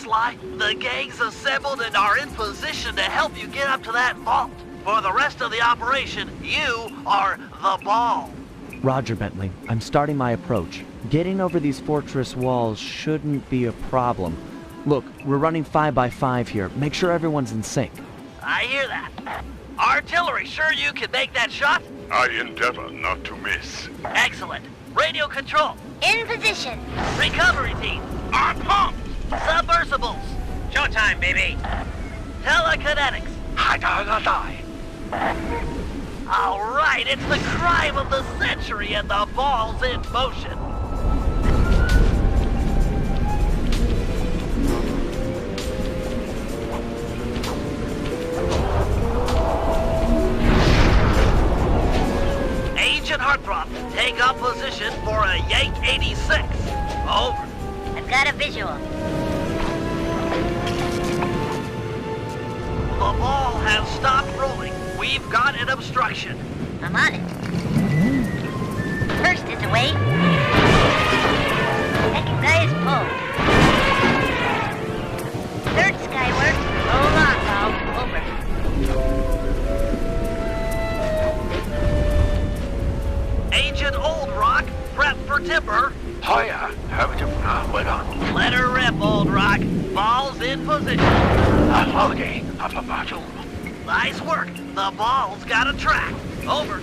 Sly. The gang's assembled and are in position to help you get up to that vault. For the rest of the operation, you are the ball. Roger, Bentley. I'm starting my approach. Getting over these fortress walls shouldn't be a problem. Look, we're running 5 by 5 here. Make sure everyone's in sync. I hear that. Artillery, sure you can make that shot? I endeavor not to miss. Excellent. Radio control. In position. Recovery team. On pump! Submersibles. Showtime, baby. Telekinetics. All right, it's the crime of the century and the ball's in motion. Agent Heartthrob, take up position for a Yank 86. Over. I've got a visual. The ball has stopped rolling. We've got an obstruction. I'm on it. First is away. Second guy is pulled. Third skyward. Hold on, Bob. Over. Agent Old Rock, prep for timber. Hiya, well done. Let her rip, Old Rock. Ball's in position. Okay, Nice work. The ball's got a track. Over.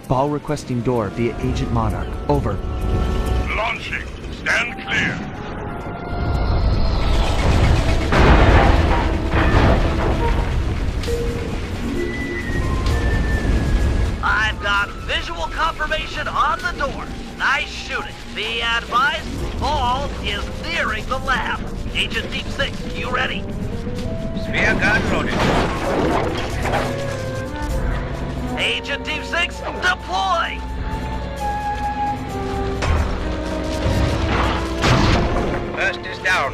Ball requesting door via Agent Monarch. Over. Launching. Stand clear. I've got visual confirmation on the door. Nice shooting. Be advised, ball is nearing the lab. Agent Deep Six, you ready? Spear gun loaded. Agent Deep Six, deploy! First is down.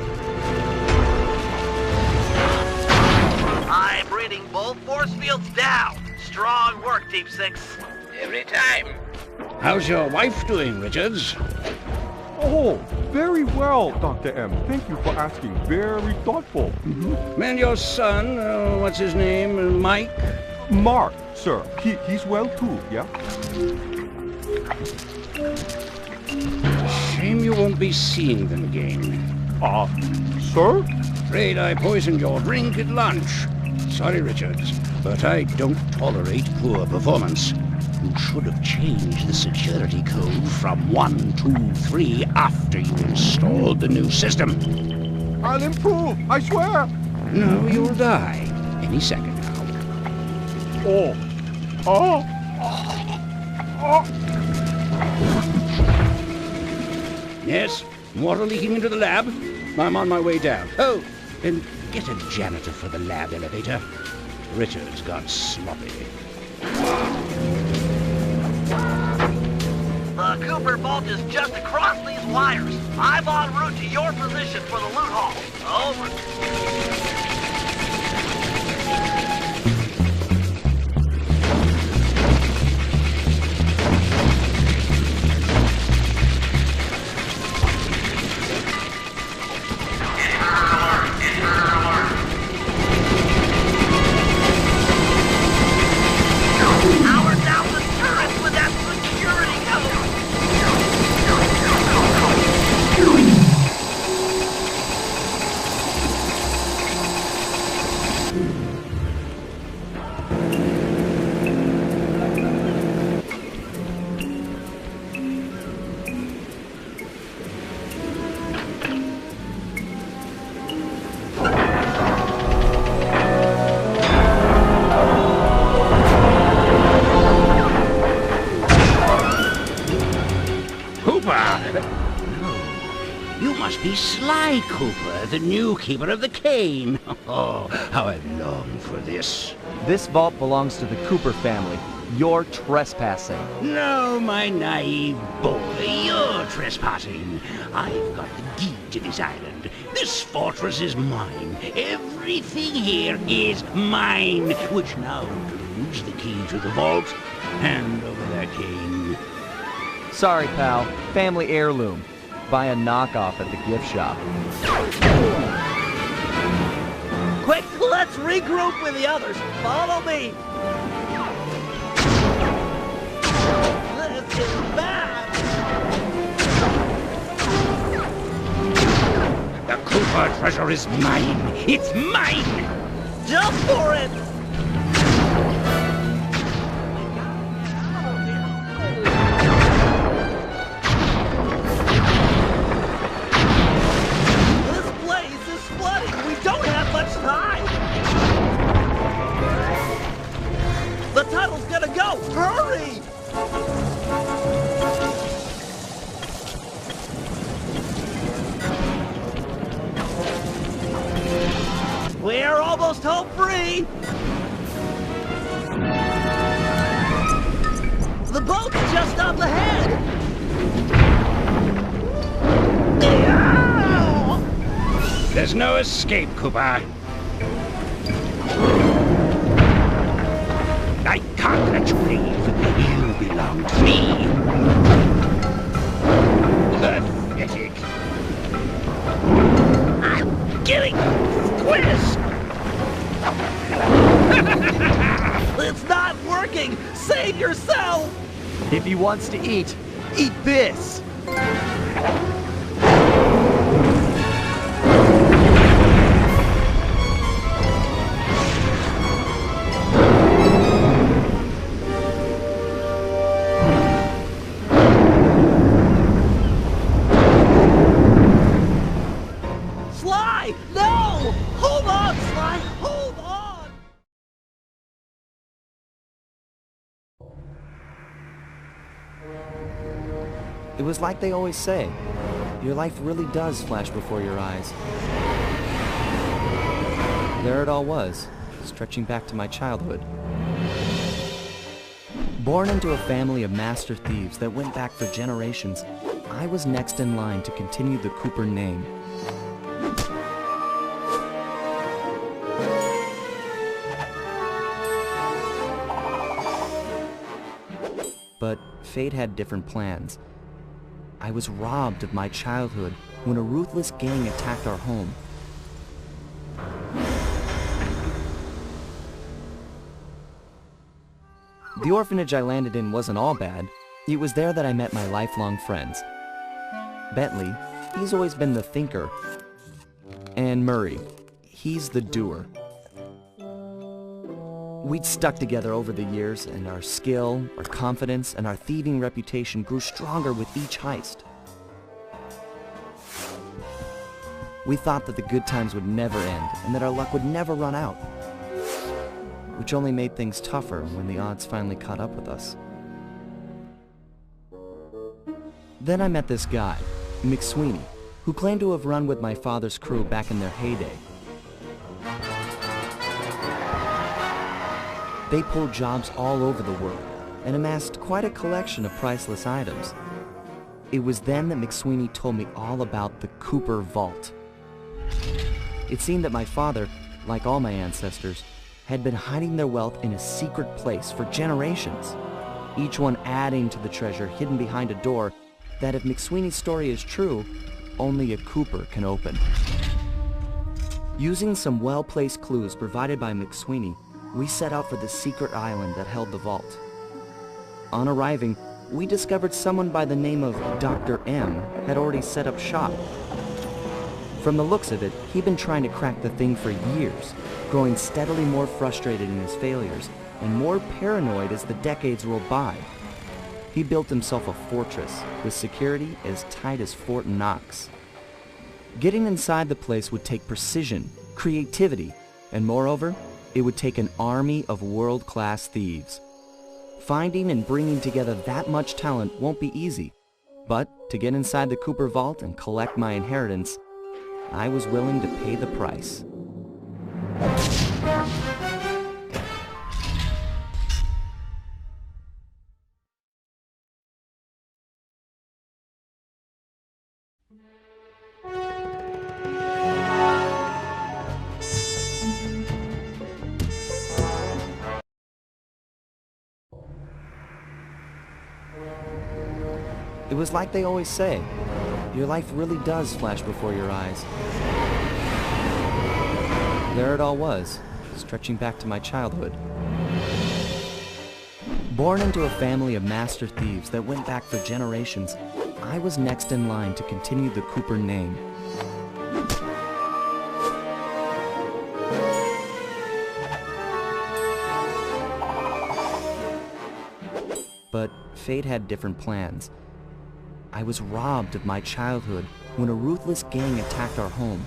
I'm reading both force fields down. Strong work, Deep Six. Every time. How's your wife doing, Richards? Oh, very well, Dr. M. Thank you for asking. Very thoughtful. And your son, what's his name, Mike? Mark, sir. He's well too, yeah? Shame you won't be seeing them again. Sir? Afraid I poisoned your drink at lunch. Sorry, Richards, but I don't tolerate poor performance. You should have changed the security code from 123 after you installed the new system. I'll improve, I swear. No, you'll die. Any second now. Oh. Oh. Yes, water leaking into the lab. I'm on my way down. Oh, and get a janitor for the lab elevator. Richard's got sloppy. The Cooper vault is just across these wires. I'm en route to your position for the loot haul. Over. Power down the turret with that security code. You must be Sly Cooper, the new keeper of the cane. Oh, how I've longed for this. This vault belongs to the Cooper family. You're trespassing. No, my naive boy, you're trespassing. I've got the key to this island. This fortress is mine. Everything here is mine, which now includes the key to the vault. Hand over that cane. Sorry, pal. Family heirloom. Buy a knockoff at the gift shop. Quick, let's regroup with the others. Follow me. This is bad. The Cooper treasure is mine. It's mine. Jump for it. The tunnel's gonna go! Hurry! We're almost home free! The boat's just up ahead! There's no escape, Cooper. I can't let you leave. You belong to me. Pathetic. I'm getting squished! It's not working! Save yourself! If he wants to eat this! Sly! No! Hold on, Sly! Hold on! It was like they always say. Your life really does flash before your eyes. There it all was, stretching back to my childhood. Born into a family of master thieves that went back for generations, I was next in line to continue the Cooper name. But fate had different plans. I was robbed of my childhood when a ruthless gang attacked our home. The orphanage I landed in wasn't all bad. It was there that I met my lifelong friends. Bentley, he's always been the thinker. And Murray, he's the doer. We'd stuck together over the years, and our skill, our confidence, and our thieving reputation grew stronger with each heist. We thought that the good times would never end and that our luck would never run out, which only made things tougher when the odds finally caught up with us. Then I met this guy, McSweeney, who claimed to have run with my father's crew back in their heyday. They pulled jobs all over the world and amassed quite a collection of priceless items. It was then that McSweeney told me all about the Cooper Vault. It seemed that my father, like all my ancestors, had been hiding their wealth in a secret place for generations, each one adding to the treasure hidden behind a door that, if McSweeney's story is true, only a Cooper can open. Using some well-placed clues provided by McSweeney, we set out for the secret island that held the vault. On arriving, we discovered someone by the name of Dr. M had already set up shop. From the looks of it, he'd been trying to crack the thing for years, growing steadily more frustrated in his failures and more paranoid as the decades rolled by. He built himself a fortress with security as tight as Fort Knox. Getting inside the place would take precision, creativity, and moreover, it would take an army of world-class thieves. Finding and bringing together that much talent won't be easy, but to get inside the Cooper Vault and collect my inheritance, I was willing to pay the price. It was like they always say, your life really does flash before your eyes. There it all was, stretching back to my childhood. Born into a family of master thieves that went back for generations, I was next in line to continue the Cooper name. But fate had different plans. I was robbed of my childhood when a ruthless gang attacked our home.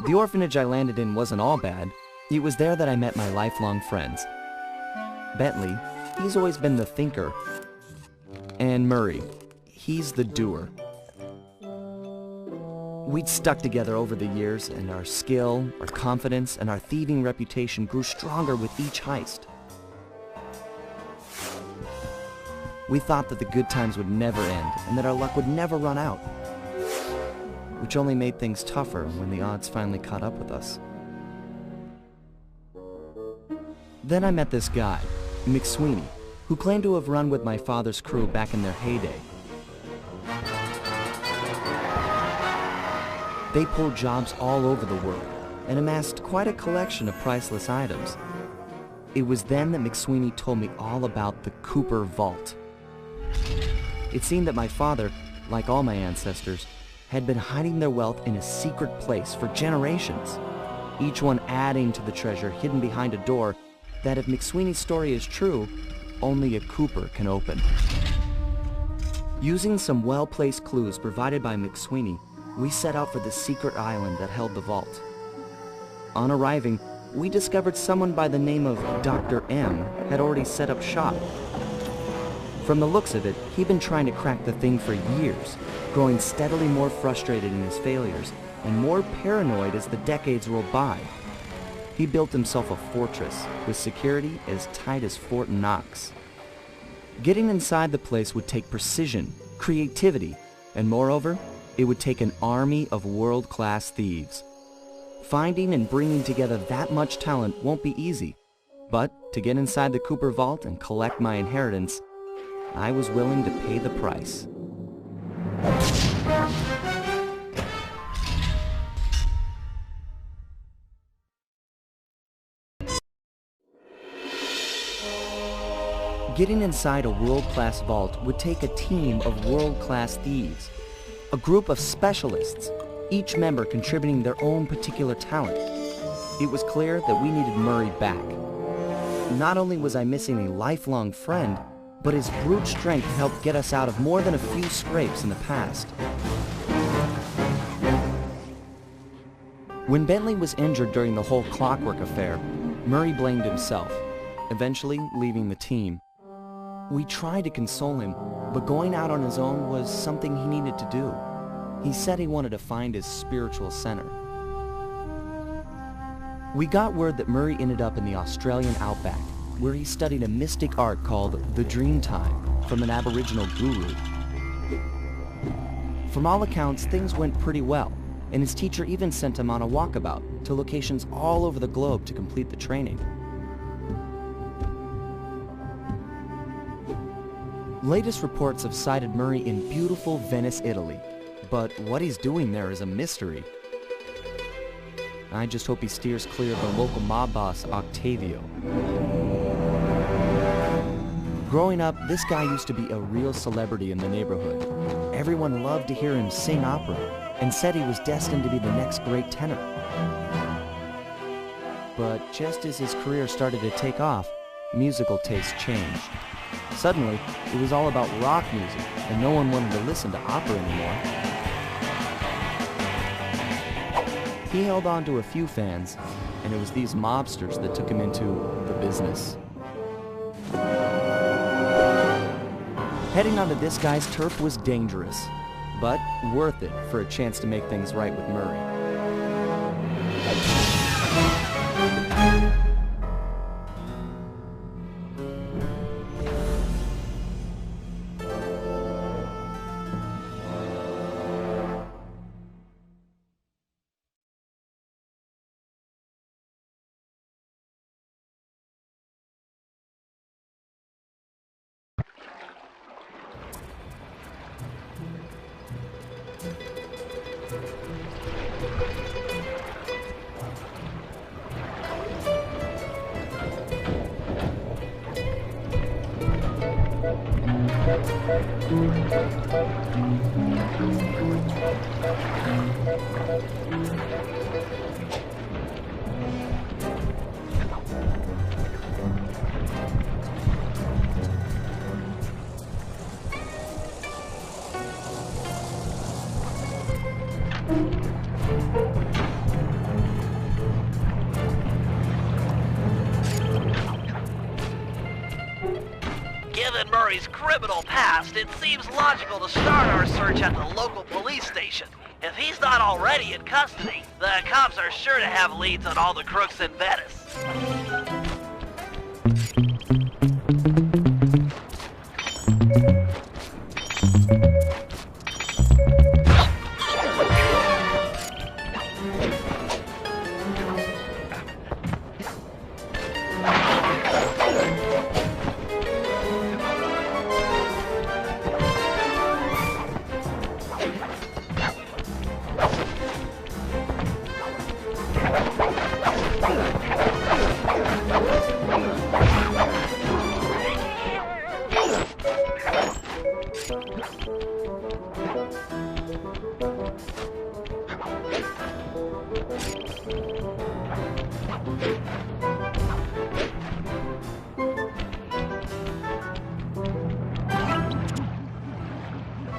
The orphanage I landed in wasn't all bad. It was there that I met my lifelong friends. Bentley, he's always been the thinker. And Murray, he's the doer. We'd stuck together over the years, and our skill, our confidence, and our thieving reputation grew stronger with each heist. We thought that the good times would never end, and that our luck would never run out, which only made things tougher when the odds finally caught up with us. Then I met this guy, McSweeney, who claimed to have run with my father's crew back in their heyday. They pulled jobs all over the world and amassed quite a collection of priceless items. It was then that McSweeney told me all about the Cooper Vault. It seemed that my father, like all my ancestors, had been hiding their wealth in a secret place for generations, each one adding to the treasure hidden behind a door that, if McSweeney's story is true, only a Cooper can open. Using some well-placed clues provided by McSweeney, we set out for the secret island that held the vault. On arriving, we discovered someone by the name of Dr. M had already set up shop. From the looks of it, he'd been trying to crack the thing for years, growing steadily more frustrated in his failures and more paranoid as the decades rolled by. He built himself a fortress with security as tight as Fort Knox. Getting inside the place would take precision, creativity, and moreover, it would take an army of world-class thieves. Finding and bringing together that much talent won't be easy, but to get inside the Cooper Vault and collect my inheritance, I was willing to pay the price. Getting inside a world-class vault would take a team of world-class thieves. A group of specialists, each member contributing their own particular talent. It was clear that we needed Murray back. Not only was I missing a lifelong friend, but his brute strength helped get us out of more than a few scrapes in the past. When Bentley was injured during the whole clockwork affair, Murray blamed himself, eventually leaving the team. We tried to console him, but going out on his own was something he needed to do. He said he wanted to find his spiritual center. We got word that Murray ended up in the Australian outback, where he studied a mystic art called the Dreamtime from an Aboriginal guru. From all accounts, things went pretty well, and his teacher even sent him on a walkabout to locations all over the globe to complete the training. Latest reports have cited Murray in beautiful Venice, Italy, but what he's doing there is a mystery. I just hope he steers clear of the local mob boss, Octavio. Growing up, this guy used to be a real celebrity in the neighborhood. Everyone loved to hear him sing opera and said he was destined to be the next great tenor. But just as his career started to take off, musical tastes changed. Suddenly, it was all about rock music, and no one wanted to listen to opera anymore. He held on to a few fans, and it was these mobsters that took him into the business. Heading onto this guy's turf was dangerous, but worth it for a chance to make things right with Murray. Given Murray's criminal past, it seems logical to start our search at the local police station. If he's not already in custody, the cops are sure to have leads on all the crooks in Venice.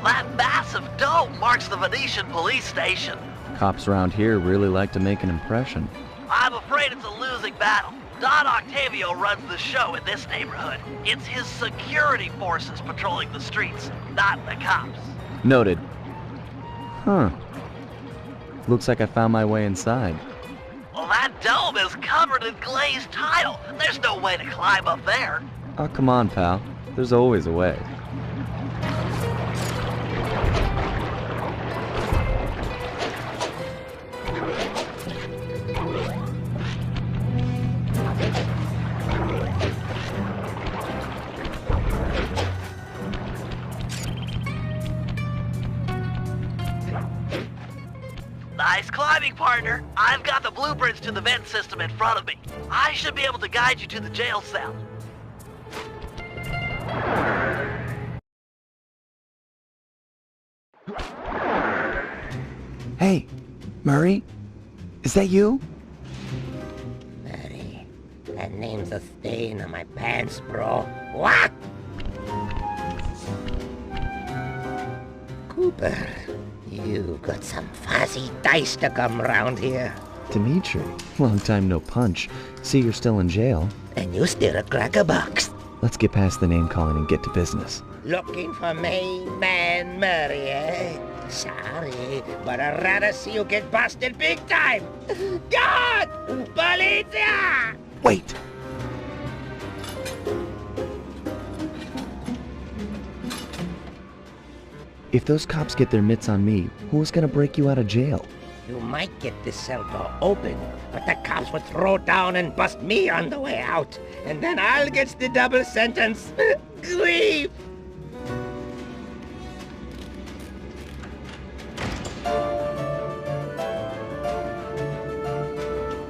That massive dome marks the Venetian police station. Cops around here really like to make an impression. I'm afraid it's a losing battle. Don Octavio runs the show in this neighborhood. It's his security forces patrolling the streets, not the cops. Noted. Huh. Looks like I found my way inside. Well, that dome is covered in glazed tile. There's no way to climb up there. Oh, come on, pal. There's always a way. Nice climbing, partner. I've got the blueprints to the vent system in front of me. I should be able to guide you to the jail cell. Hey, Murray? Is that you? Dari, that name's a stain on my pants, bro. What? Cooper, you've got some fuzzy dice to come round here. Dimitri, long time no punch. See, you're still in jail. And you still a cracker box. Let's get past the name calling and get to business. Looking for main man Murray, eh? Sorry, but I'd rather see you get busted big time. God! Policia! Wait! If those cops get their mitts on me, who's gonna break you out of jail? You might get this cell door open, but the cops would throw down and bust me on the way out. And then I'll get the double sentence. Grief!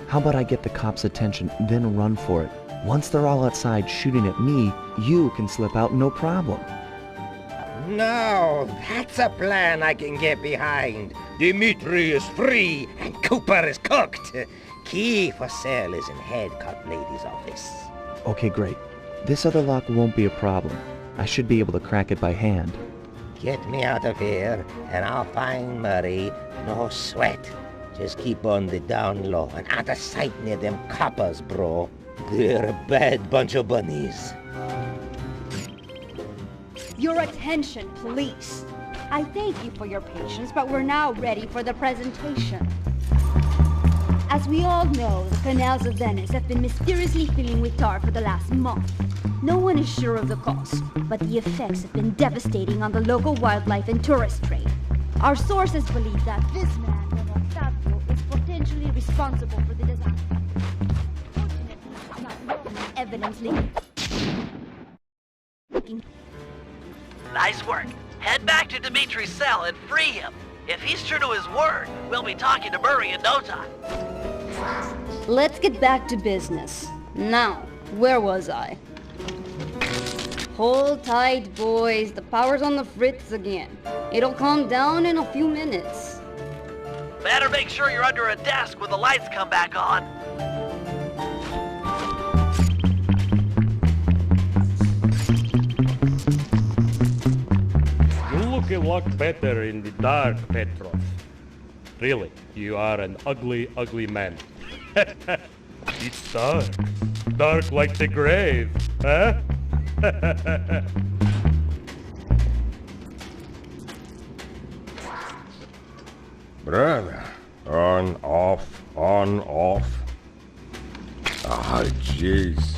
How about I get the cops' attention, then run for it? Once they're all outside shooting at me, you can slip out no problem. No, that's a plan I can get behind. Dimitri is free and Cooper is cooked. Key for cell is in head cop lady's office. Okay, great. This other lock won't be a problem. I should be able to crack it by hand. Get me out of here and I'll find Murray. No sweat. Just keep on the down low and out of sight near them coppers, bro. They're a bad bunch of bunnies. Your attention, please. I thank you for your patience, but we're now ready for the presentation. As we all know, the canals of Venice have been mysteriously filling with tar for the last month. No one is sure of the cause, but the effects have been devastating on the local wildlife and tourist trade. Our sources believe that this man, Fabio, is potentially responsible for the disaster. Fortunately, not evidence linking. Nice work. Head back to Dimitri's cell and free him. If he's true to his word, we'll be talking to Murray in no time. Let's get back to business. Now, where was I? Hold tight, boys. The power's on the fritz again. It'll calm down in a few minutes. Better make sure you're under a desk when the lights come back on. You look better in the dark, Petros. Really, you are an ugly, ugly man. It's dark. Dark like the grave, huh? Brother, on, off, on, off. Ah, jeez.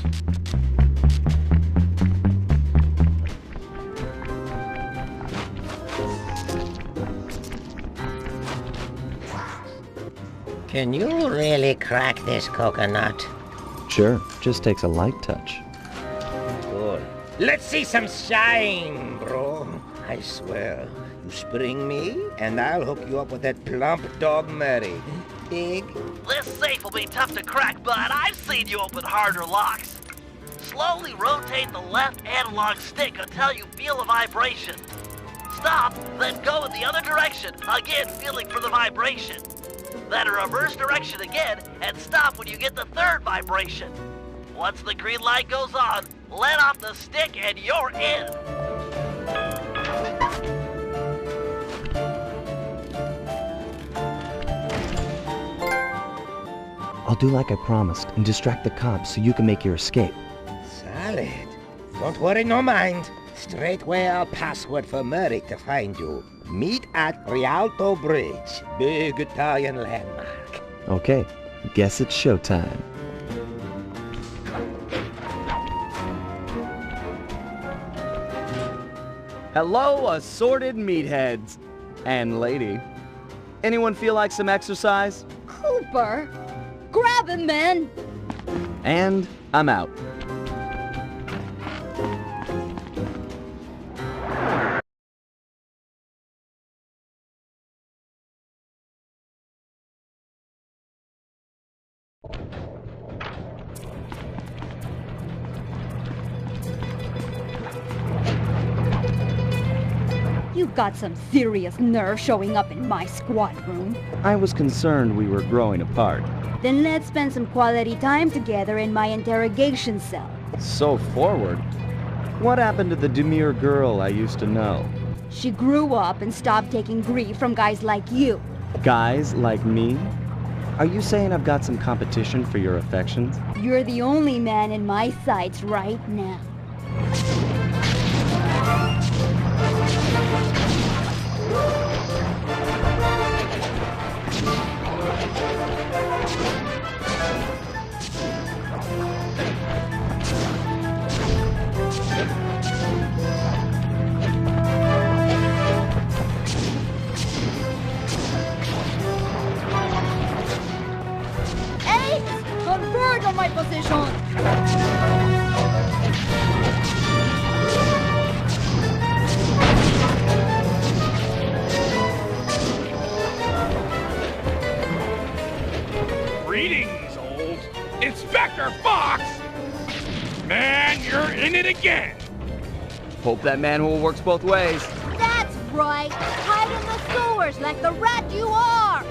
Can you really crack this coconut? Sure, just takes a light touch. Good. Let's see some shine, bro. I swear, you spring me, and I'll hook you up with that plump dog Murray. Big. This safe will be tough to crack, but I've seen you open harder locks. Slowly rotate the left analog stick until you feel a vibration. Stop, then go in the other direction, again feeling for the vibration. Then reverse direction again, and stop when you get the third vibration. Once the green light goes on, let off the stick and you're in. I'll do like I promised and distract the cops so you can make your escape. Solid. Don't worry, no mind. Straightway I'll password for Murray to find you. Meet at Rialto Bridge, big Italian landmark. Okay, guess it's showtime. Hello, assorted meatheads. And lady. Anyone feel like some exercise? Cooper! Grab him, man! And I'm out. You've got some serious nerve showing up in my squad room. I was concerned we were growing apart. Then let's spend some quality time together in my interrogation cell. So forward. What happened to the demure girl I used to know? She grew up and stopped taking grief from guys like you. Guys like me? Are you saying I've got some competition for your affections? You're the only man in my sights right now. Converge on my position! Greetings, old Inspector Fox! Man, you're in it again! Hope that manhole works both ways. That's right! Hide in the sewers like the rat you are!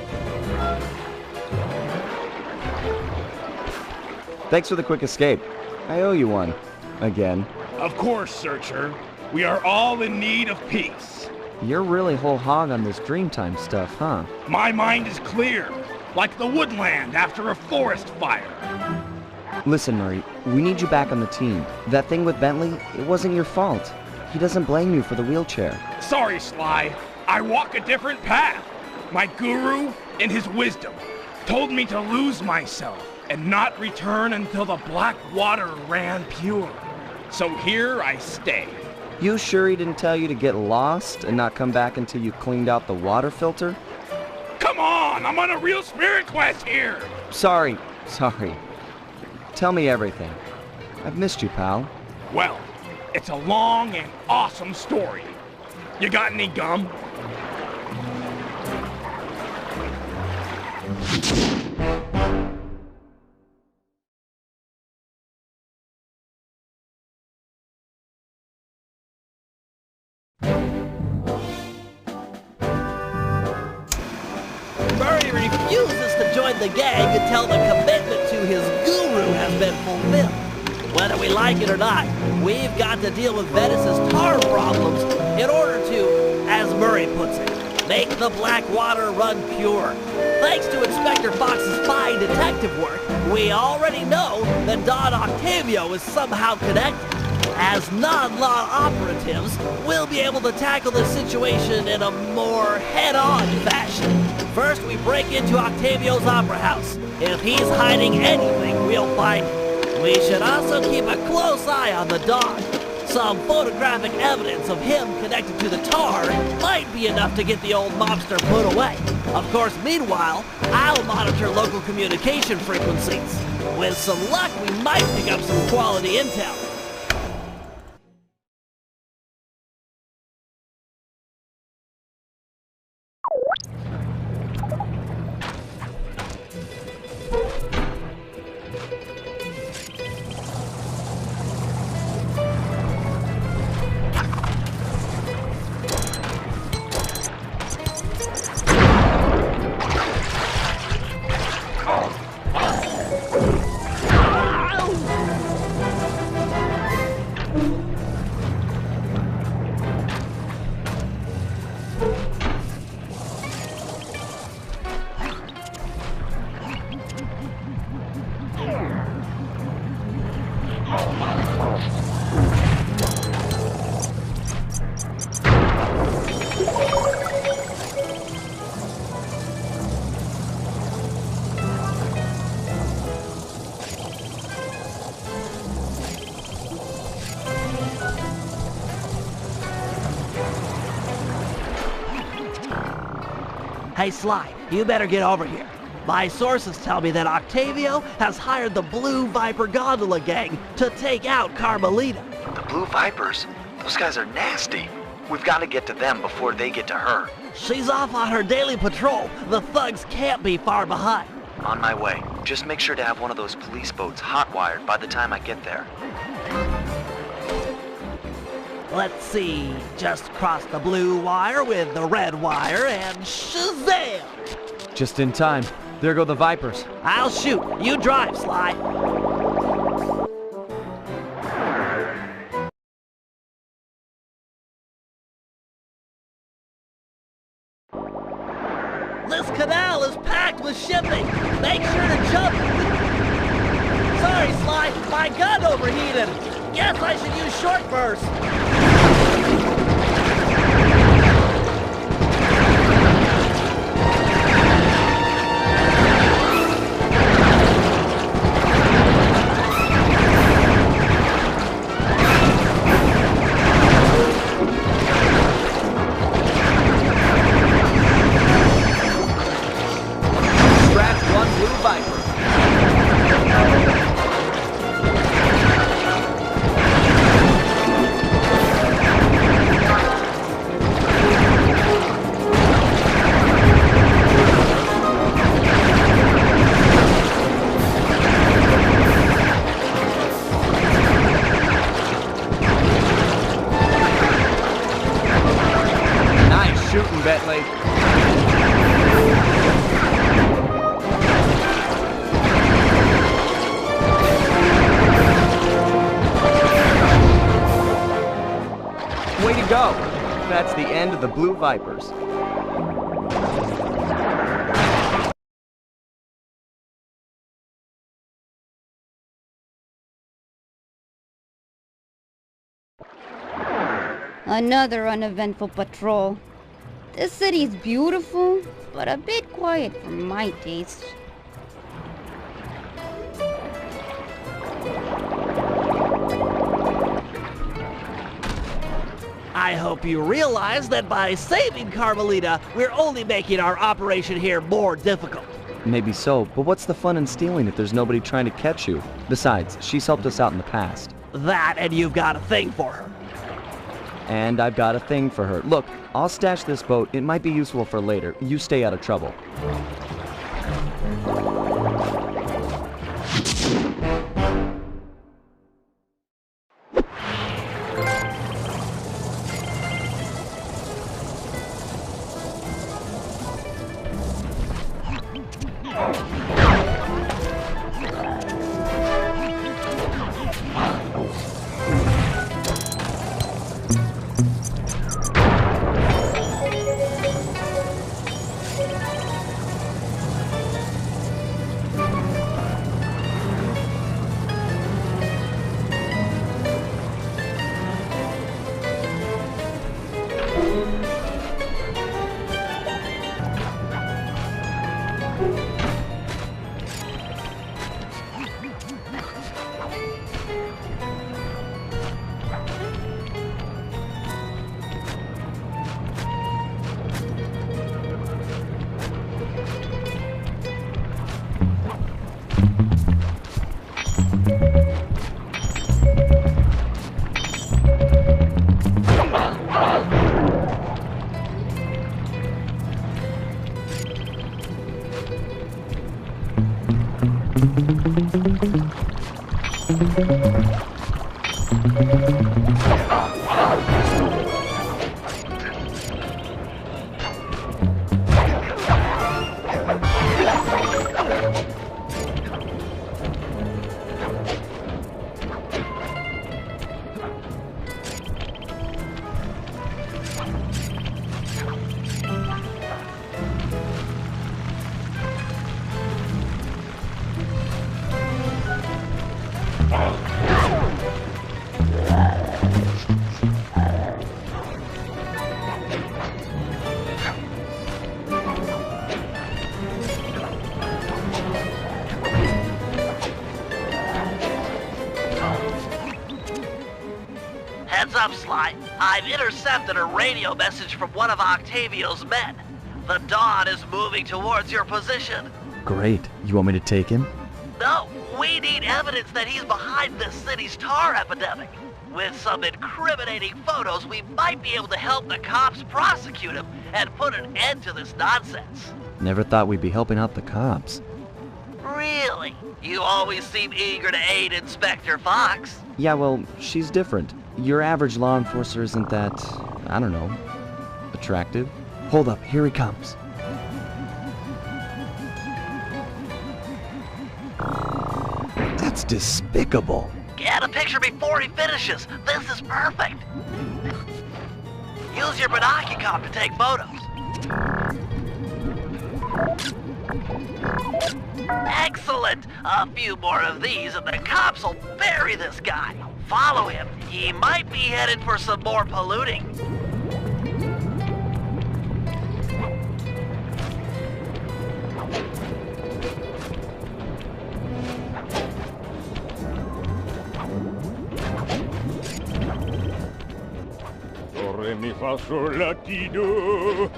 Thanks for the quick escape. I owe you one. Again. Of course, Searcher. We are all in need of peace. You're really whole hog on this Dreamtime stuff, huh? My mind is clear, like the woodland after a forest fire. Listen, Murray, we need you back on the team. That thing with Bentley, it wasn't your fault. He doesn't blame you for the wheelchair. Sorry, Sly. I walk a different path. My guru, in his wisdom, told me to lose myself and not return until the black water ran pure. So here I stay. You sure he didn't tell you to get lost and not come back until you cleaned out the water filter? Come on, I'm on a real spirit quest here. Sorry. Tell me everything. I've missed you, pal. Well, it's a long and awesome story. You got any gum? Murray refuses to join the gang until the commitment to his guru has been fulfilled. Whether we like it or not, we've got to deal with Venice's tar problems in order to, as Murray puts it, make the black water run pure. Thanks to Inspector Fox's fine detective work, we already know that Don Octavio is somehow connected. As non-law operatives, we'll be able to tackle the situation in a more head-on fashion. First, we break into Octavio's opera house. If he's hiding anything, we'll find it. We should also keep a close eye on the dog. Some photographic evidence of him connected to the tar might be enough to get the old mobster put away. Of course, meanwhile, I'll monitor local communication frequencies. With some luck, we might pick up some quality intel. Hey Sly, you better get over here. My sources tell me that Octavio has hired the Blue Viper Gondola gang to take out Carmelita. The Blue Vipers? Those guys are nasty. We've got to get to them before they get to her. She's off on her daily patrol. The thugs can't be far behind. On my way. Just make sure to have one of those police boats hot-wired by the time I get there. Let's see, just cross the blue wire with the red wire and shazam! Just in time. There go the Vipers. I'll shoot. You drive, Sly. This canal is packed with shipping. Make sure to jump. Sorry, Sly, my gun overheated. Guess I should use short burst. Bentley. Way to go! That's the end of the Blue Vipers. Another uneventful patrol. This city is beautiful, but a bit quiet for my taste. I hope you realize that by saving Carmelita, we're only making our operation here more difficult. Maybe so, but what's the fun in stealing if there's nobody trying to catch you? Besides, she's helped us out in the past. That, and you've got a thing for her. And I've got a thing for her. Look, I'll stash this boat. It might be useful for later. You stay out of trouble. Heads up, Sly. I've intercepted a radio message from one of Octavio's men. The Dawn is moving towards your position. Great. You want me to take him? No, we need evidence that he's behind this city's tar epidemic. With some incriminating photos, we might be able to help the cops prosecute him and put an end to this nonsense. Never thought we'd be helping out the cops. Really? You always seem eager to aid Inspector Fox. Yeah, well, she's different. Your average law enforcer isn't that, I don't know, attractive? Hold up, here he comes. That's despicable. Get a picture before he finishes. This is perfect. Use your binocular to take photos. Excellent! A few more of these and the cops will bury this guy. Follow him. He might be headed for some more polluting. Do, re, mi, fa, sol, la, ti, do.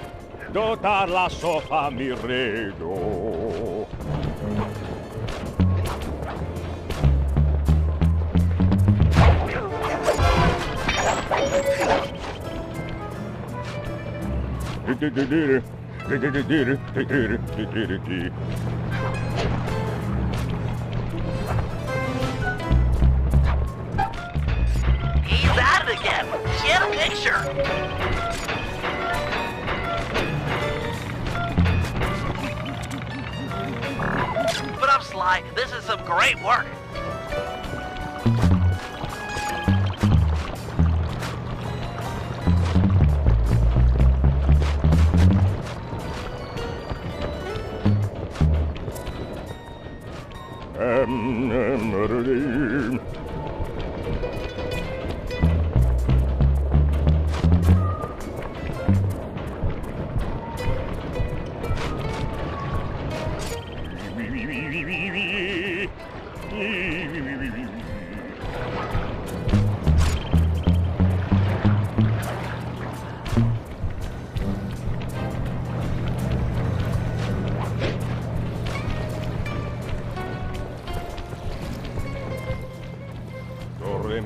Do, ta, la, so, fa, mi, re, do. He's at it again. Get a picture. Put up, Sly. This is some great work.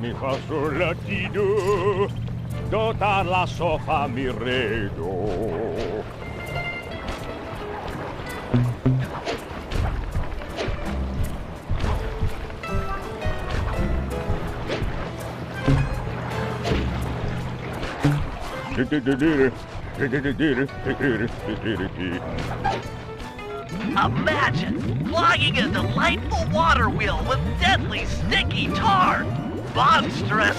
Mi, fa, sol, la, ti, do. Do, ta, la, so, fa, mi, re, do. Imagine flogging a delightful water wheel with deadly sticky tar. Monstrous!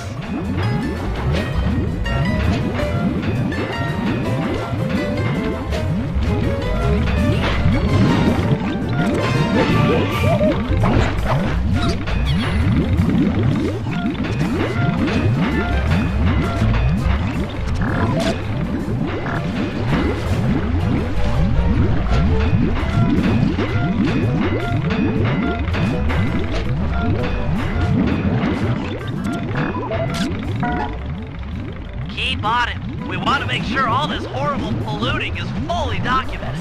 Keep on him. We want to make sure all this horrible polluting is fully documented.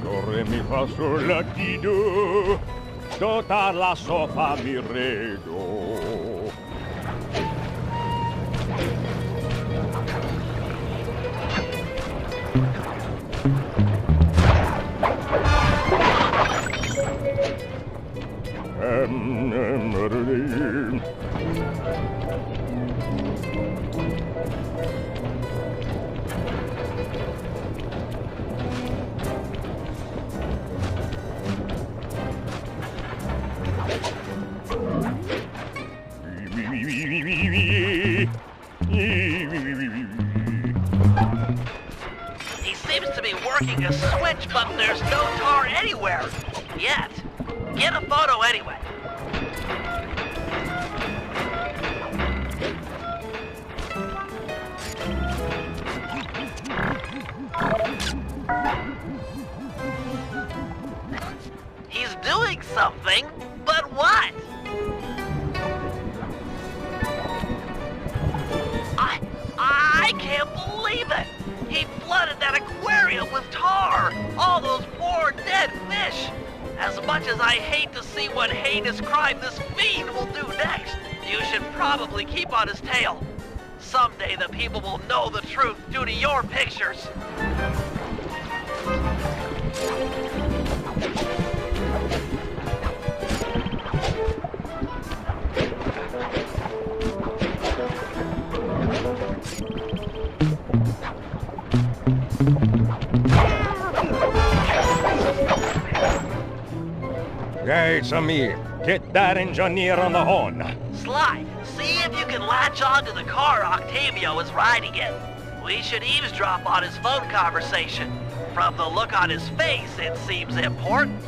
Do, re, mi, fa, sol, la, ti, do. Do, ta, la, so, fa, mi, re, do. He seems to be working a switch, but there's no tar anywhere. Yet. Get a photo anyway. He's doing something, but what? I can't believe it! He flooded that aquarium with tar! All those poor dead fish! As much as I hate to see what heinous crime this fiend will do next, you should probably keep on his tail. Someday the people will know the truth due to your pictures. Guys, Samir. Get that engineer on the horn. Sly, see if you can latch onto the car Octavio is riding in. We should eavesdrop on his phone conversation. From the look on his face, it seems important.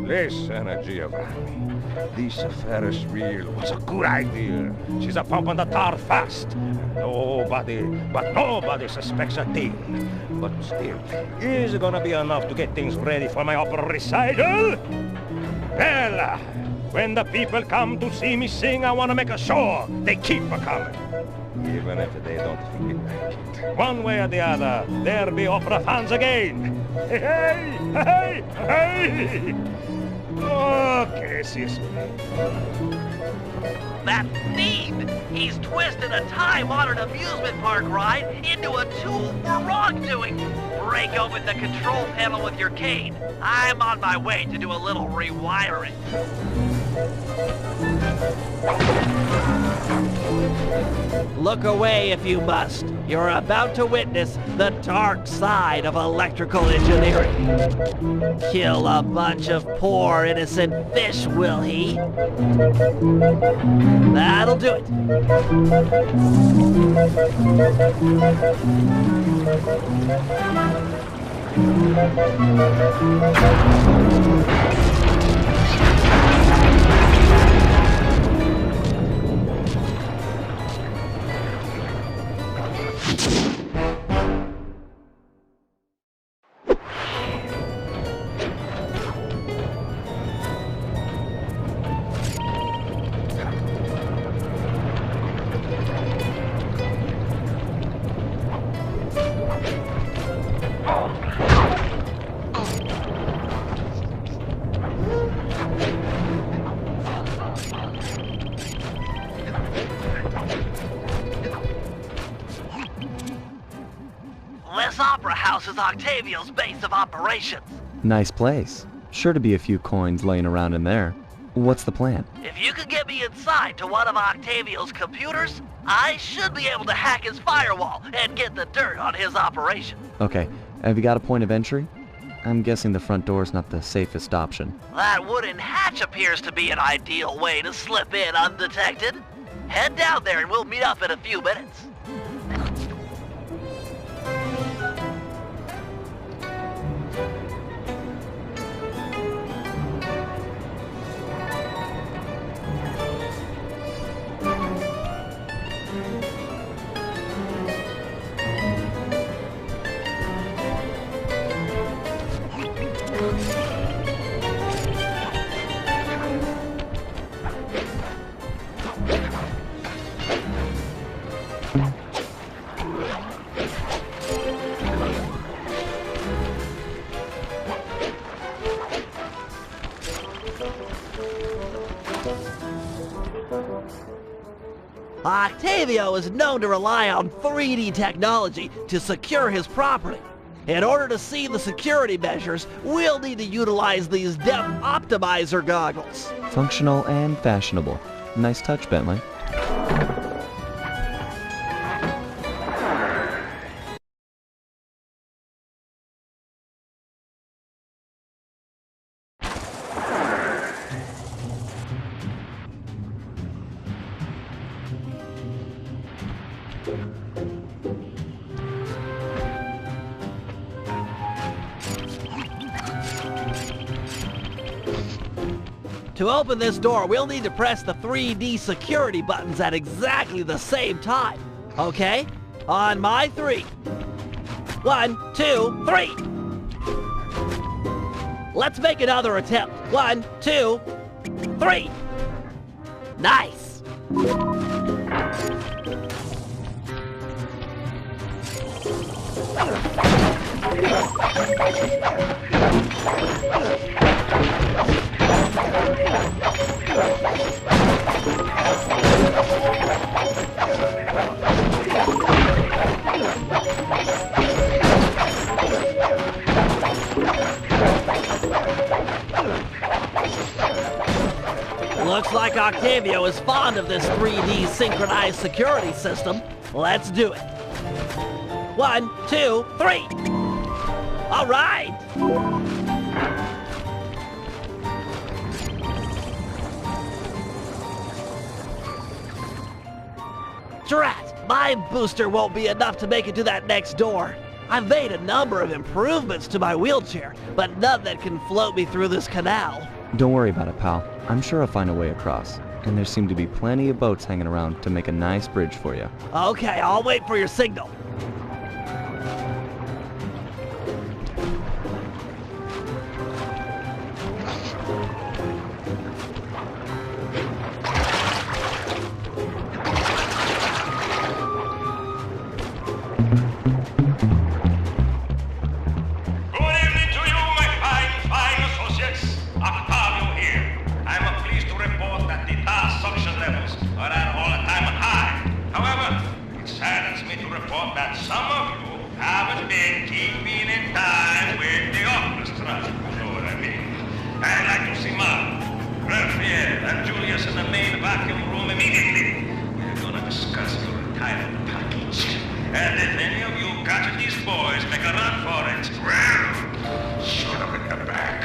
Listen, Giovanni. This Ferris wheel was a good idea. She's a pumping the tar fast. Nobody suspects a thing. But still, is it gonna be enough to get things ready for my opera recital? Well, when the people come to see me sing, I want to make sure they keep a-coming. Even if they don't feel like it. One way or the other, there'll be opera fans again. Hey, hey, hey! Okay, sis. That fiend! He's twisted a time-honored amusement park ride into a tool for wrongdoing. Break open the control panel with your cane. I'm on my way to do a little rewiring. Look away if you must. You're about to witness the dark side of electrical engineering. Kill a bunch of poor innocent fish, will he? That'll do it. This opera house is Octavio's base of operations. Nice place. Sure to be a few coins laying around in there. What's the plan? If you could get me inside to one of Octavio's computers, I should be able to hack his firewall and get the dirt on his operation. Okay, have you got a point of entry? I'm guessing the front door's not the safest option. That wooden hatch appears to be an ideal way to slip in undetected. Head down there and we'll meet up in a few minutes. Octavio is known to rely on 3D technology to secure his property. In order to see the security measures, we'll need to utilize these depth optimizer goggles. Functional and fashionable. Nice touch, Bentley. To open this door, we'll need to press the 3D security buttons at exactly the same time. Okay? On my 3. 1, 2, 3! Let's make another attempt. 1, 2, 3! Nice! Looks like Octavio is fond of this 3D synchronized security system. Let's do it. 1, 2, 3. All right. Drat, my booster won't be enough to make it to that next door. I've made a number of improvements to my wheelchair, but none that can float me through this canal. Don't worry about it, pal. I'm sure I'll find a way across. And there seem to be plenty of boats hanging around to make a nice bridge for you. Okay, I'll wait for your signal. And if any of you catch these boys, make a run for it. Well, shoot them in the back.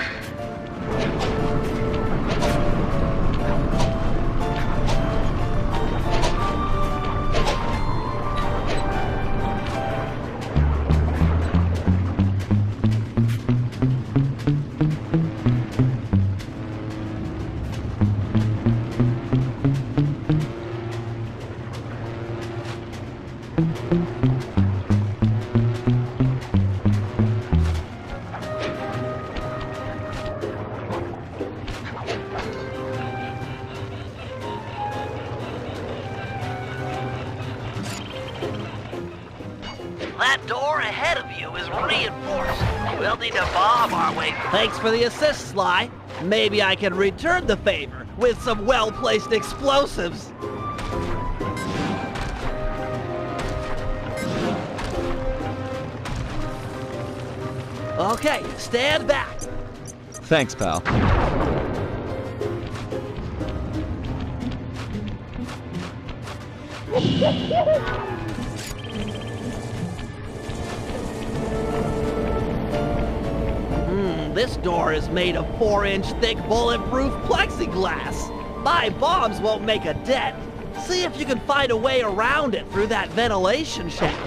That door ahead of you is reinforced. We'll need to bomb our way. Thanks for the assist, Sly. Maybe I can return the favor with some well-placed explosives. Okay, stand back. Thanks, pal. This door is made of 4-inch thick bulletproof plexiglass. My bombs won't make a dent. See if you can find a way around it through that ventilation shaft.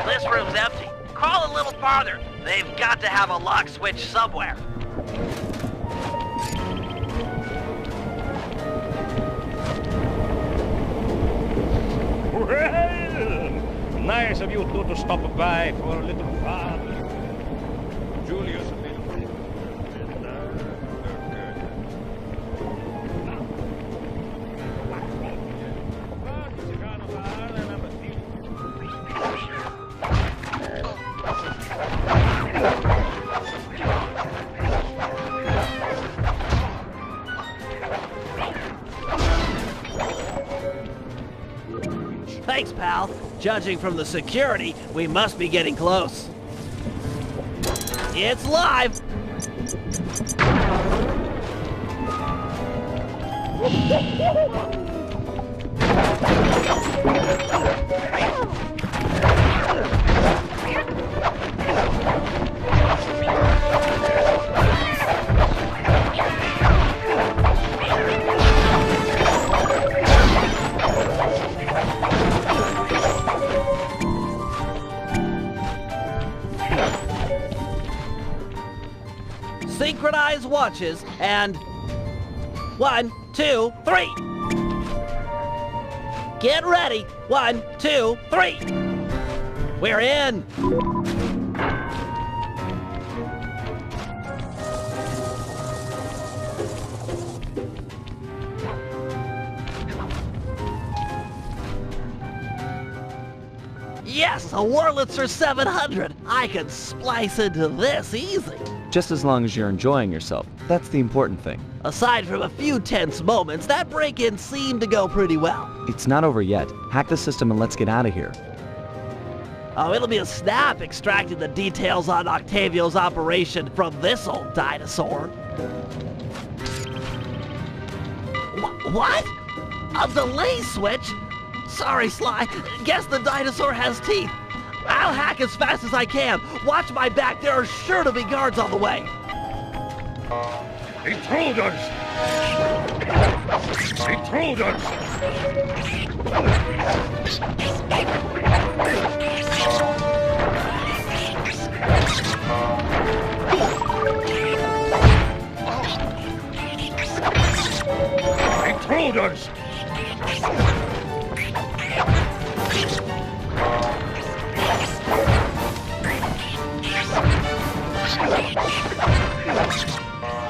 This room's empty. Crawl a little farther. They've got to have a lock switch somewhere. Well, nice of you two to stop by for a little fun. Julius. Thanks, pal. Judging from the security, we must be getting close. It's live! Synchronized watches, and 1, 2, 3. Get ready. 1, 2, 3. We're in. yes, a Wurlitzer 700. I can splice into this easy. Just as long as you're enjoying yourself. That's the important thing. Aside from a few tense moments, that break-in seemed to go pretty well. It's not over yet. Hack the system and let's get out of here. Oh, it'll be a snap extracting the details on Octavio's operation from this old dinosaur. What? A delay switch? Sorry, Sly. Guess the dinosaur has teeth. I'll hack as fast as I can. Watch my back. There are sure to be guards on the way. Intruders! Intruders! Intruders!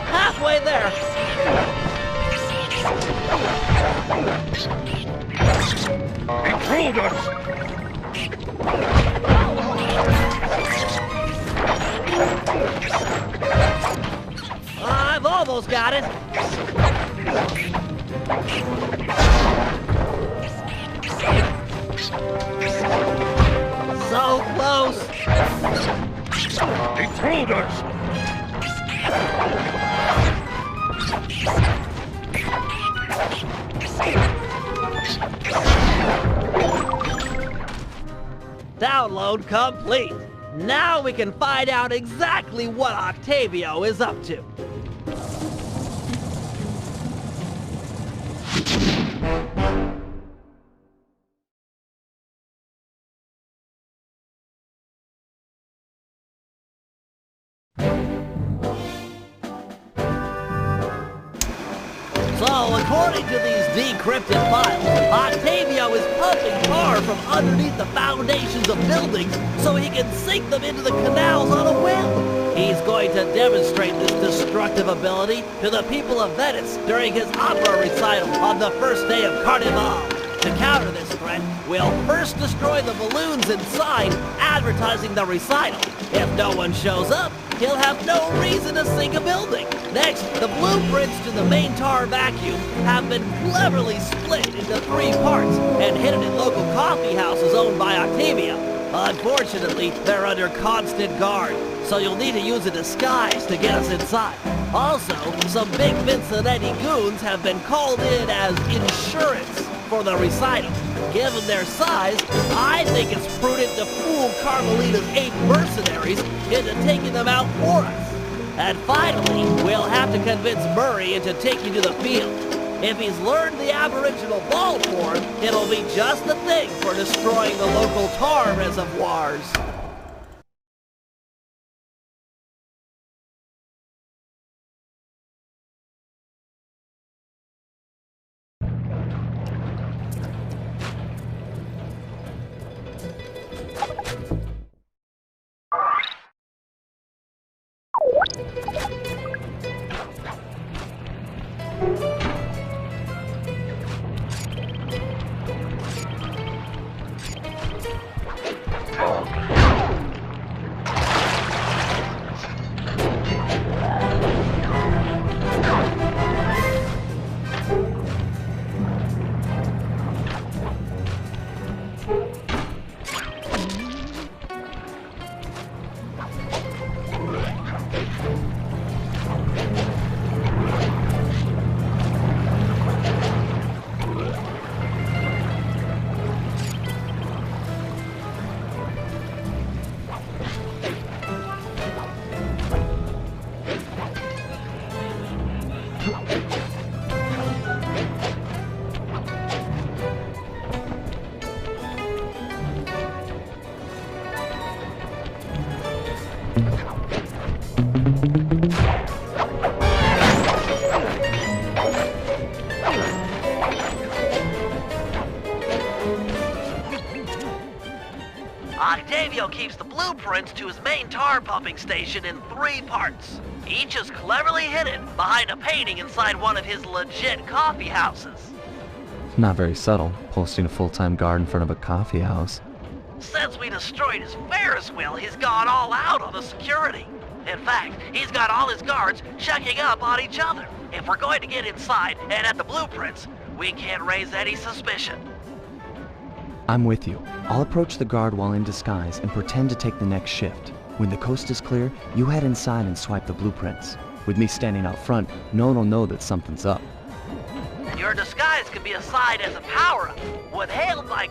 Halfway there. Intruders! I've almost got it. So close. Intruders! Download complete. Now we can find out exactly what Octavio is up to. So, according to these decrypted files, Octavio is pumping tar from underneath the foundations of buildings so he can sink them into the canals on a whim. He's going to demonstrate this destructive ability to the people of Venice during his opera recital on the first day of Carnival. To counter this threat, we'll first destroy the balloons inside, advertising the recital. If no one shows up, he'll have no reason to sink a building. Next, the blueprints to the main tar vacuum have been cleverly split into 3 parts and hidden in local coffee houses owned by Octavia. Unfortunately, they're under constant guard, so you'll need to use a disguise to get us inside. Also, some big Vincennetti goons have been called in as insurance for the recital. Given their size, I think it's prudent to fool Carmelita's 8 mercenaries into taking them out for us. And finally, we'll have to convince Murray into taking to the field. If he's learned the aboriginal ball form, it'll be just the thing for destroying the local tar reservoirs. Octavio keeps the blueprints to his main tar pumping station in 3 parts. Each is cleverly hidden behind a painting inside one of his legit coffee houses. Not very subtle, posting a full-time guard in front of a coffee house. Since we destroyed his Ferris wheel, he's gone all out on the security. In fact, he's got all his guards checking up on each other. If we're going to get inside and at the blueprints, we can't raise any suspicion. I'm with you. I'll approach the guard while in disguise and pretend to take the next shift. When the coast is clear, you head inside and swipe the blueprints. With me standing out front, no one will know that something's up. Your disguise can be assigned as a power-up. When hailed by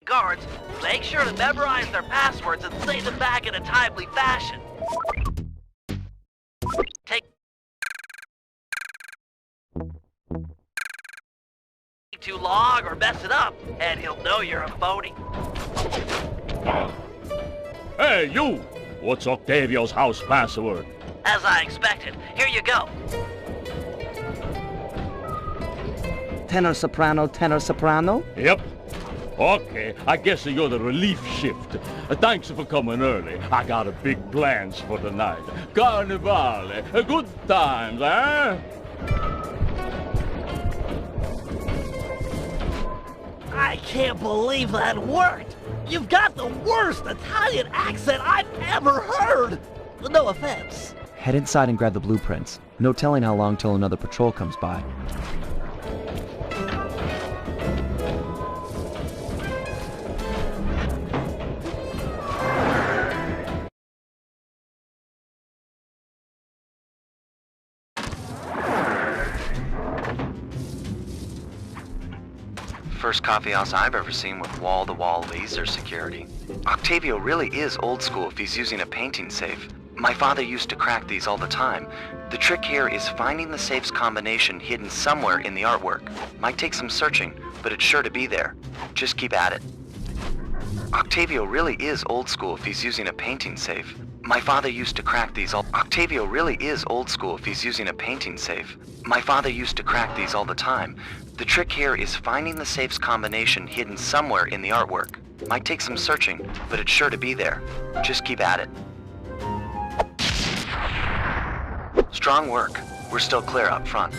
guards, make sure to memorize their passwords and say them back in a timely fashion. Take too long or mess it up, and he'll know you're a phony. Hey, you! What's Octavio's house password? As I expected. Here you go. Tenor soprano, tenor soprano? Yep. Okay, I guess you're the relief shift. Thanks for coming early. I got a big plans for tonight. Carnivale, good times, eh? I can't believe that worked! You've got the worst Italian accent I've ever heard! No offense. Head inside and grab the blueprints. No telling how long till another patrol comes by. First coffee house I've ever seen with wall-to-wall laser security. Octavio really is old school if he's using a painting safe. My father used to crack these all the time. The trick here is finding the safe's combination hidden somewhere in the artwork. Might take some searching, but it's sure to be there. Just keep at it. Octavio really is old school if he's using a painting safe. My father used to crack these all... Octavio really is old school if he's using a painting safe. My father used to crack these all the time. The trick here is finding the safe's combination hidden somewhere in the artwork. Might take some searching, but it's sure to be there. Just keep at it. Strong work. We're still clear up front.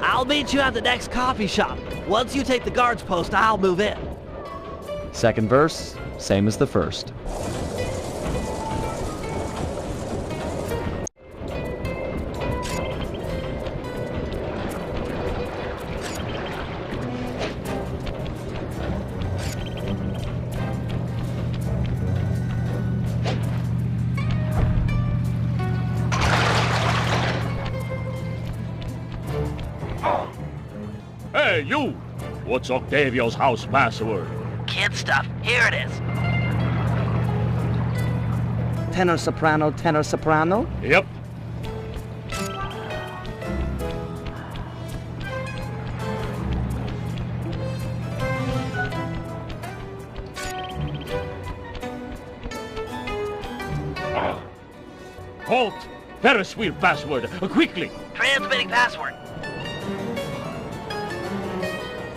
I'll meet you at the next coffee shop. Once you take the guard's post, I'll move in. Second verse, same as the first. Hey, you! What's Octavio's house password? Kid stuff. Here it is. Tenor soprano, tenor soprano? Yep. Halt! Ferris wheel password, quickly! Transmitting password.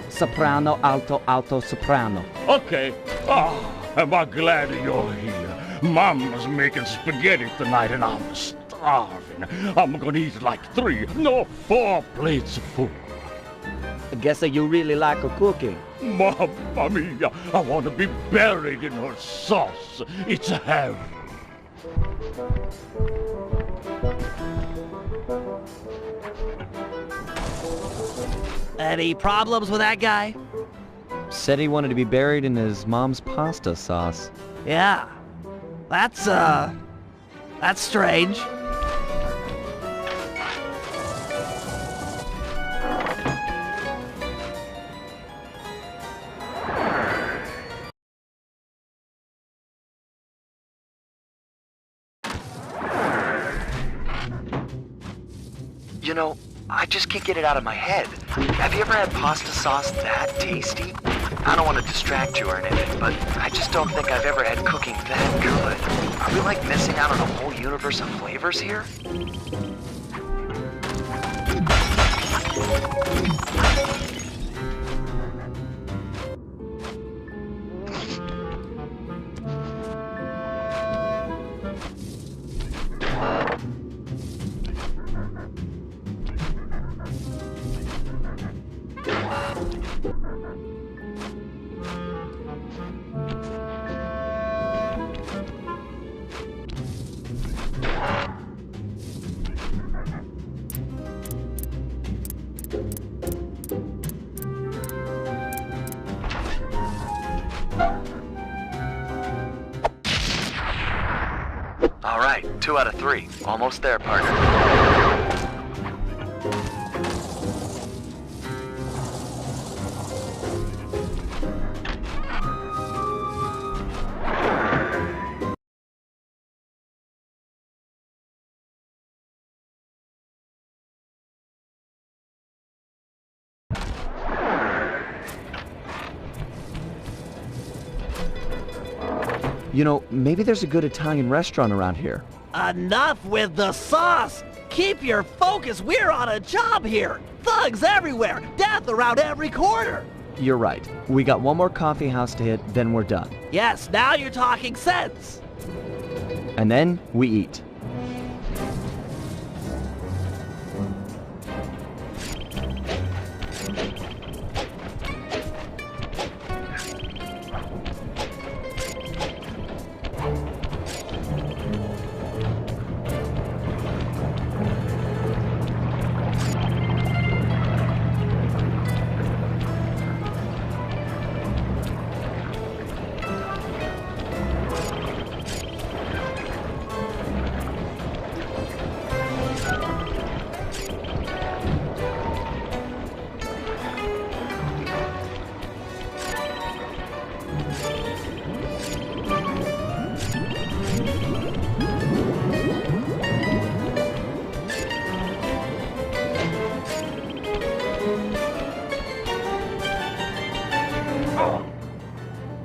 Soprano, alto, alto, soprano. Okay. Am I glad you're here. Mama's making spaghetti tonight and I'm starving. I'm gonna eat like 4 plates full. I guess that you really like her cooking. Mamma mia, I want to be buried in her sauce. It's heaven. Any problems with that guy? Said he wanted to be buried in his mom's pasta sauce. Yeah. That's strange. You know, I just can't get it out of my head. Have you ever had pasta sauce that tasty? I don't want to distract you or anything, but I just don't think I've ever had cooking that good. Are we like missing missing out on a whole universe of flavors here? All right, 2 out of 3. Almost there, partner. You know, maybe there's a good Italian restaurant around here. Enough with the sauce! Keep your focus, we're on a job here! Thugs everywhere, death around every corner! You're right. We got one more coffee house to hit, then we're done. Yes, now you're talking sense! And then we eat.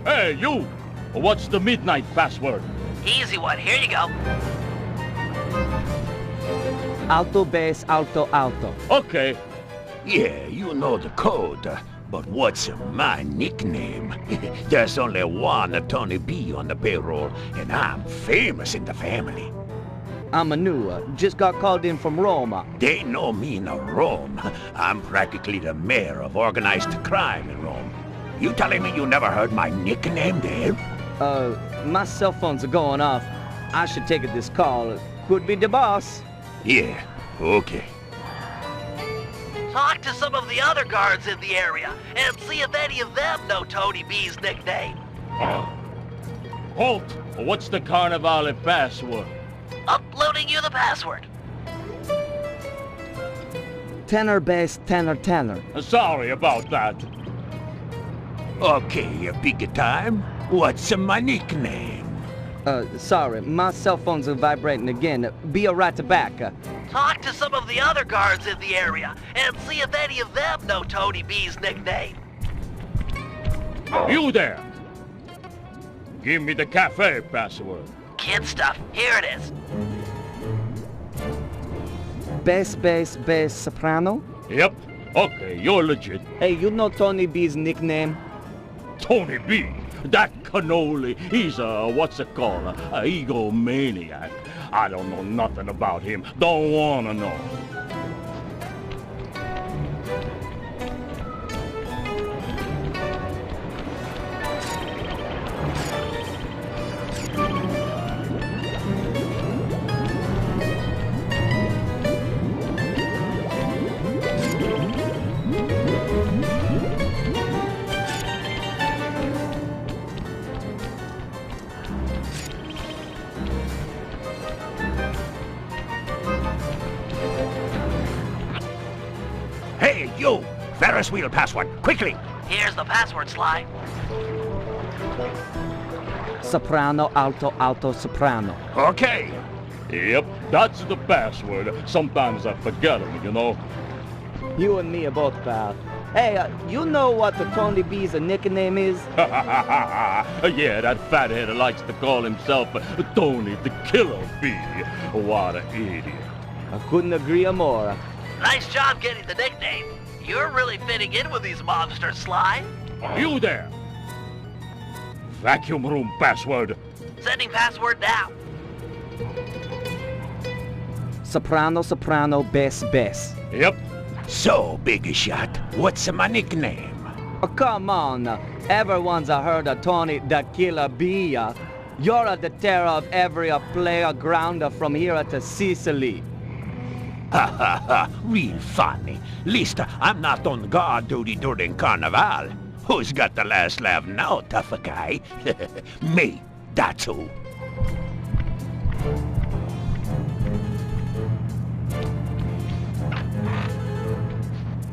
Hey, you! What's the midnight password? Easy one, here you go. Alto, bass, alto, alto. Okay. Yeah, you know the code. But what's my nickname? There's only one Tony B on the payroll, and I'm famous in the family. I'm a new, just got called in from Roma. They know me in Rome. I'm practically the mayor of organized crime in Rome. You telling me you never heard my nickname there? My cell phones are going off. I should take this call. Could be the boss. Yeah, okay. Talk to some of the other guards in the area and see if any of them know Tony B's nickname. Halt! What's the Carnivale password? Uploading you the password. Tenor, bass, tenor, tenor. Sorry about that. Okay, big time. What's my nickname? Sorry, my cell phones are vibrating again. Be right back. Talk to some of the other guards in the area and see if any of them know Tony B's nickname. You there! Give me the cafe password. Kid stuff, here it is. Bass, bass, bass, soprano? Yep. Okay, you're legit. Hey, you know Tony B's nickname? Tony B? That cannoli, he's what's it called, a egomaniac. I don't know nothing about him, don't wanna know. Hey, you! Ferris wheel password, quickly! Here's the password, Sly. Soprano, alto, alto, soprano. Okay. Yep, that's the password. Sometimes I forget them, you know. You and me are both, pal. Hey, you know what the Tony B's nickname is? Yeah, that fathead likes to call himself Tony the Killer Bee. What an idiot. I couldn't agree more. Nice job getting the nickname. You're really fitting in with these monsters, Sly. You there! Vacuum room password. Sending password now. Soprano, soprano, bass, bass. Yep. So, Big Shot, what's my nickname? Oh, come on. Everyone's heard of Tony the Killer Bee. You're the terror of every playground from here to Sicily. Ha ha ha, real funny. Least I'm not on guard duty during Carnival. Who's got the last laugh now, tough guy? Me, that's who.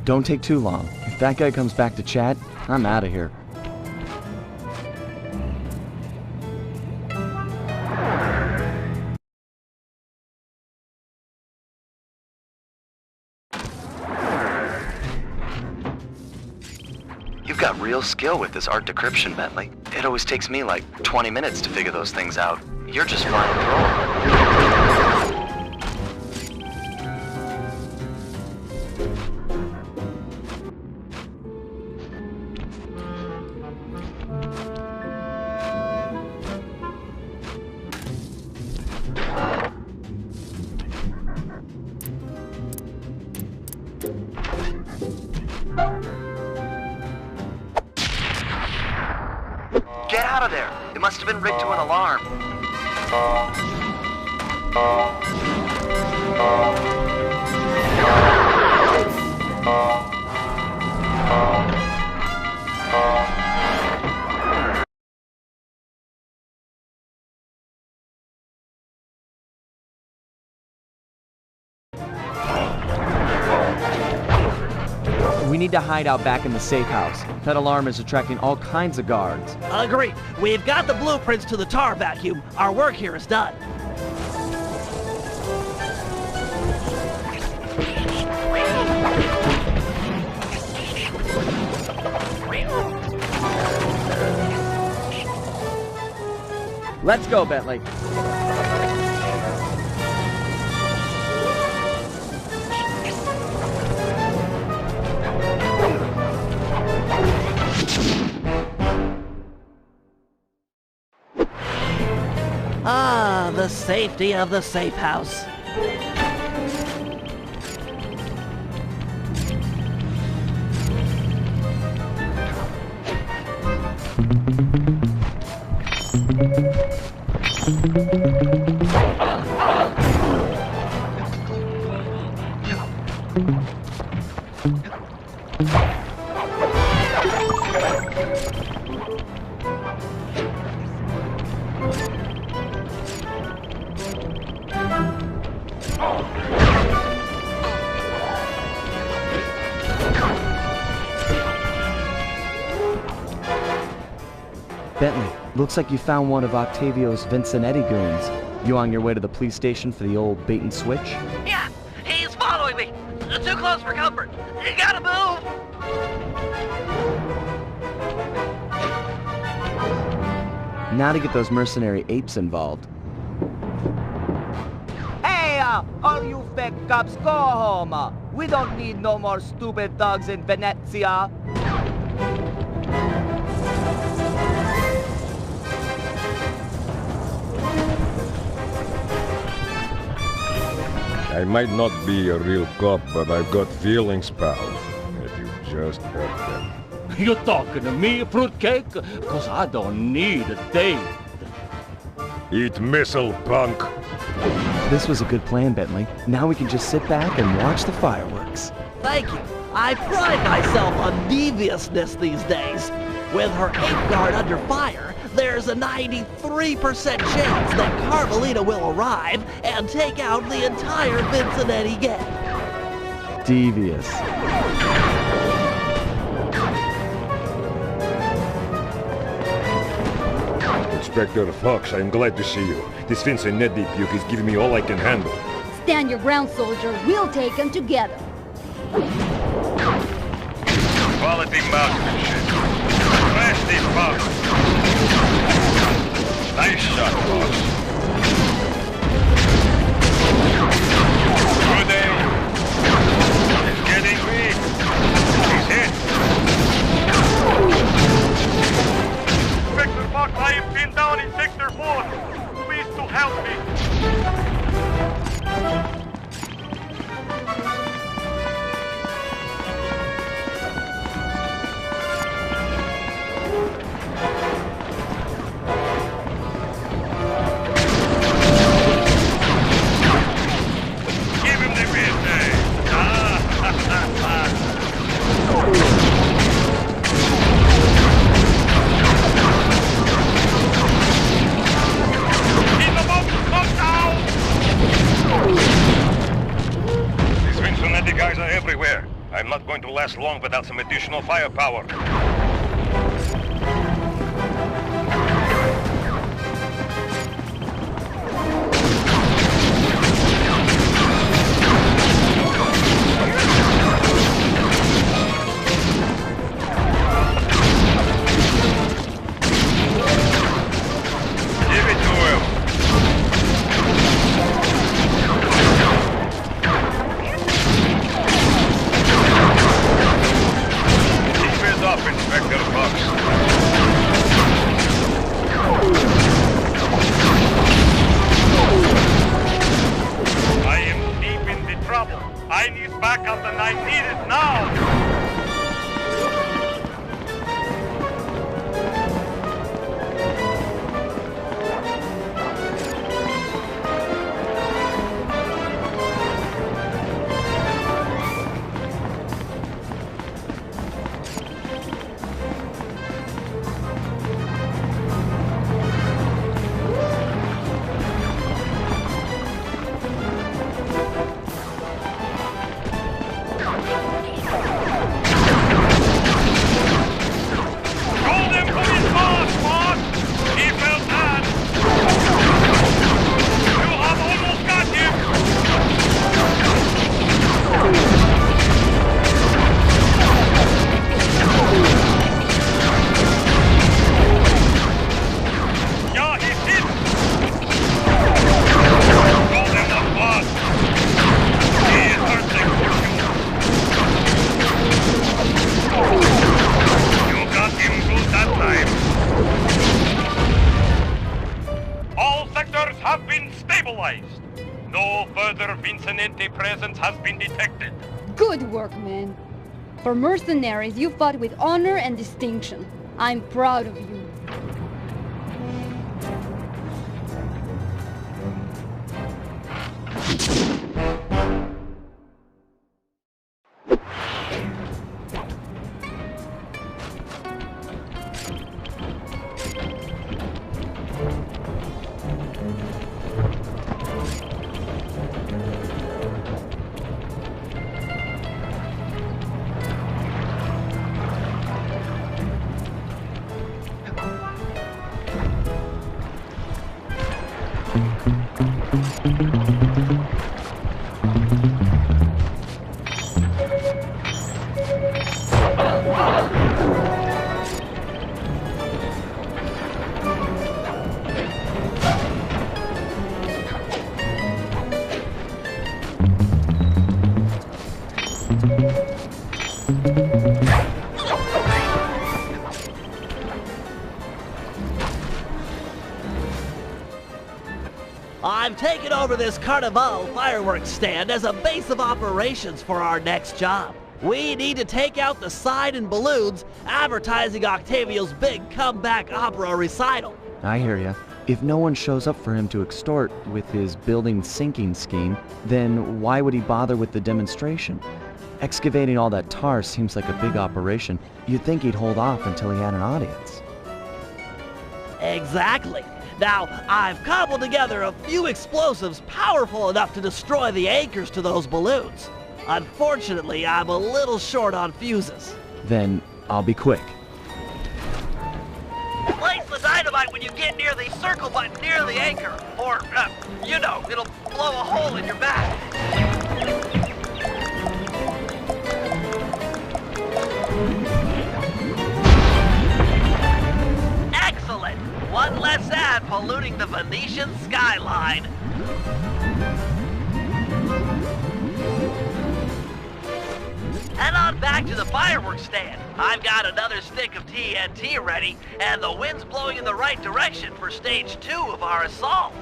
Don't take too long. If that guy comes back to chat, I'm out of here. You've got real skill with this art decryption, Bentley. It always takes me like 20 minutes to figure those things out. You're just flying through them. Get out of there! It must have been rigged to an alarm. We need to hide out back in the safe house. That alarm is attracting all kinds of guards. Agreed. We've got the blueprints to the tar vacuum. Our work here is done. Let's go, Bentley. Ah, the safety of the safe house. Bentley, looks like you found one of Octavio's Vincennetti goons. You on your way to the police station for the old bait and switch? Yeah, he's following me. Too close for comfort. You gotta move. Now to get those mercenary apes involved. Hey, all you fake cops, go home. We don't need no more stupid thugs in Venezia. I might not be a real cop, but I've got feelings, pal. If you just hurt them. You talking to me, fruitcake? Cause I don't need a date. Eat missile, punk! This was a good plan, Bentley. Now we can just sit back and watch the fireworks. Thank you. I pride myself on deviousness these days. With her ape guard under fire, there's a 93% chance that Carmelita will arrive and take out the entire Vincennetti gang. Devious. Inspector Fox, I'm glad to see you. This Vincennetti puke is giving me all I can handle. Stand your ground, soldier. We'll take them together. quality marksmanship. Crash these bombs. Nice shot, boss. Good aim. He's getting weak. He's hit. Inspector Fox, I have been down in Sector 4. Please to help me. Give him the business. He's about to come down. These Cincinnati guys are everywhere. I'm not going to last long without some additional firepower. Give it to him. Keep it up, Inspector Fox. I am deep in the trouble. I need backup and I need it now. Golden police boss! He fell dead! You have almost got him! Yeah, he's hit! Golden was boss! He is hurting for you! You got him good that time. All sectors have been stabilized. No further Vicinante presence has been detected. Good work, man. For mercenaries, you fought with honor and distinction. I'm proud of you. I've taken over this Carnival fireworks stand as a base of operations for our next job. We need to take out the sign and balloons advertising Octavio's big comeback opera recital. I hear ya. If no one shows up for him to extort with his building sinking scheme, then why would he bother with the demonstration? Excavating all that tar seems like a big operation. You'd think he'd hold off until he had an audience. Exactly. Now, I've cobbled together a few explosives powerful enough to destroy the anchors to those balloons. Unfortunately, I'm a little short on fuses. Then I'll be quick. Place the dynamite when you get near the circle button near the anchor, or, you know, it'll blow a hole in your back. One less ad polluting the Venetian skyline. Head on back to the fireworks stand. I've got another stick of TNT ready, and the wind's blowing in the right direction for stage 2 of our assault.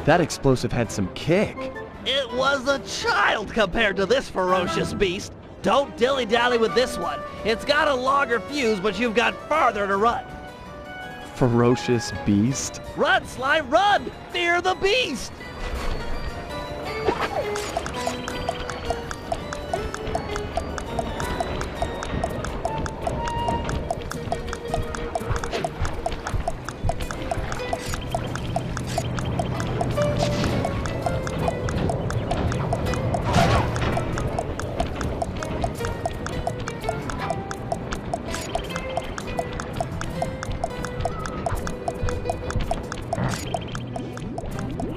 That explosive had some kick. It was a child compared to this ferocious beast. Don't dilly-dally with this one. It's got a longer fuse, but you've got farther to run. Ferocious beast? Run, Sly, run! Fear the beast!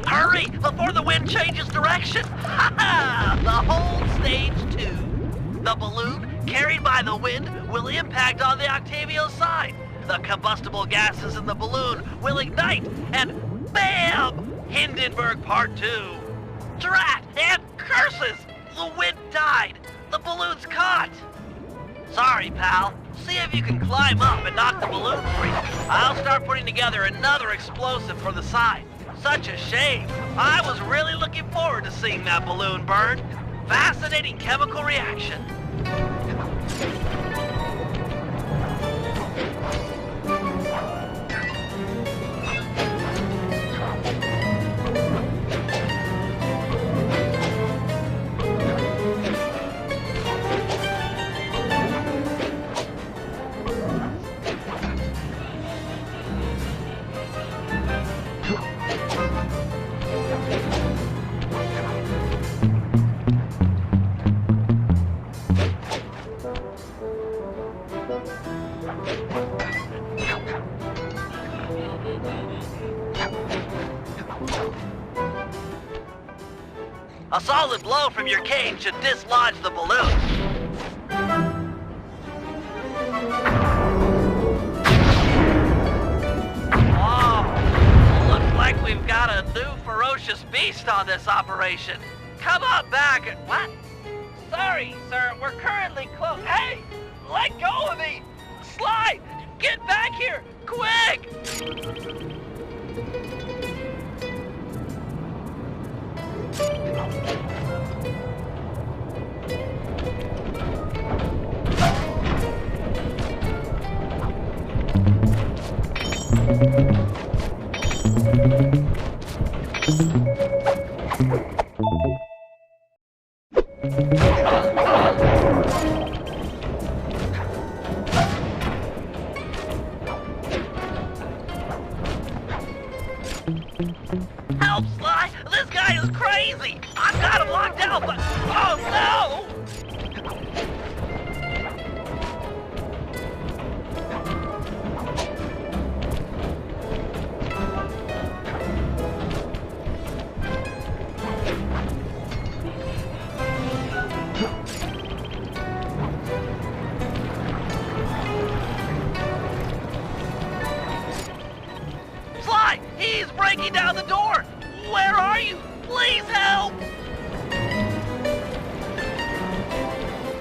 Hurry, before the wind changes direction! Ha ha! The whole stage 2. The balloon, carried by the wind, will impact on the Octavio side. The combustible gases in the balloon will ignite, and BAM! Hindenburg Part 2. Drat and curses! The wind died. The balloon's caught. Sorry, pal. See if you can climb up and knock the balloon free. I'll start putting together another explosive for the side. Such a shame. I was really looking forward to seeing that balloon burn. Fascinating chemical reaction. A solid blow from your cane should dislodge the balloon. Oh, looks like we've got a new ferocious beast on this operation. Come on back and... What? Sorry, sir, we're currently closed. Hey, let go of me! Sly, get back here, quick! Help, Sly! This guy is crazy! I've got him locked down, but... Oh, no! Sly! He's breaking down the door! Where are you? Please help!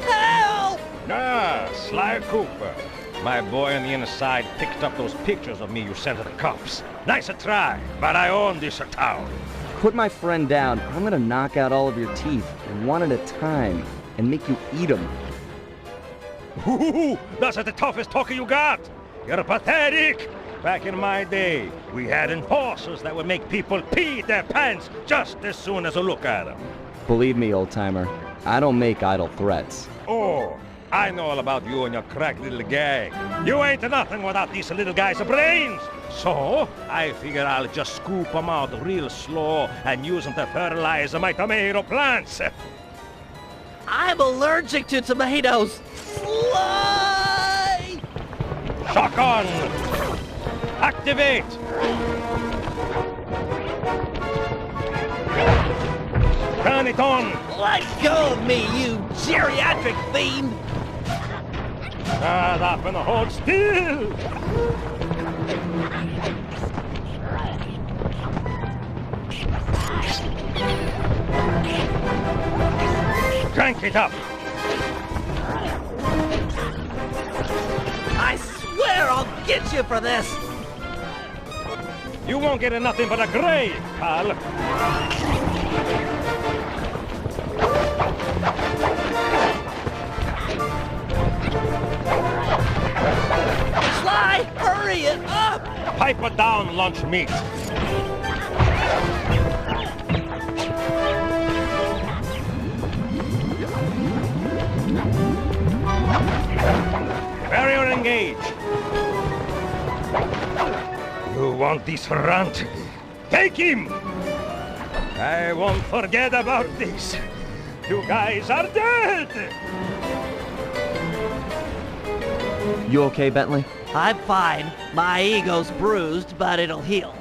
Help! Ah, Sly Cooper. My boy on the inside picked up those pictures of me you sent to the cops. Nice a try, but I own this town. Put my friend down. I'm gonna knock out all of your teeth, and one at a time, and make you eat them. Ooh, that's the toughest talker you got. You're pathetic. Back in my day, we had enforcers that would make people pee their pants just as soon as a look at them. Believe me, old-timer, I don't make idle threats. Oh, I know all about you and your crack little gang. You ain't nothing without these little guys' brains. So, I figure I'll just scoop them out real slow and use them to fertilize my tomato plants. I'm allergic to tomatoes! Sly! Shotgun! Activate! Turn it on! Let go of me, you geriatric fiend! Shut up and hold still! Crank it up! I swear I'll get you for this! You won't get nothing but a grave, pal. Sly, hurry it up! Pipe it down, lunch meat. Barrier engage. You want this runt? Take him! I won't forget about this. You guys are dead! You okay, Bentley? I'm fine. My ego's bruised, but it'll heal.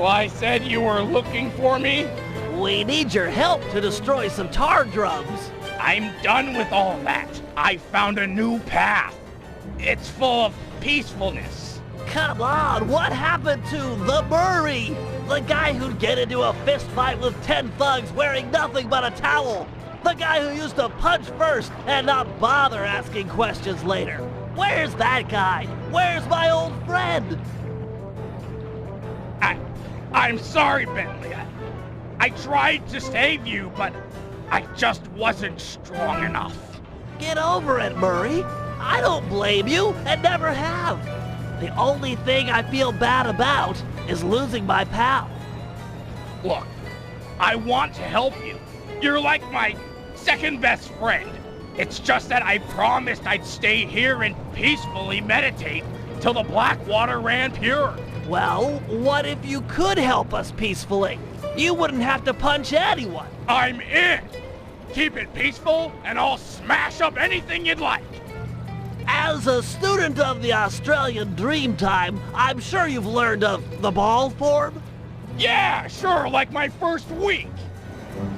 Sly said you were looking for me? We need your help to destroy some tar drums. I'm done with all that. I found a new path. It's full of peacefulness. Come on, what happened to the Murray? The guy who'd get into a fist fight with 10 thugs wearing nothing but a towel. The guy who used to punch first and not bother asking questions later. Where's that guy? Where's my old friend? I'm sorry, Bentley. I tried to save you, but I just wasn't strong enough. Get over it, Murray. I don't blame you, and never have. The only thing I feel bad about is losing my pal. Look, I want to help you. You're like my second best friend. It's just that I promised I'd stay here and peacefully meditate till the black water ran pure. Well, what if you could help us peacefully? You wouldn't have to punch anyone. I'm in. Keep it peaceful, and I'll smash up anything you'd like. As a student of the Australian Dreamtime, I'm sure you've learned of the ball form? Yeah, sure, like my first week.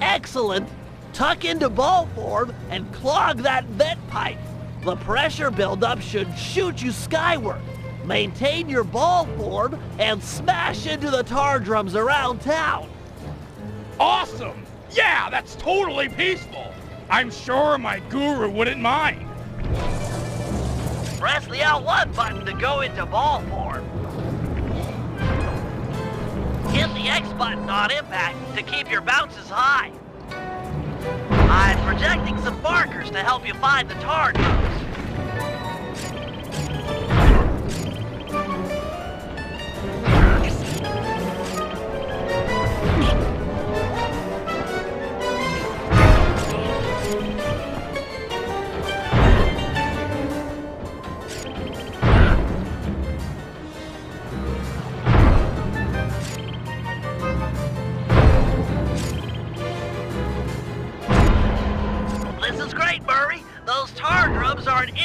Excellent. Tuck into ball form and clog that vent pipe. The pressure buildup should shoot you skyward. Maintain your ball form and smash into the tar drums around town. Awesome! Yeah, that's totally peaceful. I'm sure my guru wouldn't mind. Press the L1 button to go into ball form. Hit the X button on impact to keep your bounces high. I'm projecting some markers to help you find the tar drums.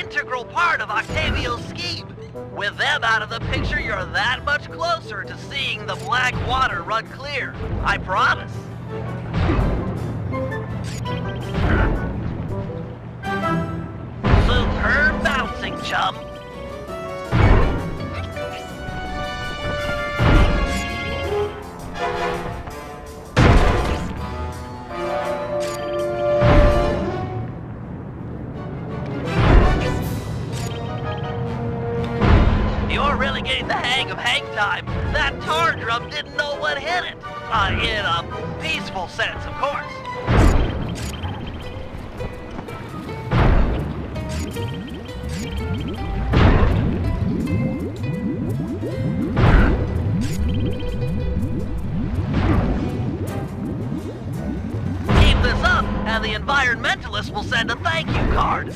integral part of Octavio's scheme. With them out of the picture, you're that much closer to seeing the black water run clear. I promise. Superb bouncing, chum. You're really getting the hang of hang time. That tar drum didn't know what hit it. In a peaceful sense, of course. Keep this up, and the environmentalists will send a thank you card.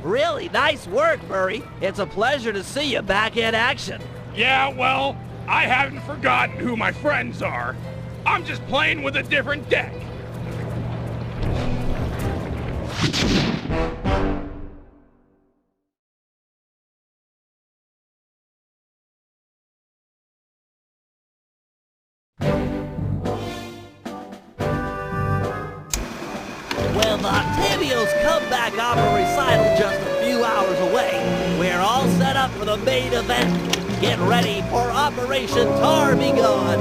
Really nice work, Murray. It's a pleasure to see you back in action. Yeah, well, I haven't forgotten who my friends are. I'm just playing with a different deck. With Octavio's comeback opera recital just a few hours away, we're all set up for the main event. Get ready for Operation Tar Be Gone.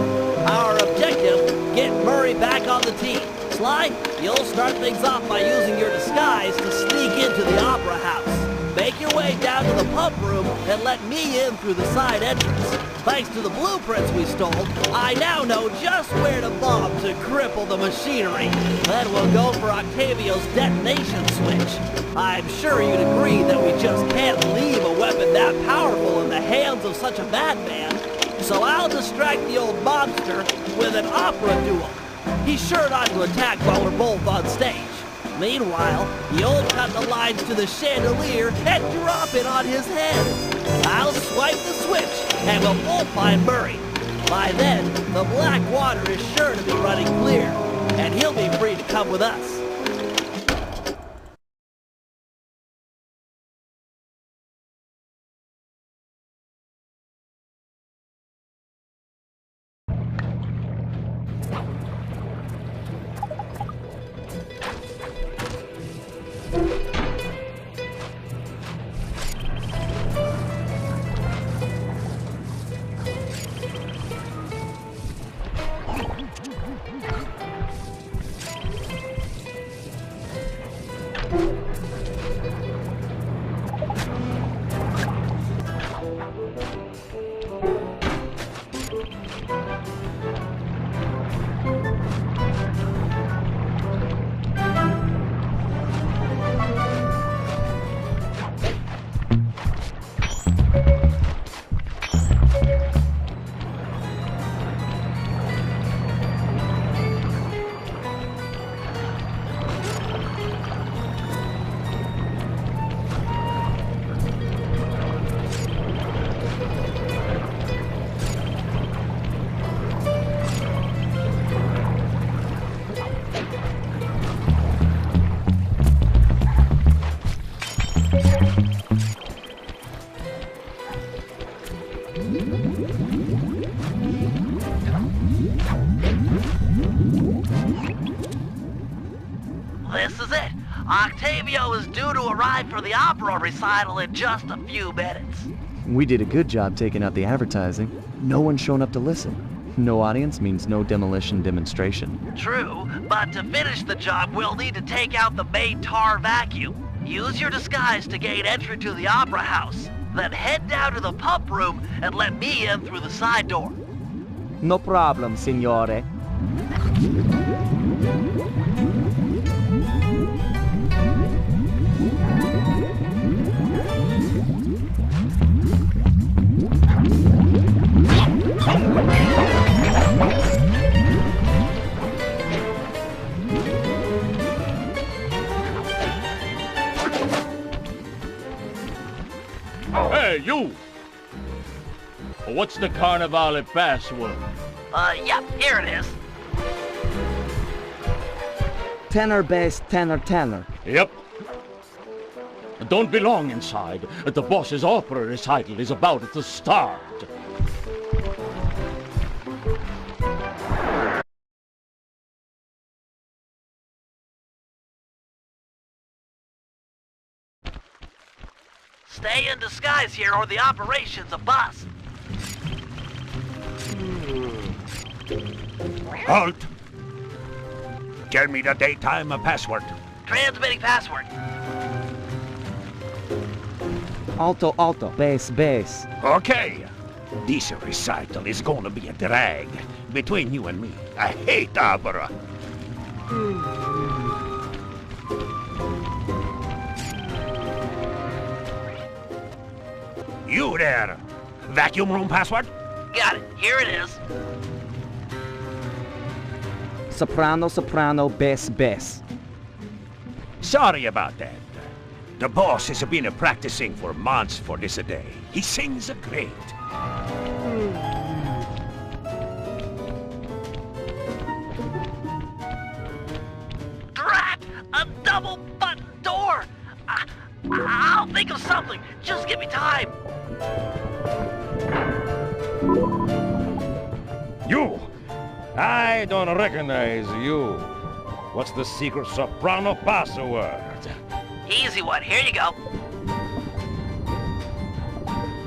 Our objective, get Murray back on the team. Sly, you'll start things off by using your disguise to sneak into the opera house. Make your way down to the pump room and let me in through the side entrance. Thanks to the blueprints we stole, I now know just where to bomb to cripple the machinery. Then we'll go for Octavio's detonation switch. I'm sure you'd agree that we just can't leave a weapon that powerful in the hands of such a madman. So I'll distract the old mobster with an opera duel. He's sure not to attack while we're both on stage. Meanwhile, you'll cut the lines to the chandelier and drop it on his head. I'll swipe the switch, and we'll both find Murray. By then, the black water is sure to be running clear, and he'll be free to come with us. This is it. Octavio is due to arrive for the opera recital in just a few minutes. We did a good job taking out the advertising. No one's shown up to listen. No audience means no demolition demonstration. True, but to finish the job, we'll need to take out the main tar vacuum. Use your disguise to gain entry to the opera house. Then head down to the pump room and let me in through the side door. No problem, signore. Hey, you! What's the Carnivale password? Yeah, here it is. Tenor, bass, tenor, tenor. Yep. Don't be long inside. The boss's opera recital is about to start. Stay in disguise here or the operation's a bust. Halt! Tell me the daytime password. Transmitting password. Alto, alto, bass, bass. Okay. This recital is gonna be a drag between you and me. I hate opera. You there. Vacuum room password? Got it. Here it is. Soprano, soprano, bass, bass. Sorry about that. The boss has been practicing for months for this day. He sings great. Drat! A double button door! I'll think of something. Just give me time. You! I don't recognize you. What's the secret soprano password? Easy one. Here you go.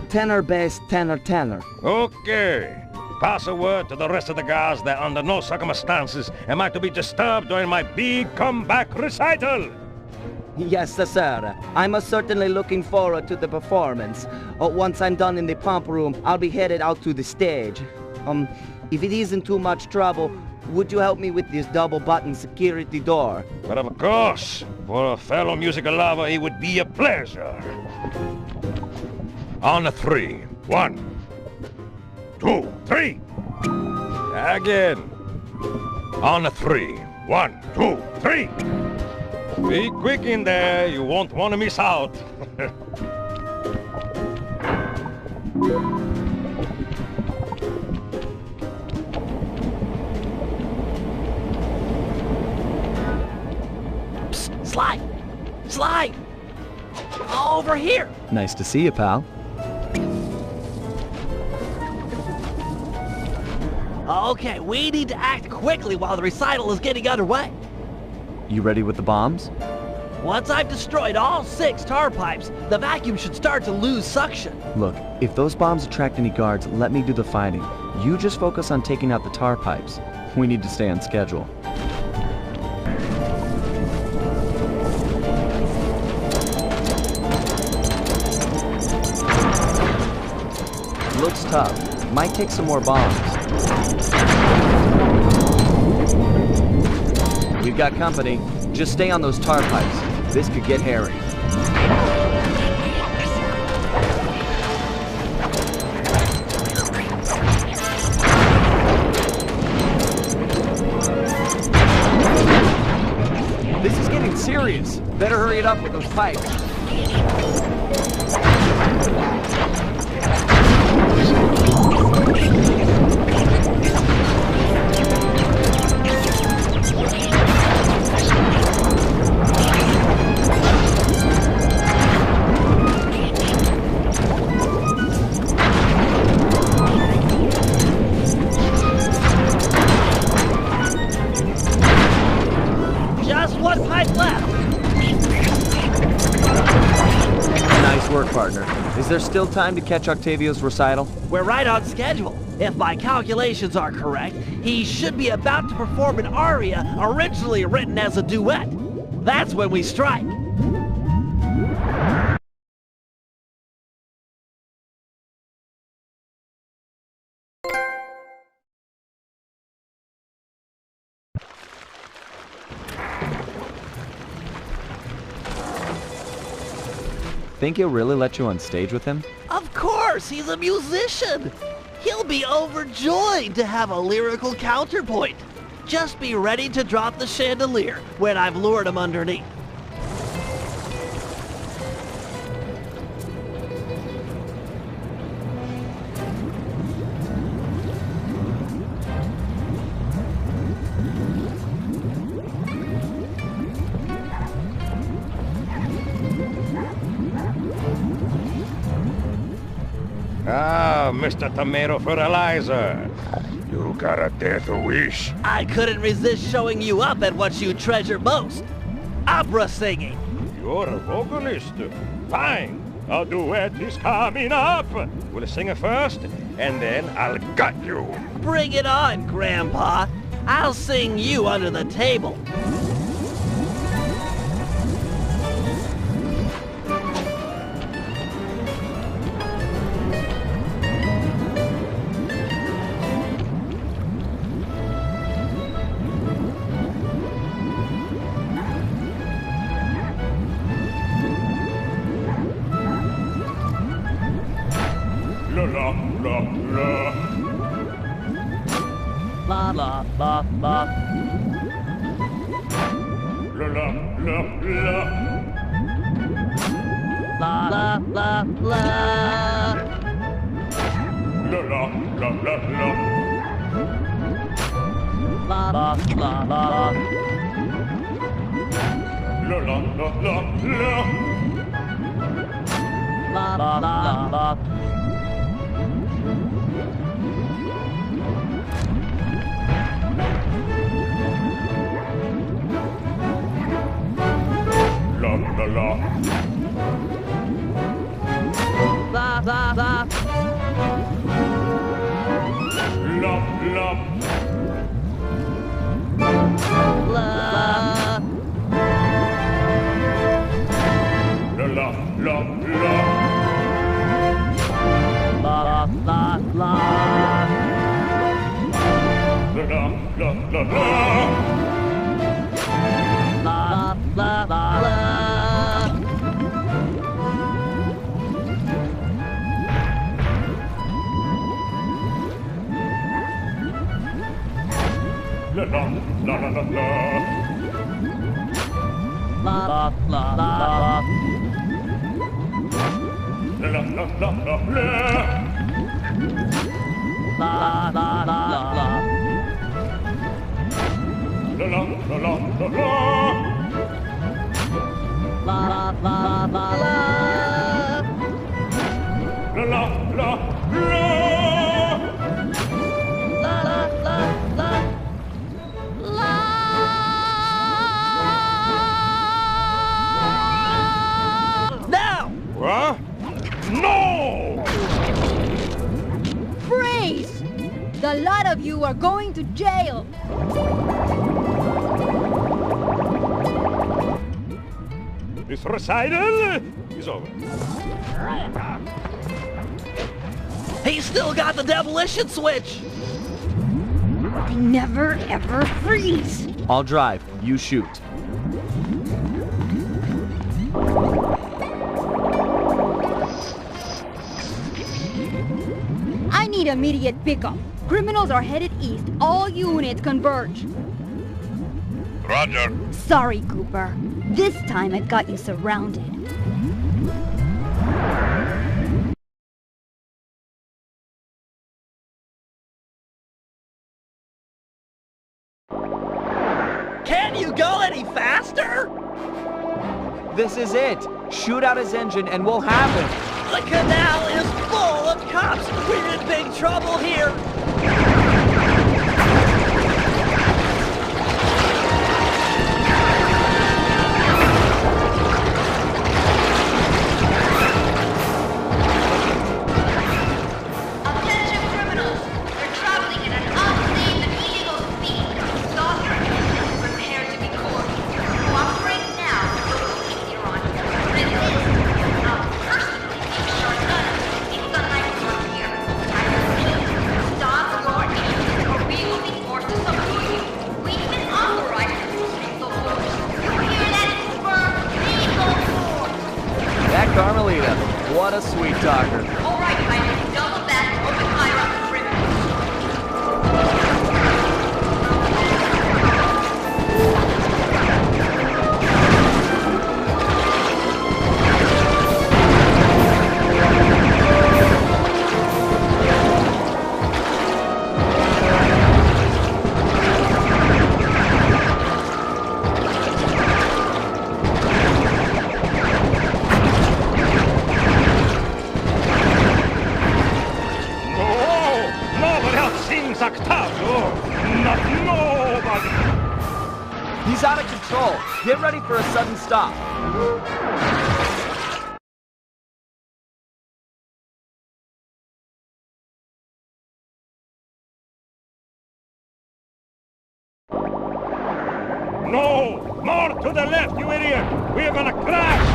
Tenor, bass, tenor, tenor. Okay. Password to the rest of the guys that under no circumstances am I to be disturbed during my big comeback recital. Yes, sir. I'm certainly looking forward to the performance. Once I'm done in the pump room, I'll be headed out to the stage. If it isn't too much trouble, would you help me with this double-button security door? But of course, for a fellow musical lover, it would be a pleasure. On 3. 1, 2, 3. Again. On 3. 1, 2, 3. Be quick in there, you won't want to miss out. Psst, Sly! Sly! Over here! Nice to see you, pal. Okay, we need to act quickly while the recital is getting underway. You ready with the bombs? Once I've destroyed all 6 tar pipes, the vacuum should start to lose suction. Look, if those bombs attract any guards, let me do the fighting. You just focus on taking out the tar pipes. We need to stay on schedule. Looks tough. Might take some more bombs. We've got company. Just stay on those tar pipes. This could get hairy. This is getting serious. Better hurry it up with those pipes. one pipe left. Nice work, partner. Is there still time to catch Octavio's recital? We're right on schedule. If my calculations are correct, he should be about to perform an aria originally written as a duet. That's when we strike. Think he'll really let you on stage with him? Of course, he's a musician. He'll be overjoyed to have a lyrical counterpoint. Just be ready to drop the chandelier when I've lured him underneath. Ah, Mr. Tomato Fertilizer. You got a death wish. I couldn't resist showing you up at what you treasure most. Opera singing. You're a vocalist. Fine. A duet is coming up. We'll sing it first, and then I'll gut you. Bring it on, Grandpa. I'll sing you under the table. La la la la. La la la la. La la la la. La la la la. La la la la la. La la la la. La la la la la. La la la la. La la la. La la la. La la. La. La la la la. La la la. La la la la la. La la la la. La la la la la la. La la la la. La la la la la la. La la la la. La la la la la la. La la la la la. La la la la. La la la la. Now! What? No! Freeze! The lot of you are going to jail. This recital is over. He's still got the demolition switch! They never ever freeze. I'll drive. You shoot. I need immediate pickup. Criminals are headed east. All units converge. Roger. Sorry, Cooper. This time I've got you surrounded. Can't you go any faster? This is it. Shoot out his engine and we'll have him. The canal is full of cops. We're in big trouble here. What a sweet talker. All right, Highness, double back, open fire on the perimeter. He's out of control. Get ready for a sudden stop. No! More to the left, you idiot! We're gonna crash!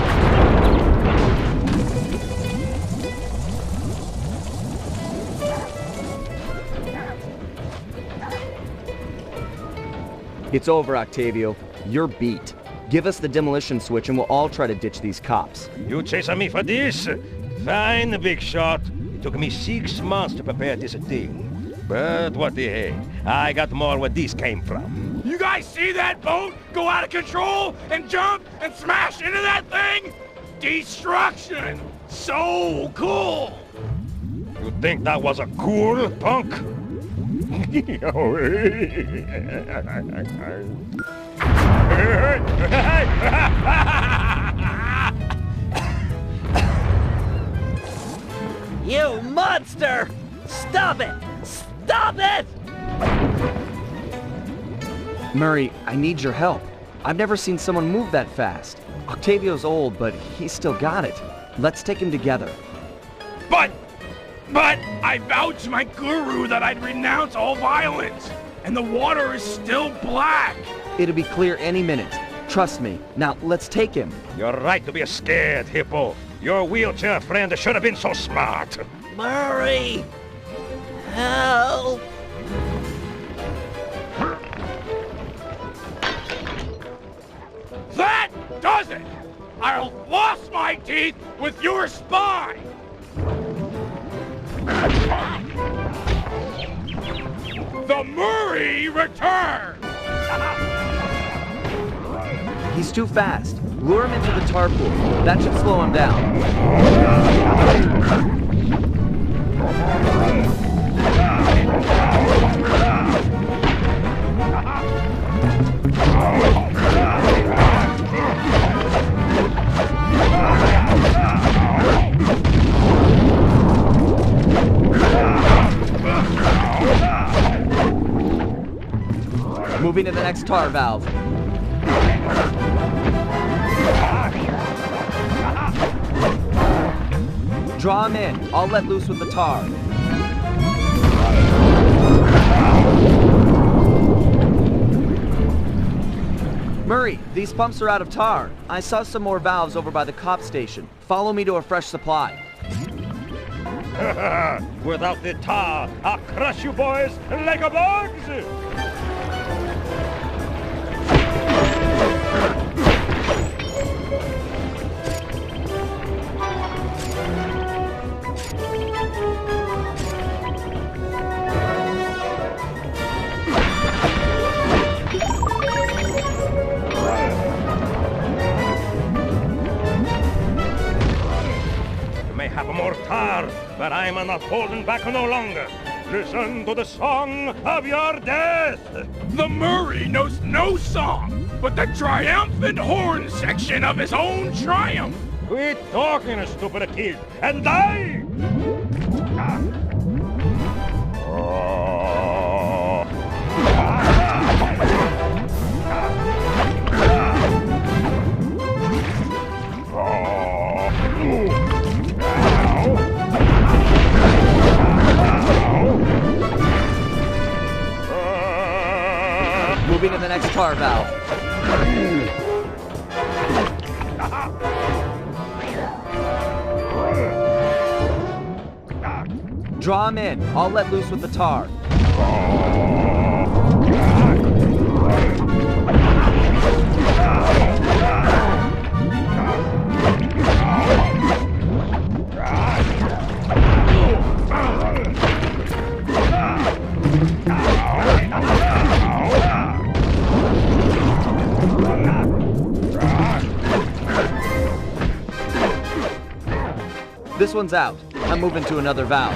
It's over, Octavio. You're beat. Give us the demolition switch and we'll all try to ditch these cops. You chasing me for this? Fine, big shot. It took me 6 months to prepare this thing. But what the heck? I got more where this came from. You guys see that boat go out of control and jump and smash into that thing? Destruction! So cool! You think that was a cool, punk? You monster! Stop it! Stop it! Murray, I need your help. I've never seen someone move that fast. Octavio's old, but he's still got it. Let's take him together. But I vouched to my guru that I'd renounce all violence, and the water is still black. It'll be clear any minute. Trust me. Now, let's take him. You're right to be scared, Hippo. Your wheelchair friend should have been so smart. Murray! Help! That does it! I'll lost my teeth with your spine! The Murray returns! He's too fast. Lure him into the tar pool. That should slow him down. Moving to the next tar valve. Draw him in. I'll let loose with the tar. Murray, these pumps are out of tar. I saw some more valves over by the cop station. Follow me to a fresh supply. Without the tar, I'll crush you boys like a bugs! Have more tar, but I'm not holding back no longer. Listen to the song of your death. The Murray knows no song, but the triumphant horn section of his own triumph. Quit talking, stupid kid, and die! Moving to the next tar valve. Draw him in. I'll let loose with the tar. This one's out. I'm moving to another valve.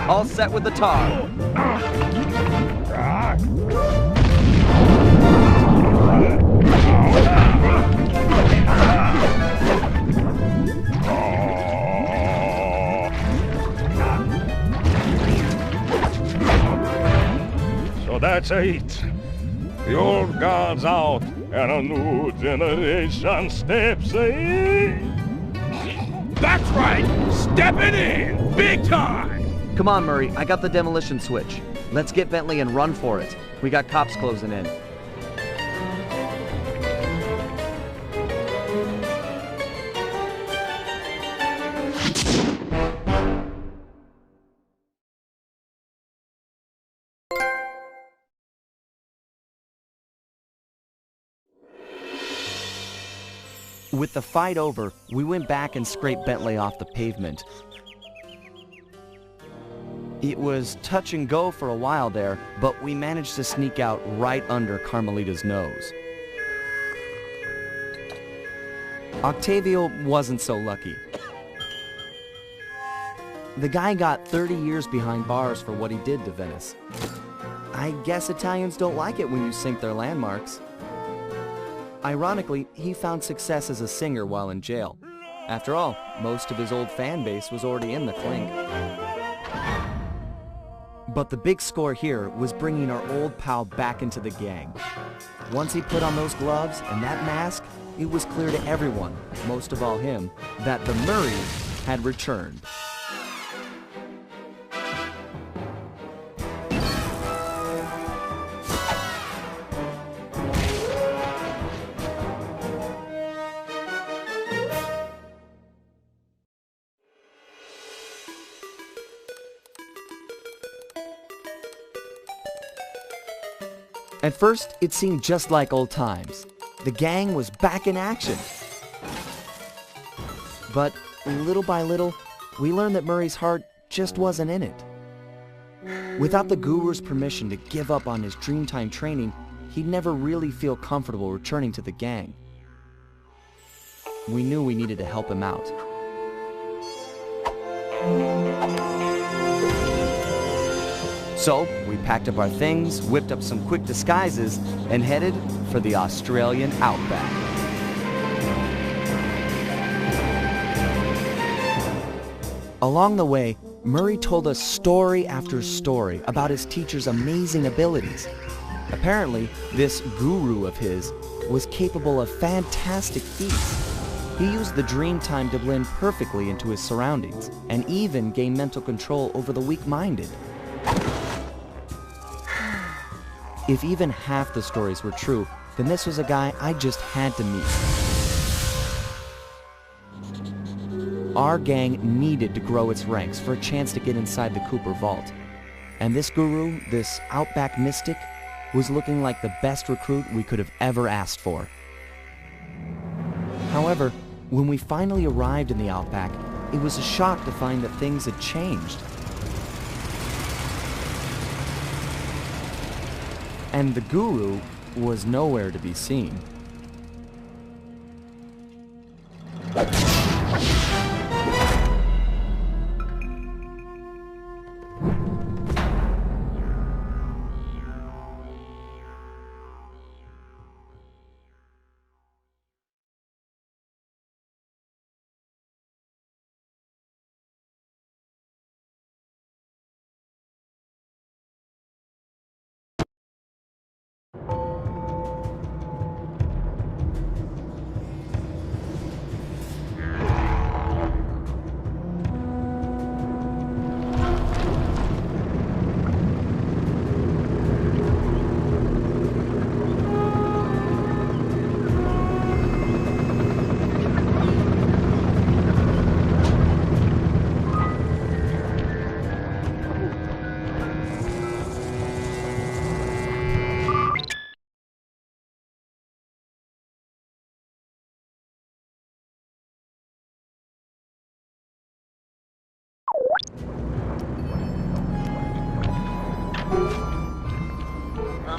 All set with the tar. So that's it. The old guard's out, and a new generation steps in. That's right! Stepping in! Big time! Come on, Murray. I got the demolition switch. Let's get Bentley and run for it. We got cops closing in. With the fight over, we went back and scraped Bentley off the pavement. It was touch and go for a while there, but we managed to sneak out right under Carmelita's nose. Octavio wasn't so lucky. The guy got 30 years behind bars for what he did to Venice. I guess Italians don't like it when you sink their landmarks. Ironically, he found success as a singer while in jail. After all, most of his old fan base was already in the clink. But the big score here was bringing our old pal back into the gang. Once he put on those gloves and that mask, it was clear to everyone, most of all him, that the Murrays had returned. At first, it seemed just like old times. The gang was back in action. But little by little, we learned that Murray's heart just wasn't in it. Without the guru's permission to give up on his Dreamtime training, he'd never really feel comfortable returning to the gang. We knew we needed to help him out. So, we packed up our things, whipped up some quick disguises, and headed for the Australian outback. Along the way, Murray told us story after story about his teacher's amazing abilities. Apparently, this guru of his was capable of fantastic feats. He used the Dreamtime to blend perfectly into his surroundings, and even gain mental control over the weak-minded. If even half the stories were true, then this was a guy I just had to meet. Our gang needed to grow its ranks for a chance to get inside the Cooper vault. And this guru, this outback mystic, was looking like the best recruit we could have ever asked for. However, when we finally arrived in the outback, it was a shock to find that things had changed. And the guru was nowhere to be seen.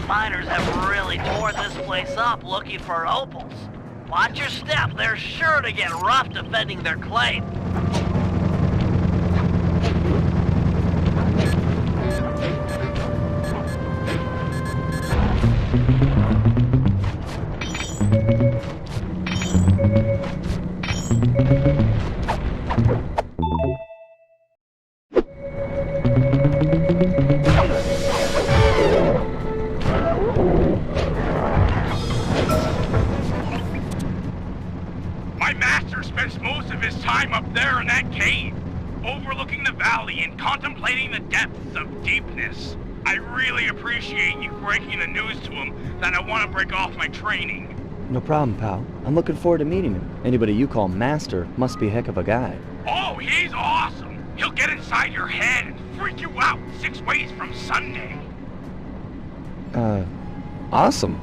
miners have really torn this place up looking for opals. Watch your step, they're sure to get rough defending their claim. My master spends most of his time up there in that cave, overlooking the valley and contemplating the depths of deepness. I really appreciate you breaking the news to him that I want to break off my training. No problem, pal. I'm looking forward to meeting him. Anybody you call master must be a heck of a guy. Oh, he's awesome! He'll get inside your head and freak you out 6 ways from Sunday. Awesome.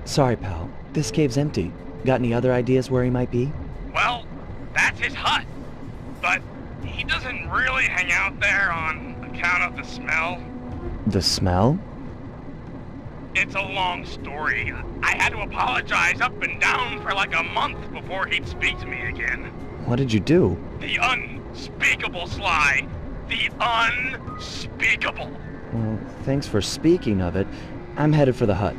Sorry, pal. This cave's empty. Got any other ideas where he might be? Well, that's his hut. But he doesn't really hang out there on account of the smell. The smell? It's a long story. I had to apologize up and down for like a month before he'd speak to me again. What did you do? The unspeakable, Sly. The unspeakable. Well, thanks for speaking of it. I'm headed for the hut.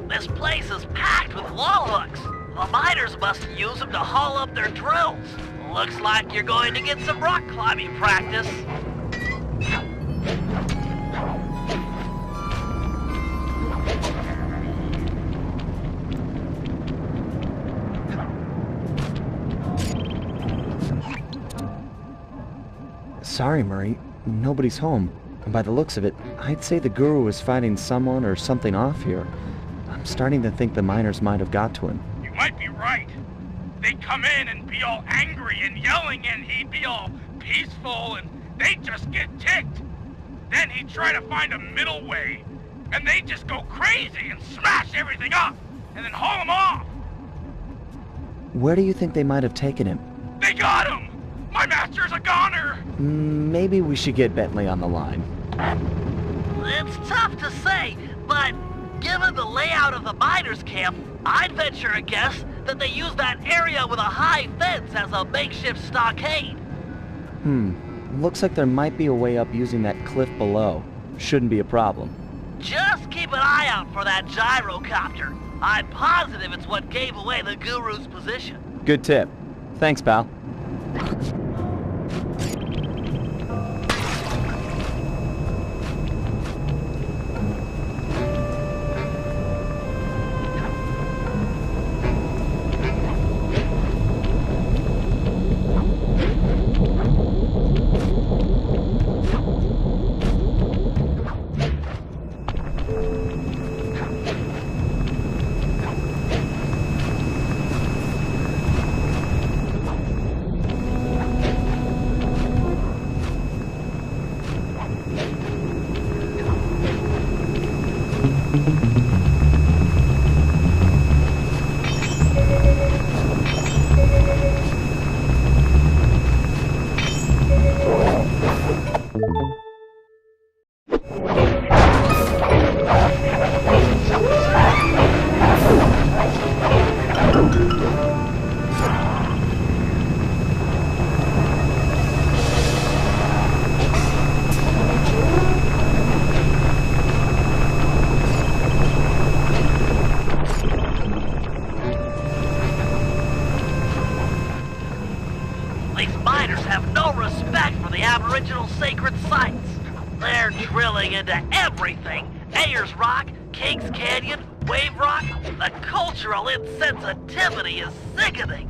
This place is packed with wall hooks. The miners must use them to haul up their drills. Looks like you're going to get some rock climbing practice. Sorry, Murray. Nobody's home. And by the looks of it, I'd say the guru is fighting someone or something off here. I'm starting to think the miners might have got to him. You might be right. They'd come in and be all angry and yelling, and he'd be all peaceful, and they'd just get ticked. Then he'd try to find a middle way, and they'd just go crazy and smash everything up, and then haul him off. Where do you think they might have taken him? They got him! My master's a goner! Maybe we should get Bentley on the line. It's tough to say, but given the layout of the miners' camp, I'd venture a guess that they use that area with a high fence as a makeshift stockade. Looks like there might be a way up using that cliff below. Shouldn't be a problem. Just keep an eye out for that gyrocopter. I'm positive it's what gave away the guru's position. Good tip. Thanks, pal. These miners have no respect for the Aboriginal sacred sites. They're drilling into everything. Ayers Rock, Kings Canyon, Wave Rock. The cultural insensitivity is sickening.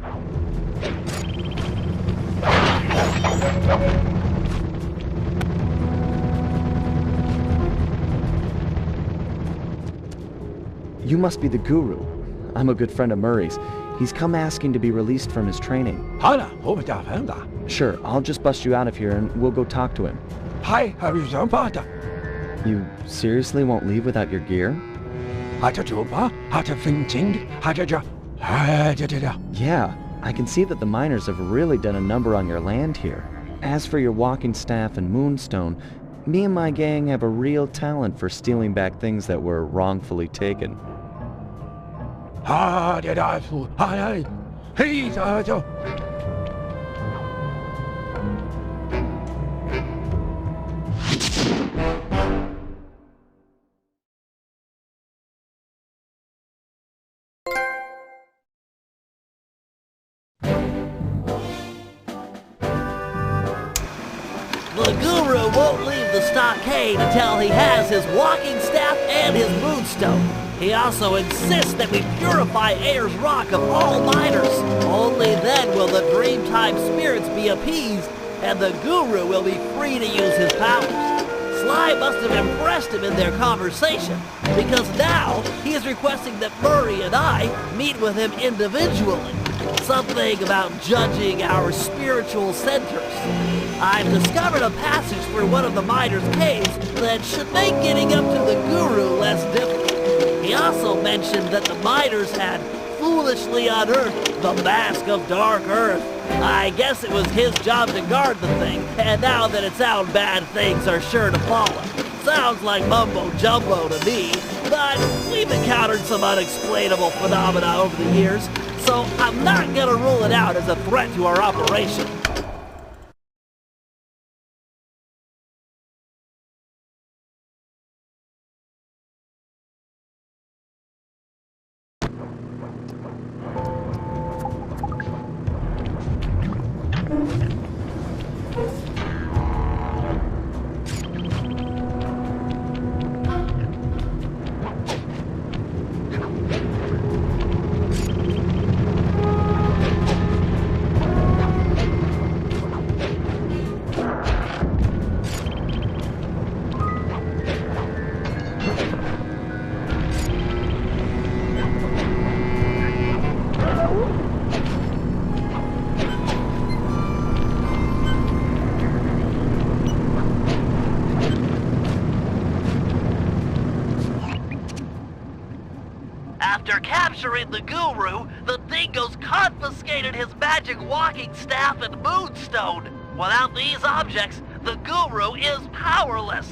You must be the guru. I'm a good friend of Murray's. He's come asking to be released from his training. Sure, I'll just bust you out of here and we'll go talk to him. You seriously won't leave without your gear? Yeah, I can see that the miners have really done a number on your land here. As for your walking staff and moonstone, me and my gang have a real talent for stealing back things that were wrongfully taken. The guru won't leave the stockade until he has his walking staff and his moonstone. He also insists that we purify Ayers Rock of all miners. Only then will the Dreamtime spirits be appeased, and the guru will be free to use his powers. Sly must have impressed him in their conversation, because now he is requesting that Murray and I meet with him individually. Something about judging our spiritual centers. I've discovered a passage through one of the miners' caves that should make getting up to the guru less difficult. He also mentioned that the miners had foolishly unearthed the Mask of Dark Earth. I guess it was his job to guard the thing, and now that it's out, bad things are sure to follow. Sounds like mumbo-jumbo to me, but we've encountered some unexplainable phenomena over the years, so I'm not gonna rule it out as a threat to our operation. After capturing the guru, the dingoes confiscated his magic walking staff and moonstone. Without these objects, the guru is powerless.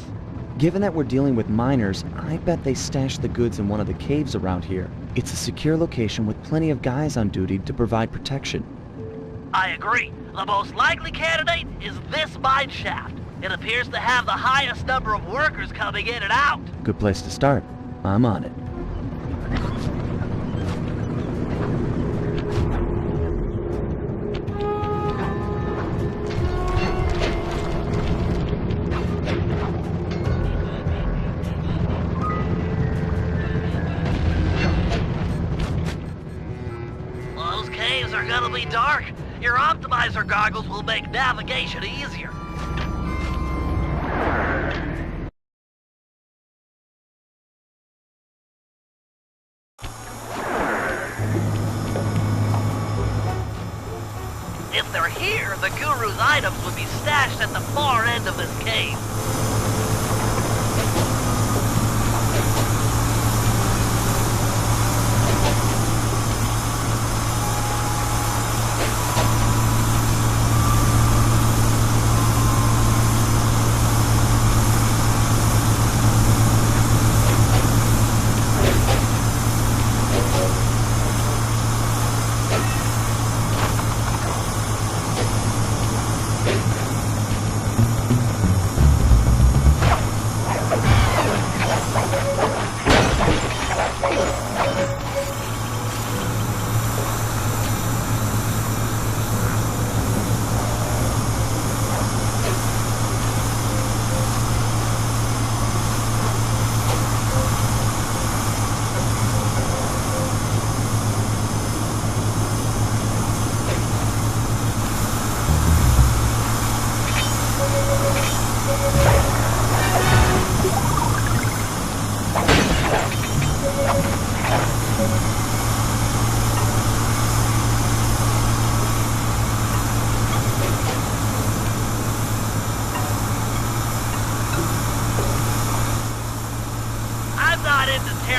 Given that we're dealing with miners, I bet they stashed the goods in one of the caves around here. It's a secure location with plenty of guys on duty to provide protection. I agree. The most likely candidate is this mine shaft. It appears to have the highest number of workers coming in and out. Good place to start. I'm on it. Those caves are gonna be dark. Your optimizer goggles will make navigation easier. If they're here, the guru's items would be stashed at the far end of this cave.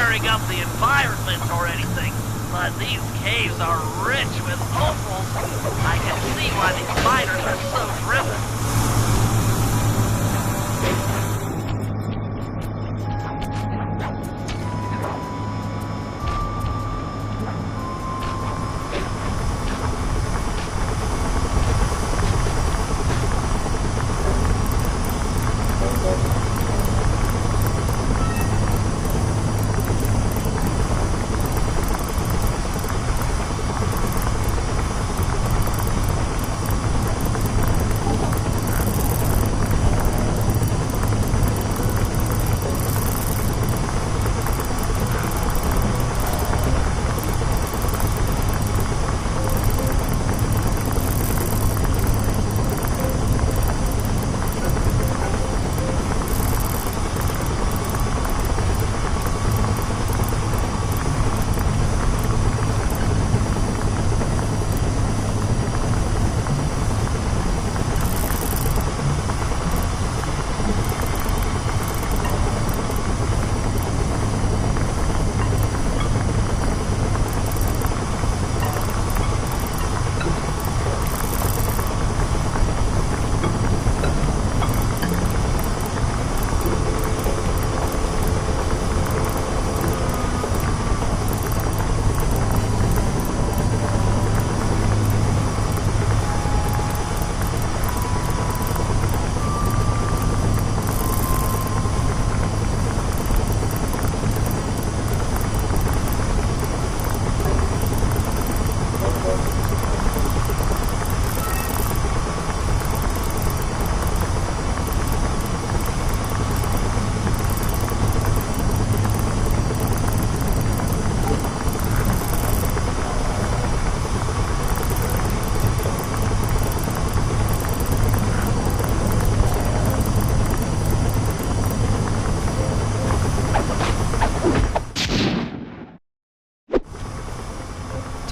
stirring up the environment or anything, but these caves are rich with opals. I can see why these miners are so driven.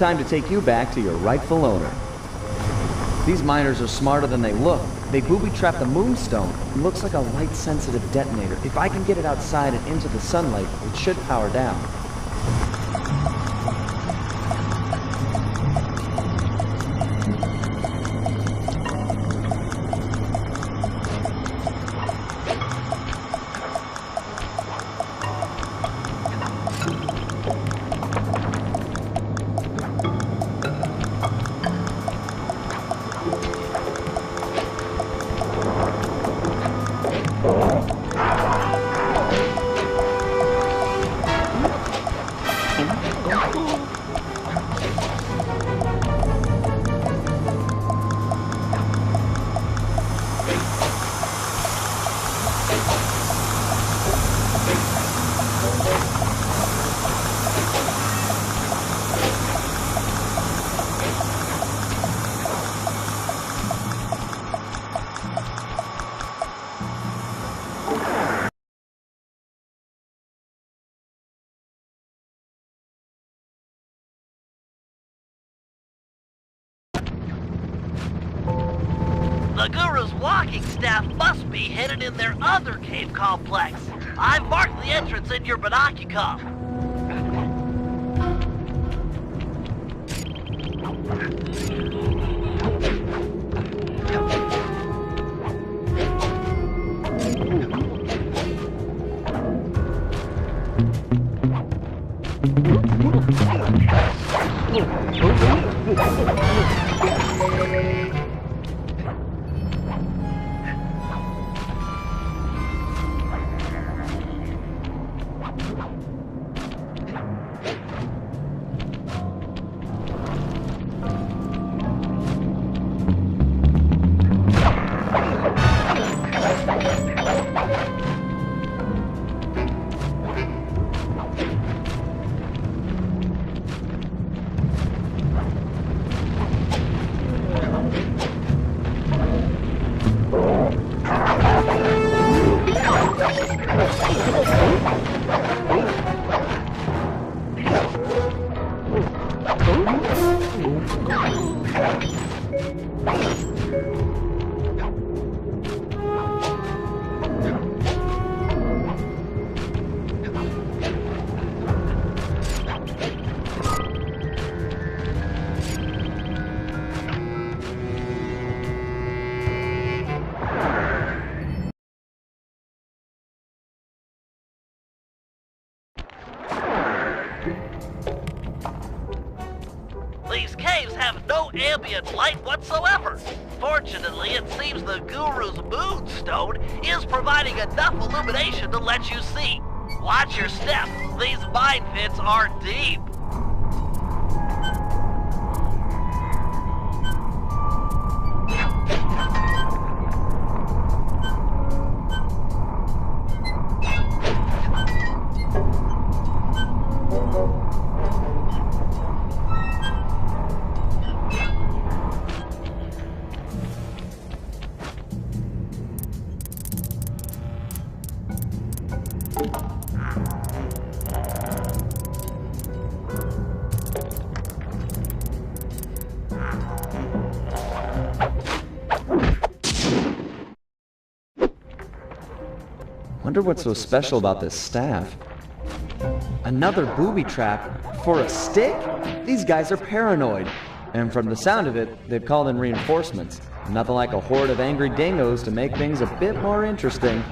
Time to take you back to your rightful owner. These miners are smarter than they look. They booby-trapped the moonstone. It looks like a light-sensitive detonator. If I can get it outside and into the sunlight, it should power down. The Guru's walking staff must be hidden in their other cave complex. I've marked the entrance in your binocular. ambient light whatsoever. Fortunately, it seems the Guru's moonstone is providing enough illumination to let you see. Watch your step. These mine pits are deep. Wonder what's so special about this staff. Another booby trap for a stick? These guys are paranoid. And from the sound of it, they've called in reinforcements. Nothing like a horde of angry dingoes to make things a bit more interesting.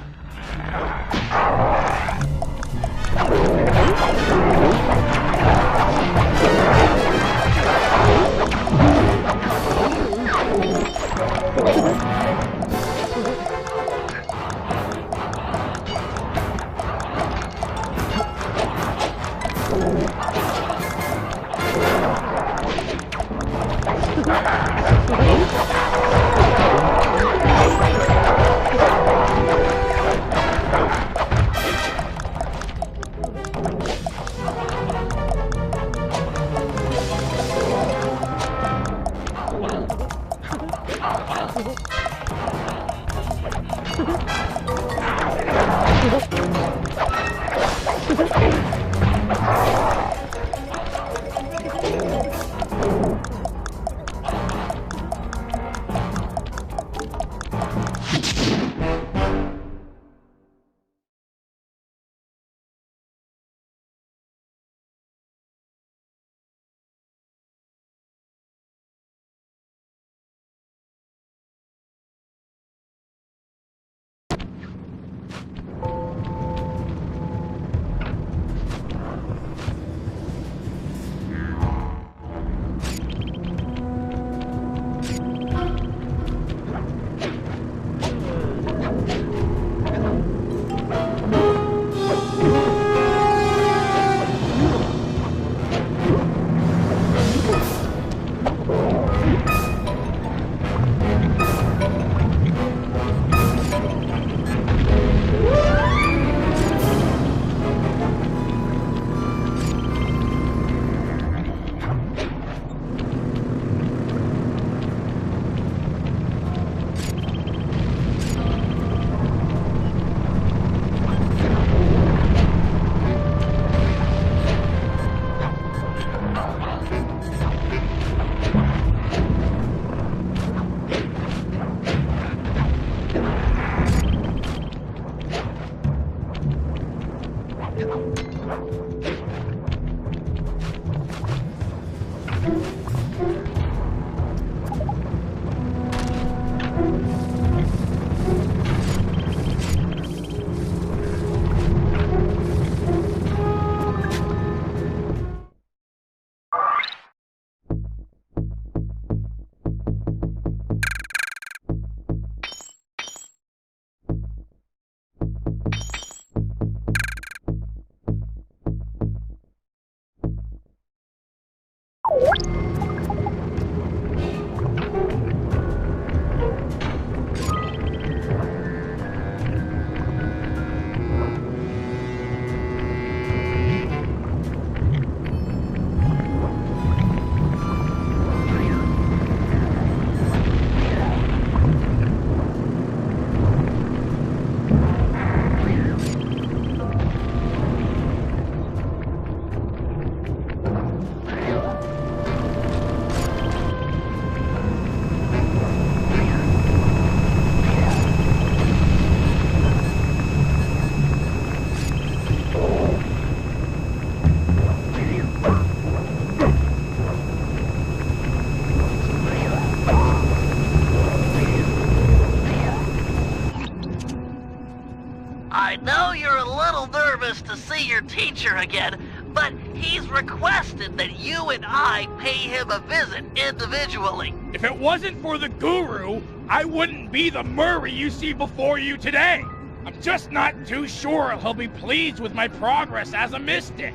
I know you're a little nervous to see your teacher again, but He's requested that you and I pay him a visit individually. If it wasn't for the guru, I wouldn't be the Murray you see before you today. I'm just not too sure he'll be pleased with my progress as a mystic.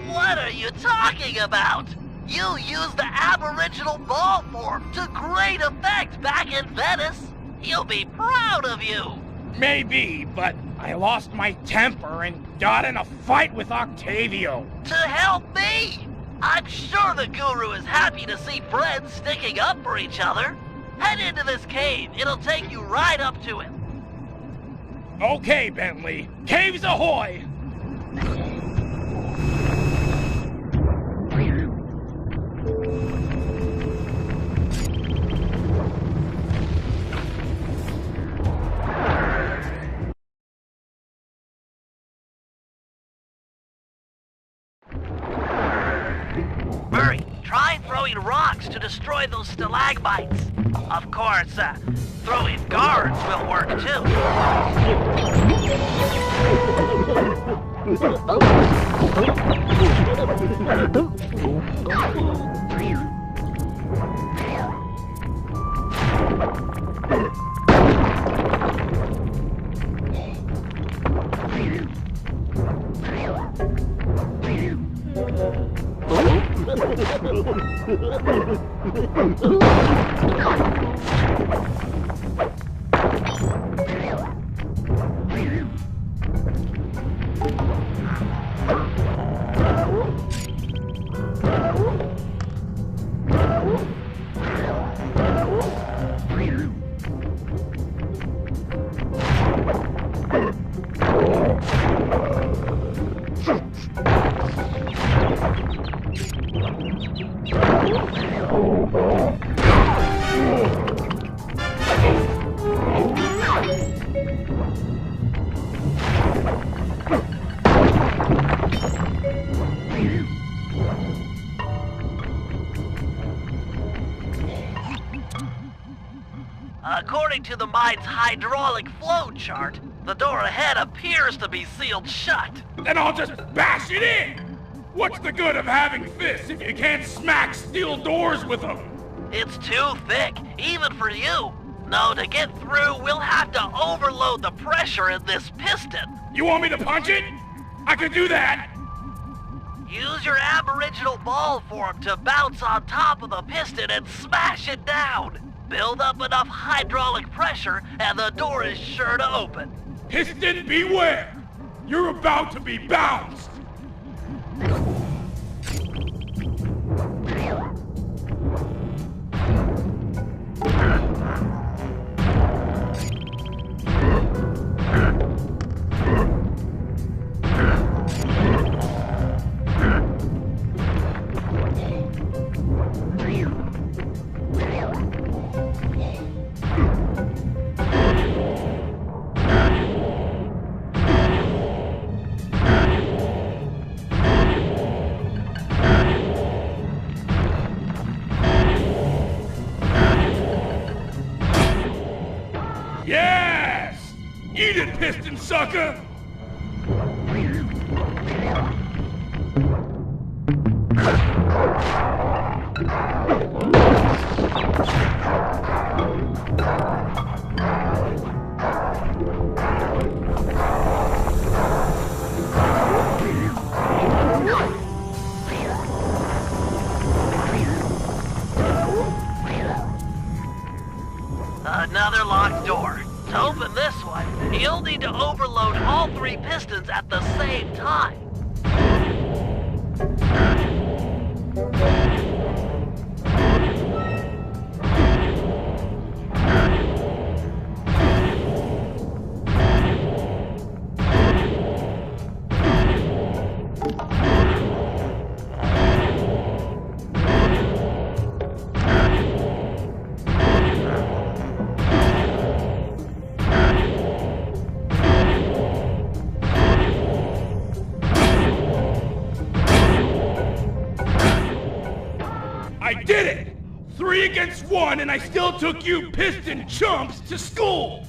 What are you talking about? You used the Aboriginal ball form to great effect back in Venice. He'll be proud of you. Maybe, but I lost my temper and got in a fight with Octavio. To help me? I'm sure the guru is happy to see friends sticking up for each other. Head into this cave. It'll take you right up to him. Okay, Bentley. Caves ahoy! Murray, try throwing rocks to destroy those stalagmites. Of course, throwing guards will work too. According to the mine's hydraulic flow chart, the door ahead appears to be sealed shut. Then I'll just bash it in! What's the good of having fists if you can't smack steel doors with them? It's too thick, even for you. No, to get through, we'll have to overload the pressure in this piston. You want me to punch it? I can do that! Use your Aboriginal ball form to bounce on top of the piston and smash it down. Build up enough hydraulic pressure and the door is sure to open. Piston beware! You're about to be bounced! Yes! Eat it, piston sucker! Another locked door. To open this one, you'll need to overload all 3 pistons at the same time. I did it! 3 against 1, and I still took you piston chumps to school!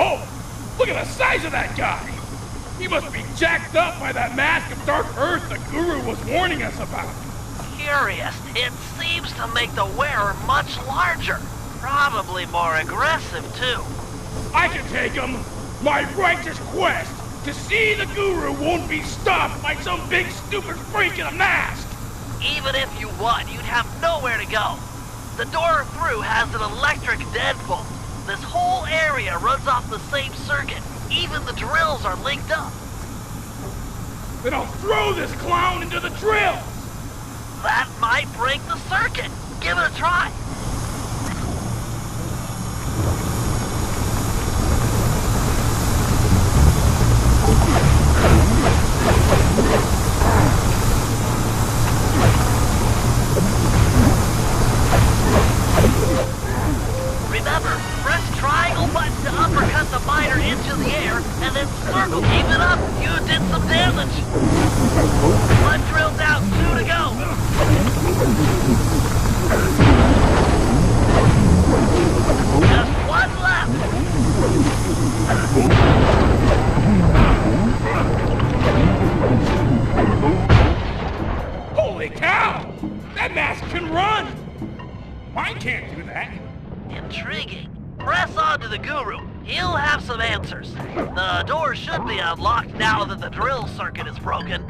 Oh, look at the size of that guy! He must be jacked up by that mask of dark earth the Guru was warning us about. Curious, it seems to make the wearer much larger. Probably more aggressive, too. I can take him! My righteous quest to see the Guru won't be stopped by some big stupid freak in a mask! Even if you won, you'd have nowhere to go. The door through has an electric deadbolt. This whole area runs off the same circuit. Even the drills are linked up. Then I'll throw this clown into the drills! That might break the circuit. Give it a try. Remember, press triangle button to uppercut the miner into the air, and then circle. Keep it up. You did some damage. One drill down, 2 to go. Just 1 left. Holy cow! That mask can run! Mine can't do that. Intriguing. Press on to the Guru. He'll have some answers. The door should be unlocked now that the drill circuit is broken.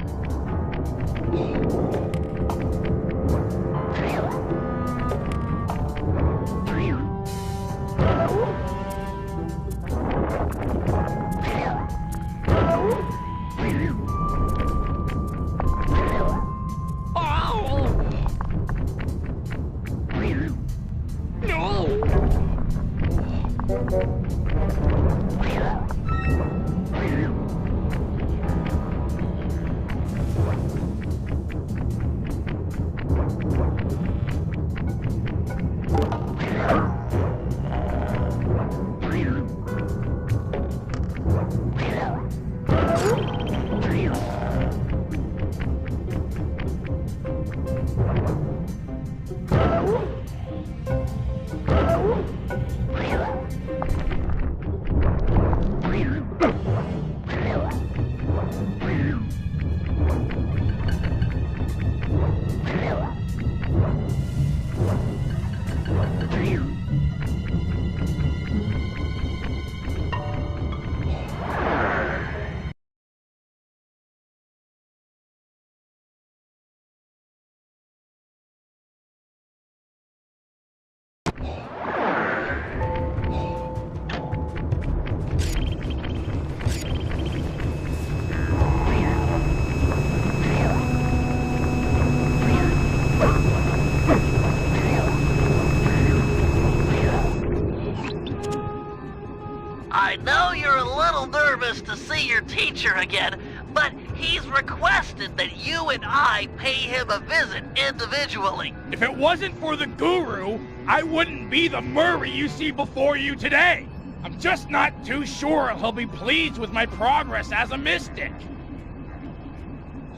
I know you're a little nervous to see your teacher again, but he's requested that you and I pay him a visit individually. If it wasn't for the Guru, I wouldn't be the Murray you see before you today. I'm just not too sure he'll be pleased with my progress as a mystic.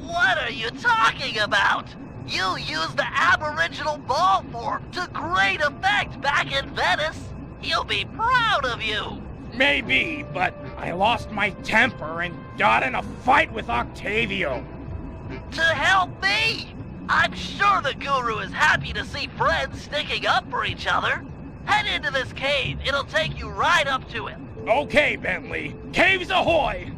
What are you talking about? You used the Aboriginal ball form to great effect back in Venice. He'll be proud of you. Maybe, but I lost my temper and got in a fight with Octavio. To help me? I'm sure the Guru is happy to see friends sticking up for each other. Head into this cave. It'll take you right up to him. Okay, Bentley. Caves ahoy!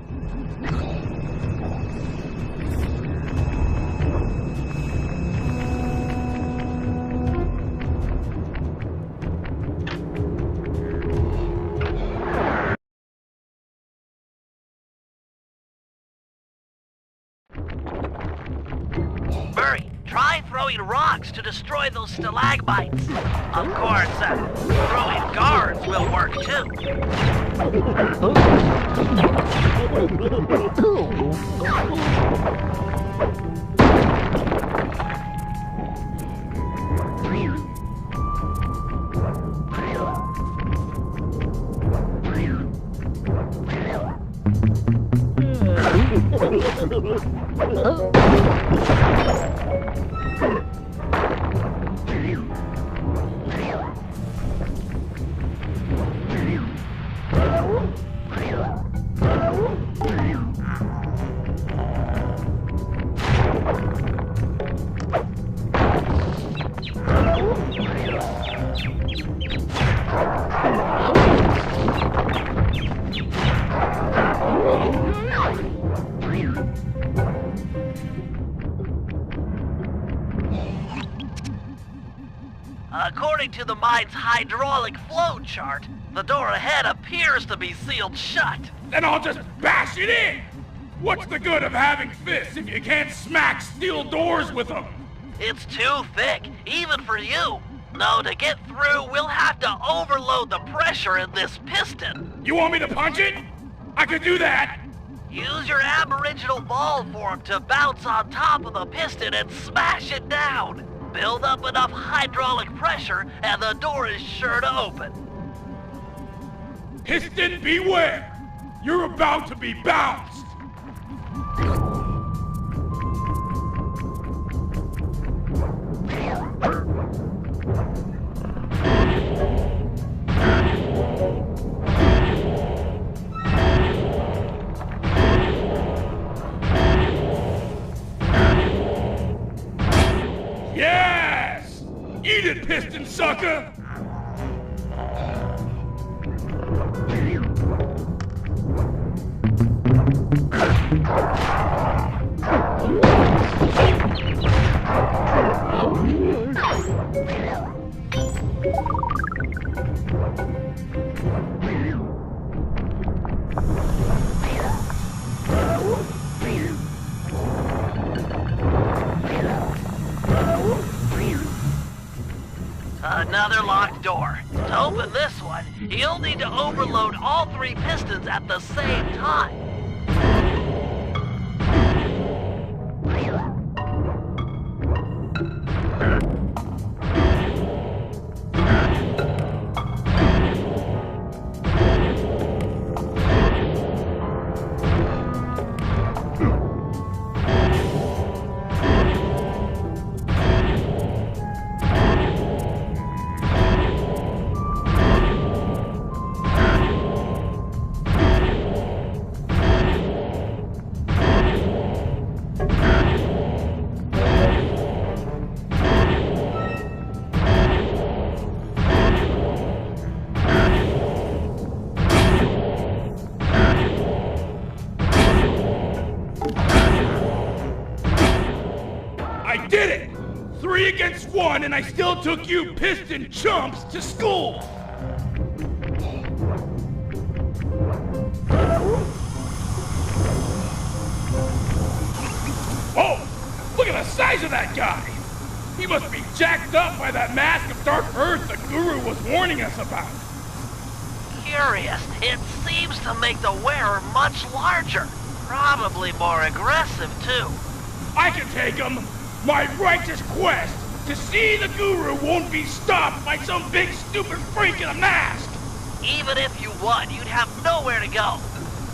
Murray, try throwing rocks to destroy those stalagmites. Of course, throwing guards will work too. According to the mine's hydraulic flow chart, the door ahead appears to be sealed shut. Then I'll just bash it in! What's the good of having fists if you can't smack steel doors with them? It's too thick, even for you. No, to get through, we'll have to overload the pressure in this piston. You want me to punch it? I could do that! Use your aboriginal ball form to bounce on top of the piston and smash it down. Build up enough hydraulic pressure and the door is sure to open. Piston beware! You're about to be bounced! Yes! Eat it, piston sucker! Another locked door. To open this one, you'll need to overload all 3 pistons at the same time. I did it! 3 against 1, and I still took you piston chumps to school! Oh! Look at the size of that guy! He must be jacked up by that mask of dark earth the guru was warning us about. Curious, it seems to make the wearer much larger. Probably more aggressive, too. I can take him! My righteous quest to see the guru won't be stopped by some big stupid freak in a mask! Even if you won, you'd have nowhere to go.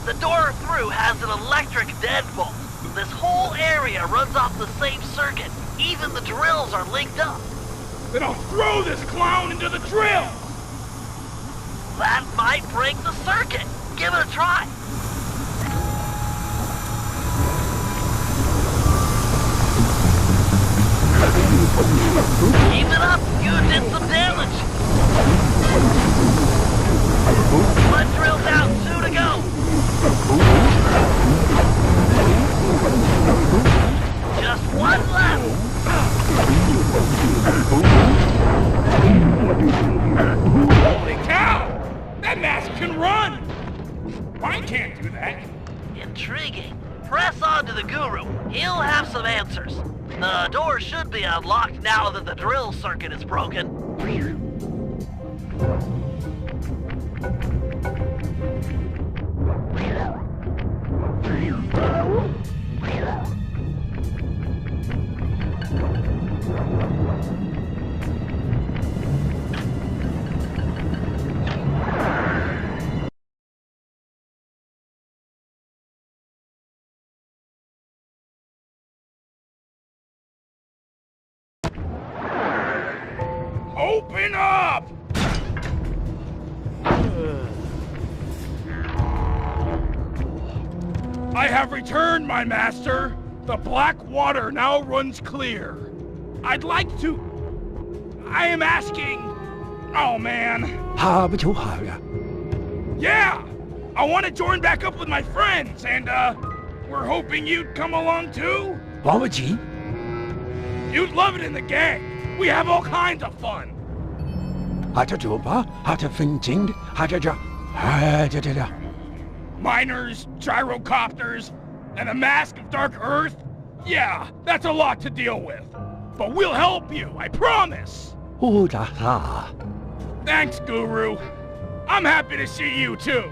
The door through has an electric deadbolt. This whole area runs off the same circuit. Even the drills are linked up. Then I'll throw this clown into the drill! That might break the circuit. Give it a try. Keep it up. You did some damage. 1 drill down, 2 to go. Just 1 left. Holy cow! That mask can run! Mine can't do that. Intriguing. Press on to the guru. He'll have some answers. The door should be unlocked now that the drill circuit is broken. I have returned, my master. The black water now runs clear. I'd like to... I am asking... Oh, man. Yeah! I want to join back up with my friends, and, we're hoping you'd come along, too? You'd love it in the gang. We have all kinds of fun. Miners, gyrocopters, and a mask of dark earth? Yeah, that's a lot to deal with. But we'll help you, I promise! Thanks, Guru. I'm happy to see you, too.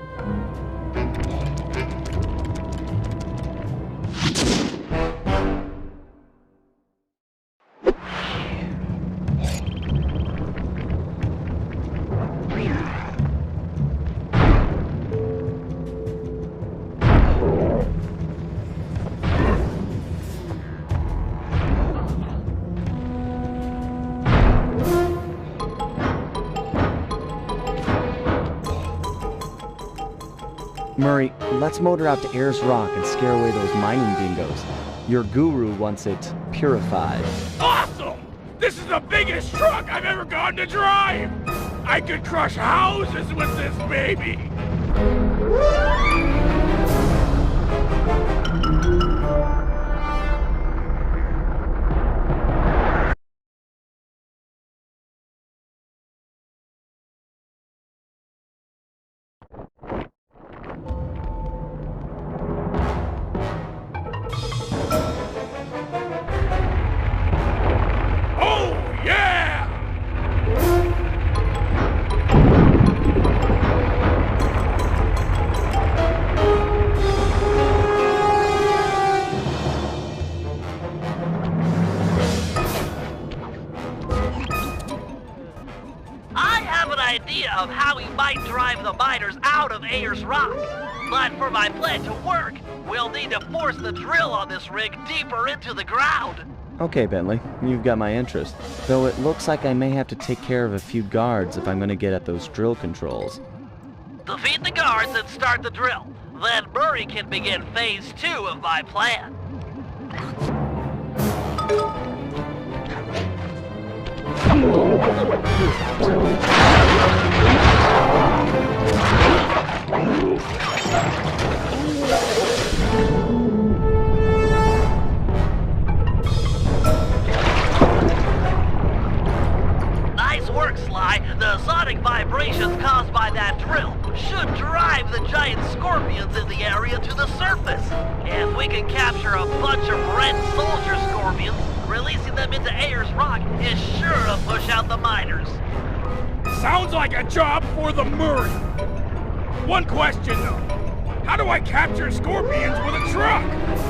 Murray, let's motor out to Ayers Rock and scare away those mining dingoes. Your guru wants it purified. Awesome! This is the biggest truck I've ever gotten to drive! I could crush houses with this baby! Of how we might drive the miners out of Ayers Rock. But for my plan to work, we'll need to force the drill on this rig deeper into the ground. Okay, Bentley, you've got my interest. Though it looks like I may have to take care of a few guards if I'm going to get at those drill controls. Defeat the guards and start the drill. Then Murray can begin phase 2 of my plan. Nice work, Sly. The sonic vibrations caused by that drill should drive the giant scorpions in the area to the surface. If we can capture a bunch of red soldier scorpions, releasing them into Ayers Rock is sure to push out the miners. Sounds like a job for the Murray. One question, though. How do I capture scorpions with a truck?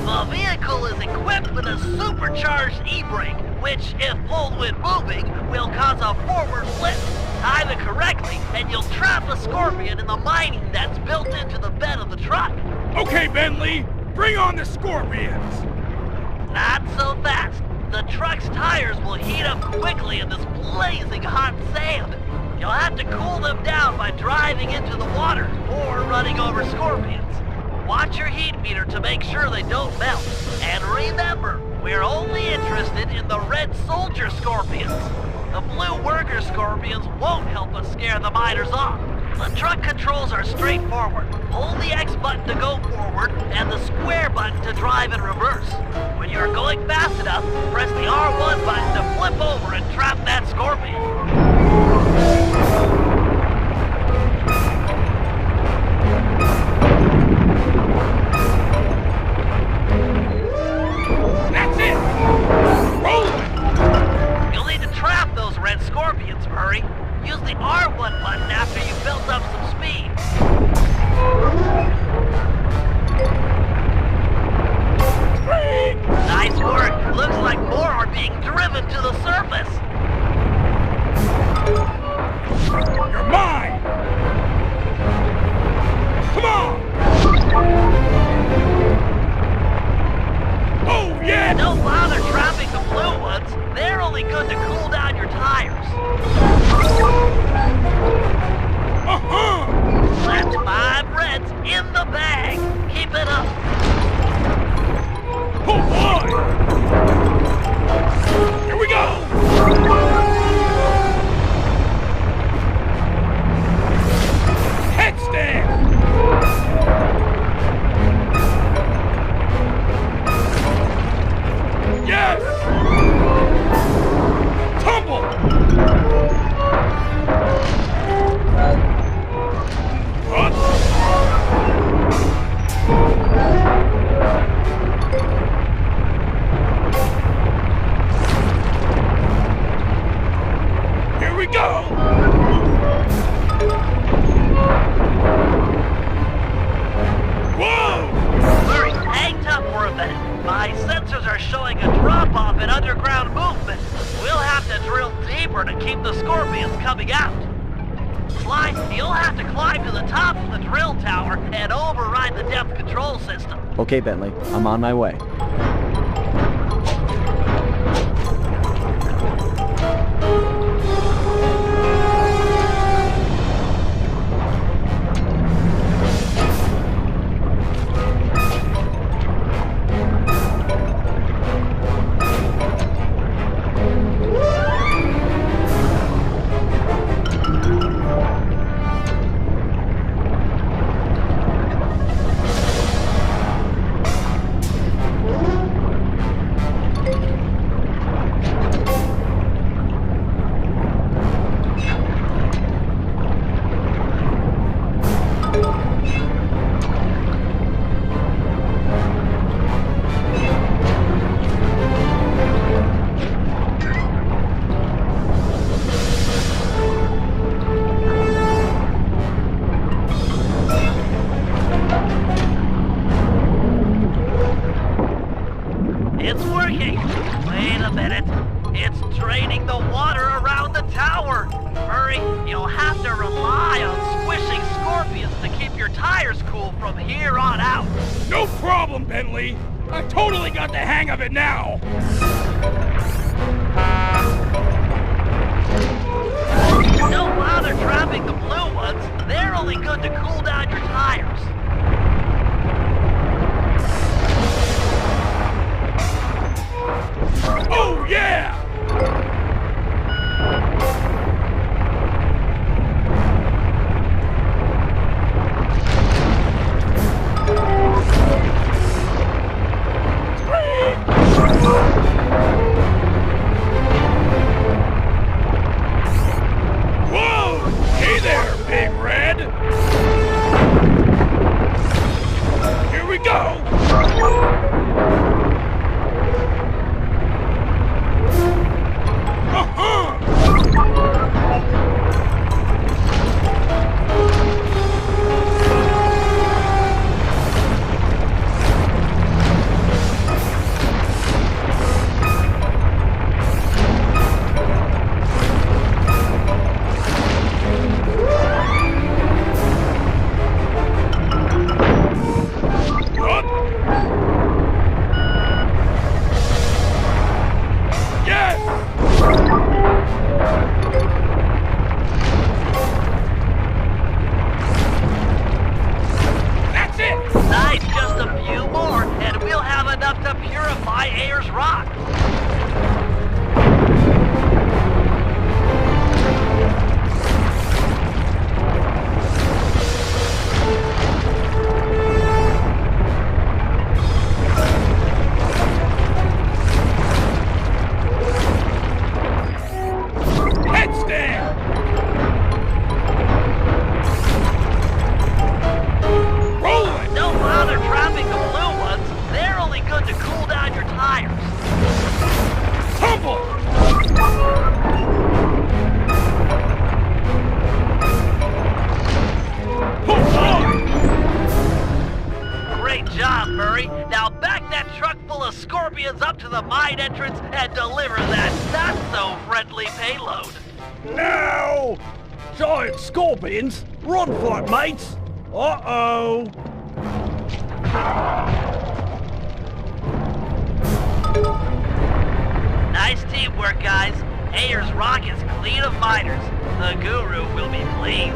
The vehicle is equipped with a supercharged e-brake, which, if pulled when moving, will cause a forward flip. Time it correctly, and you'll trap a scorpion in the mining that's built into the bed of the truck. Okay, Bentley, bring on the scorpions. Not so fast. The truck's tires will heat up quickly in this blazing hot sand. You'll have to cool them down by driving into the water or running over scorpions. Watch your heat meter to make sure they don't melt. And remember, we're only interested in the red soldier scorpions. The blue worker scorpions won't help us scare the miners off. The truck controls are straightforward. Hold the X button to go forward and the square button to drive in reverse. When you're going fast enough, press the R1 button to flip over and trap that scorpion. That's it! Roll it! You'll need to trap those red scorpions, Murray. Use the R1 button after you've built up some speed. Nice work. Looks like more are being driven to the surface. keep the scorpions coming out. Sly, you'll have to climb to the top of the drill tower and override the depth control system. Okay, Bentley, I'm on my way. It's working! Wait a minute. It's draining the water around the tower. Murray, you'll have to rely on squishing scorpions to keep your tires cool from here on out. No problem, Bentley. I totally got the hang of it now. Don't bother trapping the blue ones. They're only good to cool down your tires. Oh, yeah! Whoa! Hey there, Big Red! Here we go! Up to the mine entrance and deliver that not-so-friendly payload. No! Giant scorpions? Run for it, mates! Uh-oh! Nice teamwork, guys. Ayers Rock is clean of miners. The Guru will be pleased.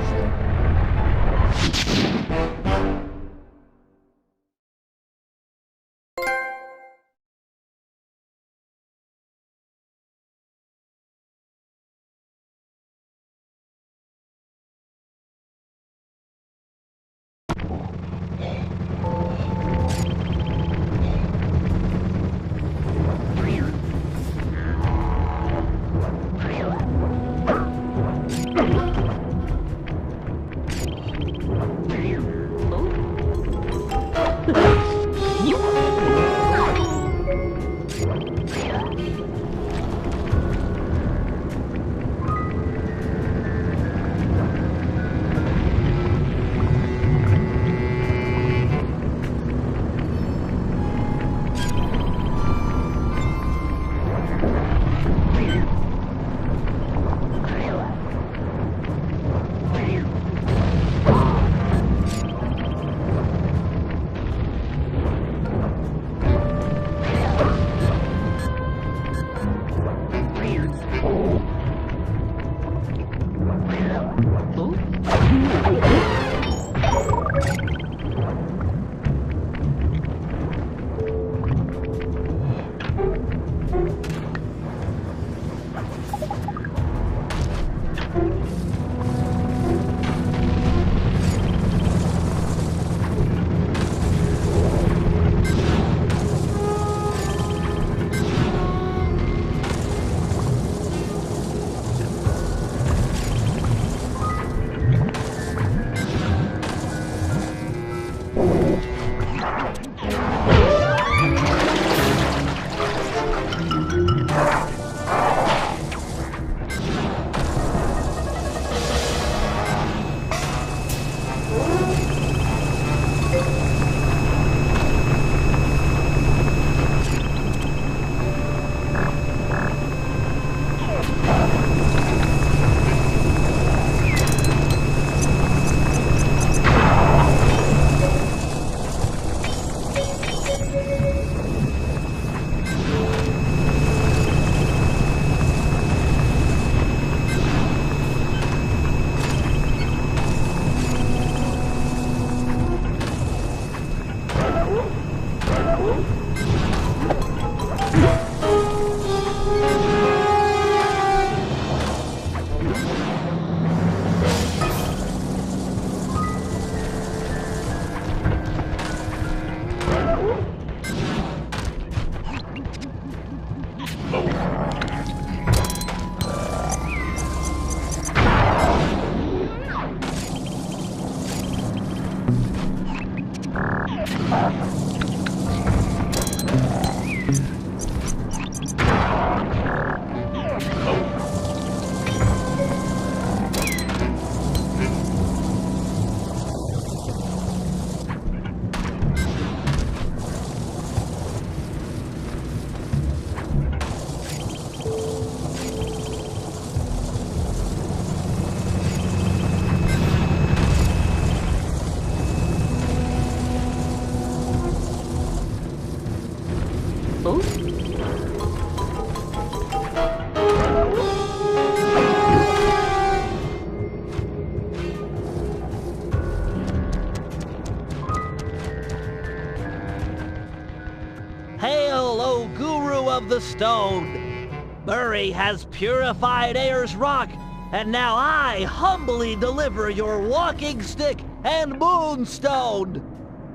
Hail, O Guru of the Stone! Murray has purified Ayer's Rock, and now I humbly deliver your walking stick and moonstone.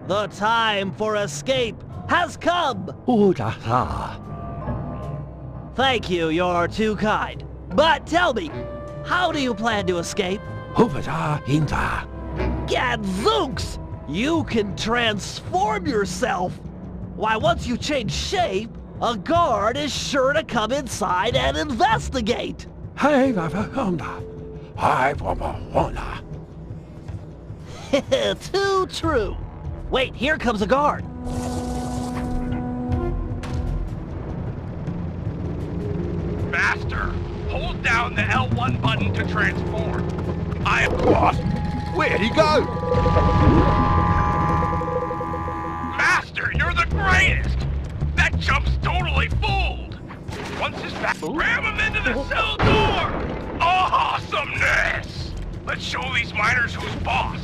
The time for escape has come! Thank you, you're too kind. But tell me, how do you plan to escape? Gadzooks! You can transform yourself! Why, once you change shape, a guard is sure to come inside and investigate! Too true! Wait, here comes a guard! Master, hold down the L1 button to transform. What? Where'd he go? Master, you're the greatest! That chump's totally fooled! Once he's back, ram him into the cell door! Awesomeness! Let's show these miners who's boss.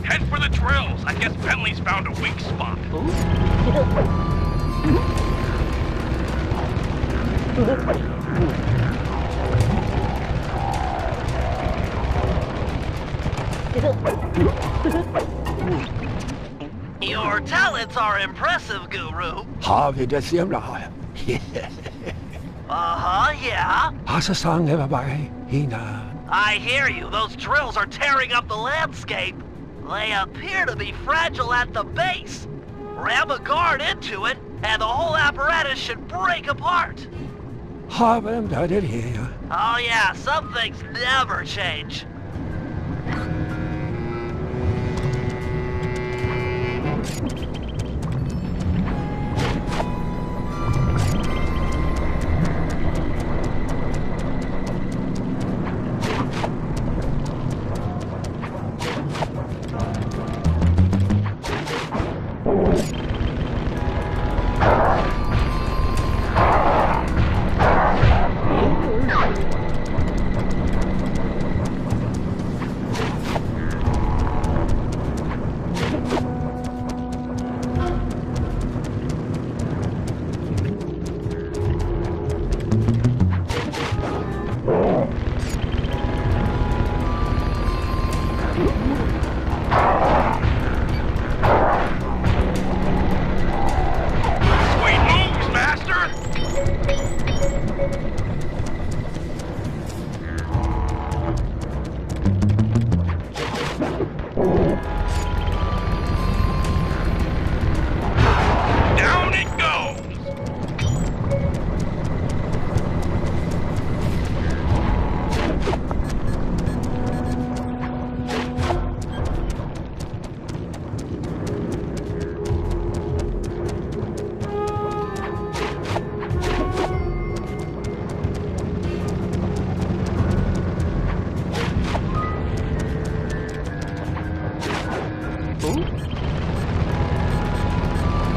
Head for the drills. I guess Bentley's found a weak spot. Your talents are impressive, Guru. Uh-huh, yeah. I hear you. Those drills are tearing up the landscape. They appear to be fragile at the base. Ram a guard into it, and the whole apparatus should break apart. Oh yeah, some things never change.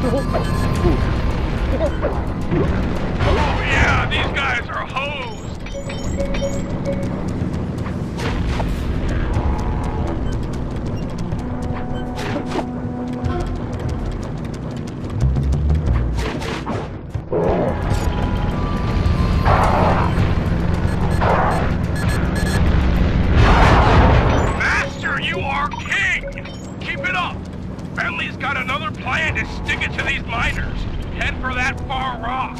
Oh yeah, these guys are hosed. Master, you are king! Keep it up! Bentley's got another plan to stick it to these miners. Head for that far rock.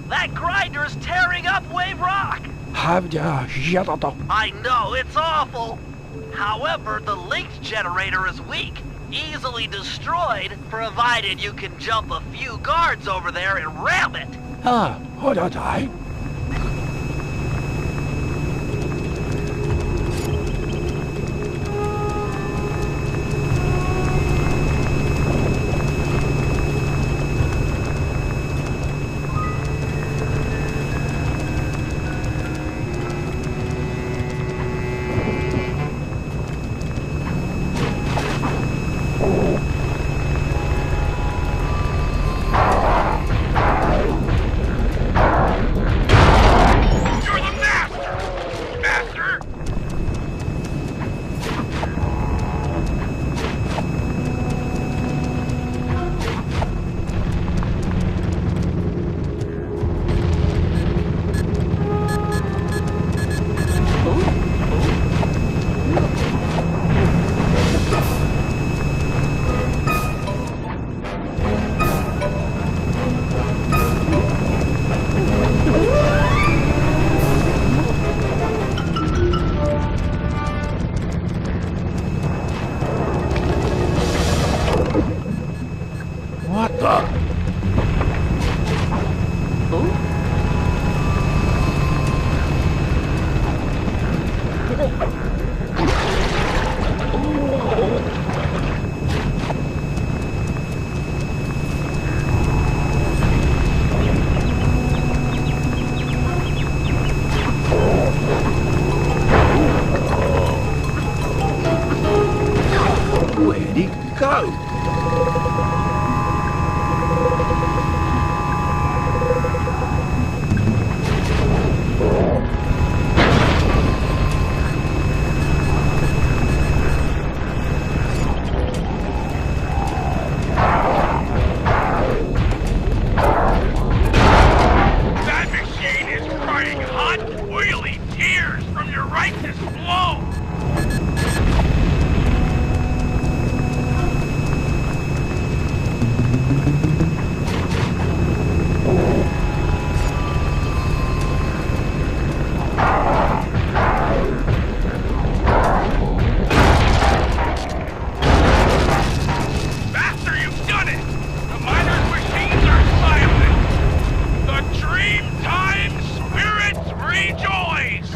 That grinder's tearing up Wave Rock! I know, it's awful! However, the linked generator is weak, easily destroyed, provided you can jump a few guards over there and ram it! Where'd he go? That machine is crying hot, oily tears from your righteous blow! Master, you've done it! The miners' machines are silent! The Dreamtime spirits rejoice!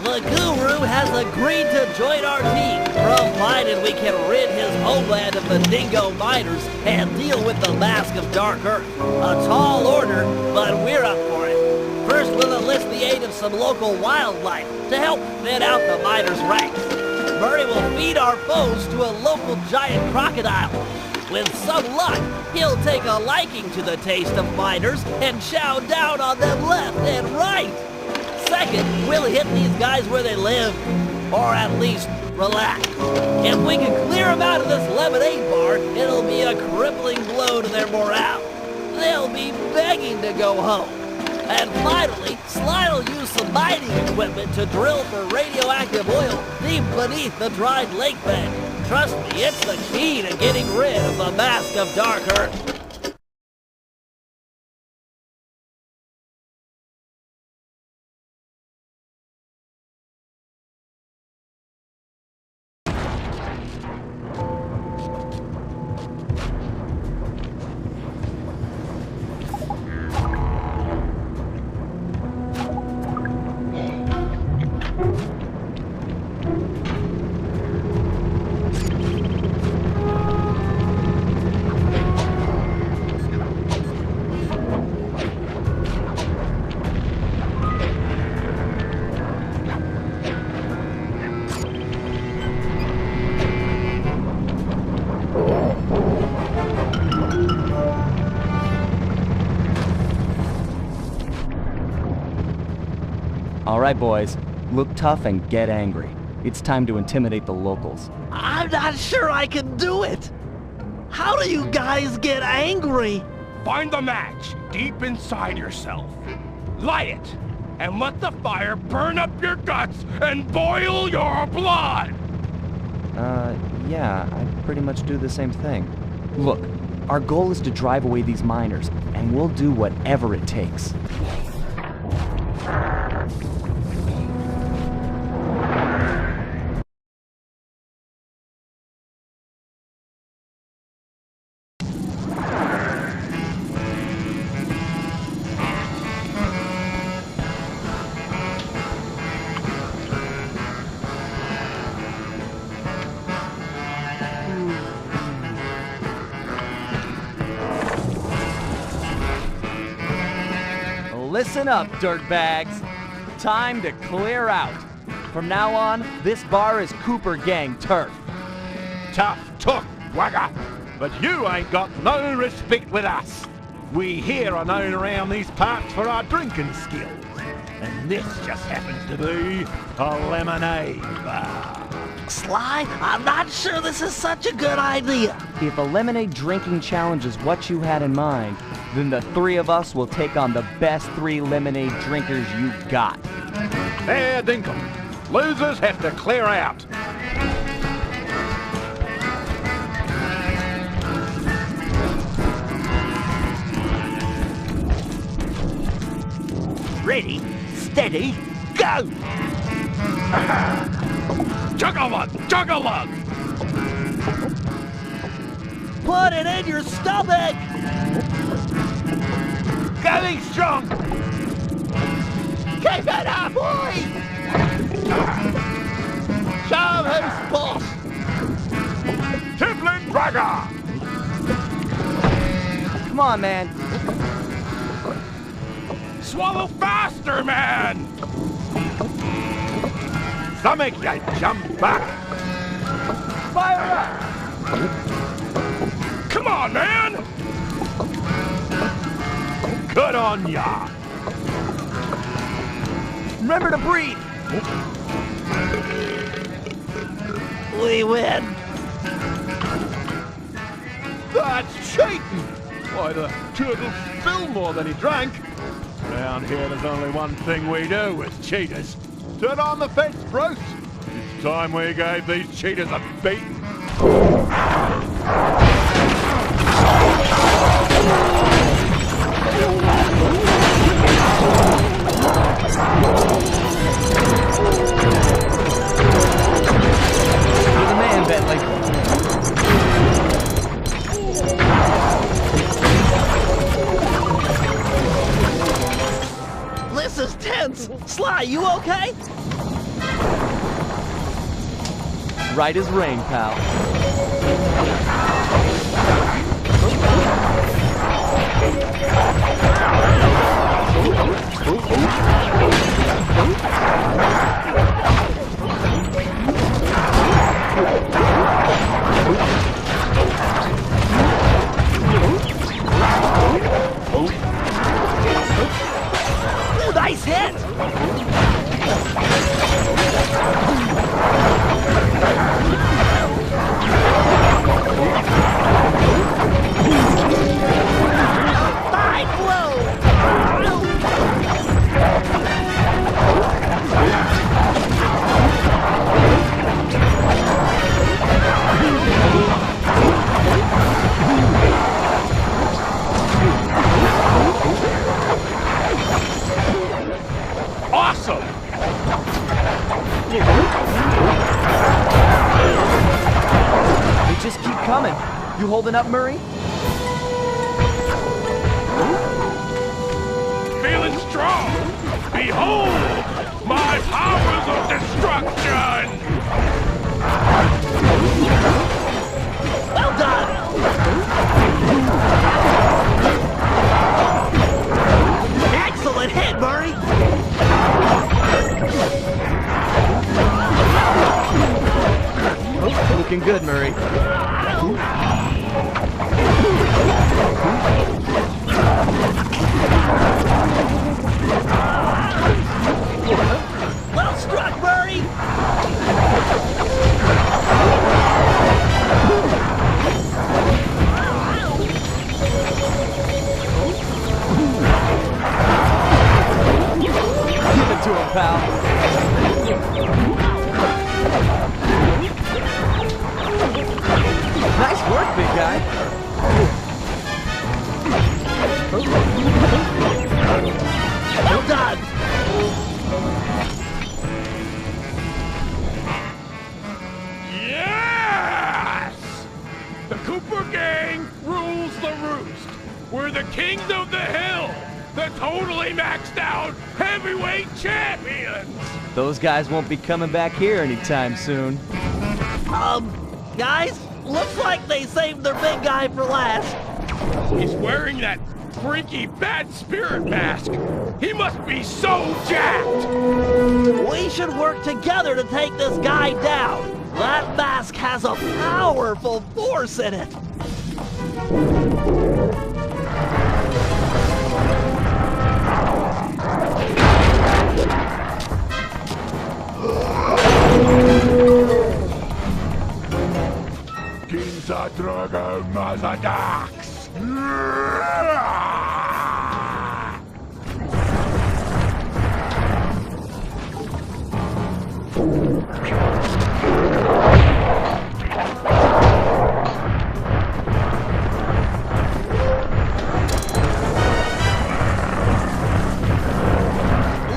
The Guru has agreed to join our team, provided we can rid his homeland of the dingo miners and deal with the Mask of Dark Earth. A tall order, but we're up for it. First, we'll enlist the aid of some local wildlife to help thin out the miners' ranks. Murray will feed our foes to a local giant crocodile. With some luck, he'll take a liking to the taste of miners and chow down on them left and right. Second, we'll hit these guys where they live, or at least relax. If we can clear them out of this lemonade bar, it'll be a crippling blow to their morale. to go home. And finally, Sly will use some mining equipment to drill for radioactive oil deep beneath the dried lake bed. Trust me, it's the key to getting rid of the Mask of Dark Earth. All right, boys, look tough and get angry. It's time to intimidate the locals. I'm not sure I can do it. How do you guys get angry? Find the match deep inside yourself. Light it, and let the fire burn up your guts and boil your blood! Yeah, I pretty much do the same thing. Look, our goal is to drive away these miners, and we'll do whatever it takes. Listen up, dirtbags. Time to clear out. From now on, this bar is Cooper Gang turf. Tough talk, wagger. But you ain't got no respect with us. We here are known around these parts for our drinking skills. And this just happens to be a lemonade bar. Sly, I'm not sure this is such a good idea. If a lemonade drinking challenge is what you had in mind, then the three of us will take on the best 3 lemonade drinkers you got. Fair dinkum. Losers have to clear out. Ready, steady, go! Chug-a-lug! Chug-a-lug! Put it in your stomach! Going strong! Keep it up, boy! Show who's boss! Tippling Dragger! Come on, man. Swallow faster, man! Stomach, you jump back! Fire up! Come on, man! Good on ya! Remember to breathe! We win! That's cheating! Why, the turtle spilled more than he drank. Around here, there's only one thing we do with cheaters. Turn on the fence, Bruce! It's time we gave these cheaters a beating. You're the man, Bentley. This is tense! Sly, you okay? Right as rain, pal. Nice hit! holding up, Murray? Feeling strong. Behold, my powers of destruction. Well done! Excellent hit, Murray! Looking good, Murray. Well struck, Murray! Give it to him, pal. Nice work, big guy. Well done! Yes! The Cooper gang rules the roost. We're the kings of the hill. The totally maxed out heavyweight champions. Those guys won't be coming back here anytime soon. Guys, looks like they saved their big guy for last. He's wearing that freaky bad spirit mask. He must be so jacked. We should work together to take this guy down. That mask has a powerful force in it. Kinsa droga mazadax.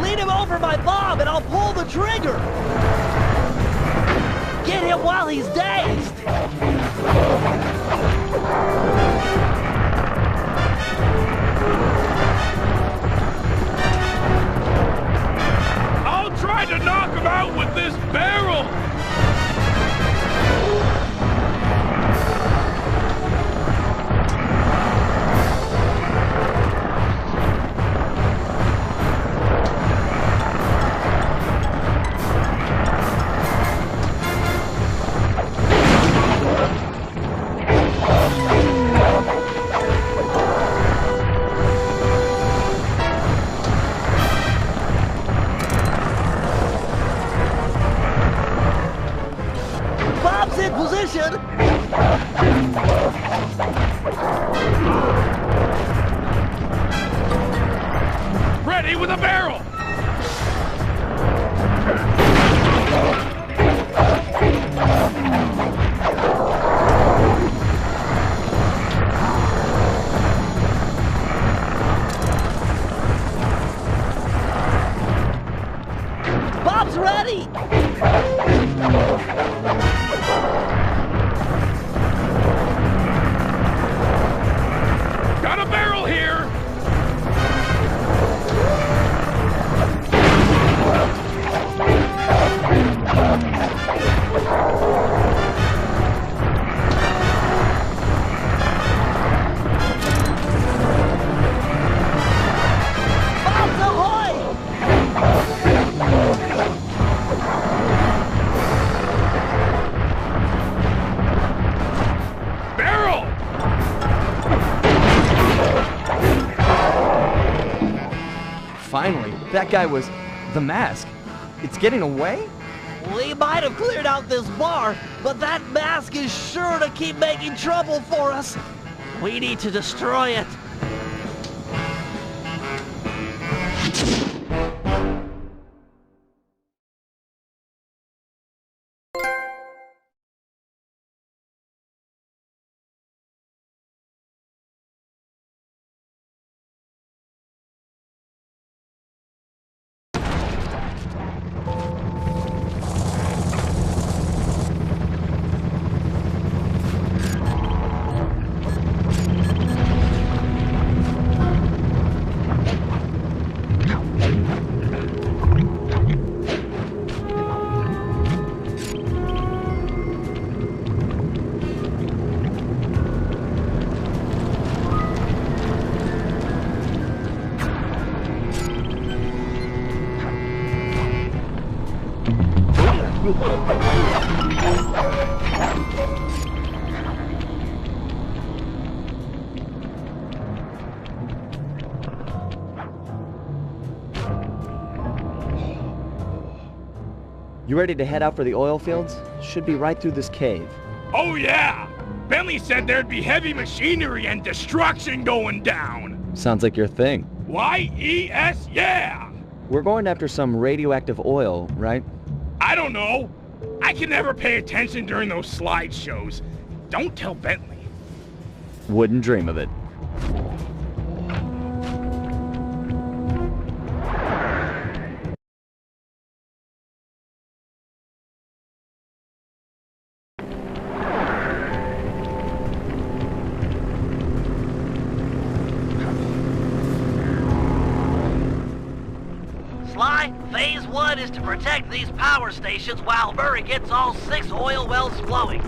Lead him over my bomb and I'll pull the trigger. Get him while he's dazed. I'll try to knock him out with this barrel. Bob's in position. Ready with a barrel. Bob's ready. Got a barrel here. Bob's ahoy. Barrel. Finally, that guy was the mask. It's getting away? We might have cleared out this bar, but that mask is sure to keep making trouble for us. We need to destroy it. You ready to head out for the oil fields? Should be right through this cave. Oh yeah! Bentley said there'd be heavy machinery and destruction going down! Sounds like your thing. Y-E-S, yeah! We're going after some radioactive oil, right? I don't know. I can never pay attention during those slideshows. Don't tell Bentley. Wouldn't dream of it. Sly, phase 1 is to protect these power stations while Murray gets all 6 oil wells flowing.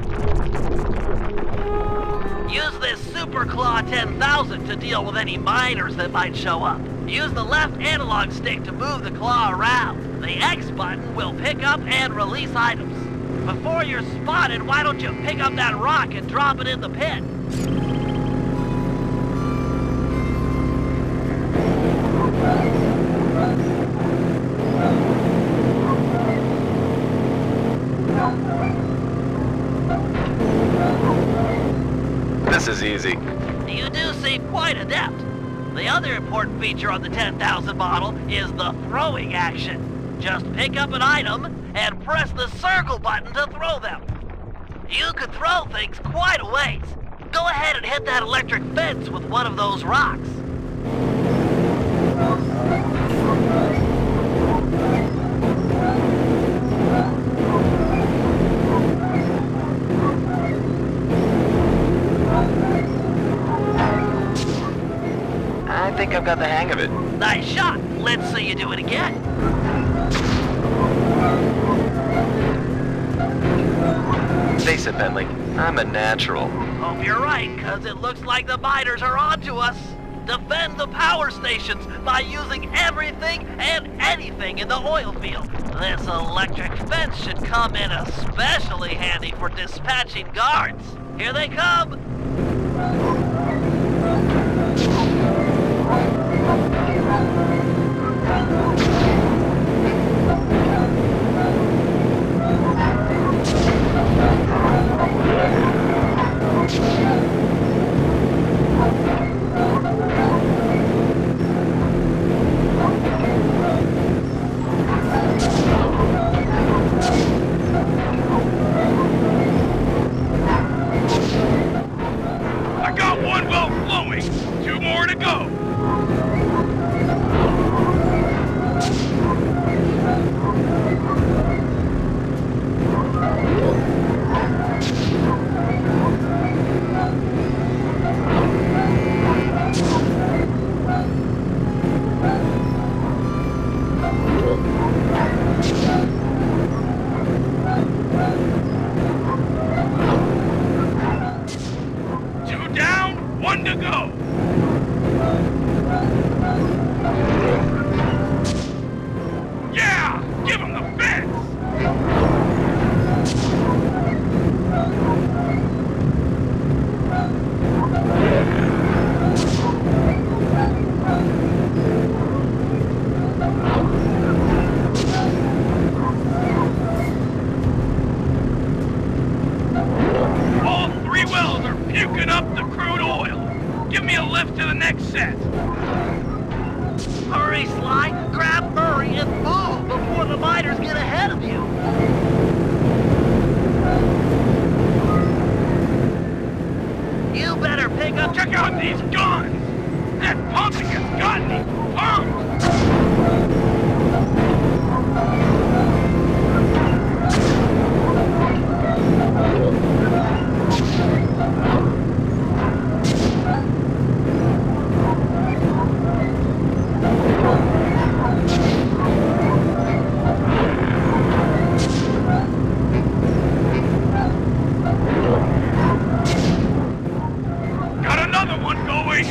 Use this Super Claw 10,000 to deal with any miners that might show up. Use the left analog stick to move the claw around. The X button will pick up and release items. Before you're spotted, why don't you pick up that rock and drop it in the pit? This is easy. You do seem quite adept. The other important feature on the 10,000 model is the throwing action. Just pick up an item and press the circle button to throw them. You could throw things quite a ways. Go ahead and hit that electric fence with one of those rocks. I think I've got the hang of it. Nice shot. Let's see you do it again. Face it, Bentley. I'm a natural. Hope you're right, because it looks like the miners are onto us. Defend the power stations by using everything and anything in the oil field. This electric fence should come in especially handy for dispatching guards. Here they come. I got one well flowing. 2 more to go. Two down, 1 to go. Yeah, give him the fence. All 3 wells are puking up the crude oil. Give me a lift to the next set. Hurry, Sly. Grab Murray and move before the miners get ahead of you. You better pick up... Check out these guns. That pumping has got me pumped. Got another one going.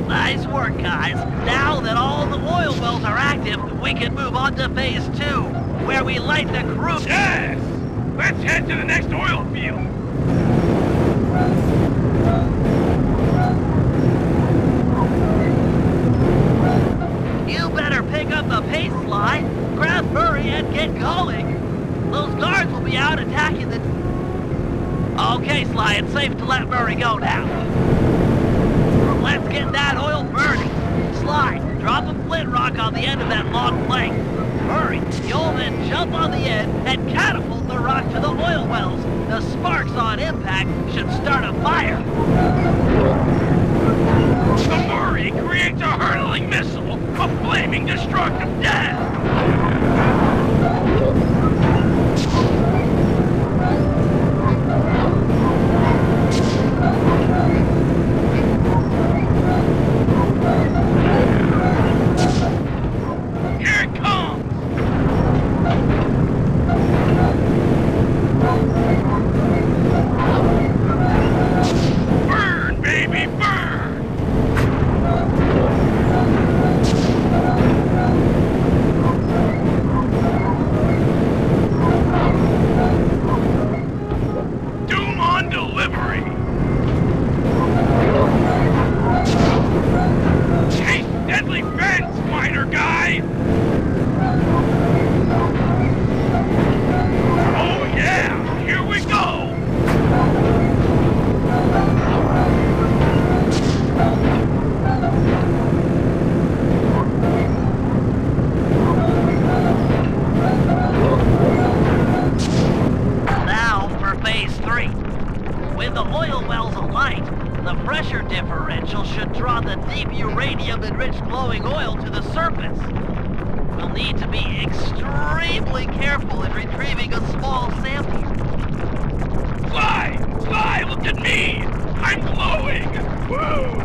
Nice work, guys. Now that all the oil wells are active, we can move on to phase 2, where we light the cruise. Yes! Let's head to the next oil field. You better pick up the pace, Sly. Grab Murray and get going. Those guards will be out attacking the... Okay, Sly, it's safe to let Murray go now. Let's get that oil burning. Sly, drop a flint rock on the end of that long plank. Murray, you'll then jump on the end and catapult the rock to the oil wells. The sparks on impact should start a fire. The Murray creates a hurtling missile of flaming destructive death. Here it comes! Burn, baby, burn! Doom on delivery! Chase deadly fence, miner guy! Oh yeah, here we go! Now for phase 3. With the oil wells alight, the pressure differential should draw the deep uranium-enriched glowing oil to the surface. We'll need to be extremely careful in retrieving a small sample. Sly! Sly, look at me! I'm glowing! Woo!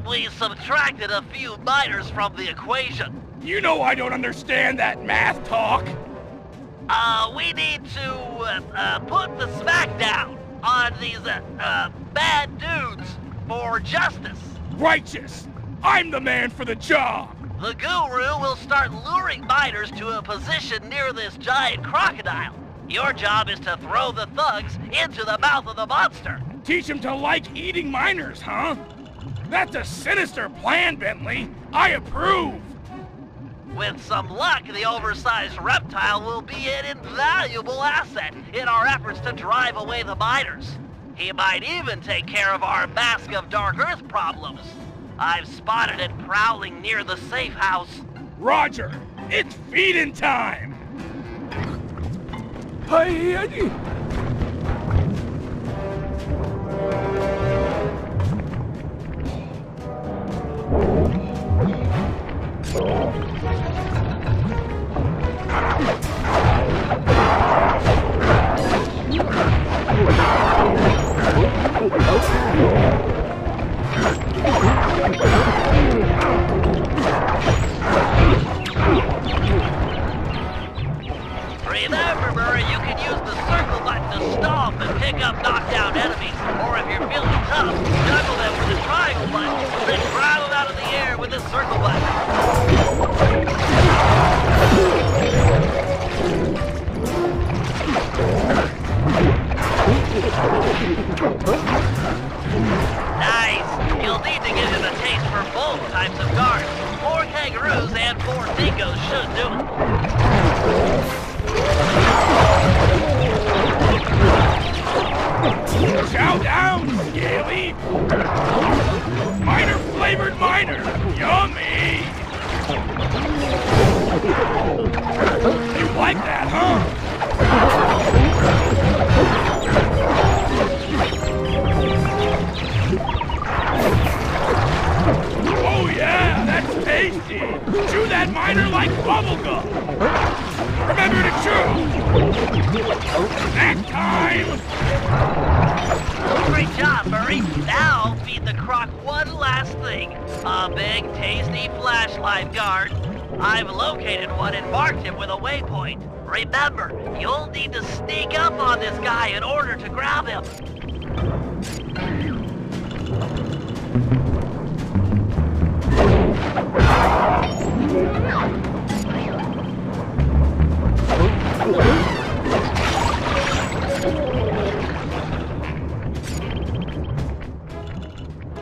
We subtracted a few miners from the equation. You know I don't understand that math talk. We need to, put the smack down on these, bad dudes for justice. Righteous! I'm the man for the job! The guru will start luring miners to a position near this giant crocodile. Your job is to throw the thugs into the mouth of the monster. Teach them to like eating miners, huh? That's a sinister plan, Bentley. I approve. With some luck, the oversized reptile will be an invaluable asset in our efforts to drive away the miners. He might even take care of our Mask of Dark Earth problems. I've spotted it prowling near the safe house. Roger, it's feeding time. Remember, Murray, you can use the circle button to stomp and pick up knockdown enemies, or if you're feeling circle button. Nice! You'll need to get him a taste for both types of guards. 4 kangaroos and 4 dingoes should do it. Chow down, Scaly! Minor-flavored minor! Yummy! You like that, huh? Oh yeah, that's tasty! Chew that minor like bubblegum! Remember to chew! Snack time! Great job, Murray. Now feed the croc one last thing. A big, tasty flashlight guard. I've located one and marked him with a waypoint. Remember, you'll need to sneak up on this guy in order to grab him.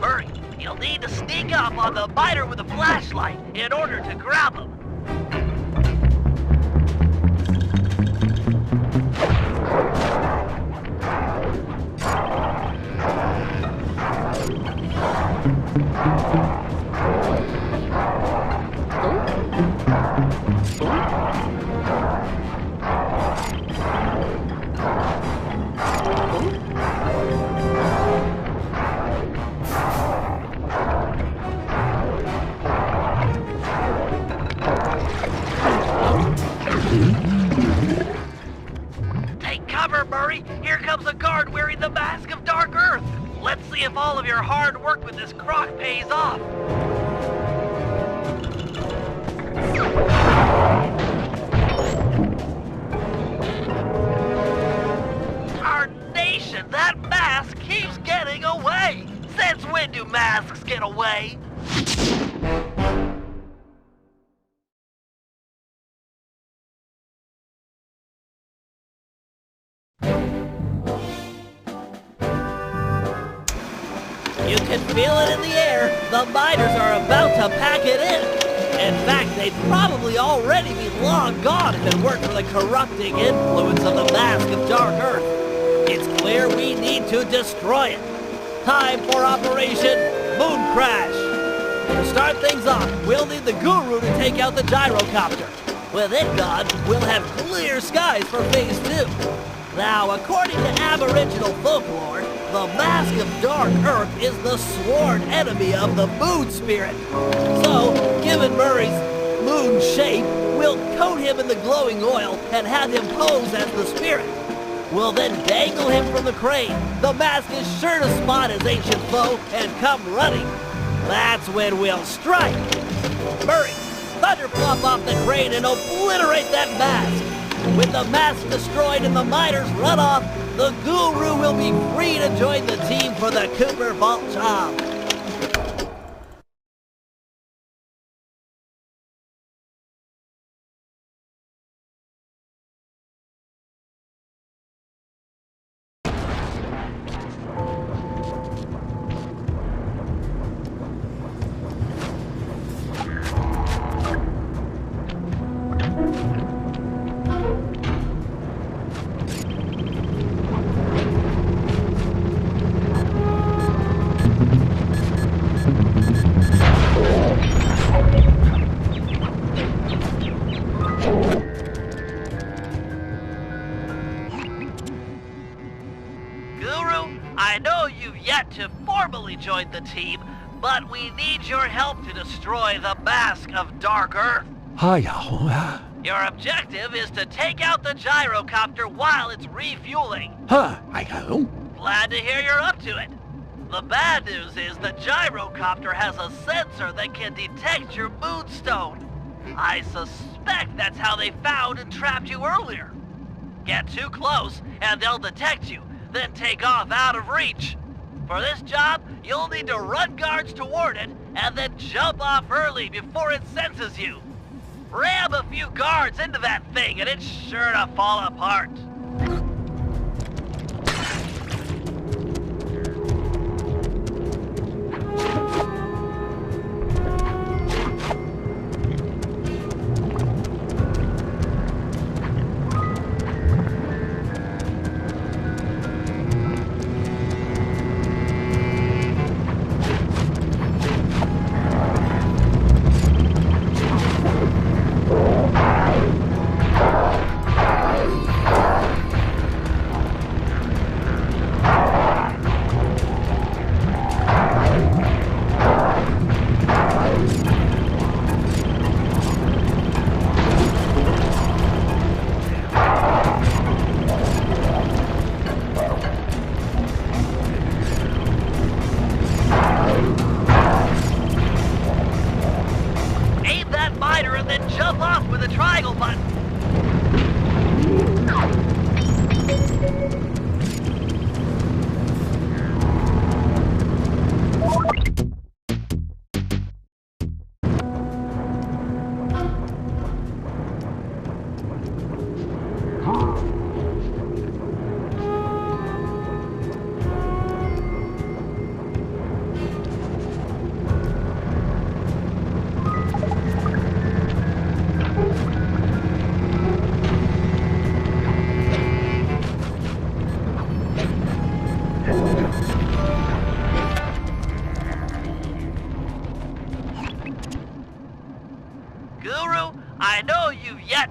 Murray, you'll need to sneak up on the biter with a flashlight in order to grab him. Take cover, Murray! Here comes a guard wearing the mask of Dark Earth! Let's see if all of your hard work with this croc pays off! Our nation, that mask keeps getting away! Since when do masks get away? You can feel it in the air. The miners are about to pack it in. In fact, they'd probably already be long gone if it weren't for the corrupting influence of the mask of Dark Earth. It's clear we need to destroy it. Time for Operation Moon Crash. To start things off, we'll need the Guru to take out the gyrocopter. With it gone, we'll have clear skies for Phase 2. Now, according to Aboriginal folklore, the Mask of Dark Earth is the sworn enemy of the moon spirit. So, given Murray's moon shape, we'll coat him in the glowing oil and have him pose as the spirit. We'll then dangle him from the crane. The mask is sure to spot his ancient foe and come running. That's when we'll strike. Murray, thunderplop off the crane and obliterate that mask. With the mask destroyed and the miners run off, the Guru will be free to join the team for the Cooper Vault job. I know you've yet to formally join the team, but we need your help to destroy the Mask of Dark Earth. Hiya. Your objective is to take out the gyrocopter while it's refueling. Hiya. Glad to hear you're up to it. The bad news is the gyrocopter has a sensor that can detect your moonstone. I suspect that's how they found and trapped you earlier. Get too close and they'll detect you, then take off out of reach. For this job, you'll need to run guards toward it and then jump off early before it senses you. Ram a few guards into that thing and it's sure to fall apart.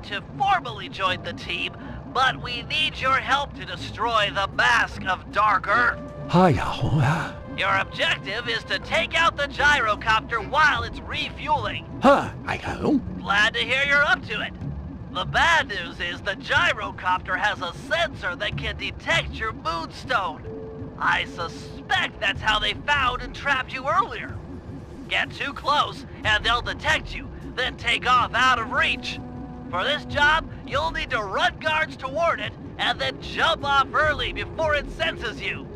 To formally join the team, but we need your help to destroy the mask of Dark Earth. Your objective is to take out the gyrocopter while it's refueling. Glad to hear you're up to it. The bad news is the gyrocopter has a sensor that can detect your moonstone. I suspect that's how they found and trapped you earlier. Get too close and they'll detect you, then take off out of reach. For this job, you'll need to run guards toward it and then jump off early before it senses you.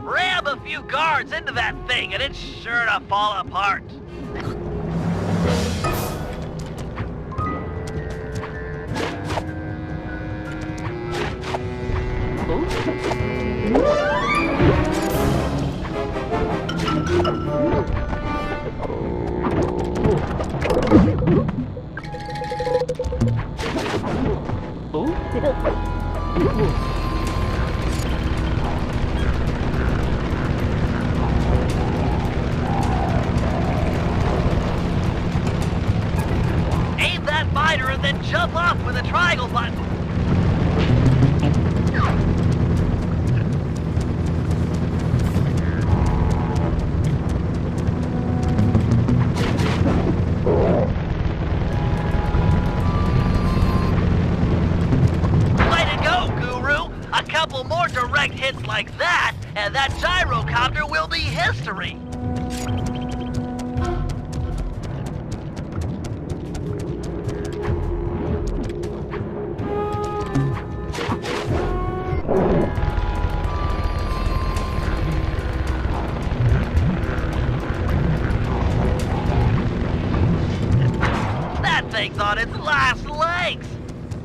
Ram a few guards into that thing and it's sure to fall apart. Aim that miter and then jump off with a triangle button. More direct hits like that, and that gyrocopter will be history. That thing's on its last legs.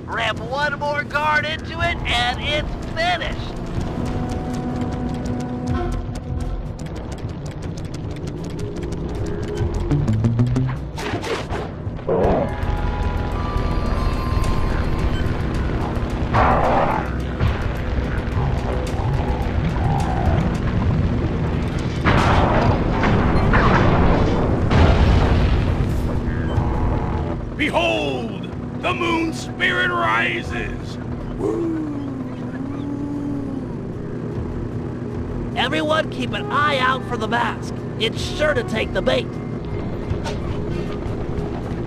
Ram one more guard into it, and it's finished. Behold, the moon spirit rises. Everyone keep an eye out for the mask. It's sure to take the bait.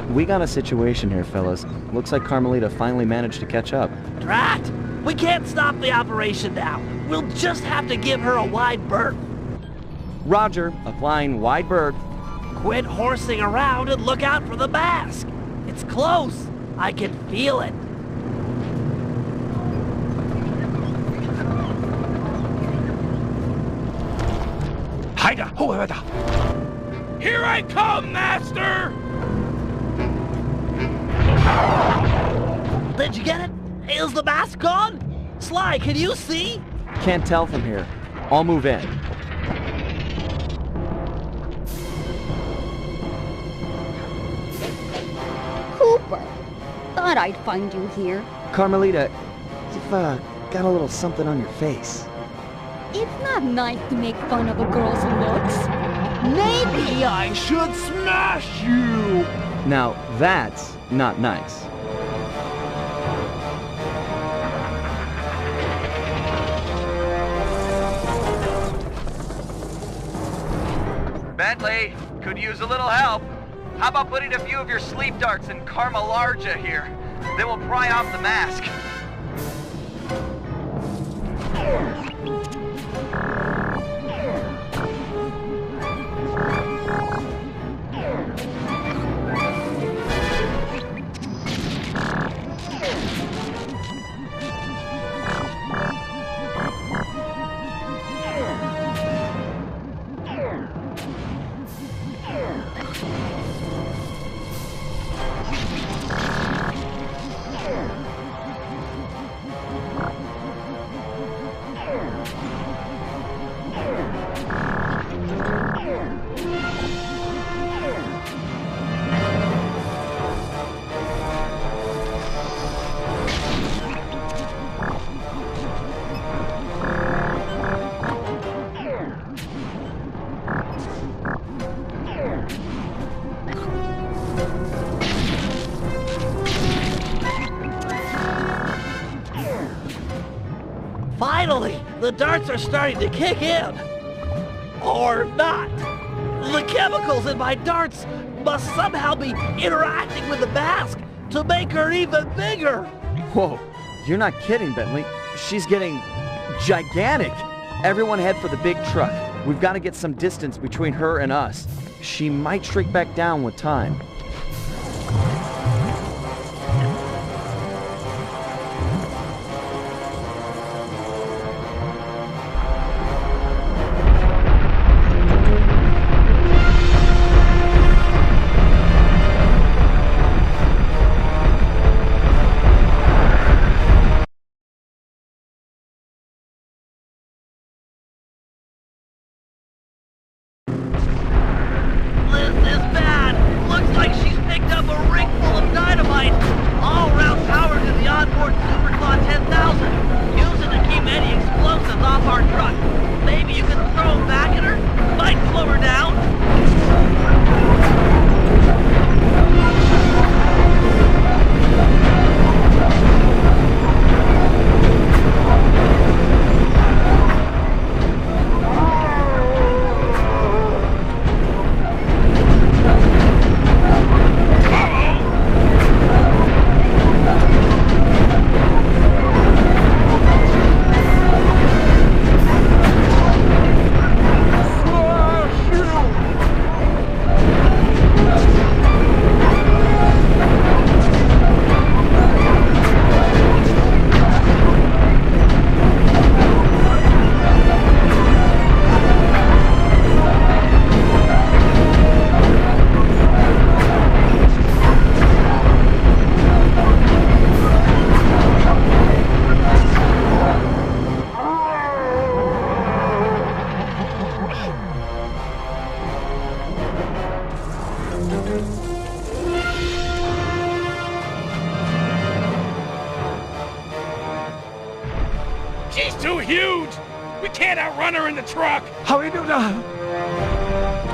We got a situation here, fellas. Looks like Carmelita finally managed to catch up. Drat! We can't stop the operation now. We'll just have to give her a wide berth. Roger, applying wide berth. Quit horsing around and look out for the mask. It's close. I can feel it. Here I come, Master! Did you get it? Is the mask gone? Sly, can you see? Can't tell from here. I'll move in. Cooper, thought I'd find you here. Carmelita, you've got a little something on your face. It's not nice to make fun of a girl's looks. Maybe I should smash you! Now, that's not nice. Bentley, could use a little help. How about putting a few of your sleep darts in Carmelarja here? Then we'll pry off the mask. Finally, the darts are starting to kick in. Or not. The chemicals in my darts must somehow be interacting with the mask to make her even bigger. Whoa, you're not kidding, Bentley. She's getting gigantic. Everyone head for the big truck. We've got to get some distance between her and us. She might shrink back down with time. She's too huge! We can't outrun her in the truck! How we do that?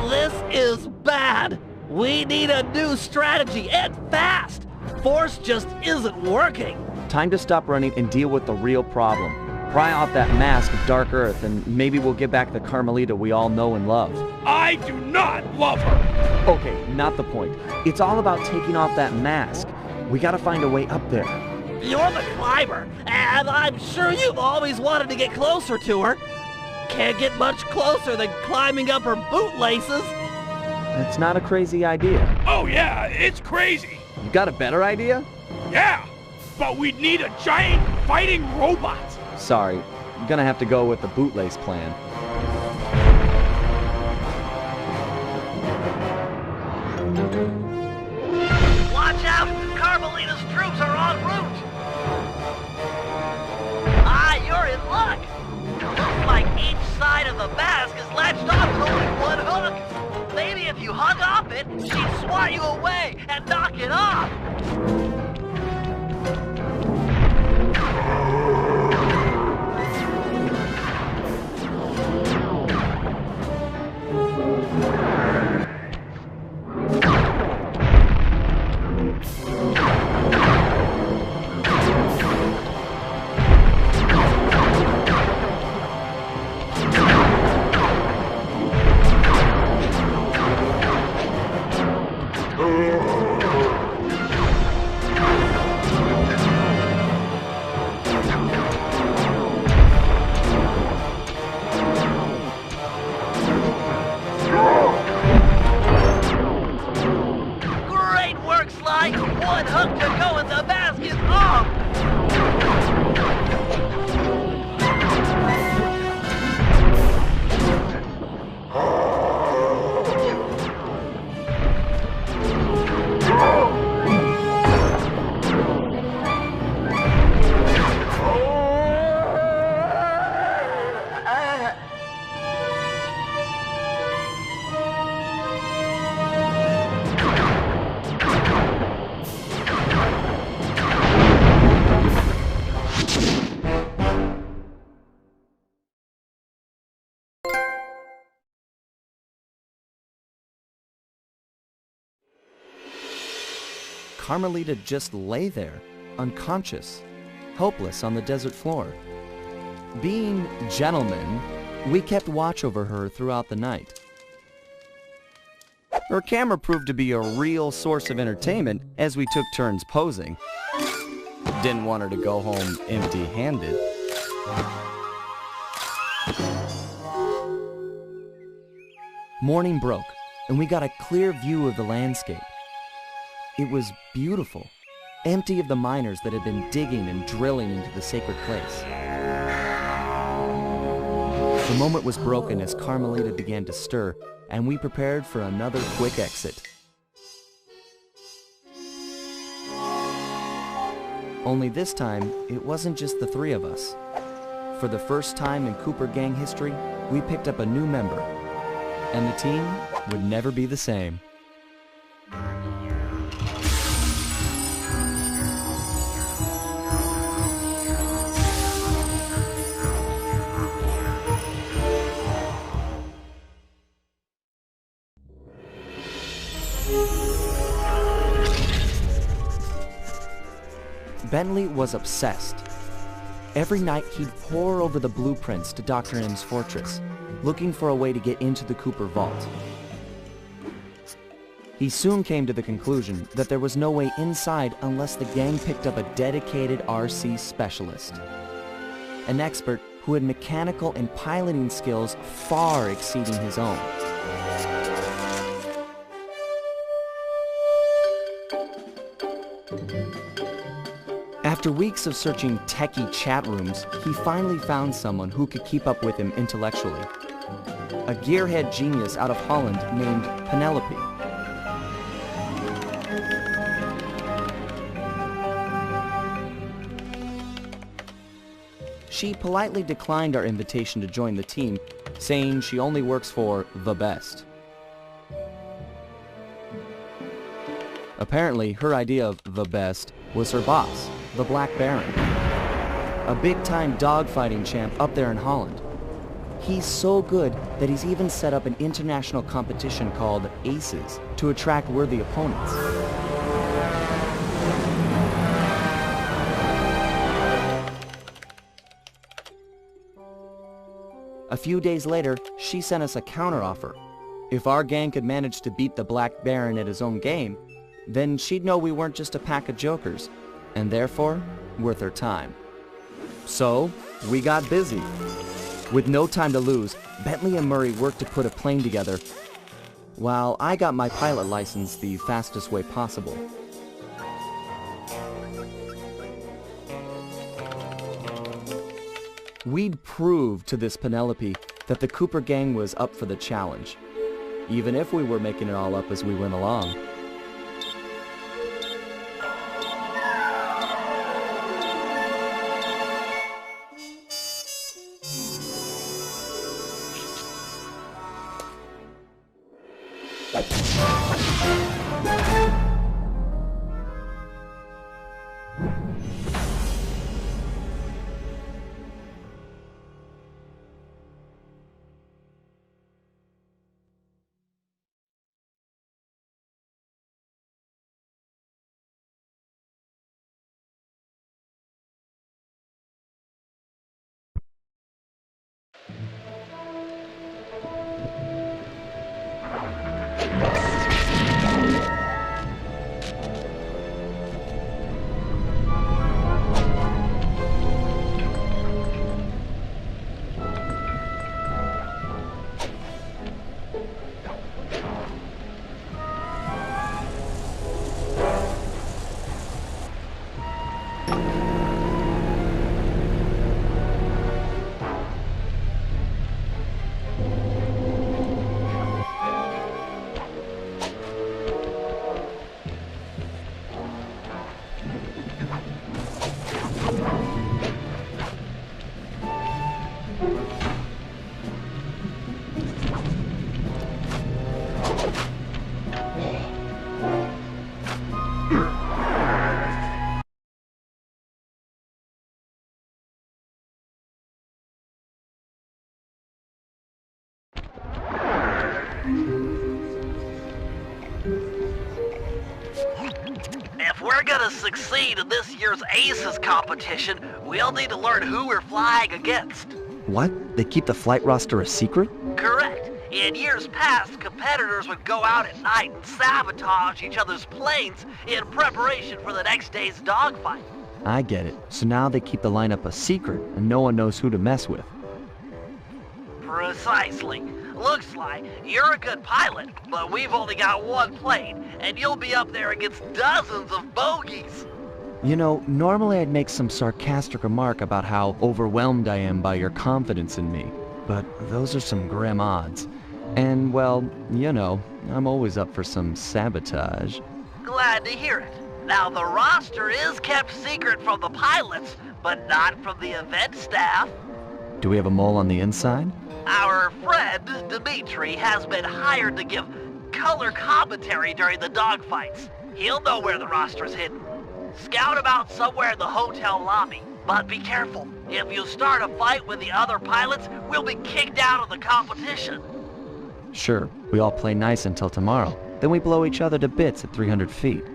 This is bad. We need a new strategy, and fast. Force just isn't working. Time to stop running and deal with the real problem. Pry off that mask of dark earth, and maybe we'll get back the Carmelita we all know and love. I do not love her! Okay, not the point. It's all about taking off that mask. We gotta find a way up there. You're the climber, and I'm sure you've always wanted to get closer to her. Can't get much closer than climbing up her bootlaces. That's not a crazy idea. Oh yeah, it's crazy! You got a better idea? Yeah, but we'd need a giant fighting robot. Sorry, I'm gonna have to go with the bootlace plan. mask is latched on with only one hook. Maybe if you hung off it, she'd swat you away and knock it off. Great work, Sly! One hook to go and the mask is off! Carmelita just lay there, unconscious, helpless on the desert floor. Being gentlemen, we kept watch over her throughout the night. Her camera proved to be a real source of entertainment as we took turns posing. Didn't want her to go home empty-handed. Morning broke, and we got a clear view of the landscape. It was beautiful, empty of the miners that had been digging and drilling into the sacred place. The moment was broken as Carmelita began to stir, and we prepared for another quick exit. Only this time, it wasn't just the three of us. For the first time in Cooper gang history, we picked up a new member, and the team would never be the same. Bentley was obsessed. Every night he'd pore over the blueprints to Dr. M's fortress, looking for a way to get into the Cooper vault. He soon came to the conclusion that there was no way inside unless the gang picked up a dedicated RC specialist, an expert who had mechanical and piloting skills far exceeding his own. After weeks of searching techie chat rooms, he finally found someone who could keep up with him intellectually. A gearhead genius out of Holland named Penelope. She politely declined our invitation to join the team, saying she only works for the best. Apparently, her idea of the best was her boss, the Black Baron, a big-time dogfighting champ up there in Holland. He's so good that he's even set up an international competition called Aces to attract worthy opponents. A few days later, she sent us a counteroffer. If our gang could manage to beat the Black Baron at his own game, then she'd know we weren't just a pack of jokers, and therefore, worth her time. So, we got busy. With no time to lose, Bentley and Murray worked to put a plane together, while I got my pilot license the fastest way possible. We'd proved to this Penelope that the Cooper gang was up for the challenge, even if we were making it all up as we went along. If we're gonna succeed in this year's Aces competition, we'll need to learn who we're flying against. What? They keep the flight roster a secret? Correct. In years past, competitors would go out at night and sabotage each other's planes in preparation for the next day's dogfight. I get it. So now they keep the lineup a secret, and no one knows who to mess with. Precisely. Looks like you're a good pilot, but we've only got one plane, and you'll be up there against dozens of bogeys. You know, normally I'd make some sarcastic remark about how overwhelmed I am by your confidence in me, but those are some grim odds. And, well, you know, I'm always up for some sabotage. Glad to hear it. Now, the roster is kept secret from the pilots, but not from the event staff. Do we have a mole on the inside? Our friend, Dimitri, has been hired to give color commentary during the dogfights. He'll know where the roster's hidden. Scout him out somewhere in the hotel lobby. But be careful. If you start a fight with the other pilots, we'll be kicked out of the competition. Sure, we all play nice until tomorrow. Then we blow each other to bits at 300 feet.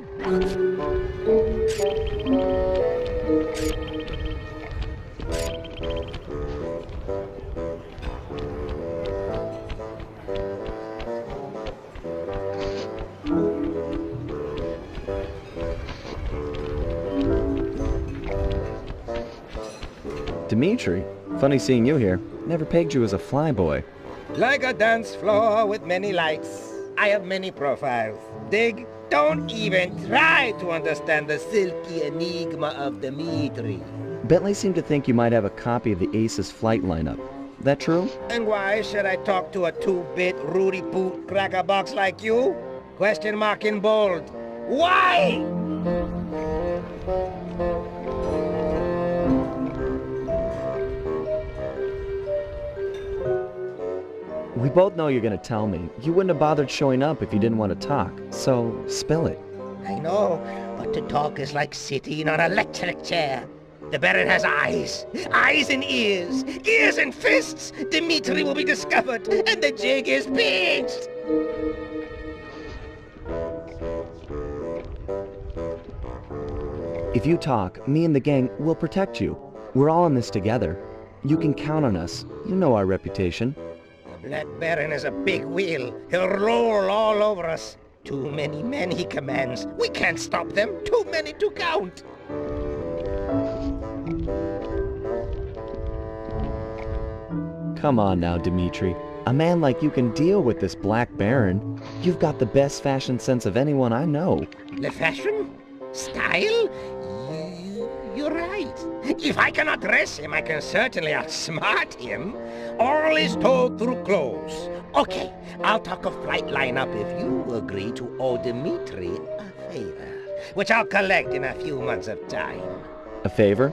Dimitri, funny seeing you here. Never pegged you as a flyboy. Like a dance floor with many lights, I have many profiles. Dig? Don't even try to understand the silky enigma of Dimitri. Bentley seemed to think you might have a copy of the Aces flight lineup. That true? And why should I talk to a two-bit Rudy Poot crackerbox like you? Question mark in bold. Why? We both know you're gonna tell me. You wouldn't have bothered showing up if you didn't want to talk. So, spill it. I know, but to talk is like sitting on an electric chair. The Baron has eyes. Eyes and ears. Ears and fists. Dimitri will be discovered, and the jig is pitched. If you talk, me and the gang will protect you. We're all in this together. You can count on us. You know our reputation. That Baron is a big wheel. He'll roll all over us. Too many men he commands. We can't stop them. Too many to count. Come on now, Dimitri. A man like you can deal with this Black Baron. You've got the best fashion sense of anyone I know. The fashion? Style? You're right. If I cannot dress him, I can certainly outsmart him. All is told through clothes. Okay, I'll talk a flight lineup if you agree to owe Dimitri a favor, which I'll collect in a few months of time. A favor?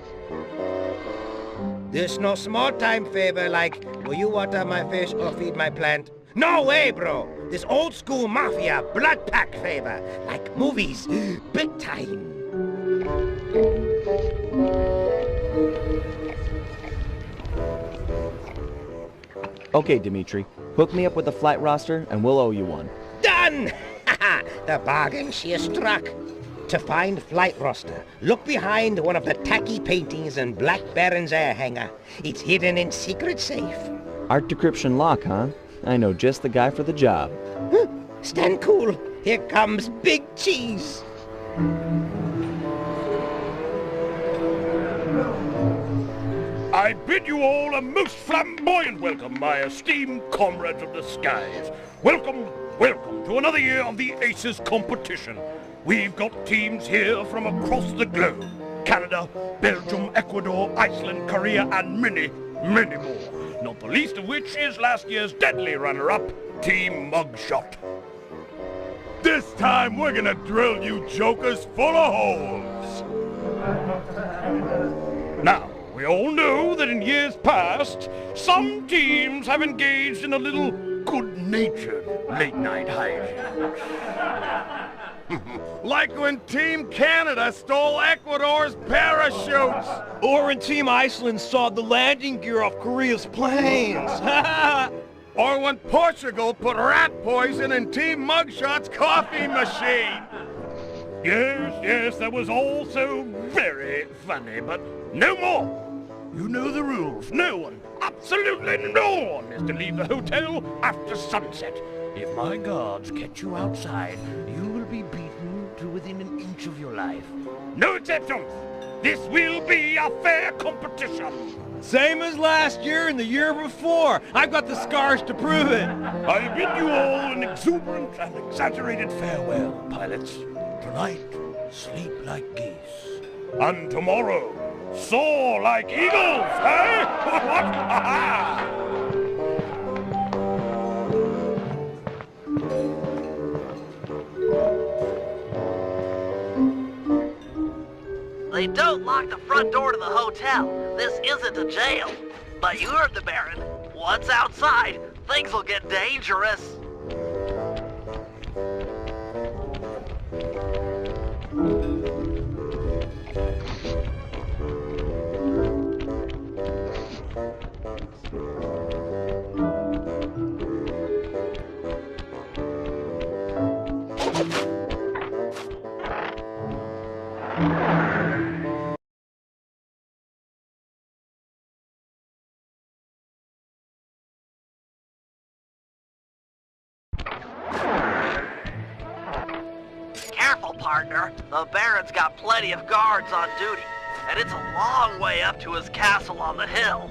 This no small time favor like, will you water my fish or feed my plant? No way, bro. This old school mafia blood pack favor. Like movies. Big time. Okay, Dimitri. Hook me up with a flight roster, and we'll owe you one. Done! The bargain she has struck. To find flight roster, look behind one of the tacky paintings in Black Baron's air hangar. It's hidden in secret safe. Art decryption lock, huh? I know just the guy for the job. Stand cool. Here comes Big Cheese. I bid you all a most flamboyant welcome, my esteemed comrades of the skies. Welcome, welcome to another year of the Aces competition. We've got teams here from across the globe. Canada, Belgium, Ecuador, Iceland, Korea, and many, many more. Not the least of which is last year's deadly runner-up, Team Mugshot. This time we're gonna drill you jokers full of holes. Now, we all know that in years past, some teams have engaged in a little good-natured late-night hijinks. Like when Team Canada stole Ecuador's parachutes. Or when Team Iceland sawed the landing gear off Korea's planes. Or when Portugal put rat poison in Team Mugshot's coffee machine. Yes, that was all so very funny, but no more. You know the rules. No one, absolutely no one, is to leave the hotel after sunset. If my guards catch you outside, you will be beaten to within an inch of your life. No exceptions! This will be a fair competition! Same as last year and the year before. I've got the scars to prove it. I bid you all an exuberant and exaggerated farewell, pilots. Tonight, sleep like geese. And tomorrow, soar like eagles, eh? They don't lock the front door to the hotel. This isn't a jail. But you heard the Baron. Once outside, things will get dangerous. Careful, partner. The Baron's got plenty of guards on duty, and it's a long way up to his castle on the hill.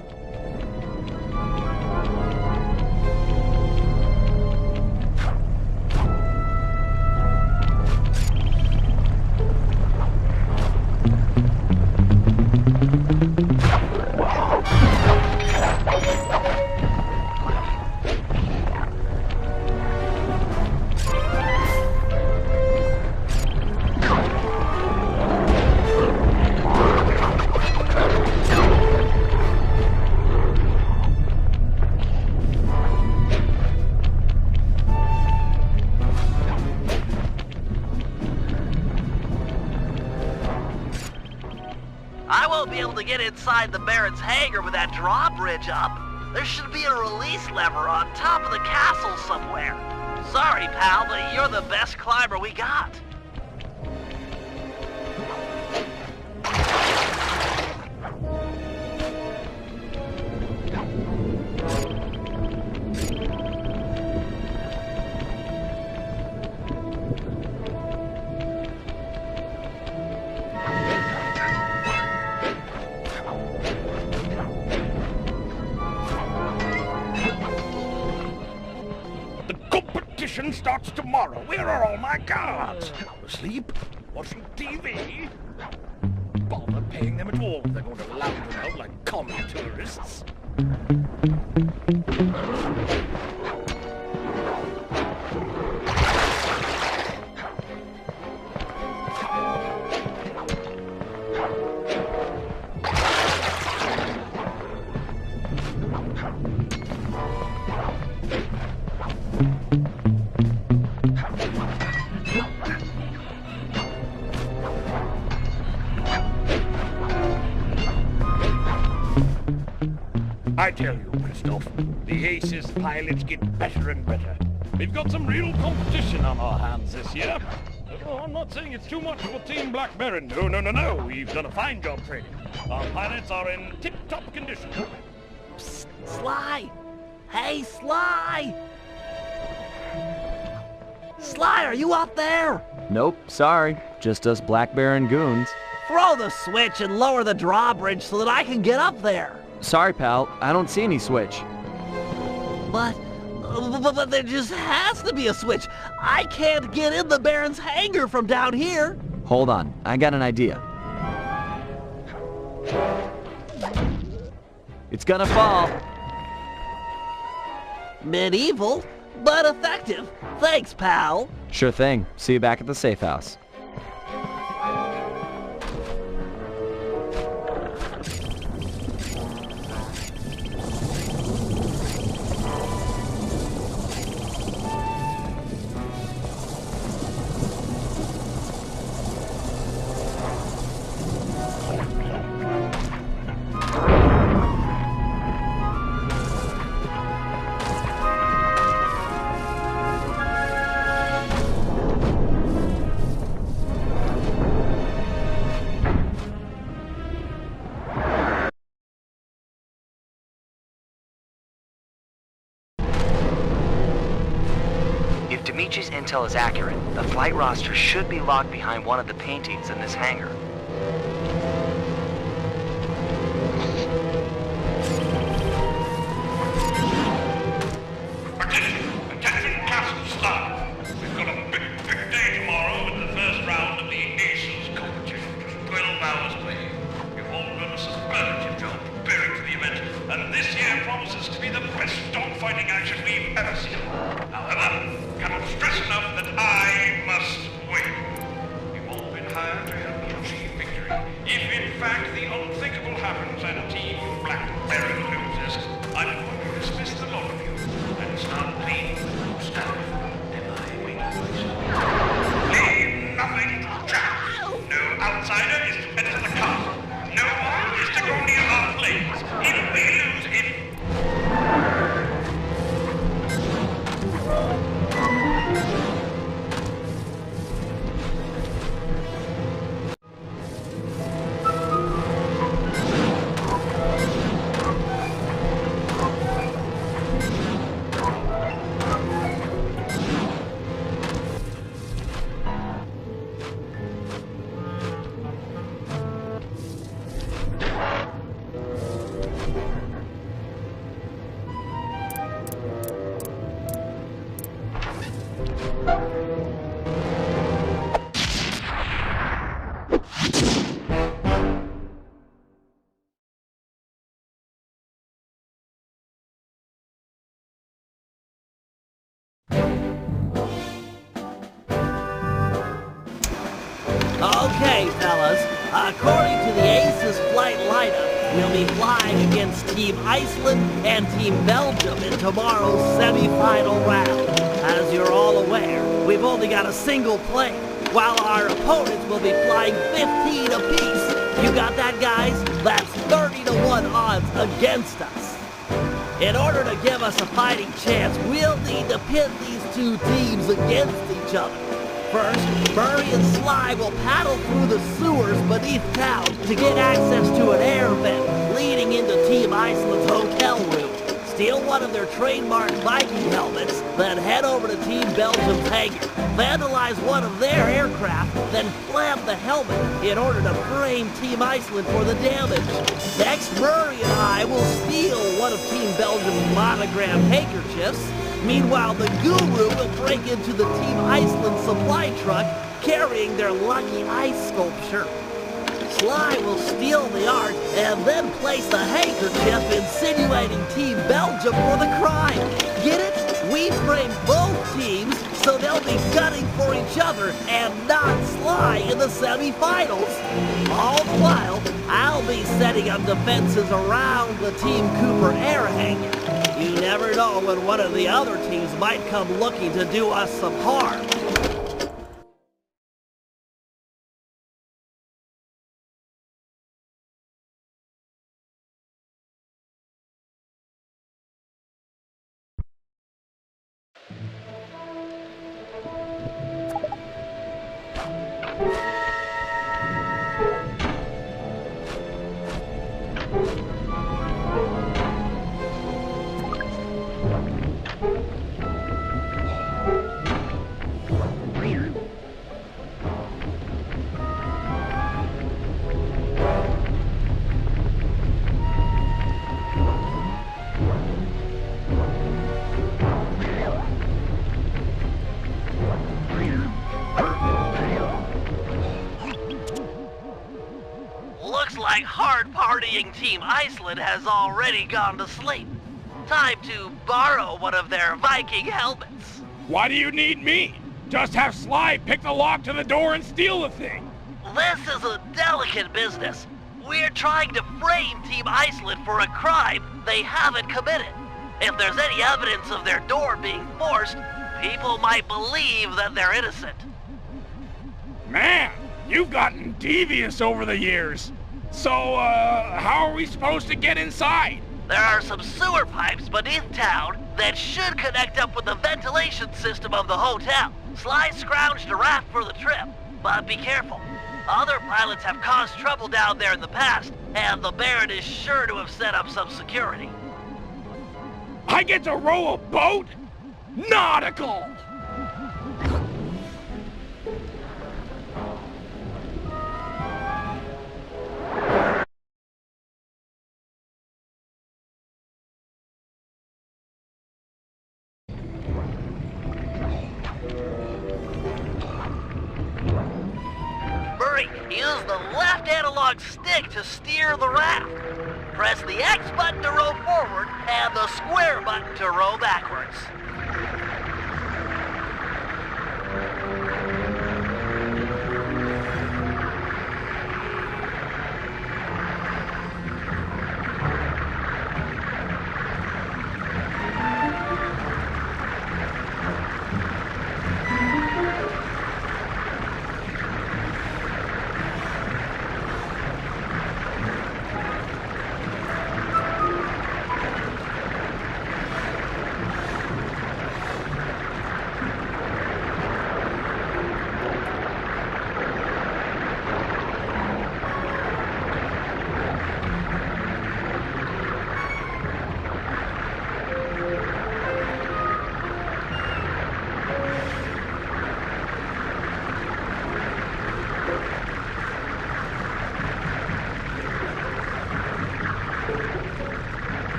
I won't be able to get inside the Baron's hangar with that drawbridge up. There should be a release lever on top of the castle somewhere. Sorry, pal, but you're the best climber we got. Starts tomorrow. Where are all my guards? Asleep? Watching TV? Bother paying them at all. They're going to lounge around like common tourists. I tell you, Christoph, the Aces pilots get better and better. We've got some real competition on our hands this year. Oh, I'm not saying it's too much for Team Black Baron. No. We've done a fine job training. Our pilots are in tip-top condition. Psst, Sly! Hey, Sly! Sly, are you up there? Nope, sorry. Just us Black Baron goons. Throw the switch and lower the drawbridge so that I can get up there. Sorry, pal. I don't see any switch. But there just has to be a switch. I can't get in the Baron's hangar from down here. Hold on. I got an idea. It's gonna fall. Medieval, but effective. Thanks, pal. Sure thing. See you back at the safe house. If Dimitri's intel is accurate, the flight roster should be locked behind one of the paintings in this hangar. Attention Castle staff. We've got a big day tomorrow with the first round of the Aces competition, just 12 hours away. You've all done a superlative job preparing for the event, and this year promises to be the best dogfighting action we've ever seen. However, cannot stress enough that I must win. You've all been hired to help me achieve victory. If in fact the unthinkable happens and Team Black Baron loses, I'm going to dismiss the lot of you and start paying for staff. Am I making myself? Leave nothing to chance. No outsider is to enter the castle. No one is to go near our planes. If we lose, Okay, fellas. According to the Aces flight lineup, we'll be flying against Team Iceland and Team Belgium in tomorrow's semi-final round. As you're all aware, we've only got a single plane, while our opponents will be flying 15 apiece. You got that, guys? That's 30-to-1 odds against us. In order to give us a fighting chance, we'll need to pit these two teams against each other. First, Murray and Sly will paddle through the sewers beneath town to get access to an air vent leading into Team Iceland's hotel room. Steal one of their trademark Viking helmets, then head over to Team Belgium's hangar, vandalize one of their aircraft, then flap the helmet in order to frame Team Iceland for the damage. Next, Murray and I will steal one of Team Belgium's monogrammed handkerchiefs. Meanwhile, the Guru will break into the Team Iceland supply truck carrying their lucky ice sculpture. Sly will steal the art and then place the handkerchief insinuating Team Belgium for the crime. Get it? We frame both teams so they'll be gunning for each other and not Sly in the semi-finals. All the while, I'll be setting up defenses around the Team Cooper air hangar. You never know when one of the other teams might come looking to do us some harm. Looks like hard-partying Team Iceland has already gone to sleep. Time to borrow one of their Viking helmets. Why do you need me? Just have Sly pick the lock to the door and steal the thing. This is a delicate business. We're trying to frame Team Iceland for a crime they haven't committed. If there's any evidence of their door being forced, people might believe that they're innocent. Man, you've gotten devious over the years. So, how are we supposed to get inside? There are some sewer pipes beneath town that should connect up with the ventilation system of the hotel. Sly scrounged a raft for the trip, but be careful. Other pilots have caused trouble down there in the past, and the Baron is sure to have set up some security. I get to row a boat? Nautical! Use the left analog stick to steer the raft. Press the X button to row forward and the square button to row backwards.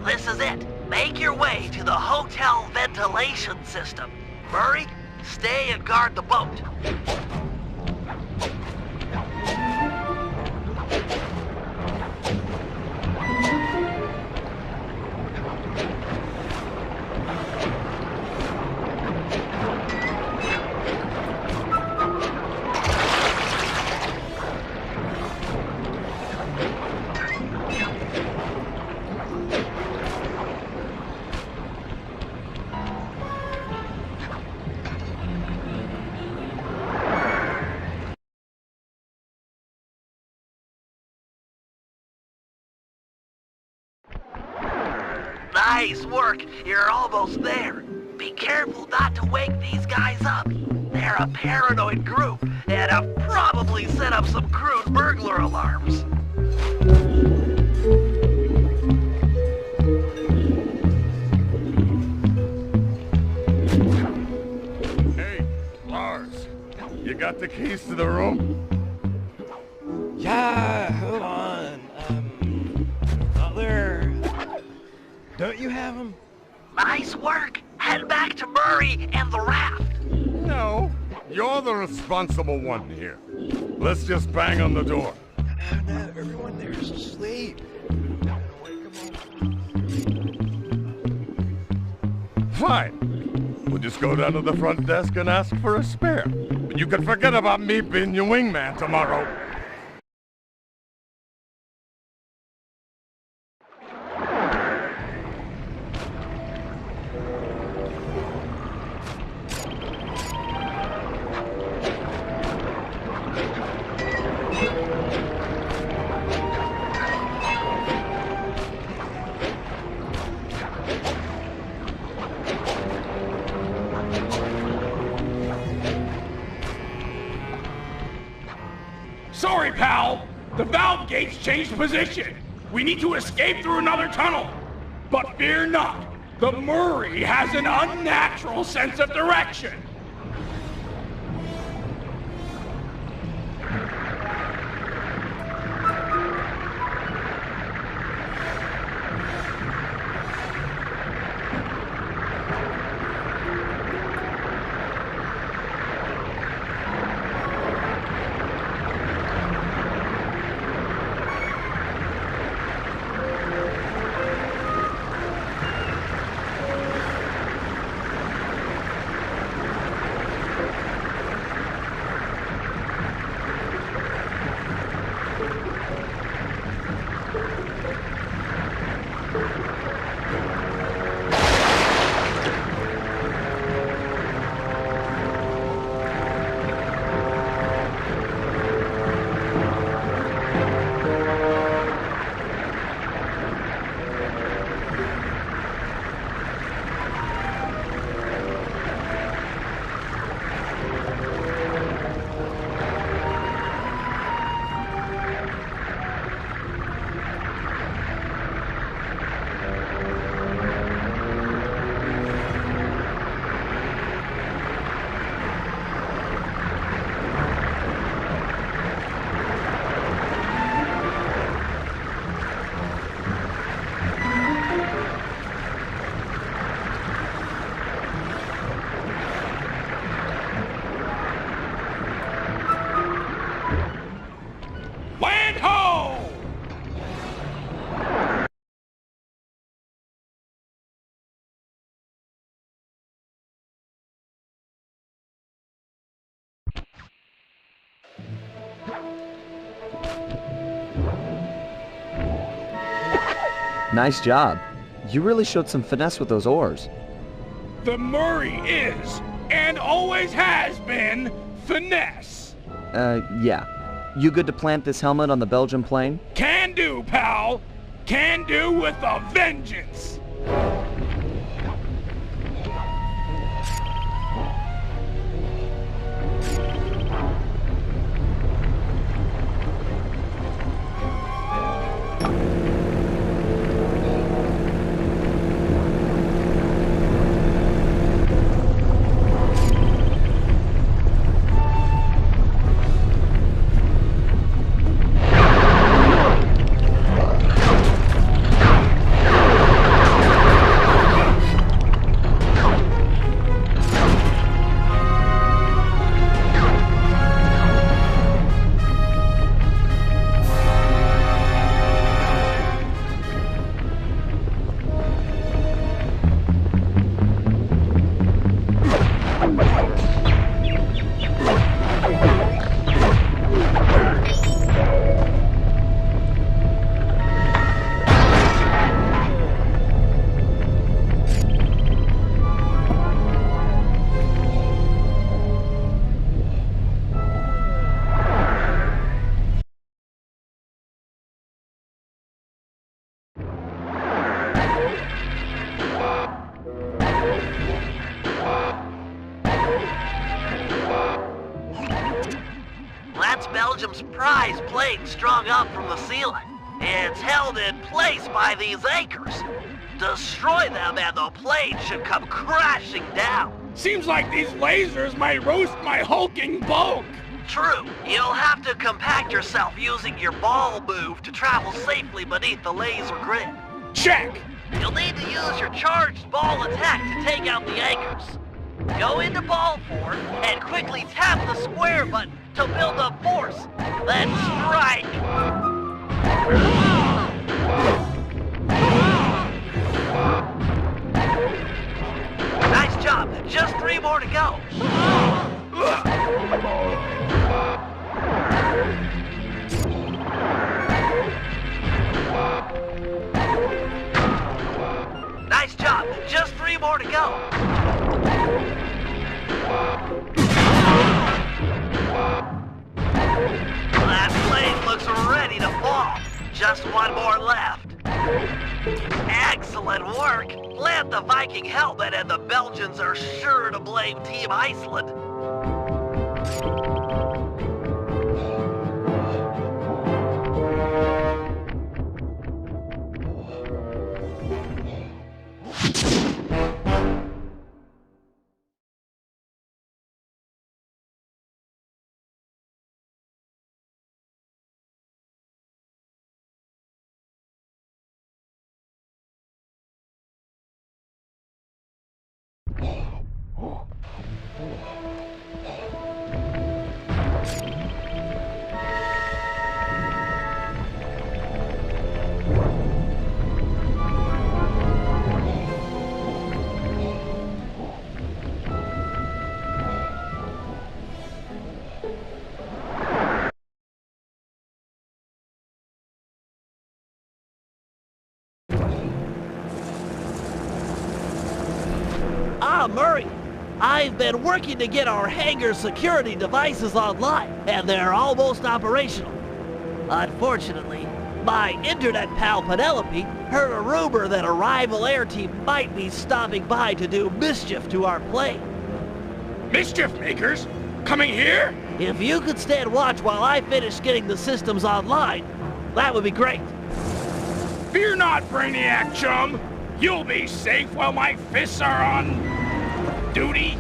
This is it. Make your way to the hotel ventilation system. Murray, stay and guard the boat. Nice work. You're almost there. Be careful not to wake these guys up. They're a paranoid group and have probably set up some crude burglar alarms. Hey, Lars, you got the keys to the room? Yeah, hold on. Don't you have them? Nice work. Head back to Murray and the raft. No, you're the responsible one here. Let's just bang on the door. No, everyone there is asleep. Fine. We'll just go down to the front desk and ask for a spare. But you can forget about me being your wingman tomorrow. Sorry, pal. The valve gates changed position. We need to escape through another tunnel. But fear not. The Murray has an unnatural sense of direction. Nice job. You really showed some finesse with those oars. The Murray is, and always has been, finesse. Yeah. You good to plant this helmet on the Belgian plane? Can do, pal. Can do with a vengeance. That's Belgium's prize plate strung up from the ceiling. It's held in place by these anchors. Destroy them and the plane should come crashing down. Seems like these lasers might roast my hulking bulk. True. You'll have to compact yourself using your ball move to travel safely beneath the laser grid. Check! You'll need to use your charged ball attack to take out the anchors. Go into ball 4 and quickly tap the square button to build up force. Then strike! Nice job. Just 3 more to go. Nice job. Just 3 more to go. That plane looks ready to fall. Just 1 more left. Excellent work. Land the Viking helmet and the Belgians are sure to blame Team Iceland. Murray, I've been working to get our hangar security devices online, and they're almost operational. Unfortunately, my internet pal Penelope heard a rumor that a rival air team might be stopping by to do mischief to our plane. Mischief makers? Coming here? If you could stand watch while I finish getting the systems online, that would be great. Fear not, Brainiac chum. You'll be safe while my fists are on duty.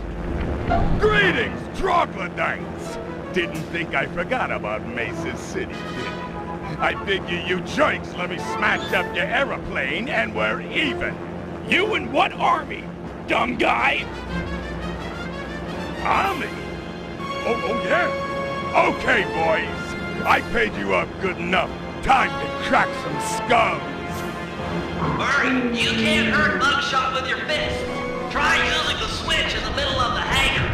Greetings, troglodytes! Didn't think I forgot about Mesa City, did you? I figure you jerks let me smash up your aeroplane and we're even. You and what army, dumb guy? Army? Oh yeah? Okay, boys. I paid you up good enough. Time to crack some skulls. Murray, you can't hurt Mugshot with your fists. Try using the switch in the middle of the hangar.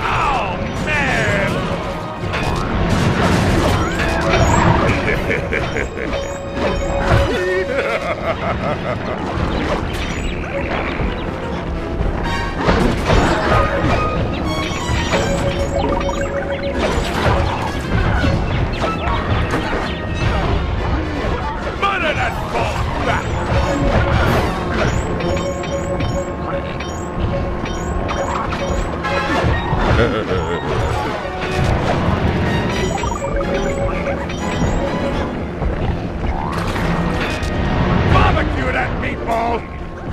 Oh, man! Murder that ball back! Barbecue that meatball!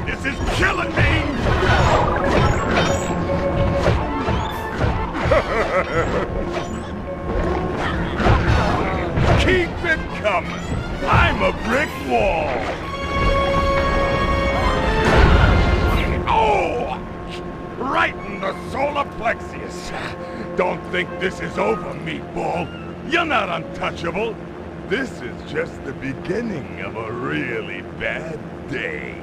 This is killing me! Keep it coming! I'm a brick wall! Oh! Right in the solar plexus! Don't think this is over, meatball. You're not untouchable. This is just the beginning of a really bad day.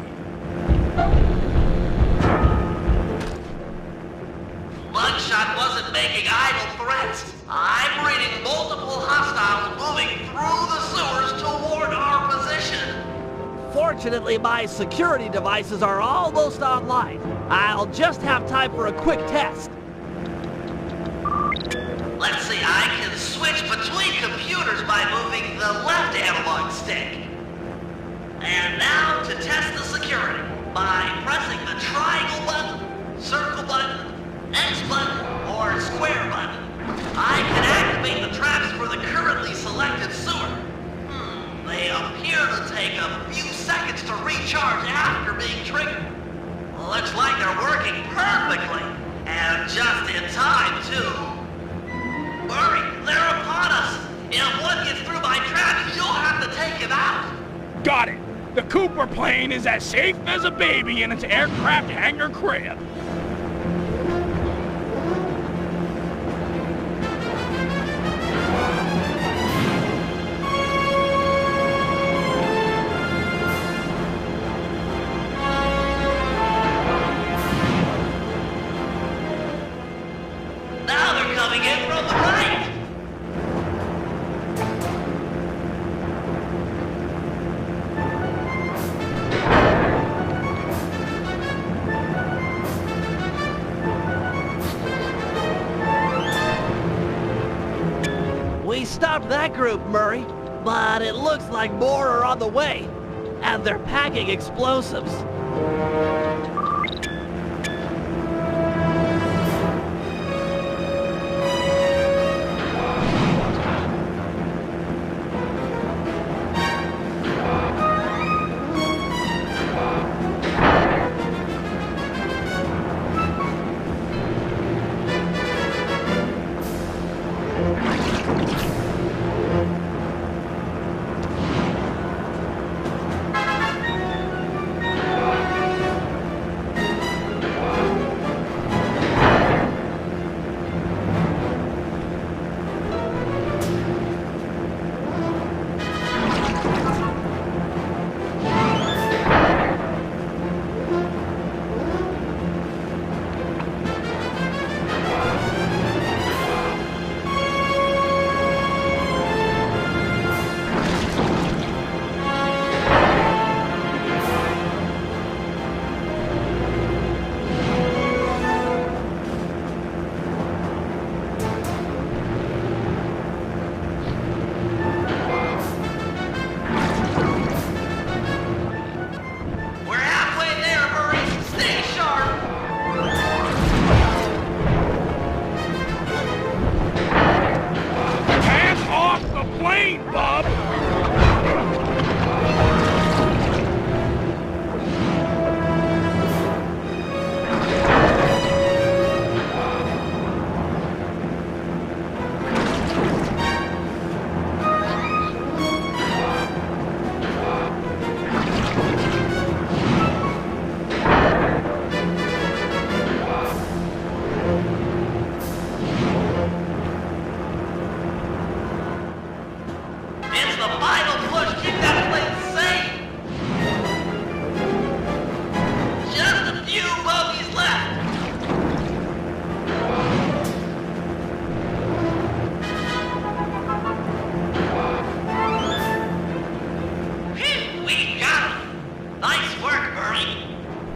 Mugshot wasn't making idle threats. I'm reading multiple hostiles moving through the sewers toward our position. Fortunately, my security devices are almost online. I'll just have time for a quick test. Let's see, I can switch between computers by moving the left analog stick. And now to test the security by pressing the triangle button, circle button, X button, or square button. I can activate activate the traps for the currently selected sewer. They appear to take a few seconds to recharge after being triggered. Looks like they're working perfectly, and just in time, too. Hurry, they're upon us. If one gets through my traps, you'll have to take him out. Got it. The Cooper plane is as safe as a baby in its aircraft hangar crib. Now they're coming in from the right. We stopped that group, Murray, but it looks like more are on the way, and they're packing explosives.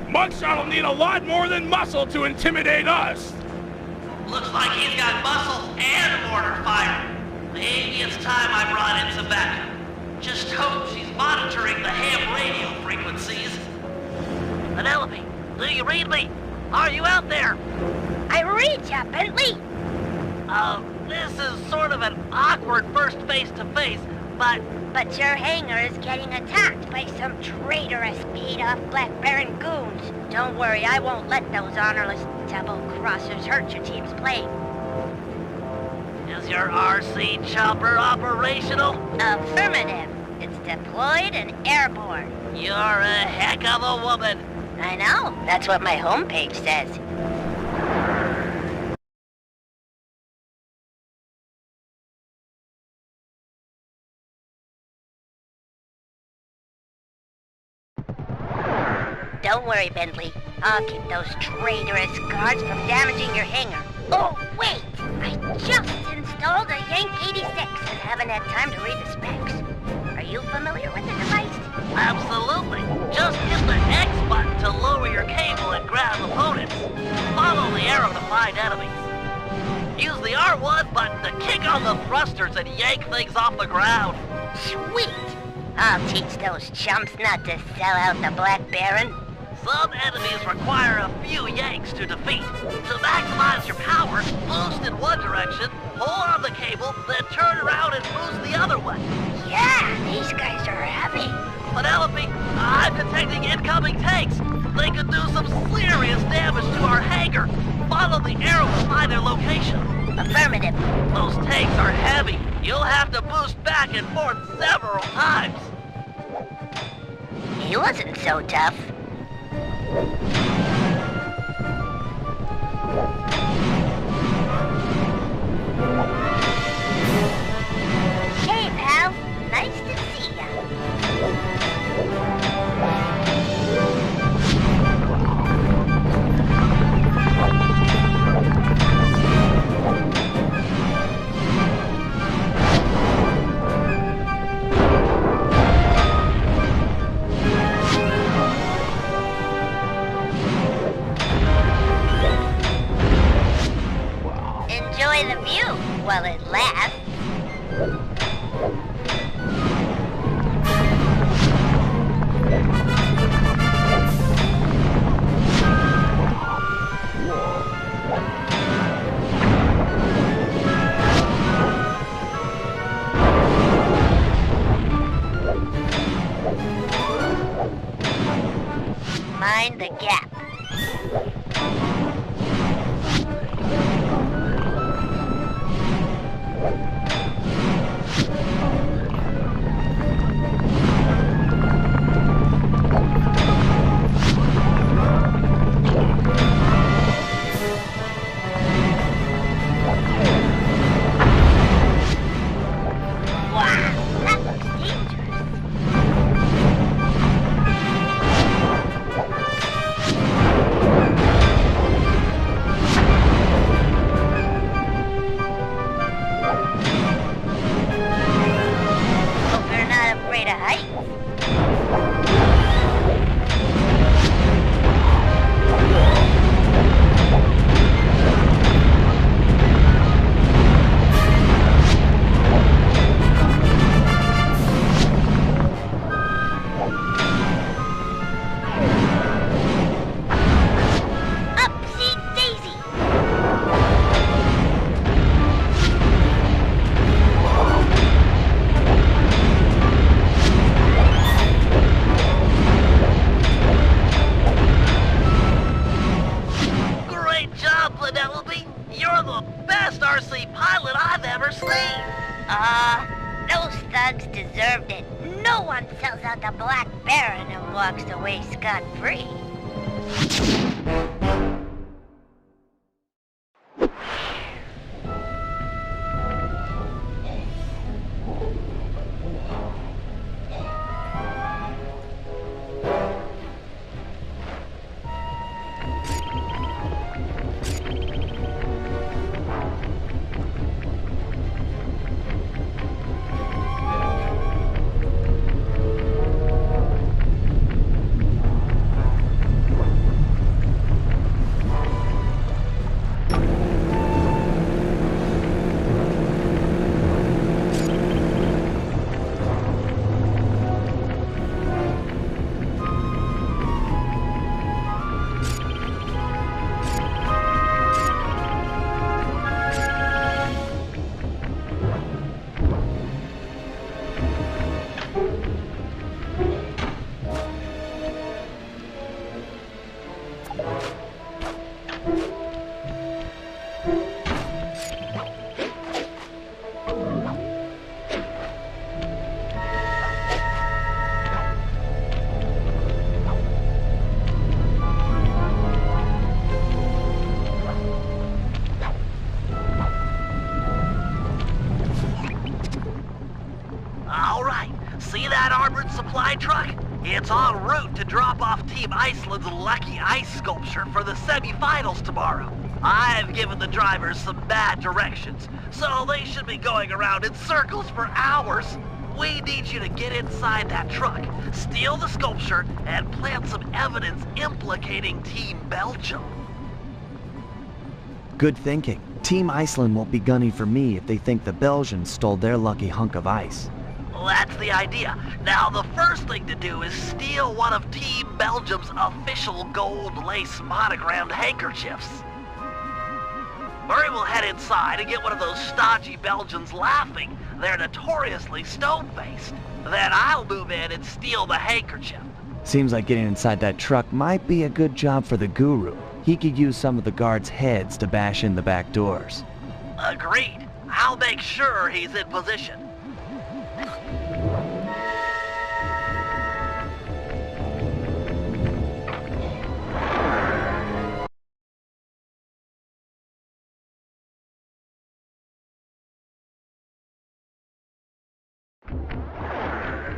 Mugshot'll need a lot more than muscle to intimidate us. Looks like he's got muscle and mortar fire. Maybe it's time I brought in some backup. Just hope she's monitoring the ham radio frequencies. Penelope, do you read me? Are you out there? I read ya, Bentley. This is sort of an awkward first face-to-face, but... But your hangar is getting attacked by some traitorous, paid-off Black Baron goons. Don't worry, I won't let those honorless double-crossers hurt your team's plane. Is your RC chopper operational? Affirmative. It's deployed and airborne. You're a heck of a woman. I know. That's what my homepage says. Don't worry, Bentley. I'll keep those traitorous guards from damaging your hangar. Oh, wait! I just installed a Yank 86 and haven't had time to read the specs. Are you familiar with the device? Absolutely. Just hit the X button to lower your cable and grab opponents. Follow the arrow to find enemies. Use the R1 button to kick on the thrusters and yank things off the ground. Sweet! I'll teach those chumps not to sell out the Black Baron. Some enemies require a few yanks to defeat. To maximize your power, boost in one direction, hold on the cable, then turn around and boost the other way. Yeah, these guys are heavy. Penelope, I'm detecting incoming tanks. They could do some serious damage to our hangar. Follow the arrow to find their location. Affirmative. Those tanks are heavy. You'll have to boost back and forth several times. He wasn't so tough. Hey, pal. Nice to see ya. Enjoy the view while it lasts. Mind the gap. Those thugs deserved it. No one sells out the Black Baron and walks away scot-free. Supply truck? It's en route to drop off Team Iceland's lucky ice sculpture for the semi-finals tomorrow. I've given the drivers some bad directions, so they should be going around in circles for hours. We need you to get inside that truck, steal the sculpture, and plant some evidence implicating Team Belgium. Good thinking. Team Iceland won't be gunning for me if they think the Belgians stole their lucky hunk of ice. That's the idea. Now, the first thing to do is steal one of Team Belgium's official gold lace monogrammed handkerchiefs. Murray will head inside and get one of those stodgy Belgians laughing. They're notoriously stone-faced. Then I'll move in and steal the handkerchief. Seems like getting inside that truck might be a good job for the guru. He could use some of the guards' heads to bash in the back doors. Agreed. I'll make sure he's in position.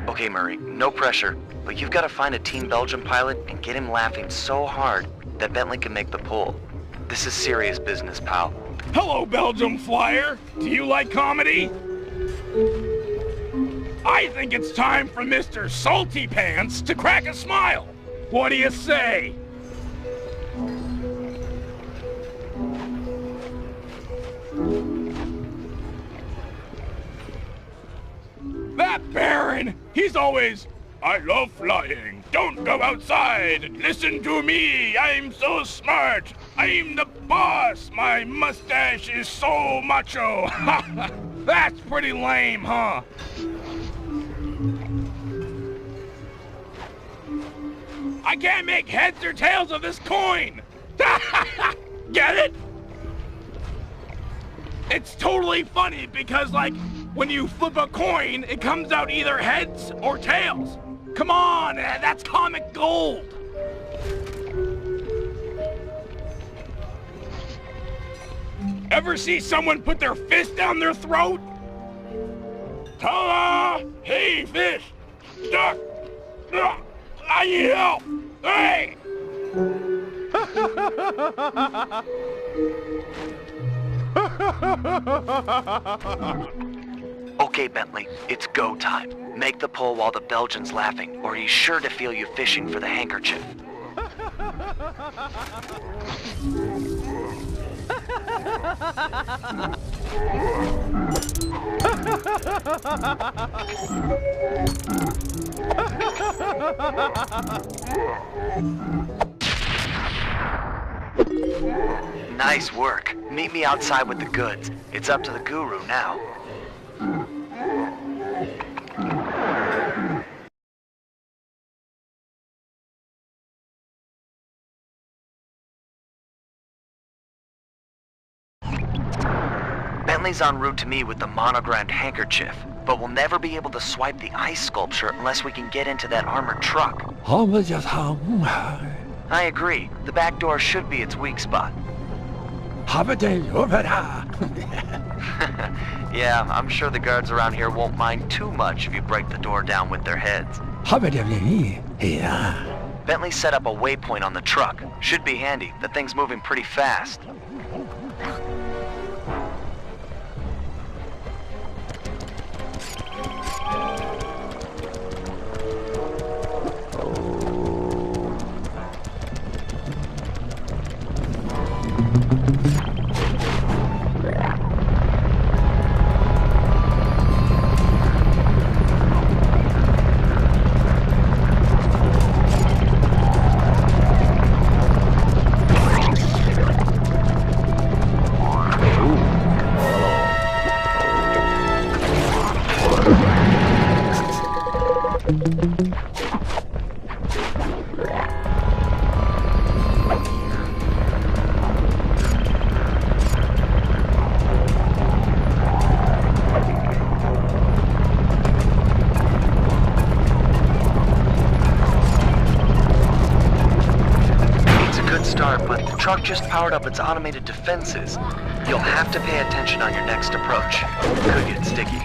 Okay, Murray, no pressure, but you've got to find a Team Belgium pilot and get him laughing so hard that Bentley can make the pull. This is serious business, pal. Hello, Belgium Flyer. Do you like comedy? I think it's time for Mr. Salty Pants to crack a smile. What do you say? That Baron, he's always, I love flying. Don't go outside. Listen to me. I'm so smart. I'm the boss. My mustache is so macho. That's pretty lame, huh? I can't make heads or tails of this coin. Get it? It's totally funny because, like, when you flip a coin, it comes out either heads or tails. Come on, that's comic gold. Ever see someone put their fist down their throat? Ta-da! Hey, fish! Duck! I need help! Hey! Okay, Bentley, it's go time. Make the pull while the Belgian's laughing, or he's sure to feel you fishing for the handkerchief. Nice work. Meet me outside with the goods. It's up to the guru now. Bentley's en route to me with the monogrammed handkerchief, but we'll never be able to swipe the ice sculpture unless we can get into that armored truck. I agree. The back door should be its weak spot. Yeah, I'm sure the guards around here won't mind too much if you break the door down with their heads. Bentley set up a waypoint on the truck. Should be handy. The thing's moving pretty fast. But the truck just powered up its automated defenses. You'll have to pay attention on your next approach. Could get sticky.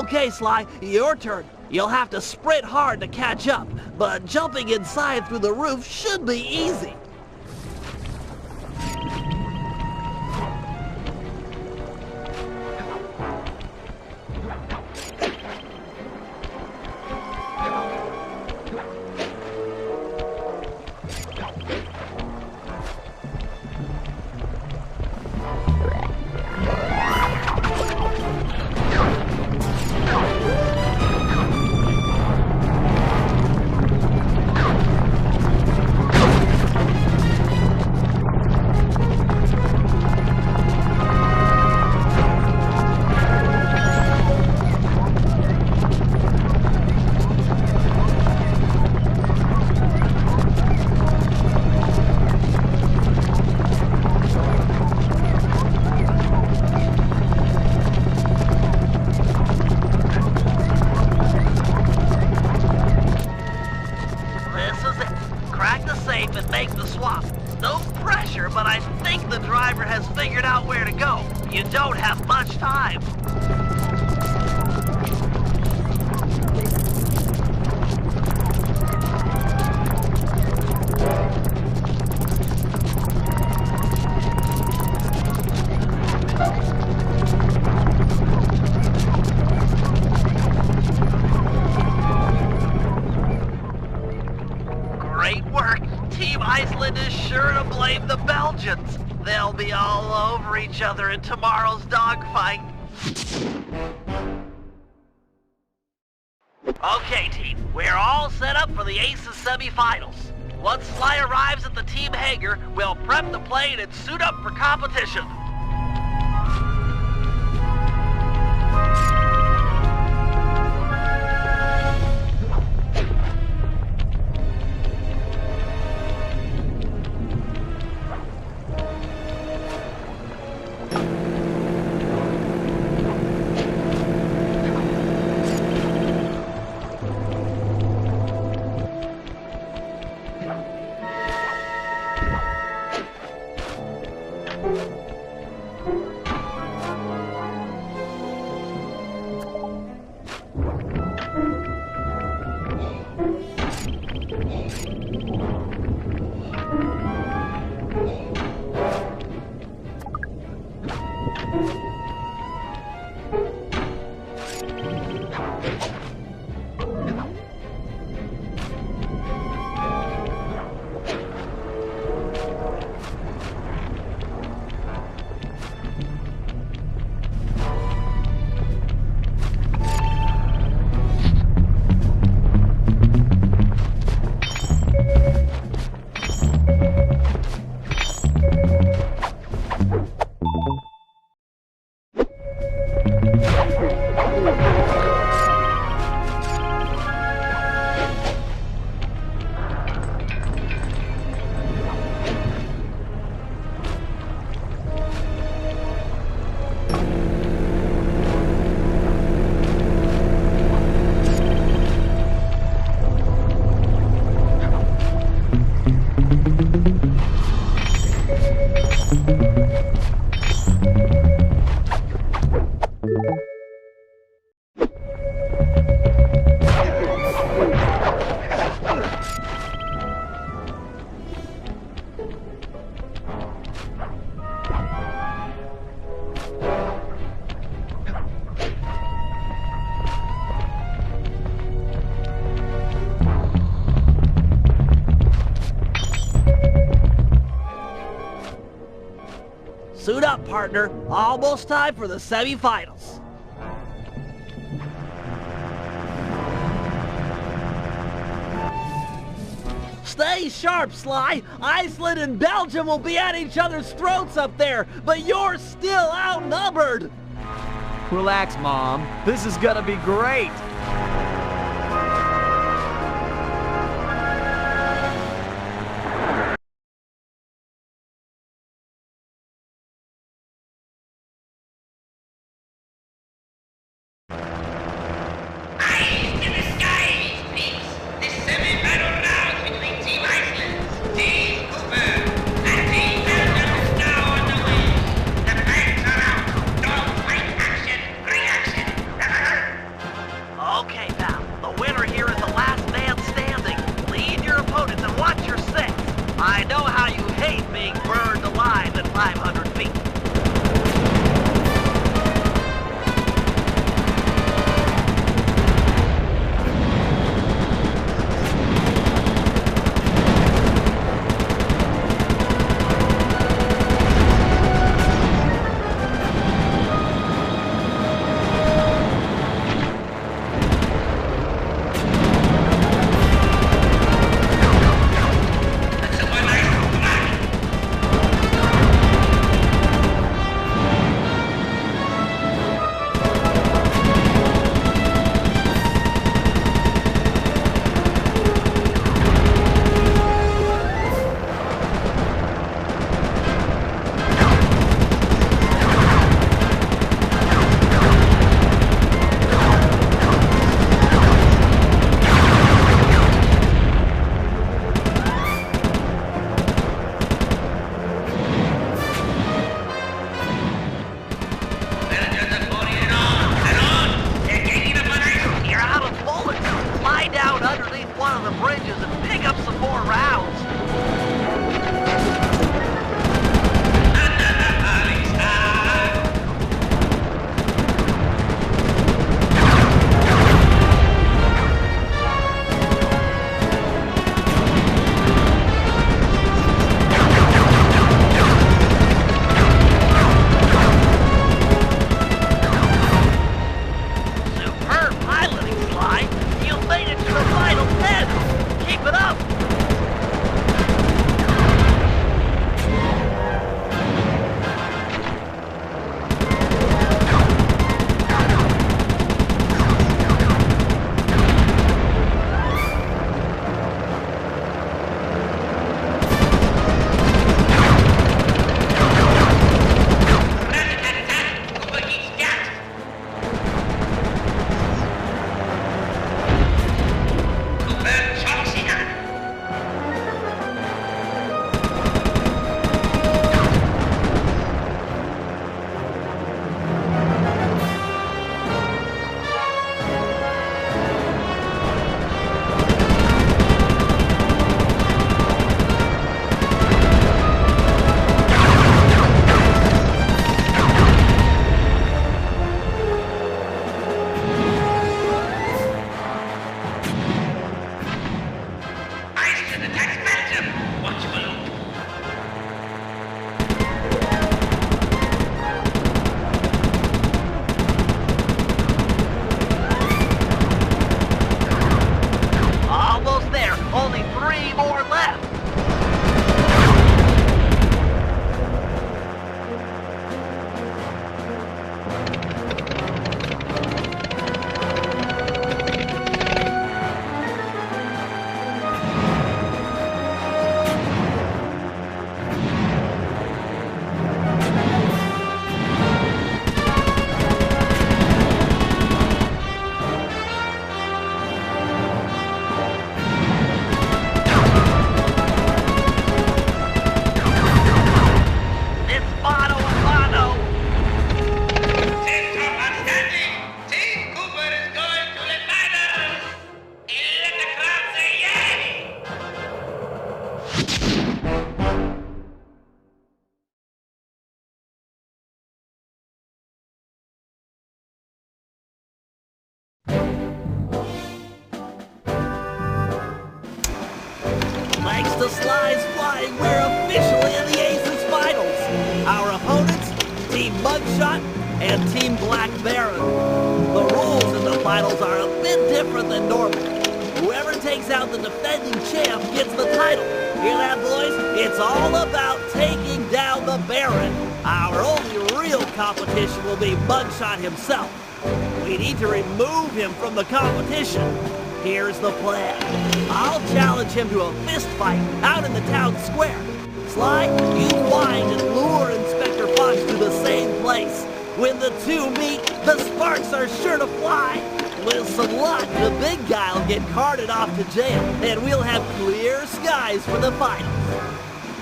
Okay, Sly, your turn. You'll have to sprint hard to catch up, but jumping inside through the roof should be easy. But I think the driver has figured out where to go. You don't have much time. Great work. Team Iceland is sure to blame the Belgians. They'll be all over each other in tomorrow's dogfight. Okay, team. We're all set up for the Aces semifinals. Once Sly arrives at the team hangar, we'll prep the plane and suit up for competition. Suit up, partner. Almost time for the semifinals. Stay sharp, Sly. Iceland and Belgium will be at each other's throats up there, but you're still outnumbered. Relax, Mom. This is gonna be great. Thanks to Sly's flying, we're officially in the Aces Finals. Our opponents, Team Mugshot and Team Black Baron. The rules in the finals are a bit different than normal. Whoever takes out the defending champ gets the title. Hear that, boys? It's all about taking down the Baron. Our only real competition will be Mugshot himself. We need to remove him from the competition. Here's the plan. I'll challenge him to a fist fight out in the town square. Sly, you find and lure Inspector Fox to the same place. When the two meet, the sparks are sure to fly. With some luck, the big guy will get carted off to jail, and we'll have clear skies for the finals.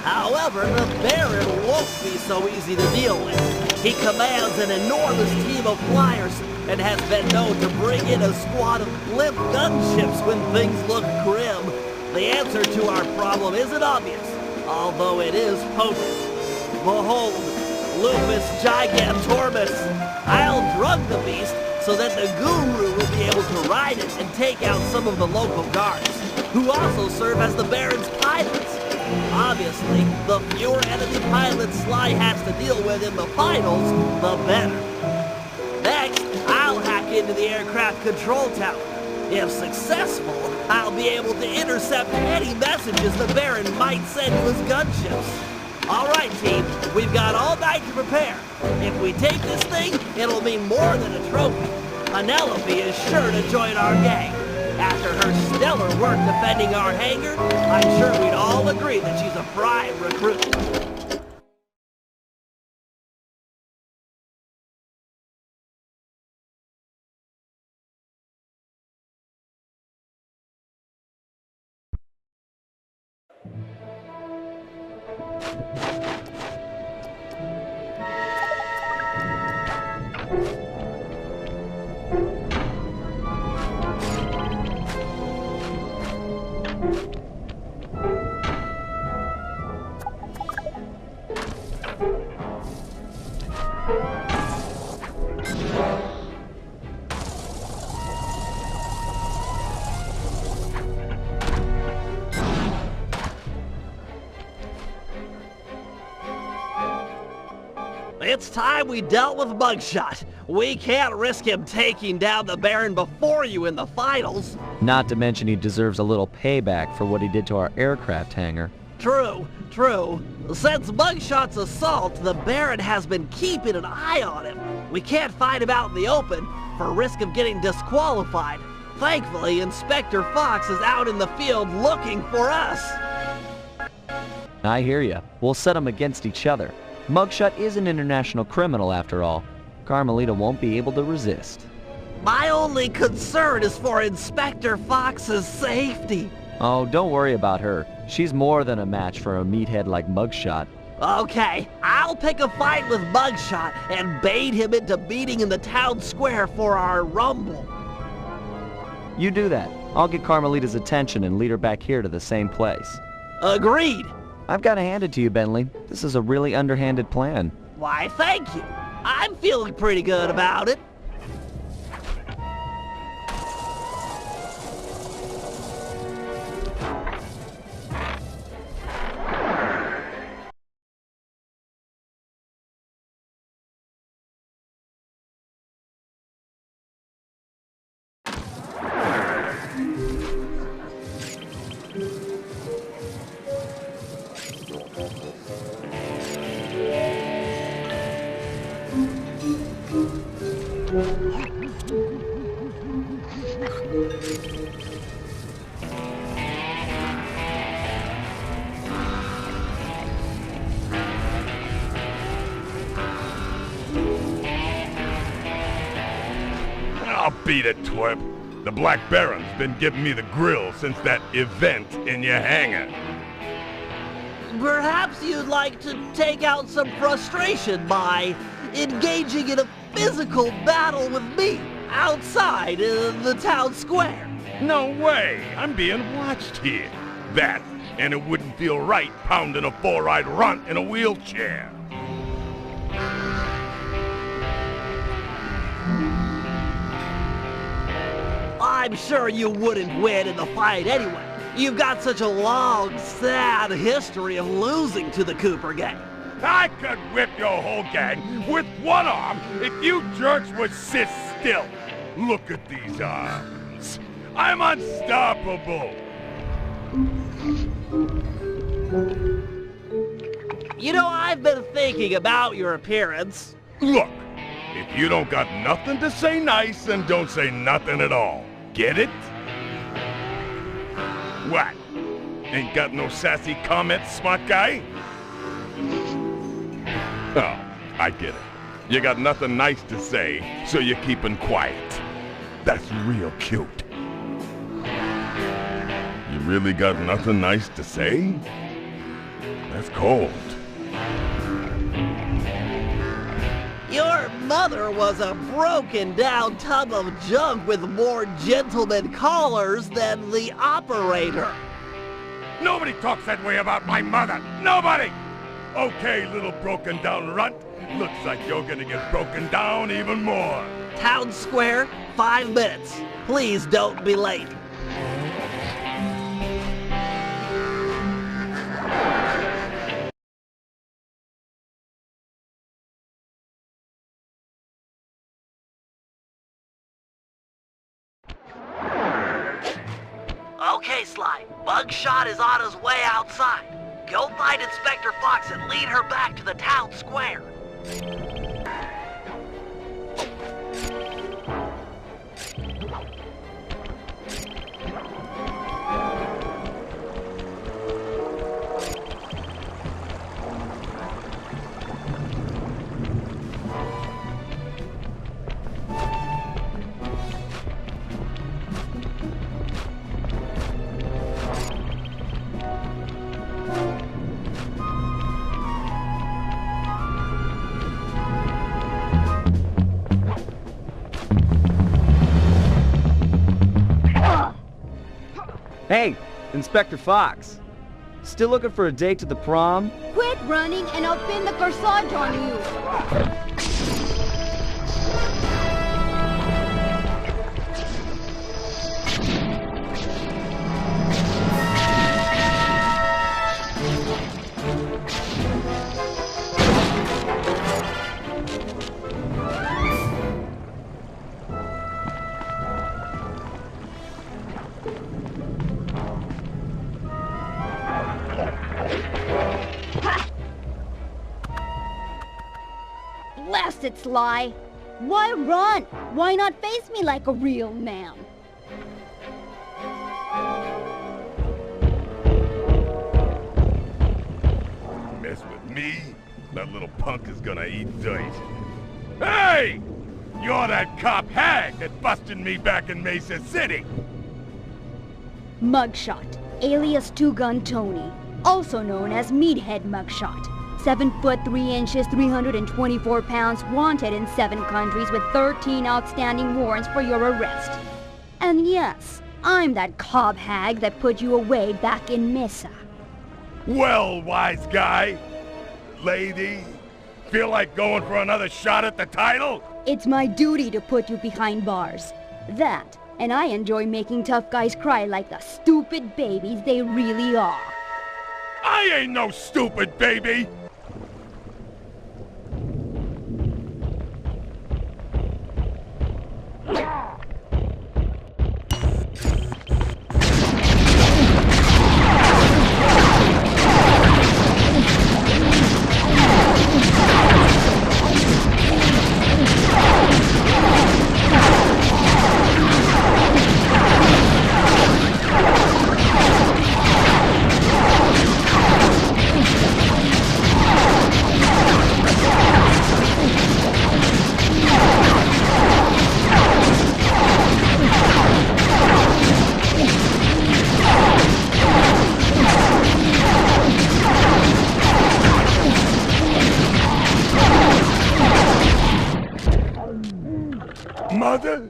However, the Baron won't be so easy to deal with. He commands an enormous team of flyers and has been known to bring in a squad of limp gunships when things look grim. The answer to our problem isn't obvious, although it is potent. Behold, Lupus Gigantormus. I'll drug the beast so that the Guru will be able to ride it and take out some of the local guards, who also serve as the Baron's pilots. Obviously, the fewer enemy pilots Sly has to deal with in the finals, the better. Next, I'll hack into the aircraft control tower. If successful, I'll be able to intercept any messages the Baron might send to his gunships. All right, team, we've got all night to prepare. If we take this thing, it'll mean more than a trophy. Penelope is sure to join our gang. After her stellar work defending our hangar, I'm sure we'd all agree that she's a prime recruit. It's time we dealt with Mugshot. We can't risk him taking down the Baron before you in the finals. Not to mention he deserves a little payback for what he did to our aircraft hangar. True, true. Since Mugshot's assault, the Baron has been keeping an eye on him. We can't fight him out in the open for risk of getting disqualified. Thankfully, Inspector Fox is out in the field looking for us. I hear ya. We'll set them against each other. Mugshot is an international criminal after all. Carmelita won't be able to resist. My only concern is for Inspector Fox's safety. Oh, don't worry about her. She's more than a match for a meathead like Mugshot. Okay, I'll pick a fight with Mugshot and bait him into meeting in the town square for our rumble. You do that. I'll get Carmelita's attention and lead her back here to the same place. Agreed. I've got to hand it to you, Bentley. This is a really underhanded plan. Why, thank you. I'm feeling pretty good about it. I'll beat it, twerp. The Black Baron's been giving me the grill since that event in your hangar. Perhaps you'd like to take out some frustration by engaging in a physical battle with me outside in the town square. No way! I'm being watched here. That, and it wouldn't feel right pounding a four-eyed runt in a wheelchair. I'm sure you wouldn't win in the fight anyway. You've got such a long, sad history of losing to the Cooper gang. I could whip your whole gang with one arm if you jerks would sit still. Look at these arms. I'm unstoppable. You know, I've been thinking about your appearance. Look, if you don't got nothing to say nice, then don't say nothing at all. Get it? What? Ain't got no sassy comments, smart guy? Oh, I get it. You got nothing nice to say, so you're keeping quiet. That's real cute. You really got nothing nice to say? That's cold. Your mother was a broken-down tub of junk with more gentleman callers than the operator. Nobody talks that way about my mother. Nobody! Okay, little broken-down runt. Looks like you're gonna get broken down even more. Town Square, 5 minutes. Please don't be late. Okay, Sly. Mugshot is on his way outside. Go find Inspector Fox and lead her back to the town square. Hey, Inspector Fox. Still looking for a date to the prom? Quit running and I'll pin the corsage on you. Blast it, Sly. Why run? Why not face me like a real man? Mess with me? That little punk is gonna eat dirt. Hey! You're that cop hag that busted me back in Mesa City. Mugshot, alias Two-Gun Tony, also known as Meathead Mugshot. 7 foot 3 inches, 324 pounds, wanted in 7 countries with 13 outstanding warrants for your arrest. And yes, I'm that cob hag that put you away back in Mesa. Well, wise guy. Lady, feel like going for another shot at the title? It's my duty to put you behind bars. That, and I enjoy making tough guys cry like the stupid babies they really are. I ain't no stupid baby! Mother?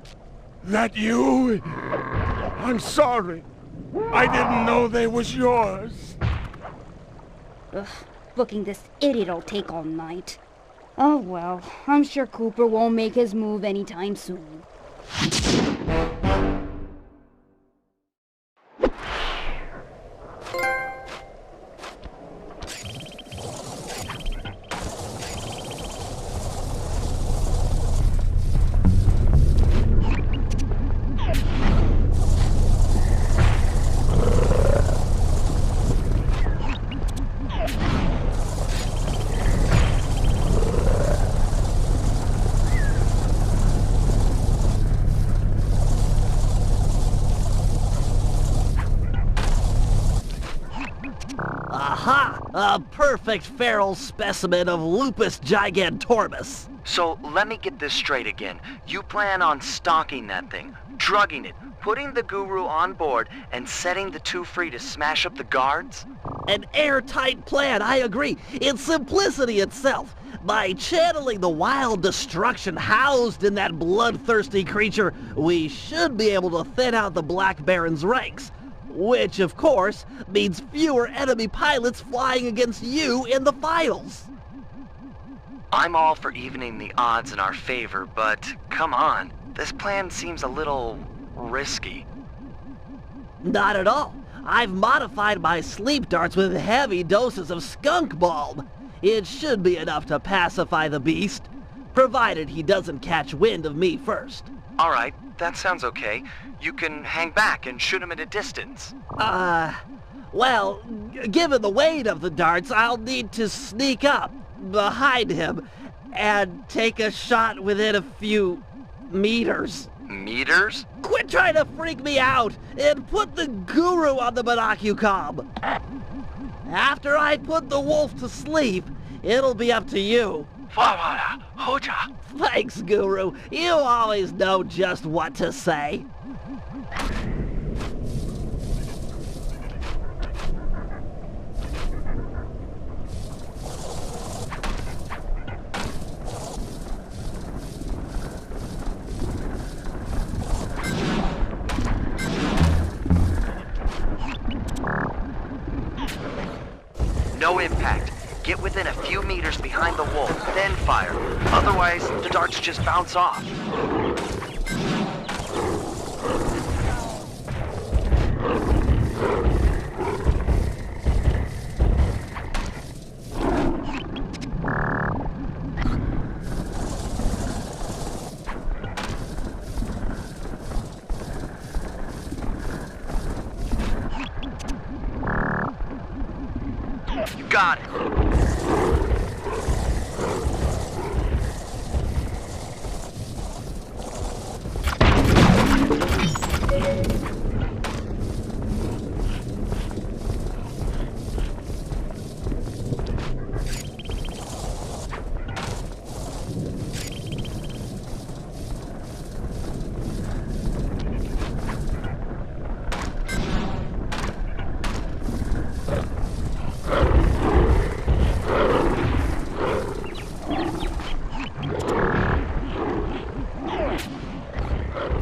That you? I'm sorry. I didn't know they was yours. Ugh, booking this idiot'll take all night. Oh well, I'm sure Cooper won't make his move anytime soon. A perfect feral specimen of Lupus gigantormus. So let me get this straight again. You plan on stalking that thing, drugging it, putting the guru on board, and setting the two free to smash up the guards? An airtight plan, I agree. It's simplicity itself. By channeling the wild destruction housed in that bloodthirsty creature, we should be able to thin out the Black Baron's ranks. Which, of course, means fewer enemy pilots flying against you in the finals. I'm all for evening the odds in our favor, but come on. This plan seems a little risky. Not at all. I've modified my sleep darts with heavy doses of skunk balm. It should be enough to pacify the beast, provided he doesn't catch wind of me first. All right, that sounds okay. You can hang back and shoot him at a distance. Well, given the weight of the darts, I'll need to sneak up behind him and take a shot within a few meters. Meters? Quit trying to freak me out and put the guru on the monocucom. After I put the wolf to sleep, it'll be up to you. Thanks, Guru. You always know just what to say. No impact. Get within a few meters behind the wolf, then fire. Otherwise, the darts just bounce off. You got it.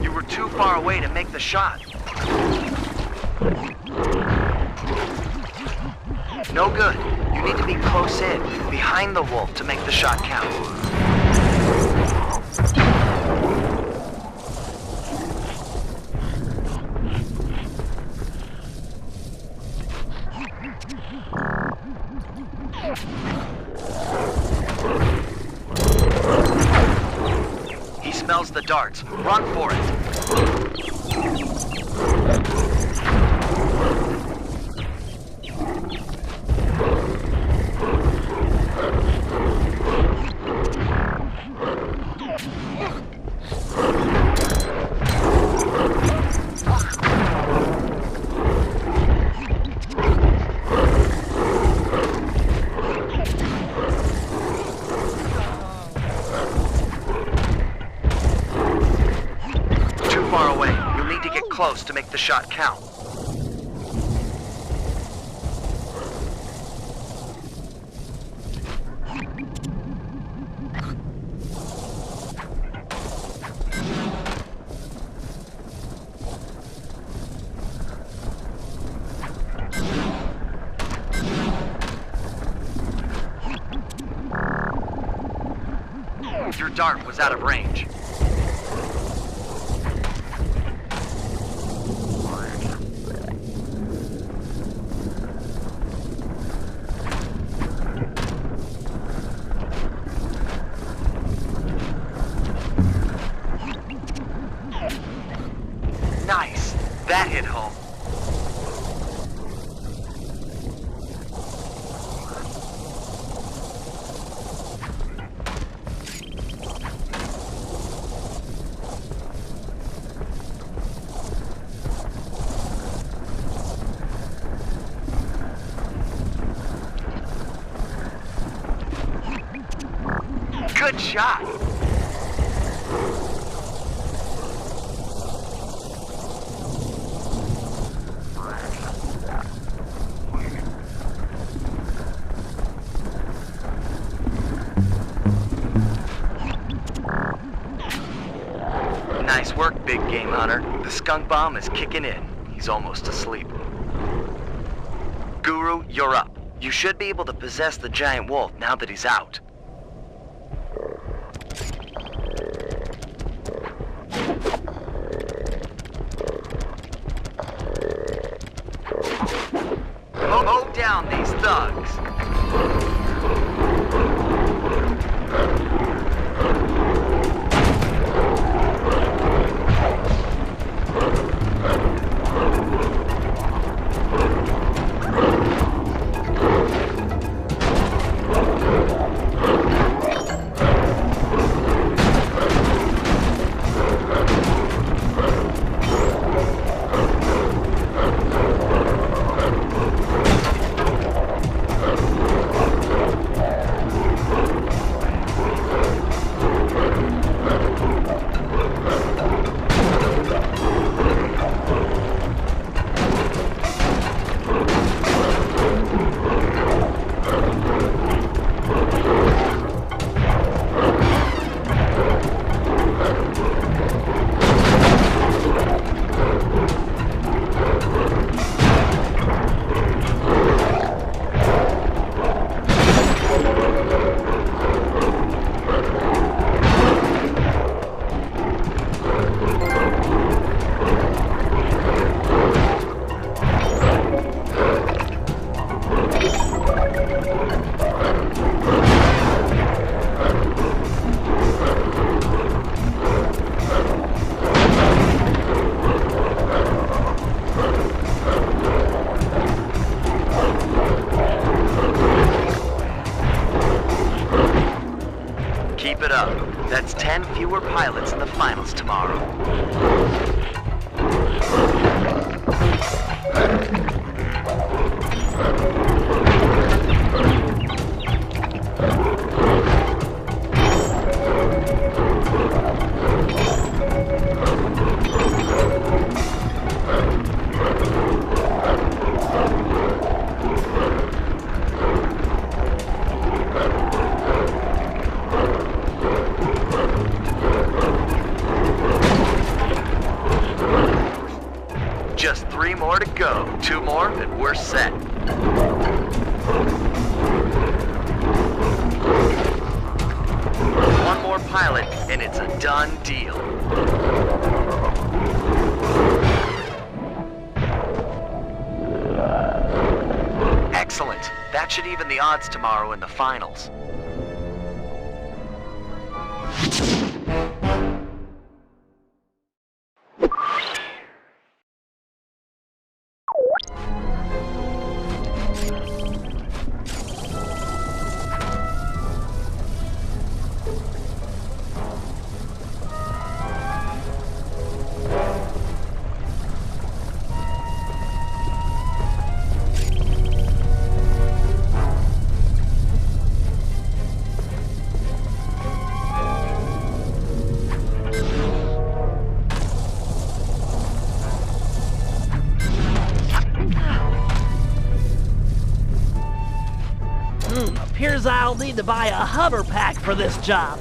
You were too far away to make the shot. No good. You need to be close in, behind the wolf, to make the shot count. He smells the darts. Run for it. Far away. You'll need to get close to make the shot count. Your dart was out of range. Nice. That hit home. Good shot. Nice work, big game hunter. The skunk bomb is kicking in. He's almost asleep. Guru, you're up. You should be able to possess the giant wolf now that he's out. Mow down these thugs. Keep it up. That's 10 fewer pilots in the finals tomorrow. Just 3 more to go. 2 more and we're set. One more pilot and it's a done deal. Excellent. That should even the odds tomorrow in the finals. Appears I'll need to buy a hover pack for this job.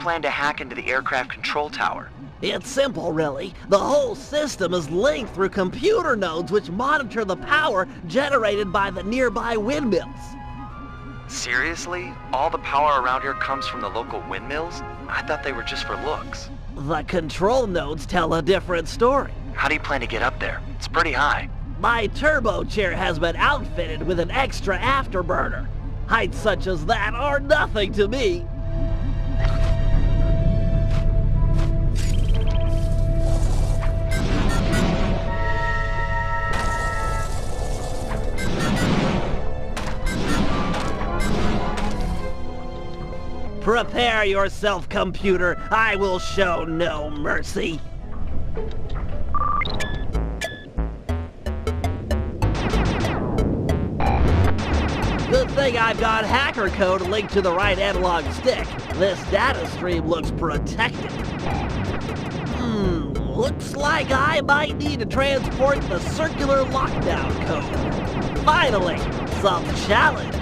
plan to hack into the aircraft control tower? It's simple, really. The whole system is linked through computer nodes which monitor the power generated by the nearby windmills. Seriously? All the power around here comes from the local windmills? I thought they were just for looks. The control nodes tell a different story. How do you plan to get up there? It's pretty high. My turbo chair has been outfitted with an extra afterburner. Heights such as that are nothing to me. Prepare yourself, computer. I will show no mercy. Good thing I've got hacker code linked to the right analog stick. This data stream looks protected. Looks like I might need to transport the circular lockdown code. Finally, some challenge.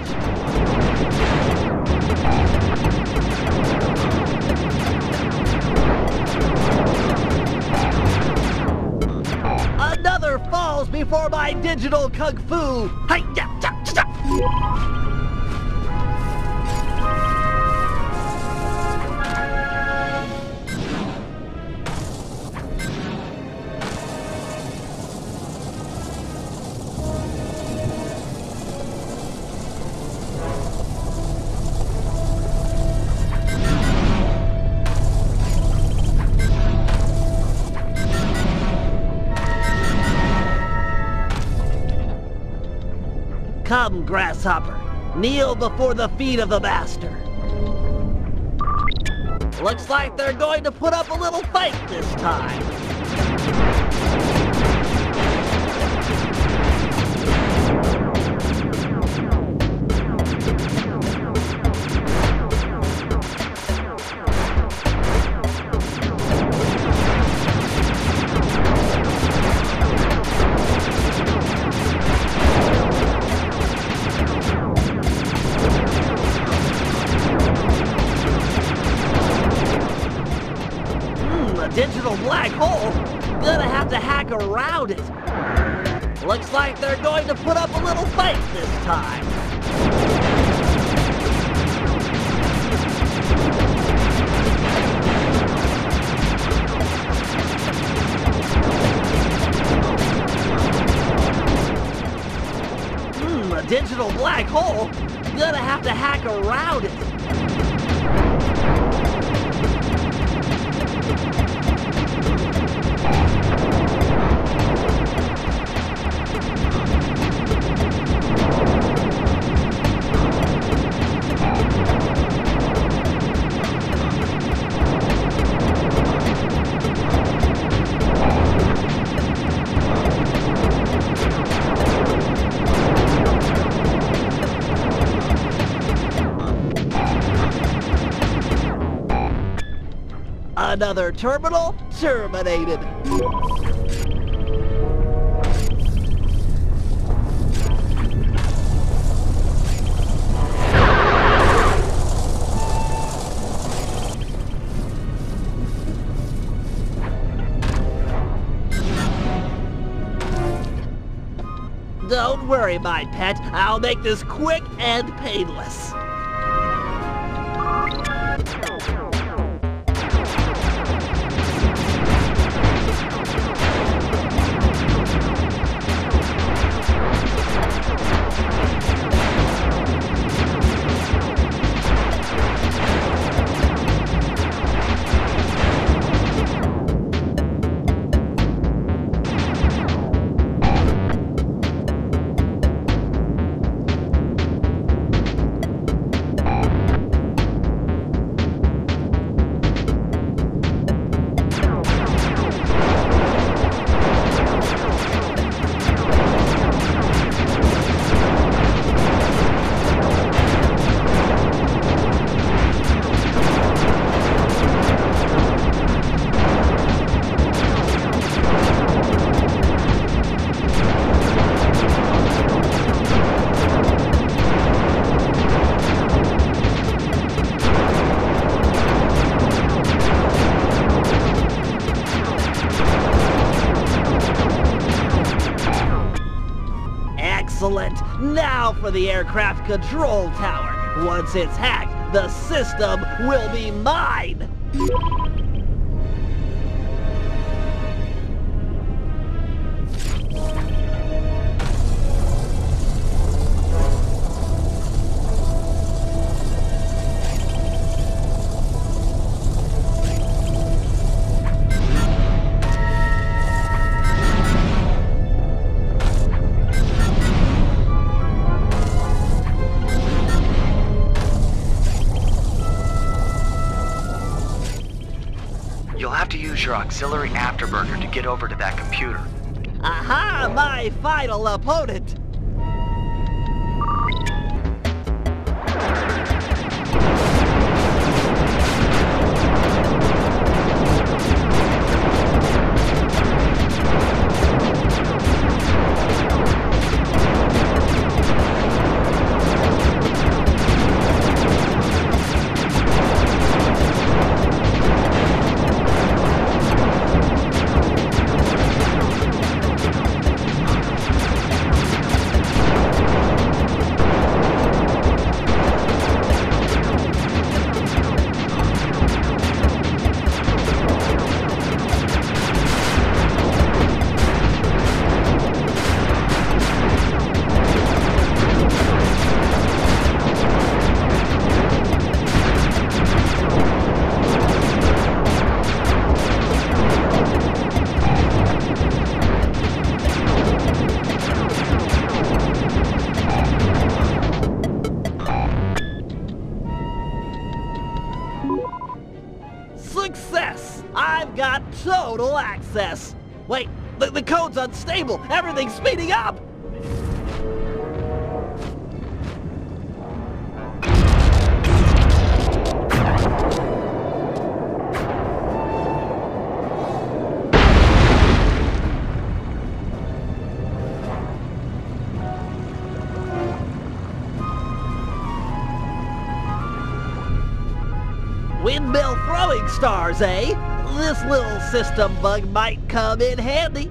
Another falls before my digital kung fu. Hi-ya! Come, grasshopper. Kneel before the feet of the master. Looks like they're going to put up a little fight this time. Digital black hole? Gonna have to hack around it. Looks like they're going to put up a little fight this time. A digital black hole? Gonna have to hack around it. Another terminal terminated. Don't worry, my pet. I'll make this quick and painless. Excellent! Now for the aircraft control tower. Once it's hacked, the system will be mine! You'll have to use your auxiliary afterburner to get over to that computer. Aha! My final opponent! Success! I've got total access! Wait, the code's unstable! Everything's speeding up! Windmill throwing stars, eh? This little system bug might come in handy.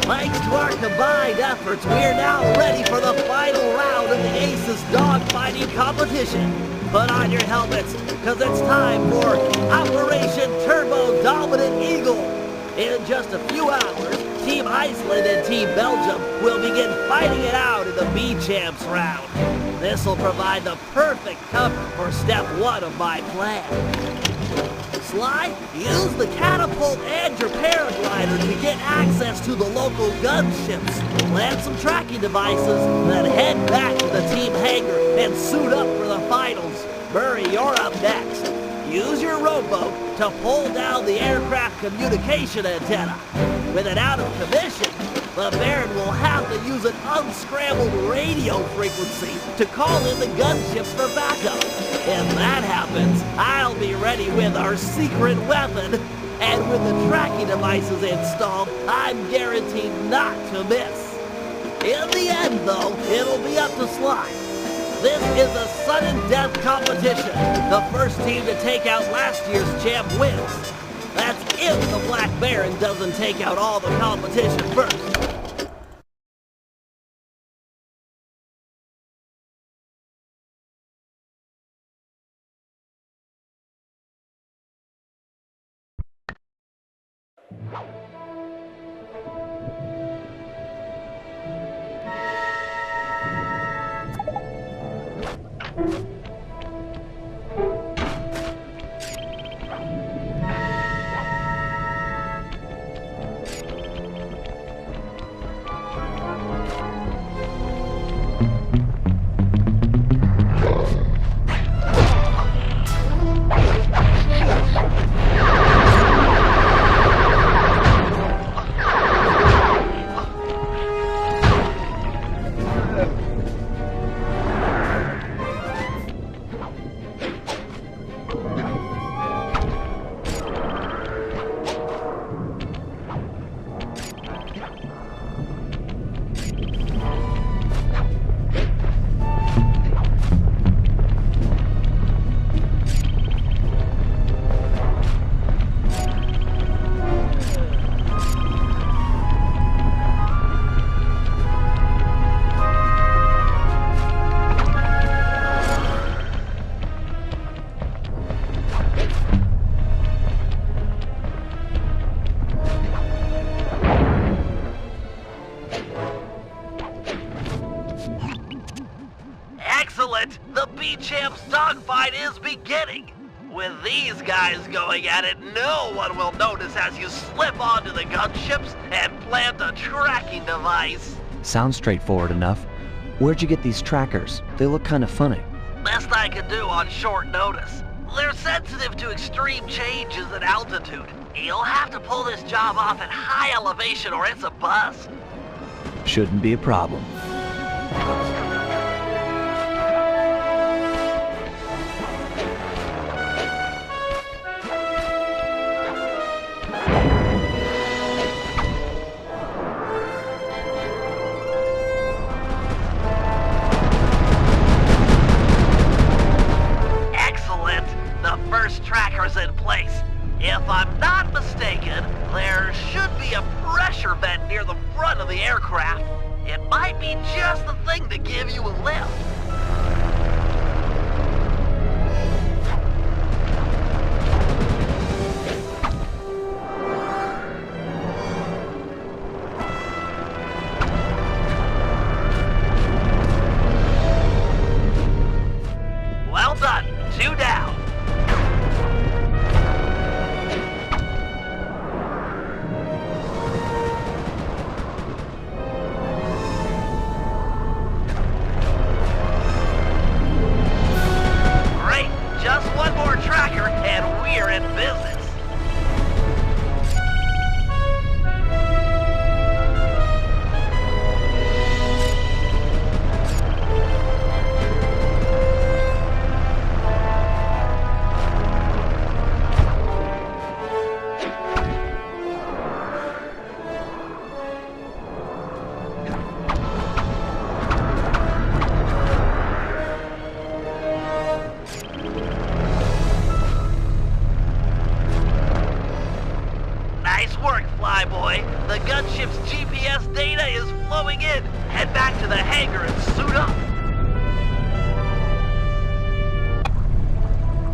Thanks to our combined efforts, we're now ready for the final round of the Aces dogfighting competition. Put on your helmets, because it's time for Operation Turbo Dominant Eagle. In just a few hours, Team Iceland and Team Belgium will begin fighting it out in the B-Champs round. This will provide the perfect cover for step one of my plan. Sly, use the catapult and your paraglider to get access to the local gunships. Plant some tracking devices, then head back to the team hangar and suit up for the finals. Murray, you're up next. Use your rowboat to pull down the aircraft communication antenna. With it out of commission, the Baron will have to use an unscrambled radio frequency to call in the gunships for backup. If that happens, I'll be ready with our secret weapon. And with the tracking devices installed, I'm guaranteed not to miss. In the end, though, it'll be up to Sly. This is a sudden death competition. The first team to take out last year's champ wins. That's if the Black Baron doesn't take out all the competition first. Excellent! The B-Champ's dogfight is beginning! With these guys going at it, no one will notice as you slip onto the gunships and plant a tracking device. Sounds straightforward enough. Where'd you get these trackers? They look kind of funny. Best I could do on short notice. They're sensitive to extreme changes in altitude. You'll have to pull this job off at high elevation or it's a bust. Shouldn't be a problem. In place. If I'm not mistaken, there should be a pressure vent near the front of the aircraft. It might be just the thing to give you a lift. Well done. 2 down. The gunship's GPS data is flowing in. Head back to the hangar and suit up.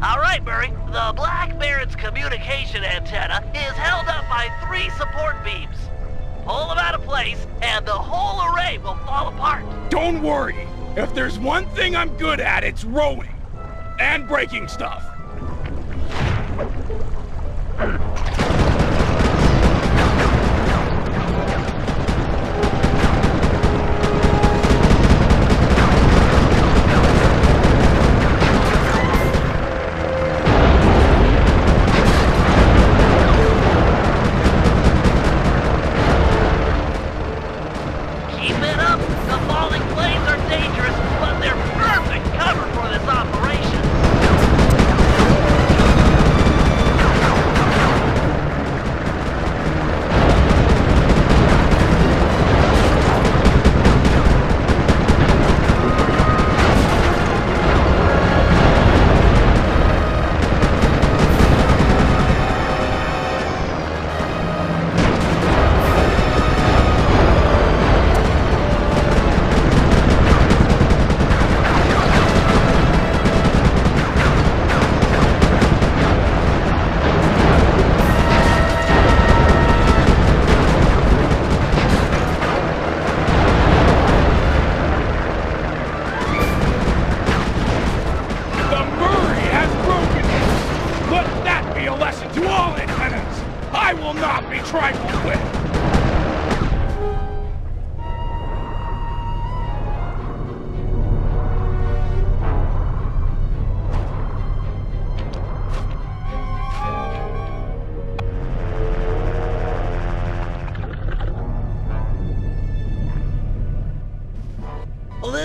All right, Murray. The Black Baron's communication antenna is held up by 3 support beams. Pull them out of place, and the whole array will fall apart. Don't worry. If there's one thing I'm good at, it's rowing. And breaking stuff.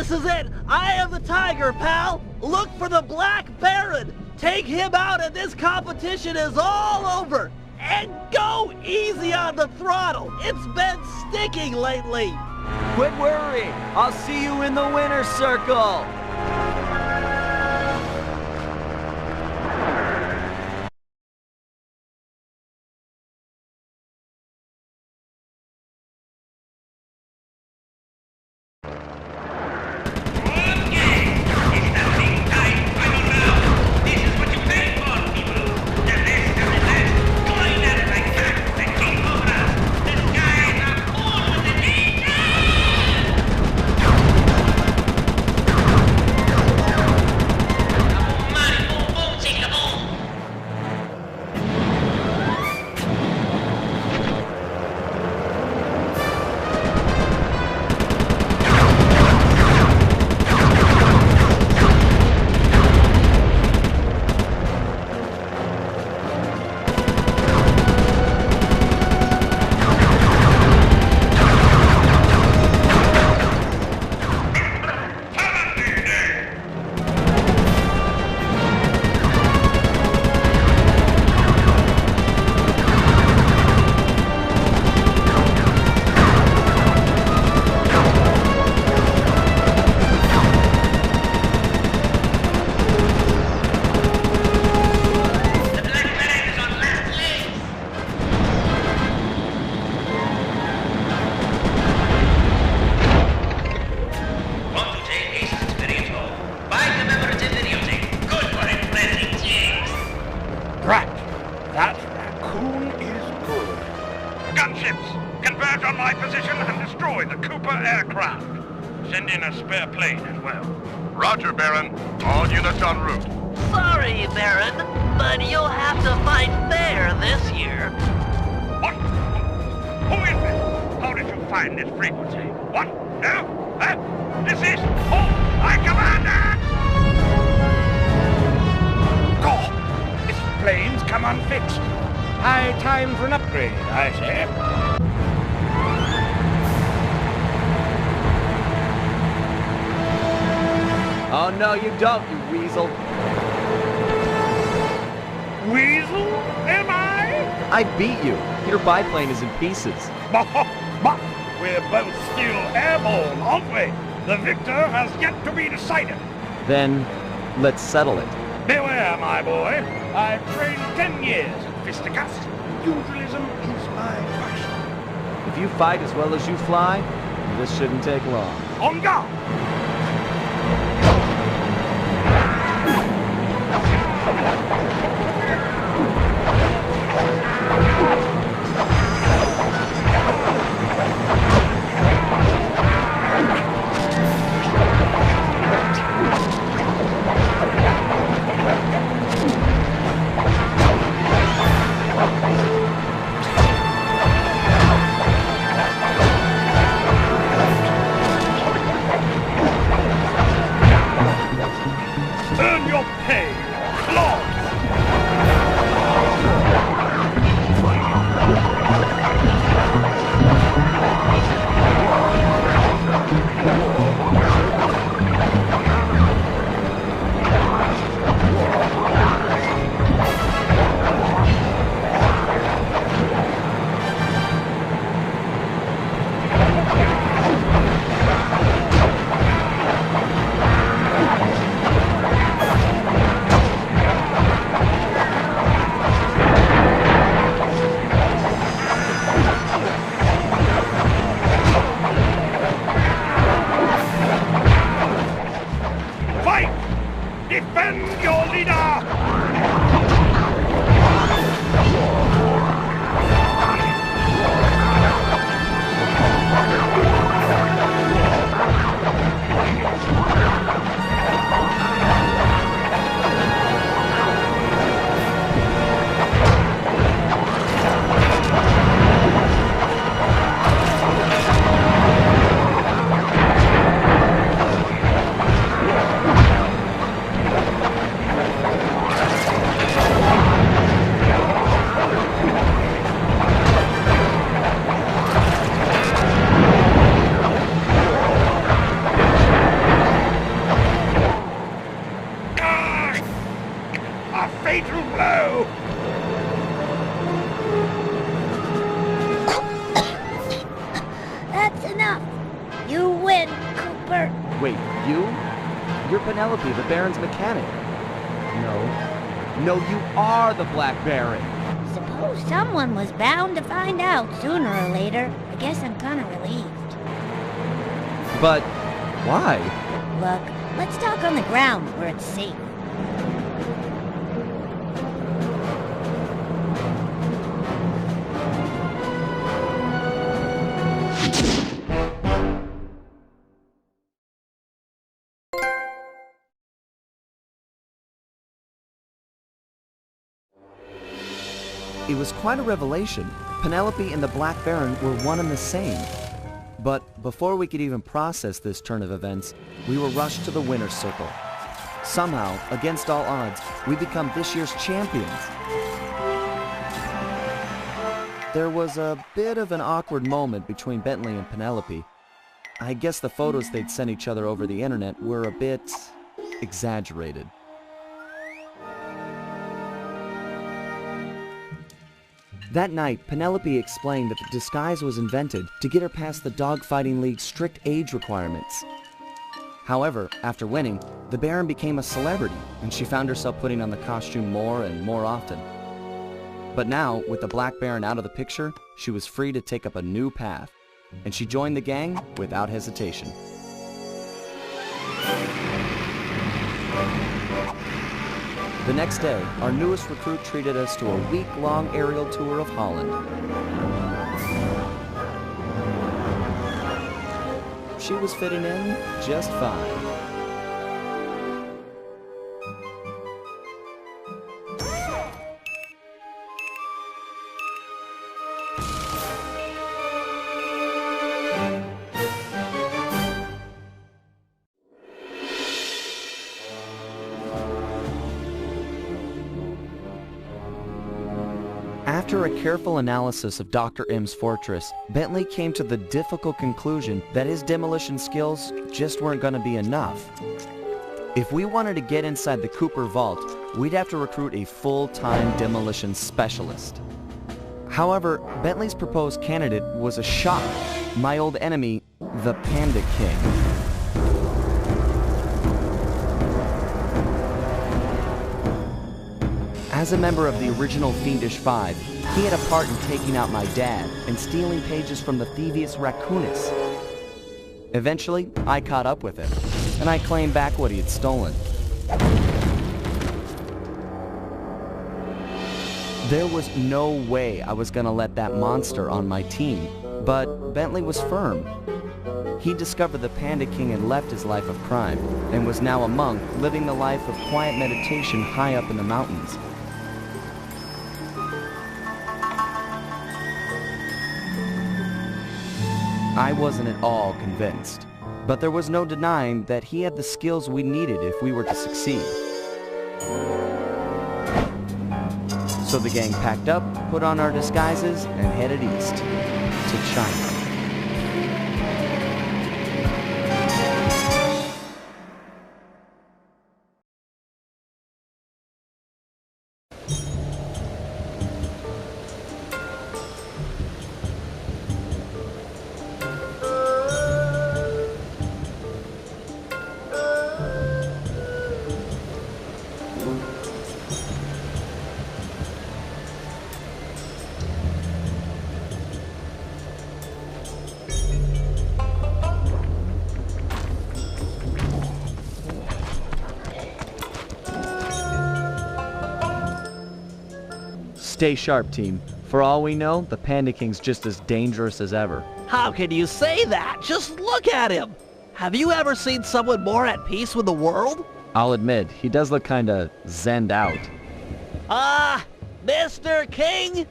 This is it! I am the Tiger, pal! Look for the Black Baron! Take him out and this competition is all over! And go easy on the throttle! It's been sticking lately! Quit worrying! I'll see you in the winner's circle! ground. Send in a spare plane as well. Roger, Baron. All units en route. Sorry, Baron, but you'll have to fight fair this year. What? Who is this? How did you find this frequency? What? No? This is... Oh, my commander! God, this plane's come unfixed. High time for an upgrade, I say. Oh, no, you don't, you weasel. Weasel, am I? I beat you. Your biplane is in pieces. But we're both still airborne, aren't we? The victor has yet to be decided. Then, let's settle it. Beware, my boy. I've trained 10 years in fisticuffs. Pugilism is my passion. If you fight as well as you fly, this shouldn't take long. On guard! Earn your pay, Lord! Fight! Defend your leader! A fatal blow! That's enough. You win, Cooper. Wait, you? You're Penelope, the Baron's mechanic. No, you are the Black Baron. Suppose someone was bound to find out sooner or later. I guess I'm kind of relieved. But why? Look, let's talk on the ground where it's safe. It was quite a revelation. Penelope and the Black Baron were one and the same. But before we could even process this turn of events, we were rushed to the winner's circle. Somehow, against all odds, we become this year's champions. There was a bit of an awkward moment between Bentley and Penelope. I guess the photos they'd sent each other over the internet were a bit exaggerated. That night, Penelope explained that the disguise was invented to get her past the Dogfighting League's strict age requirements. However, after winning, the Baron became a celebrity, and she found herself putting on the costume more and more often. But now, with the Black Baron out of the picture, she was free to take up a new path, and she joined the gang without hesitation. The next day, our newest recruit treated us to a week-long aerial tour of Holland. she was fitting in just fine. After a careful analysis of Dr. M's fortress, Bentley came to the difficult conclusion that his demolition skills just weren't going to be enough. If we wanted to get inside the Cooper vault, we'd have to recruit a full-time demolition specialist. However, Bentley's proposed candidate was a shock. My old enemy, the Panda King. As a member of the original Fiendish Five, he had a part in taking out my dad and stealing pages from the Thievius Raccoonus. Eventually, I caught up with him, and I claimed back what he had stolen. There was no way I was gonna let that monster on my team, but Bentley was firm. He discovered the Panda King had left his life of crime and was now a monk living the life of quiet meditation high up in the mountains. I wasn't at all convinced, but there was no denying that he had the skills we needed if we were to succeed. So the gang packed up, put on our disguises, and headed east to China. Stay sharp, team. For all we know, the Panda King's just as dangerous as ever. How can you say that? Just look at him! Have you ever seen someone more at peace with the world? I'll admit, he does look kinda zenned out. Mr. King?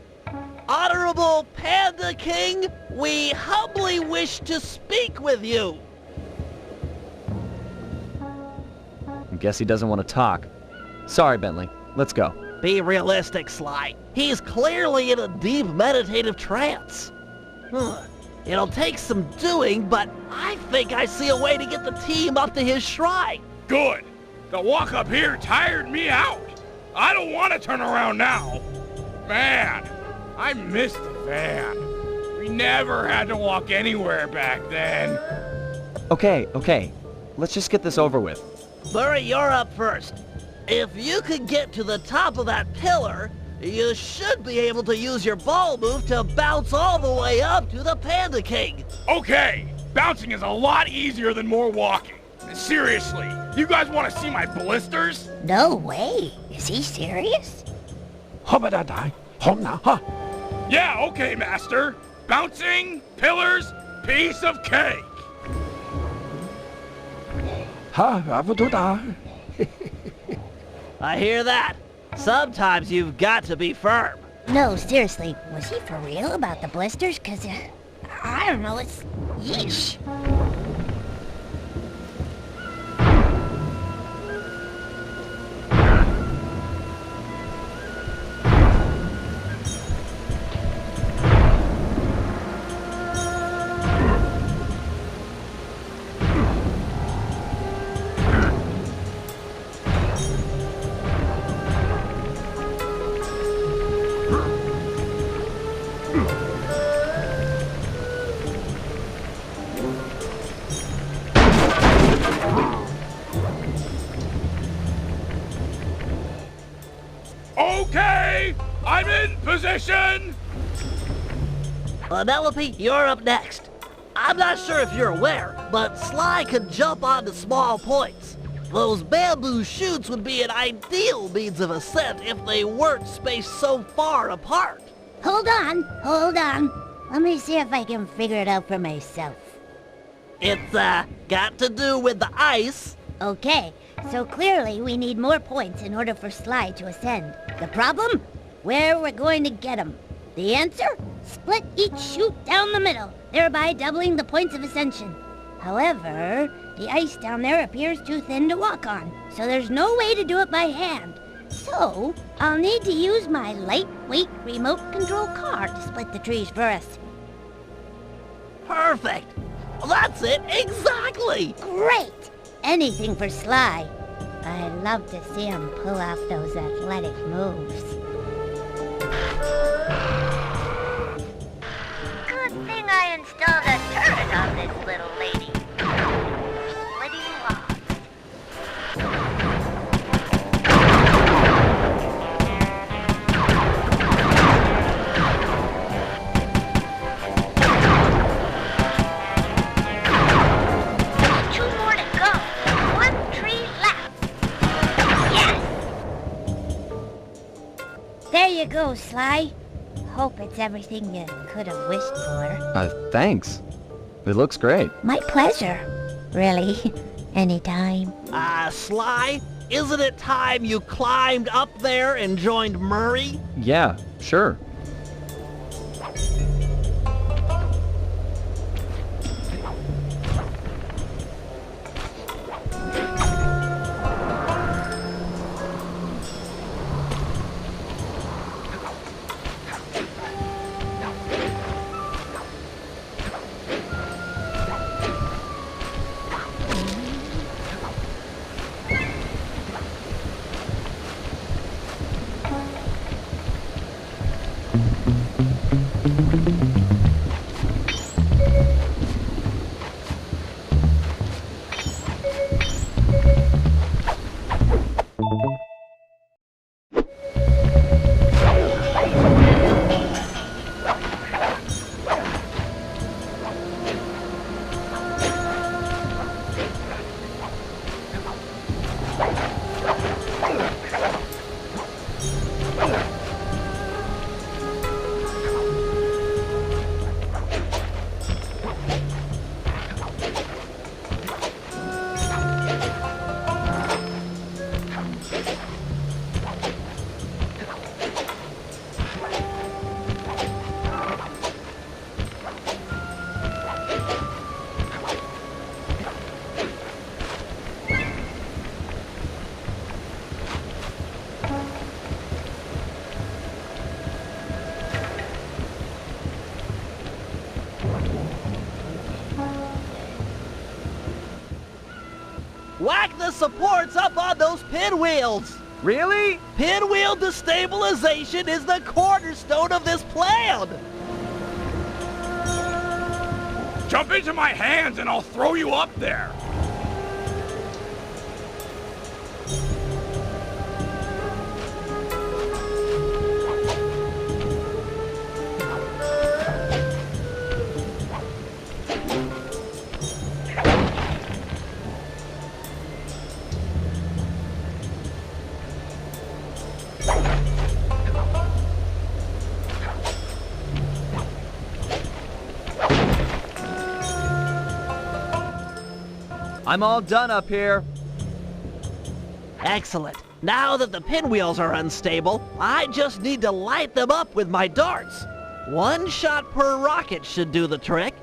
Honorable Panda King? We humbly wish to speak with you! I guess he doesn't want to talk. Sorry, Bentley. Let's go. Be realistic, Sly. He's clearly in a deep meditative trance. It'll take some doing, but I think I see a way to get the team up to his shrine. Good. The walk up here tired me out. I don't want to turn around now. Man, I miss the van. We never had to walk anywhere back then. Okay. Let's just get this over with. Murray, you're up first. If you can get to the top of that pillar, you should be able to use your ball move to bounce all the way up to the Panda King. Okay, bouncing is a lot easier than more walking. Seriously, you guys want to see my blisters? No way. Is he serious? Yeah, okay, master. Bouncing, pillars, piece of cake. I hear that. Sometimes you've got to be firm. No, seriously, was he for real about the blisters? Cause, I don't know, it's... yeesh. Okay, I'm in position. Penelope, you're up next. I'm not sure if you're aware, but Sly can jump onto small points. Those bamboo shoots would be an ideal means of ascent if they weren't spaced so far apart. Hold on. Let me see if I can figure it out for myself. It's, got to do with the ice. Okay, so clearly we need more points in order for Sly to ascend. The problem? Where we're going to get them. The answer? Split each chute down the middle, thereby doubling the points of ascension. However, the ice down there appears too thin to walk on, so there's no way to do it by hand. So, I'll need to use my lightweight remote control car to split the trees for us. Perfect. That's it, exactly. Great! Anything for Sly. I'd love to see him pull off those athletic moves. Good thing I installed a turret on this little lady. Splitting logs. 2 more to go. 1 tree left. Yes! There you go, Sly. Hope it's everything you could have wished for. Thanks. It looks great. My pleasure. Really. Anytime. Sly, isn't it time you climbed up there and joined Murray? Yeah, sure. Whack the supports up on those pinwheels! Really? Pinwheel destabilization is the cornerstone of this plan! Jump into my hands and I'll throw you up there! I'm all done up here. Excellent. Now that the pinwheels are unstable, I just need to light them up with my darts. 1 shot per rocket should do the trick.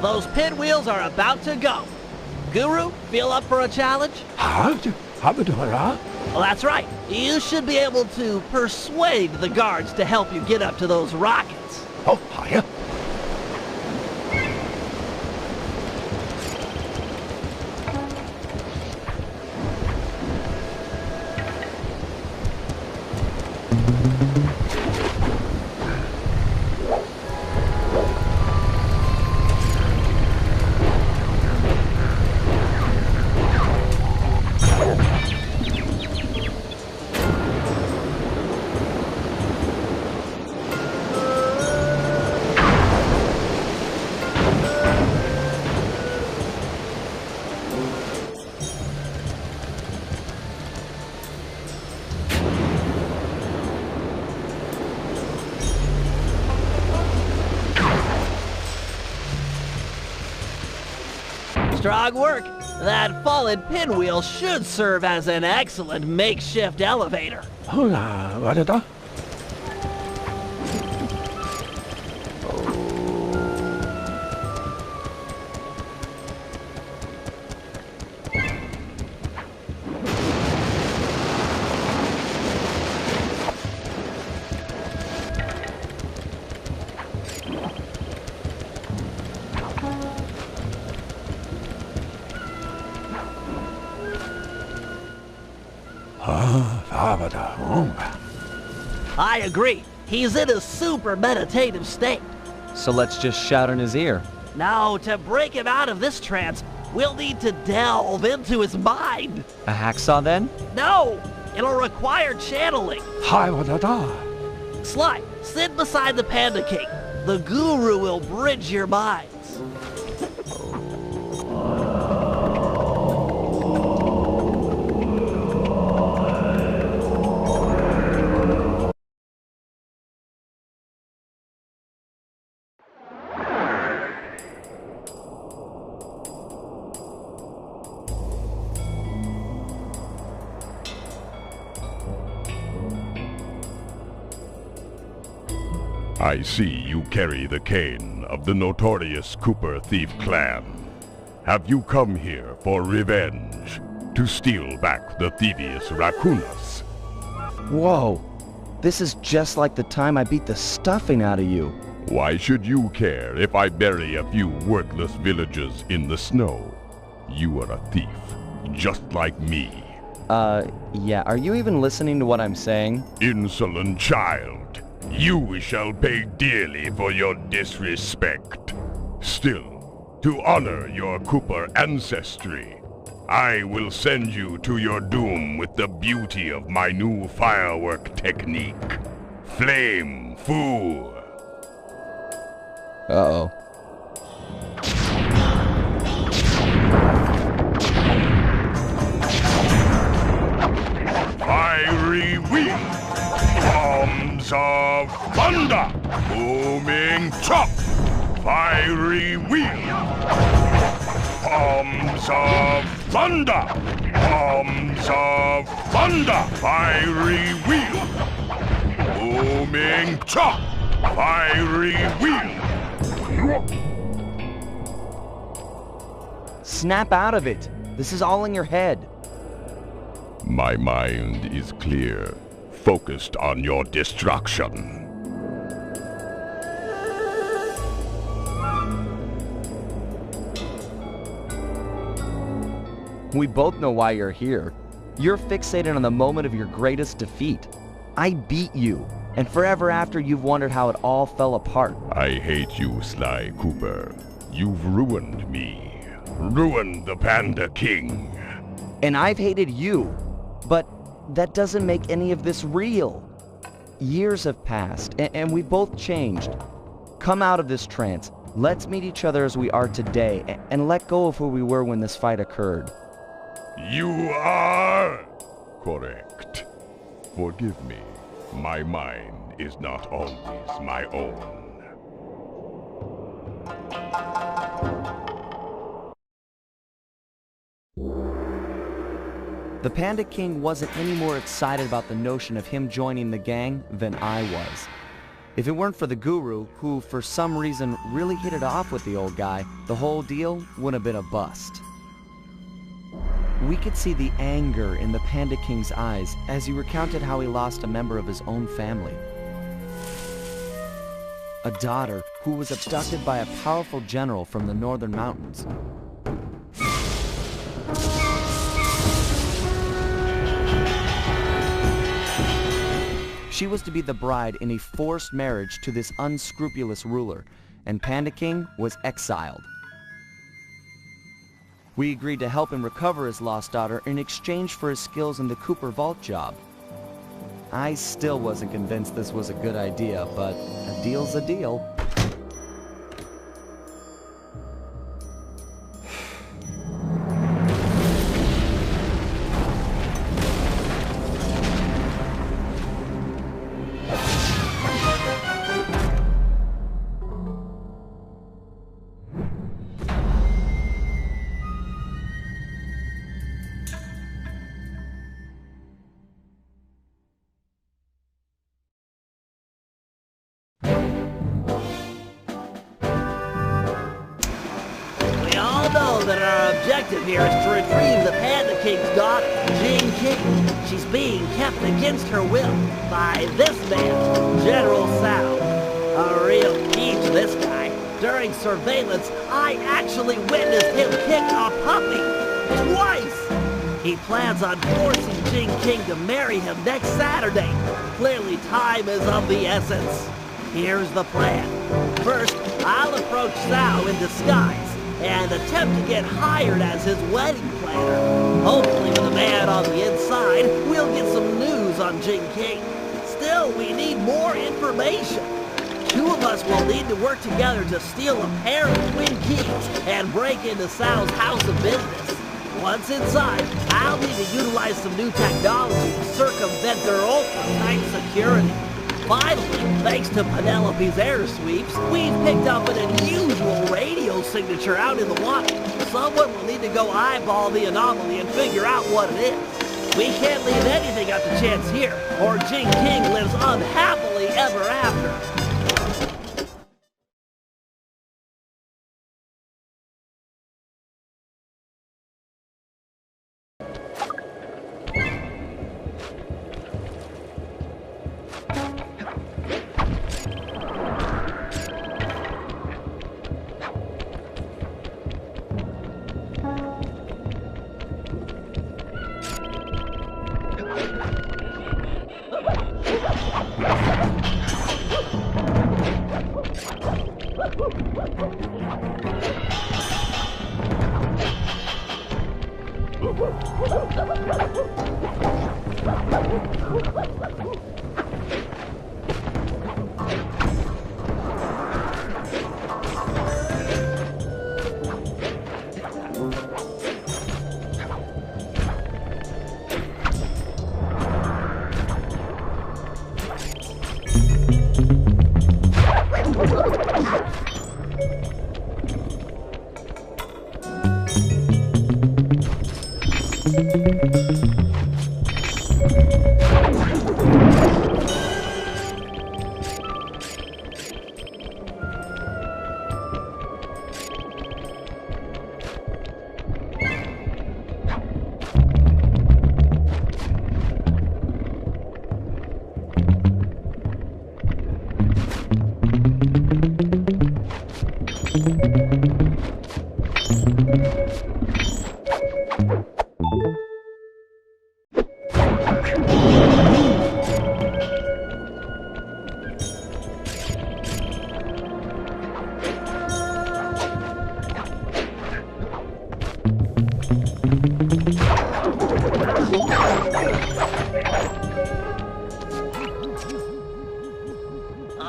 Those pinwheels are about to go. Guru, feel up for a challenge? Well, That's right. You should be able to persuade the guards to help you get up to those rockets. Oh, yeah. Strong work. That fallen pinwheel should serve as an excellent makeshift elevator. I agree. He's in a super meditative state. So let's just shout in his ear. Now, to break him out of this trance, we'll need to delve into his mind. A hacksaw then? No! It'll require channeling. Sly, sit beside the Panda King. The Guru will bridge your minds. I see you carry the cane of the notorious Cooper thief clan. Have you come here for revenge? To steal back the thievius raccoonus? Whoa. This is just like the time I beat the stuffing out of you. Why should you care if I bury a few worthless villagers in the snow? You are a thief, just like me. Yeah, are you even listening to what I'm saying? Insolent child. You shall pay dearly for your disrespect. Still, to honor your Cooper ancestry, I will send you to your doom with the beauty of my new firework technique. Flame Fu. Uh-oh. Fiery wheel. Bombs of thunder. Booming chop. Fiery wheel. Bombs of thunder. Bombs of thunder. Fiery wheel. Booming chop. Fiery wheel. Snap out of it. This is all in your head. My mind is clear, focused on your destruction. We both know why you're here. You're fixated on the moment of your greatest defeat. I beat you, and forever after you've wondered how it all fell apart. I hate you, Sly Cooper. You've ruined me. Ruined the Panda King. And I've hated you. But that doesn't make any of this real. Years have passed, and we both changed. Come out of this trance. Let's meet each other as we are today, and let go of who we were when this fight occurred. You are correct. Forgive me. My mind is not always my own. The Panda King wasn't any more excited about the notion of him joining the gang than I was. If it weren't for the guru, who for some reason really hit it off with the old guy, the whole deal would have been a bust. We could see the anger in the Panda King's eyes as he recounted how he lost a member of his own family. A daughter who was abducted by a powerful general from the northern mountains. She was to be the bride in a forced marriage to this unscrupulous ruler, and Panda King was exiled. We agreed to help him recover his lost daughter in exchange for his skills in the Cooper Vault job. I still wasn't convinced this was a good idea, but a deal's a deal. That our objective here is to retrieve the Panda King's daughter, Jing King. She's being kept against her will by this man, General Sao. A real key to this guy. During surveillance, I actually witnessed him kick a puppy twice. He plans on forcing Jing King to marry him next Saturday. Clearly, time is of the essence. Here's the plan. First, I'll approach Sao in disguise and attempt to get hired as his wedding planner. Hopefully with a man on the inside, we'll get some news on Jing King. Still, we need more information. Two of us will need to work together to steal a pair of twin keys and break into Sao's house of business. Once inside, I'll need to utilize some new technology to circumvent their ultra-tight security. Finally, thanks to Penelope's air sweeps, we've picked up an unusual radio signature out in the water. Someone will need to go eyeball the anomaly and figure out what it is. We can't leave anything up to chance here, or Jing King lives unhappily ever after.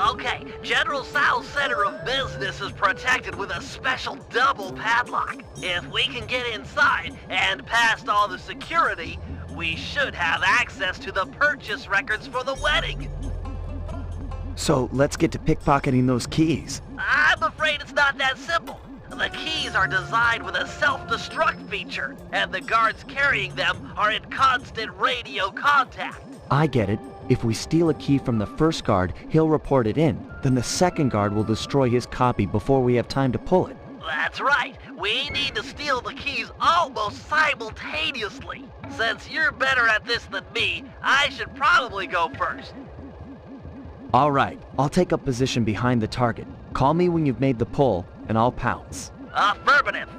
Okay, General Sao's center of business is protected with a special double padlock. If we can get inside and past all the security, we should have access to the purchase records for the wedding. So let's get to pickpocketing those keys. I'm afraid it's not that simple. The keys are designed with a self-destruct feature, and the guards carrying them are in constant radio contact. I get it. If we steal a key from the first guard, he'll report it in. Then the second guard will destroy his copy before we have time to pull it. That's right. We need to steal the keys almost simultaneously. Since you're better at this than me, I should probably go first. All right, I'll take up position behind the target. Call me when you've made the pull, and I'll pounce. Affirmative.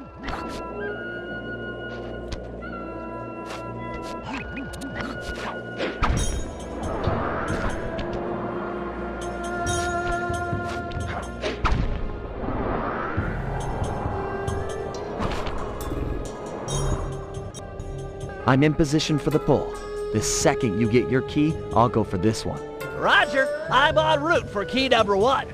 I'm in position for the pull. The second you get your key, I'll go for this one. Roger, I'm en route for key number 1.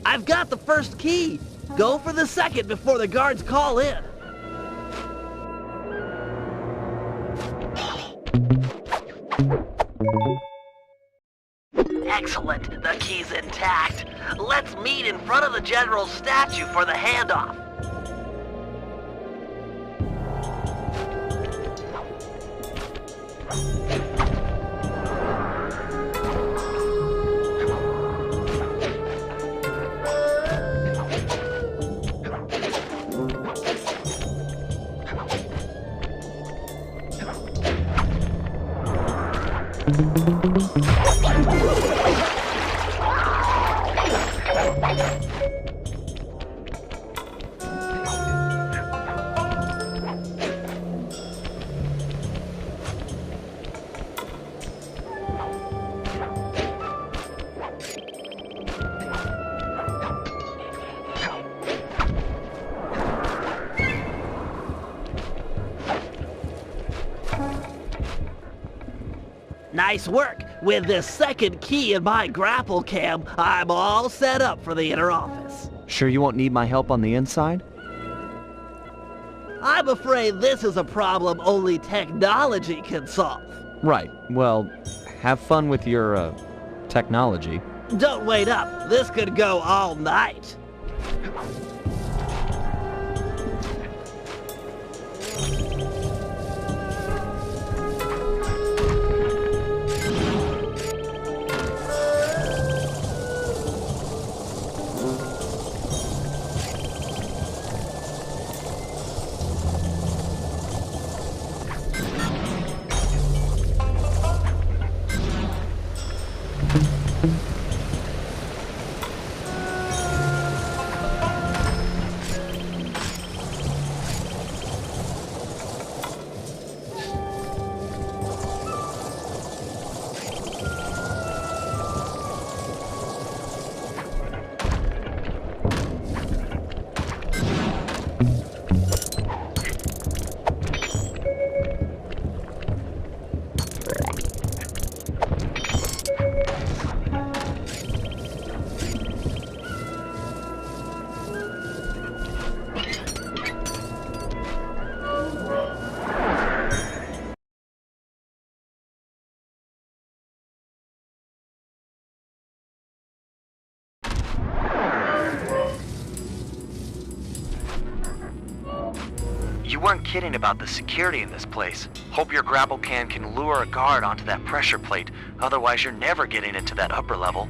I've got the first key. Go for the second before the guards call in. Excellent. The key's intact. Let's meet in front of the general's statue for the handoff. Nice work. With this second key in my grapple cam, I'm all set up for the inner office. Sure you won't need my help on the inside? I'm afraid this is a problem only technology can solve. Right. Well, have fun with your, technology. Don't wait up. This could go all night. You weren't kidding about the security in this place. Hope your grapple can lure a guard onto that pressure plate. Otherwise, you're never getting into that upper level.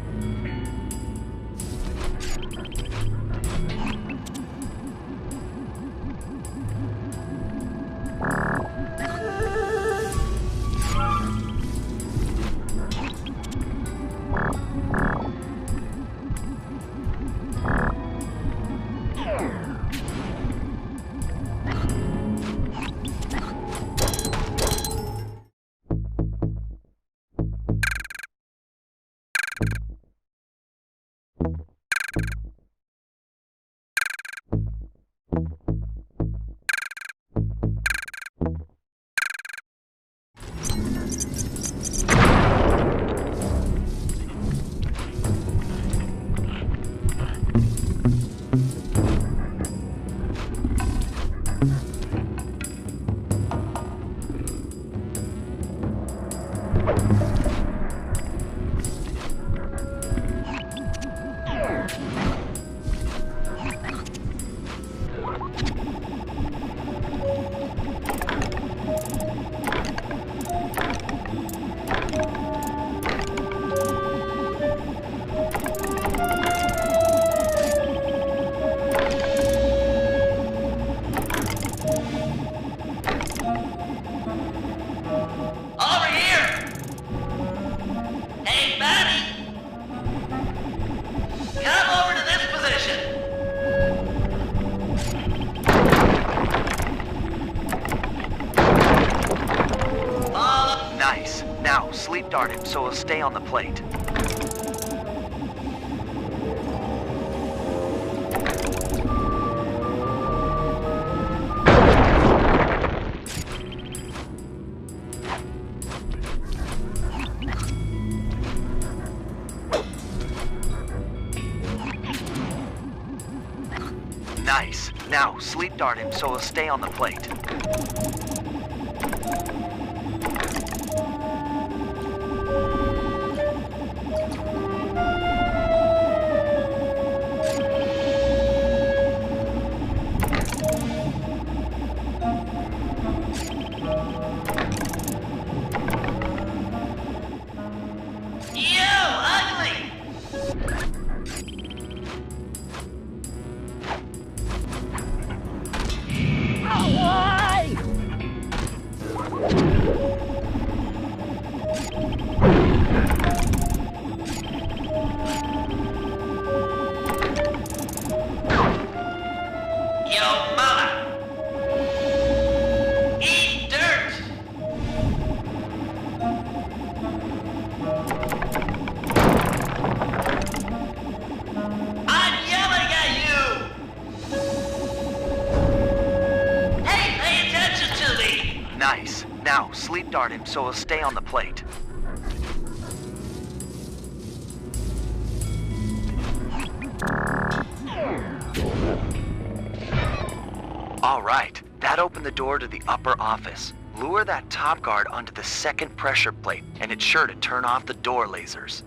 Now, sleep dart him so he'll stay on the plate. Nice. Now, sleep dart him so he'll stay on the plate. Nice. Now, sleep dart him so he'll stay on the plate. All right. That opened the door to the upper office. Lure that top guard onto the second pressure plate, and it's sure to turn off the door lasers.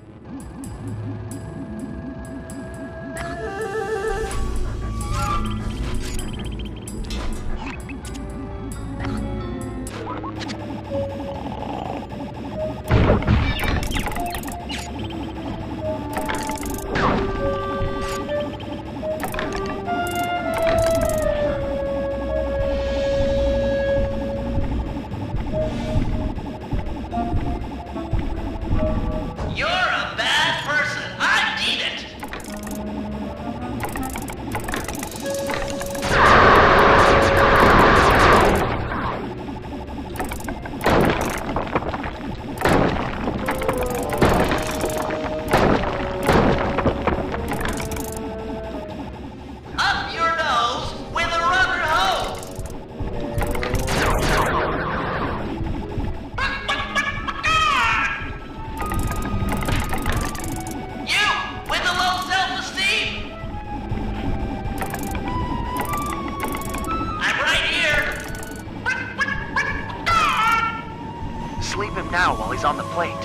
Sleep him now while he's on the plate.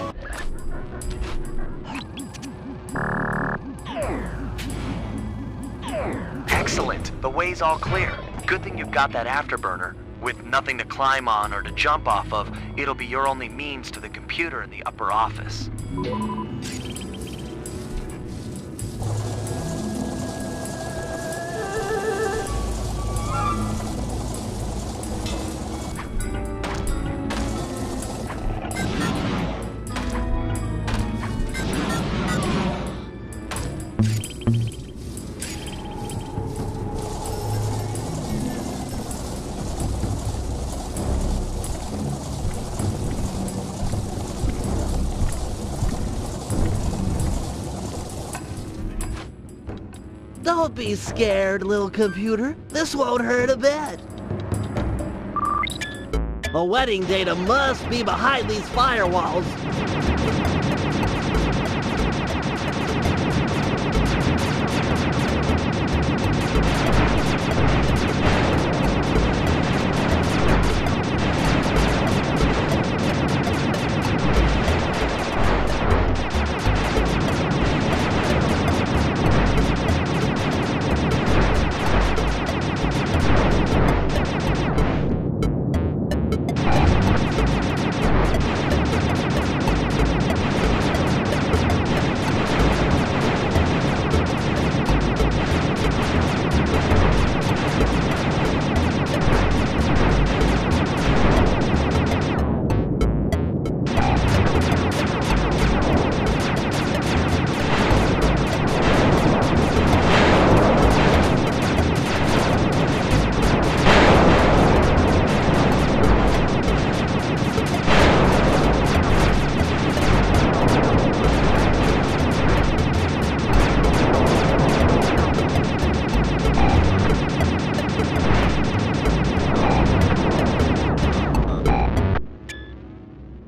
Excellent. The way's all clear. Good thing you've got that afterburner. With nothing to climb on or to jump off of, it'll be your only means to the computer in the upper office. Don't be scared, little computer. This won't hurt a bit. The wedding data must be behind these firewalls.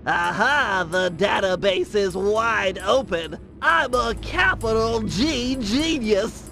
Aha! The database is wide open. I'm a capital G genius.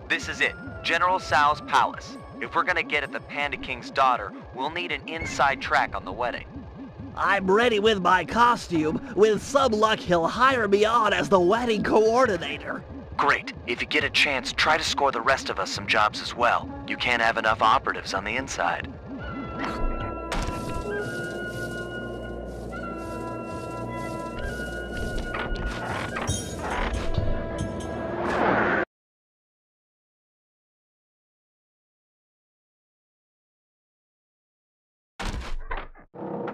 This is it, General Tso's palace. If we're gonna get at the Panda King's daughter, we'll need an inside track on the wedding. I'm ready with my costume. With some luck, he'll hire me on as the wedding coordinator. Great. If you get a chance, try to score the rest of us some jobs as well. You can't have enough operatives on the inside.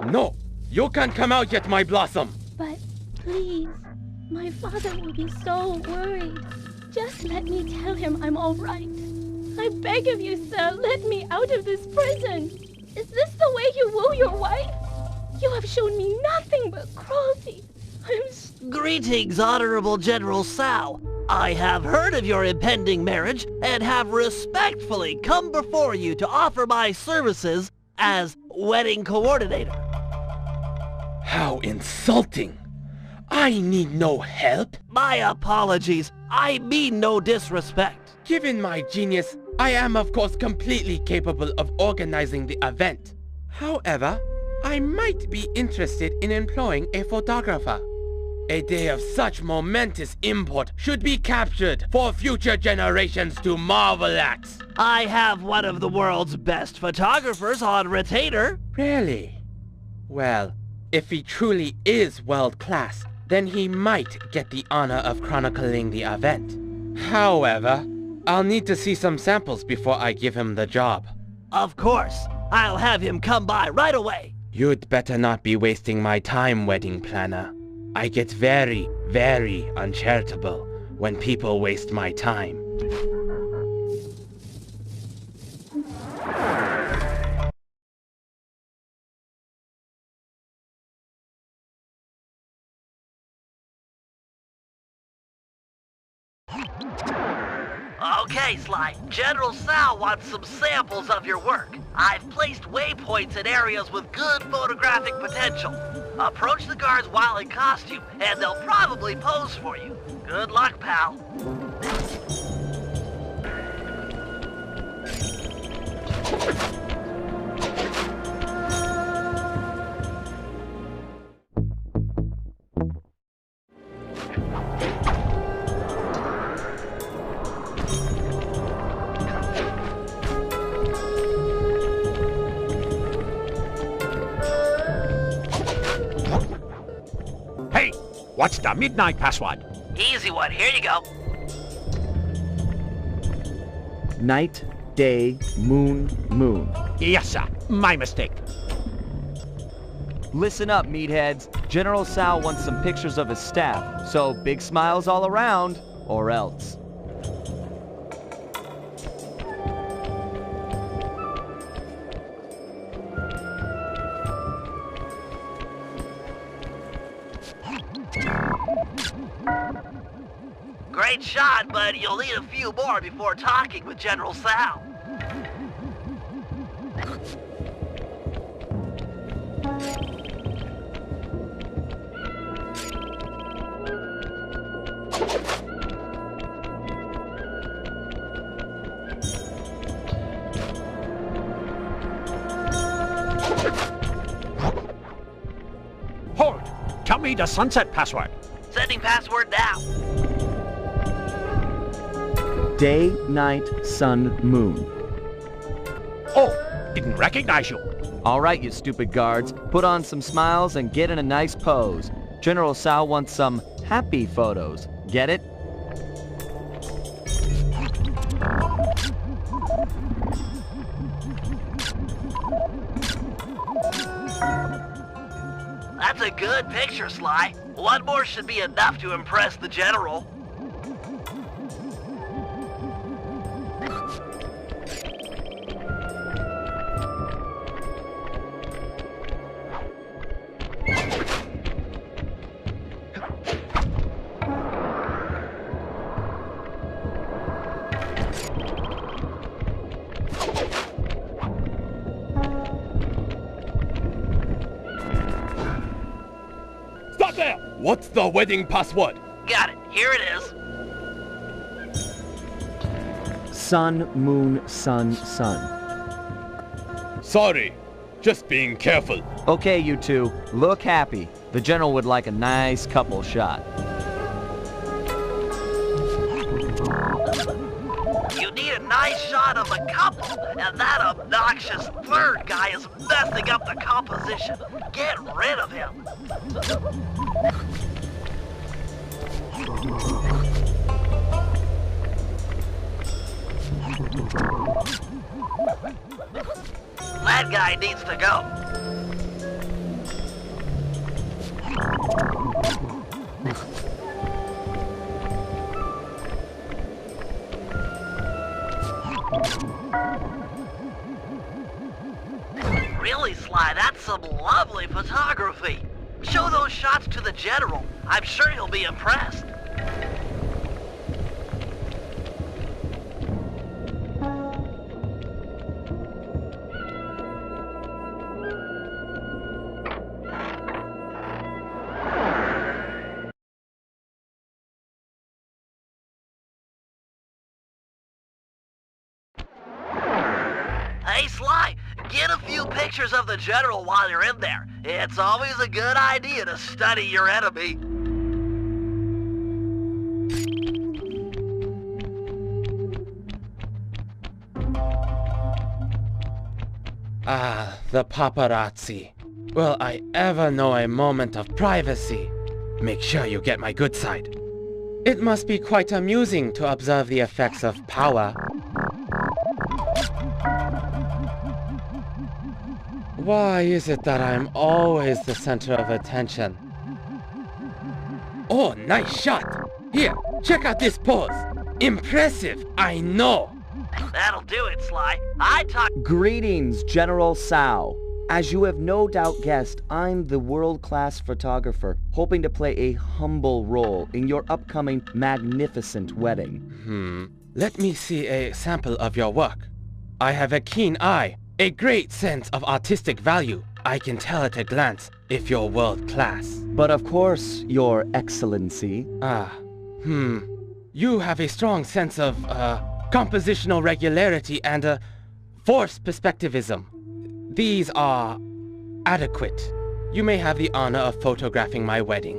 No! You can't come out yet, my blossom! But please, my father will be so worried. Just let me tell him I'm all right. I beg of you, sir, let me out of this prison. Is this the way you woo your wife? You have shown me nothing but cruelty. Greetings, Honorable General Tso. I have heard of your impending marriage and have respectfully come before you to offer my services as wedding coordinator. How insulting! I need no help. My apologies. I mean no disrespect. Given my genius, I am of course completely capable of organizing the event. However, I might be interested in employing a photographer. A day of such momentous import should be captured for future generations to marvel at. I have one of the world's best photographers on retainer. Really? Well, if he truly is world-class, then he might get the honor of chronicling the event. However, I'll need to see some samples before I give him the job. Of course. I'll have him come by right away. You'd better not be wasting my time, wedding planner. I get very, very uncharitable when people waste my time. Okay, Sly. General Tso wants some samples of your work. I've placed waypoints in areas with good photographic potential. Approach the guards while in costume, and they'll probably pose for you. Good luck, pal. What's the midnight password? Easy one. Here you go. Night, day, moon, moon. Yes, sir. My mistake. Listen up, meatheads. General Tso wants some pictures of his staff, so big smiles all around, or else. Great shot, but you'll need a few more before talking with General Tso. Hold! Tell me the sunset password. Sending password now. Day, night, sun, moon. Oh, didn't recognize you. All right, you stupid guards. Put on some smiles and get in a nice pose. General Sal wants some happy photos. Get it? That's a good picture, Sly. One more should be enough to impress the General. Stop there! What's the wedding password? Got it. Here it is. Sun, moon, sun, sun. Sorry. Just being careful. Okay, you two. Look happy. The General would like a nice couple shot. You need a nice shot of the couple, and that obnoxious third guy is messing up the composition. Get rid of him. That guy needs to go. Really, Sly, that's some lovely photography. Show those shots to the General. I'm sure he'll be impressed. Hey, Sly, get a few pictures of the General while you're in there. It's always a good idea to study your enemy. Ah, the paparazzi. Will I ever know a moment of privacy? Make sure you get my good side. It must be quite amusing to observe the effects of power. Why is it that I'm always the center of attention? Oh, nice shot! Here, check out this pose! Impressive, I know! That'll do it, Sly. Greetings, General Sal. As you have no doubt guessed, I'm the world-class photographer, hoping to play a humble role in your upcoming magnificent wedding. Let me see a sample of your work. I have a keen eye, a great sense of artistic value. I can tell at a glance if you're world-class. But of course, Your Excellency. You have a strong sense of, compositional regularity and, force perspectivism. These are adequate. You may have the honor of photographing my wedding.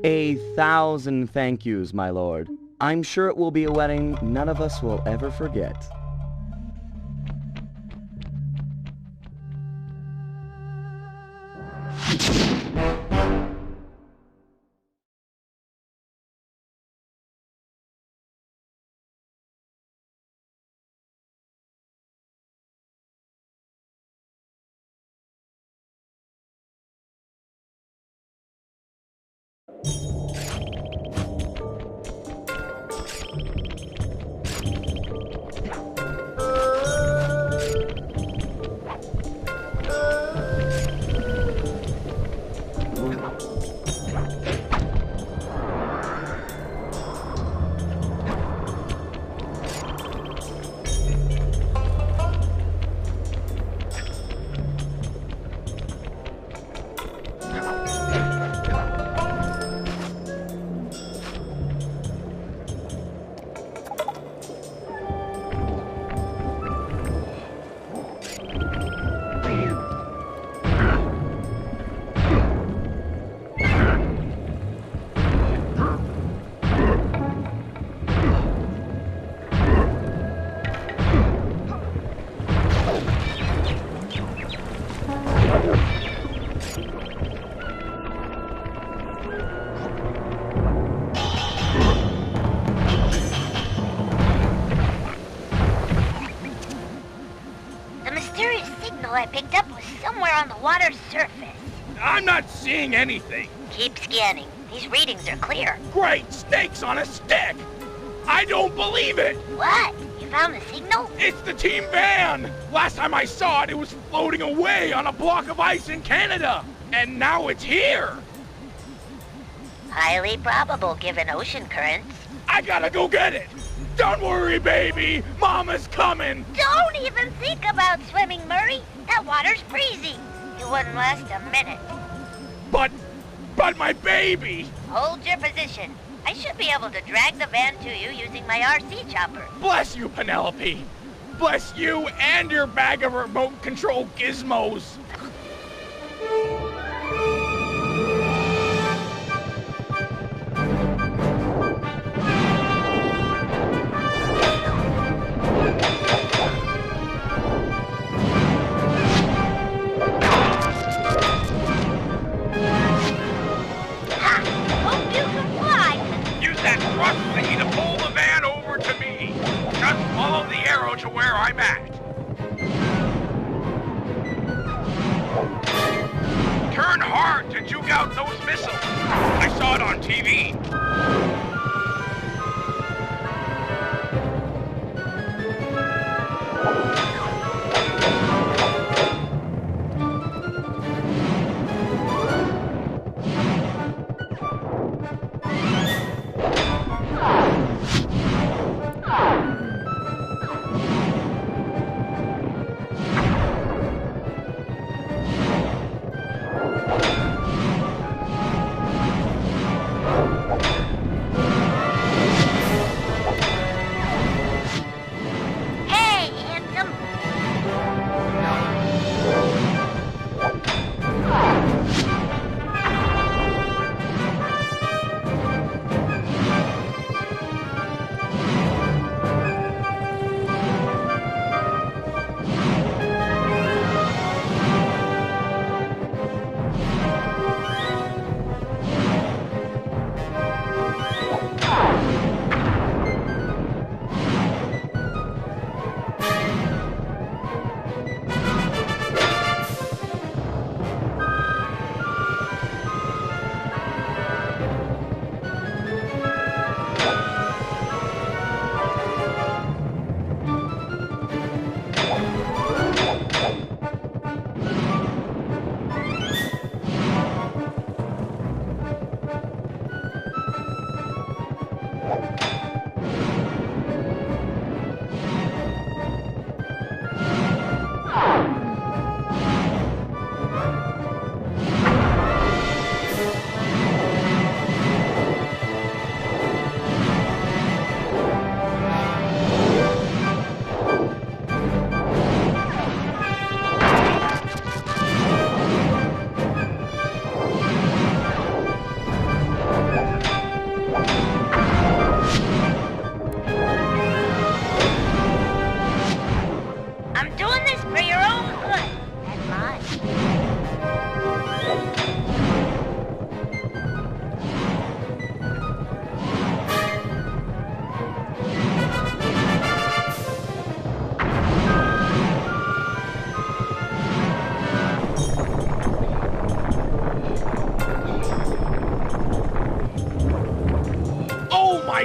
1,000 thank yous, my lord. I'm sure it will be a wedding none of us will ever forget. picked up was somewhere on the water's surface. I'm not seeing anything. Keep scanning. These readings are clear. Great snakes on a stick! I don't believe it! What? You found the signal? It's the team van! Last time I saw it, it was floating away on a block of ice in Canada. And now it's here! Highly probable given ocean currents. I gotta go get it! Don't worry, baby! Mama's coming! Don't even think about swimming, Murray. That water's freezing. It wouldn't last a minute. But my baby! Hold your position. I should be able to drag the van to you using my RC chopper. Bless you, Penelope! Bless you and your bag of remote control gizmos! Thingy to pull the van over to me. Just follow the arrow to where I'm at. Turn hard to juke out those missiles. I saw it on TV.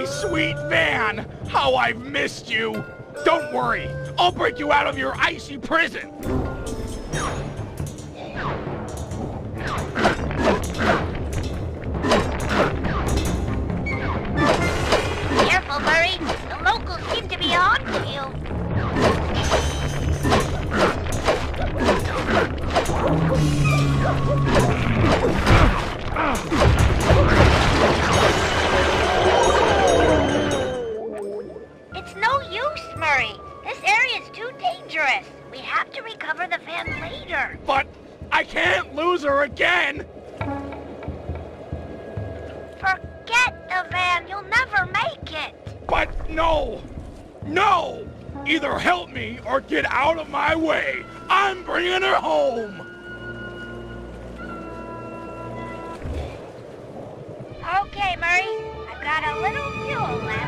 Sweet van! How I've missed you! Don't worry, I'll break you out of your icy prison! Careful, Murray. The locals seem to be on to you. It's no use, Murray. This area's too dangerous. We have to recover the van later. But I can't lose her again! Forget the van. You'll never make it. But no! No! Either help me or get out of my way. I'm bringing her home! Okay, Murray. I've got a little fuel left.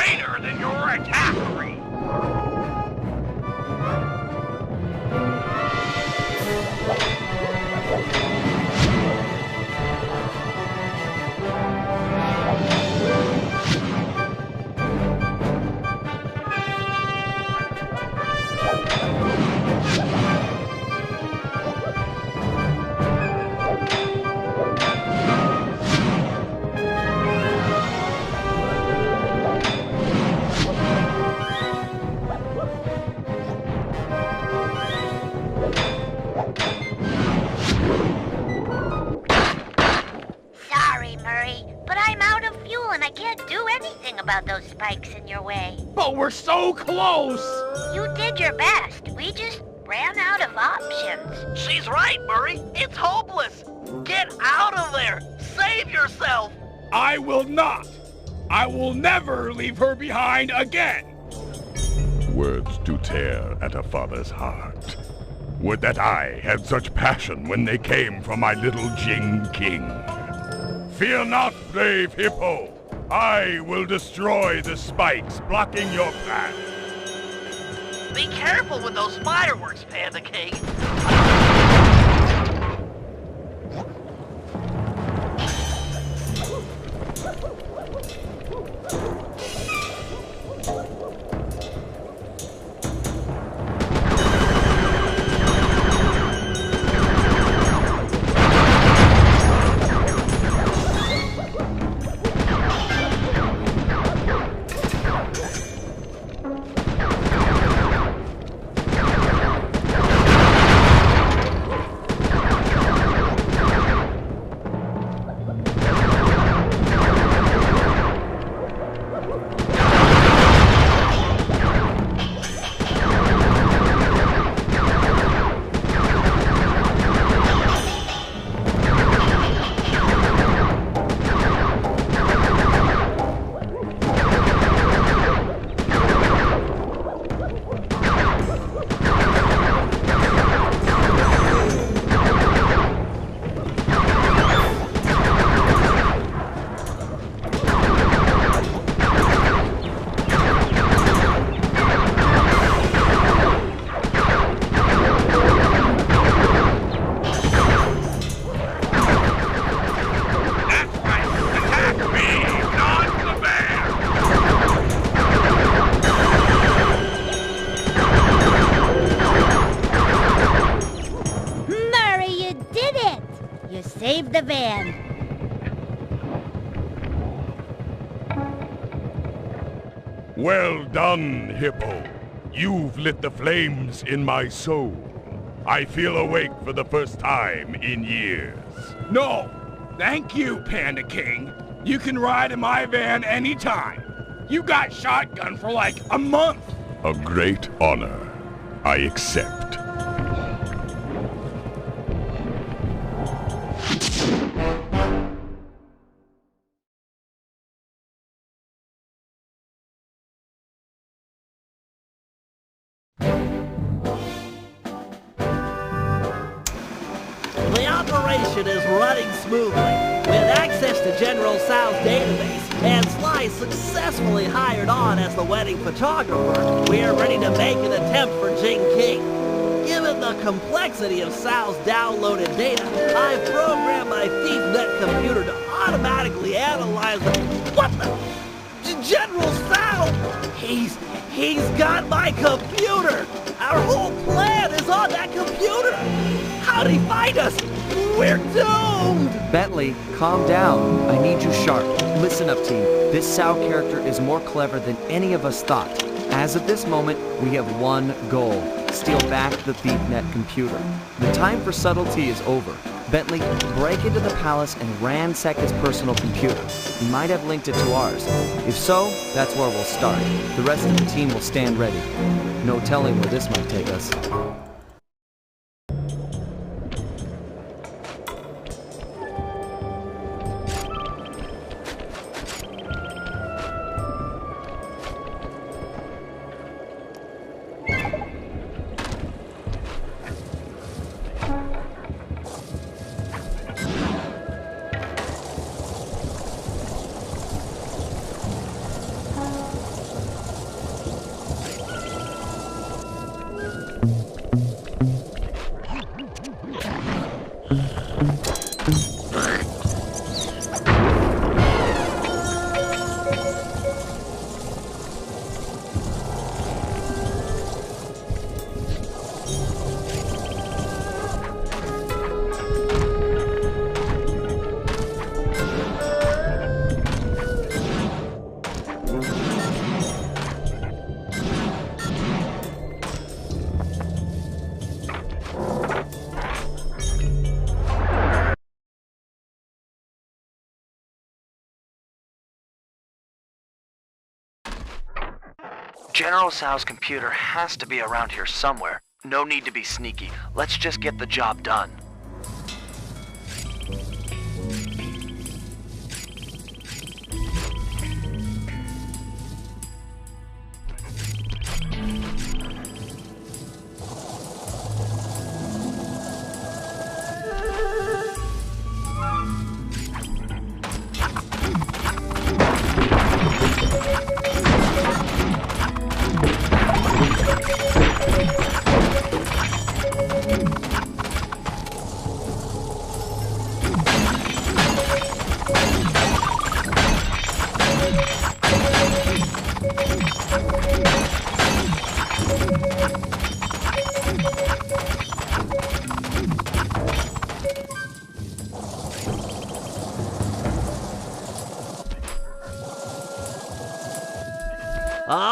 greater than your attackery. Sorry, Murray, but I'm out of fuel and I can't do anything about those spikes in your way. But we're so close! You did your best. We just ran out of options. She's right, Murray. It's hopeless. Get out of there. Save yourself. I will not! I will never leave her behind again! Words do tear at a father's heart. Would that I had such passion when they came from my little Jing King. Fear not, brave hippo. I will destroy the spikes blocking your path. Be careful with those fireworks, Panda King. Save the van. Well done, Hippo. You've lit the flames in my soul. I feel awake for the first time in years. No, thank you, Panda King. You can ride in my van anytime. You got shotgun for like a month. A great honor. I accept. The operation is running smoothly. With access to General Sal's database and Sly successfully hired on as the wedding photographer, we are ready to make an attempt for Jing King. Given the complexity of Sal's downloaded data, I've programmed my ThiefNet computer to automatically analyze the... What the... General Sal! He's got my computer! Our whole plan is on that computer! How'd he find us? We're doomed! Bentley, calm down. I need you sharp. Listen up, team. This Sal character is more clever than any of us thought. As of this moment, we have one goal. Steal back the ThiefNet computer. The time for subtlety is over. Bentley, break into the palace and ransack his personal computer. He might have linked it to ours. If so, that's where we'll start. The rest of the team will stand ready. No telling where this might take us. General Tso's computer has to be around here somewhere. No need to be sneaky. Let's just get the job done.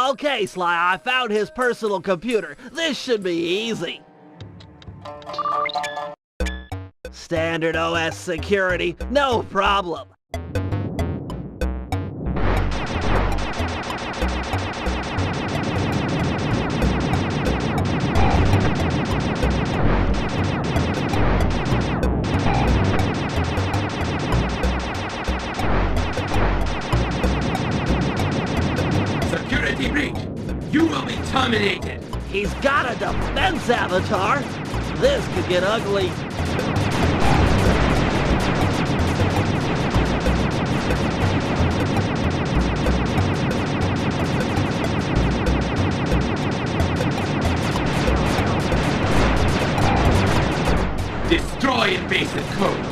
Okay, Sly, I found his personal computer. This should be easy. Standard OS security, no problem. Security breach! You will be terminated! He's got a defense avatar! This could get ugly. Destroy invasive code!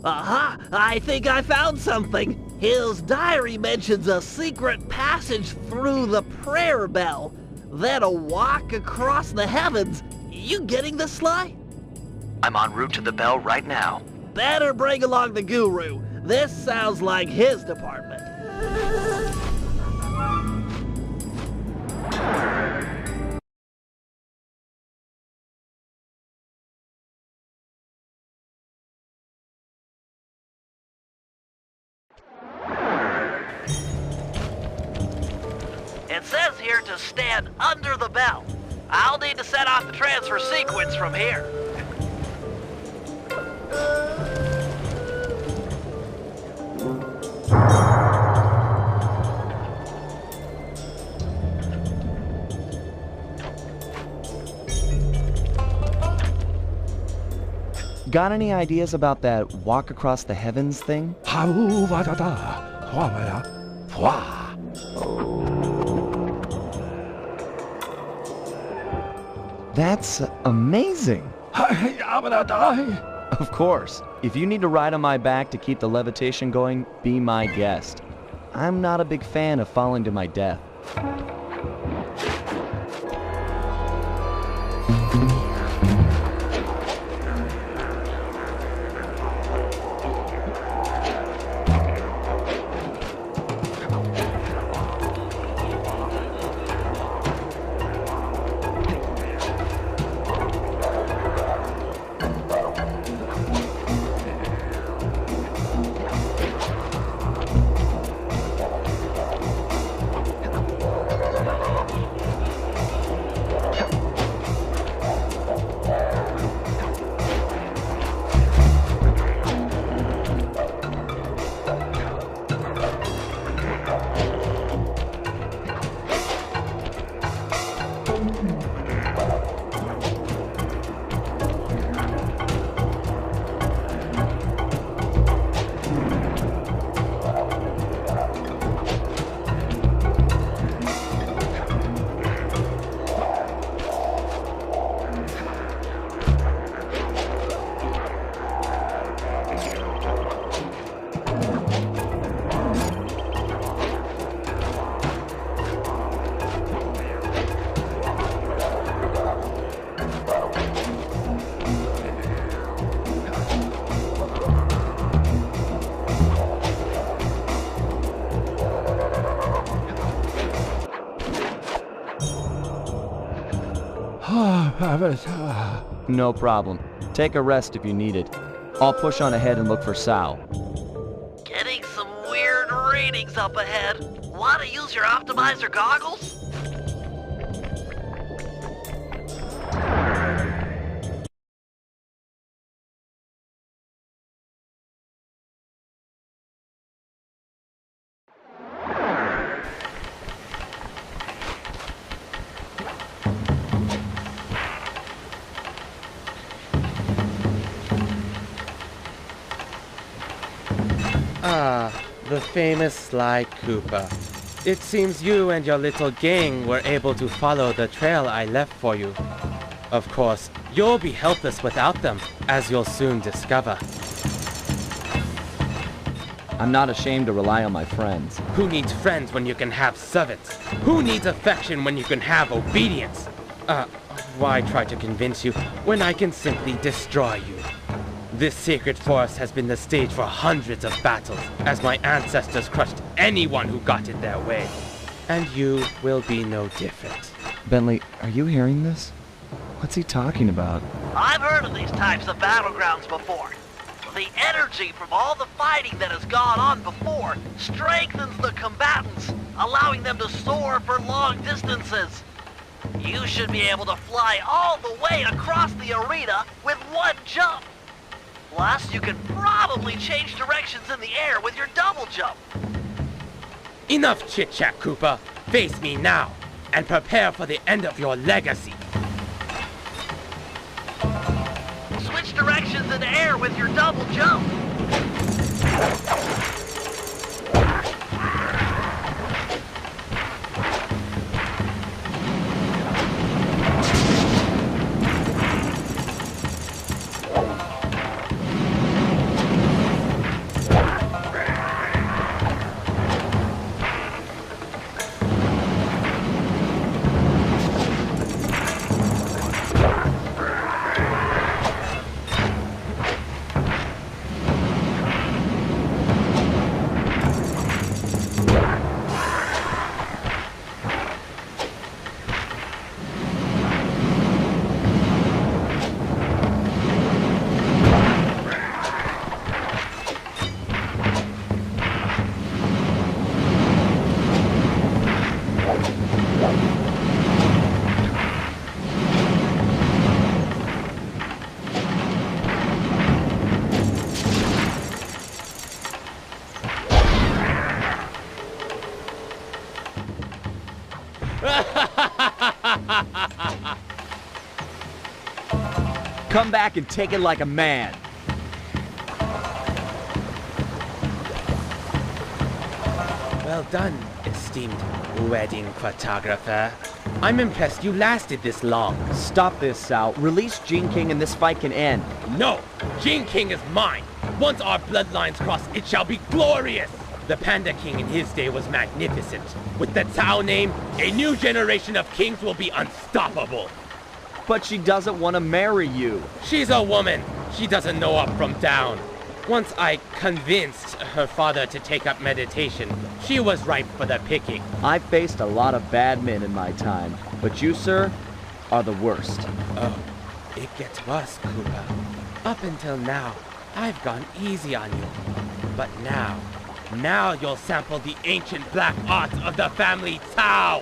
Aha! I think I found something! His diary mentions a secret passage through the prayer bell, then a walk across the heavens. You getting this, Sly? I'm en route to the bell right now. Better bring along the guru. This sounds like his department. It says here to stand under the bell. I'll need to set off the transfer sequence from here. Got any ideas about that walk across the heavens thing? That's amazing! Of course. If you need to ride on my back to keep the levitation going, be my guest. I'm not a big fan of falling to my death. Travis. No problem. Take a rest if you need it. I'll push on ahead and look for Sal. Getting some weird readings up ahead. Want to use your optimizer goggles? Ah, the famous Sly Cooper. It seems you and your little gang were able to follow the trail I left for you. Of course, you'll be helpless without them, as you'll soon discover. I'm not ashamed to rely on my friends. Who needs friends when you can have servants? Who needs affection when you can have obedience? Why try to convince you when I can simply destroy you? This sacred forest has been the stage for hundreds of battles, as my ancestors crushed anyone who got in their way. And you will be no different. Bentley, are you hearing this? What's he talking about? I've heard of these types of battlegrounds before. The energy from all the fighting that has gone on before strengthens the combatants, allowing them to soar for long distances. You should be able to fly all the way across the arena with one jump. Plus, you can probably change directions in the air with your double jump. Enough chit-chat, Cooper. Face me now, and prepare for the end of your legacy. Switch directions in the air with your double jump. Come back and take it like a man. Well done, esteemed wedding photographer. I'm impressed you lasted this long. Stop this, Sal. Release Gene King and this fight can end. No! Gene King is mine! Once our bloodlines cross, it shall be glorious! The Panda King in his day was magnificent. With the Tao name, a new generation of kings will be unstoppable. But she doesn't want to marry you. She's a woman. She doesn't know up from down. Once I convinced her father to take up meditation, she was ripe for the picking. I've faced a lot of bad men in my time, but you, sir, are the worst. Oh, it gets worse, Cooper. Up until now, I've gone easy on you. But now you'll sample the ancient black arts of the family Tao.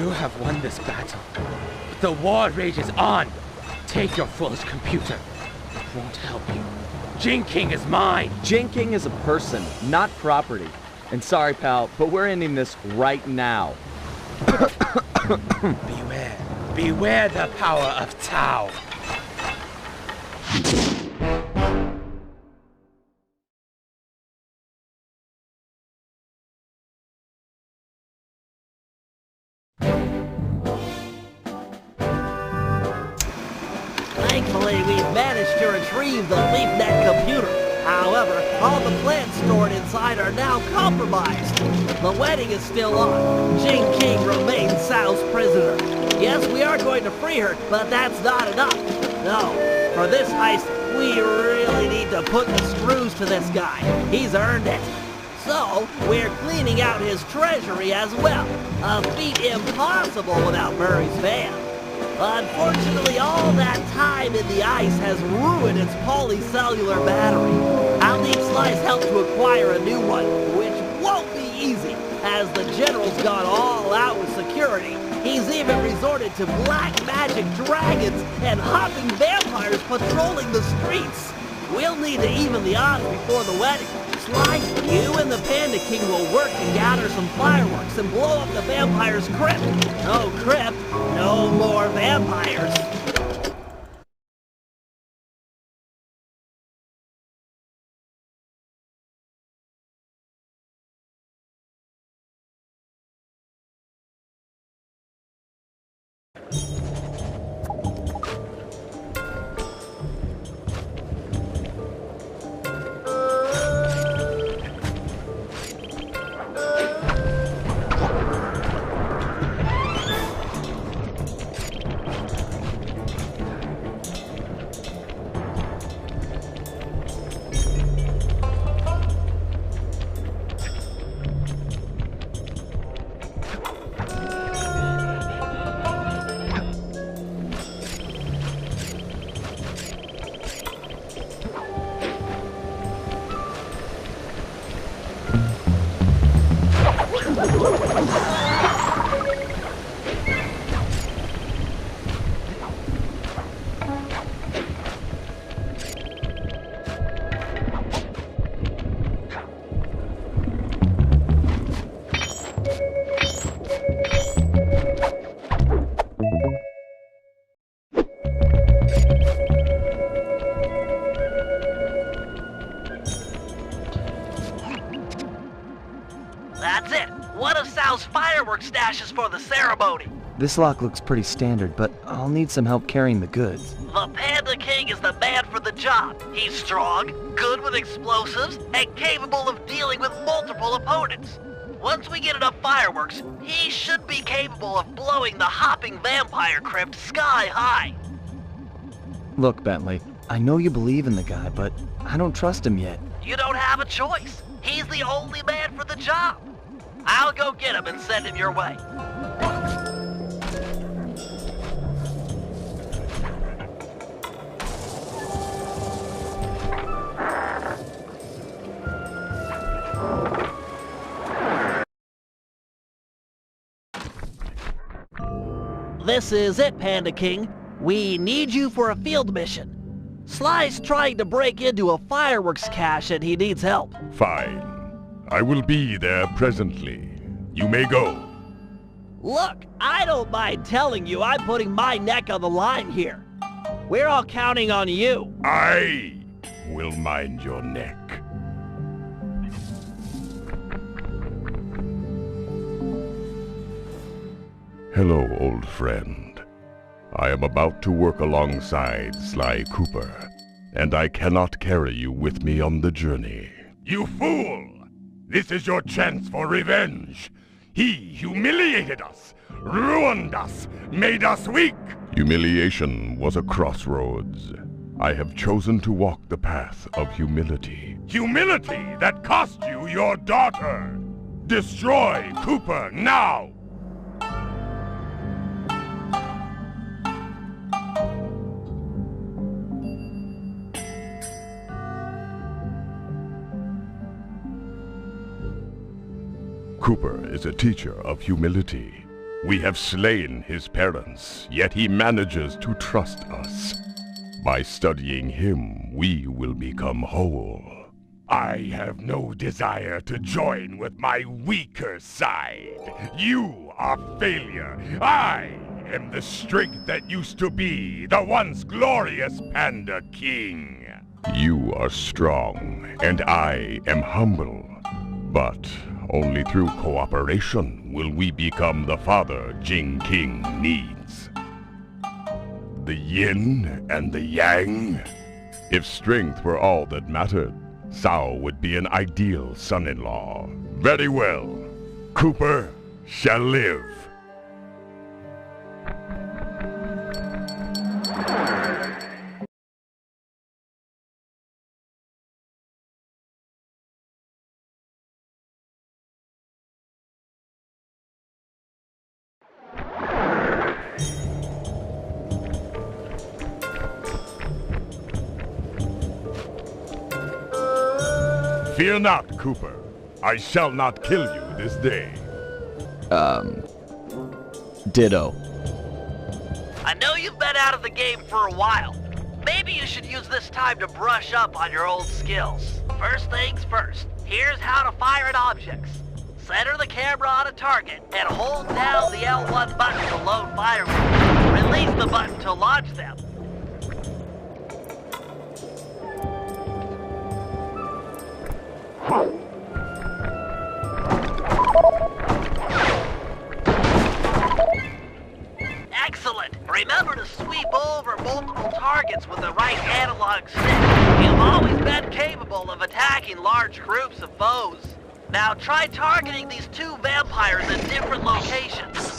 You have won this battle, but the war rages on. Take your foolish computer. It won't help you. Jinking is mine. Jinking is a person, not property. And sorry, pal, but we're ending this right now. Beware. Beware the power of Tao. Thankfully, we've managed to retrieve the LeapNet computer. However, all the plans stored inside are now compromised. The wedding is still on. Jing King remains Sao's prisoner. Yes, we are going to free her, but that's not enough. No, for this heist, we really need to put the screws to this guy. He's earned it. So, we're cleaning out his treasury as well. A feat impossible without Murray's van. Unfortunately, all that time in the ice has ruined its polycellular battery. I'll need Sly's help to acquire a new one, which won't be easy, as the General's gone all out with security. He's even resorted to black magic dragons and hopping vampires patrolling the streets. We'll need to even the odds before the wedding. Sly, you and the Panda King will work to gather some fireworks and blow up the vampire's crypt. No crypt, no more vampires. That's it. One of Sal's fireworks stashes for the ceremony. This lock looks pretty standard, but I'll need some help carrying the goods. The Panda King is the man for the job. He's strong, good with explosives, and capable of dealing with multiple opponents. Once we get enough fireworks, he should be capable of blowing the hopping vampire crypt sky high. Look, Bentley, I know you believe in the guy, but I don't trust him yet. You don't have a choice. He's the only man for the job. I'll go get him and send him your way. This is it, Panda King. We need you for a field mission. Sly's trying to break into a fireworks cache and he needs help. Fine. I will be there presently. You may go. Look, I don't mind telling you I'm putting my neck on the line here. We're all counting on you. I will mind your neck. Hello, old friend. I am about to work alongside Sly Cooper, and I cannot carry you with me on the journey. You fool! This is your chance for revenge. He humiliated us, ruined us, made us weak. Humiliation was a crossroads. I have chosen to walk the path of humility. Humility that cost you your daughter! Destroy Cooper now! Cooper is a teacher of humility. We have slain his parents, yet he manages to trust us. By studying him, we will become whole. I have no desire to join with my weaker side. You are failure. I am the strength that used to be the once glorious Panda King. You are strong, and I am humble. But only through cooperation will we become the father Jing King needs. The yin and the yang? If strength were all that mattered, Sao would be an ideal son-in-law. Very well. Cooper shall live. Fear not, Cooper. I shall not kill you this day. Ditto. I know you've been out of the game for a while. Maybe you should use this time to brush up on your old skills. First things first, here's how to fire at objects. Center the camera on a target and hold down the L1 button to load fireworks. Release the button to launch them. Excellent! Remember to sweep over multiple targets with the right analog stick. You've always been capable of attacking large groups of foes. Now try targeting these two vampires in different locations.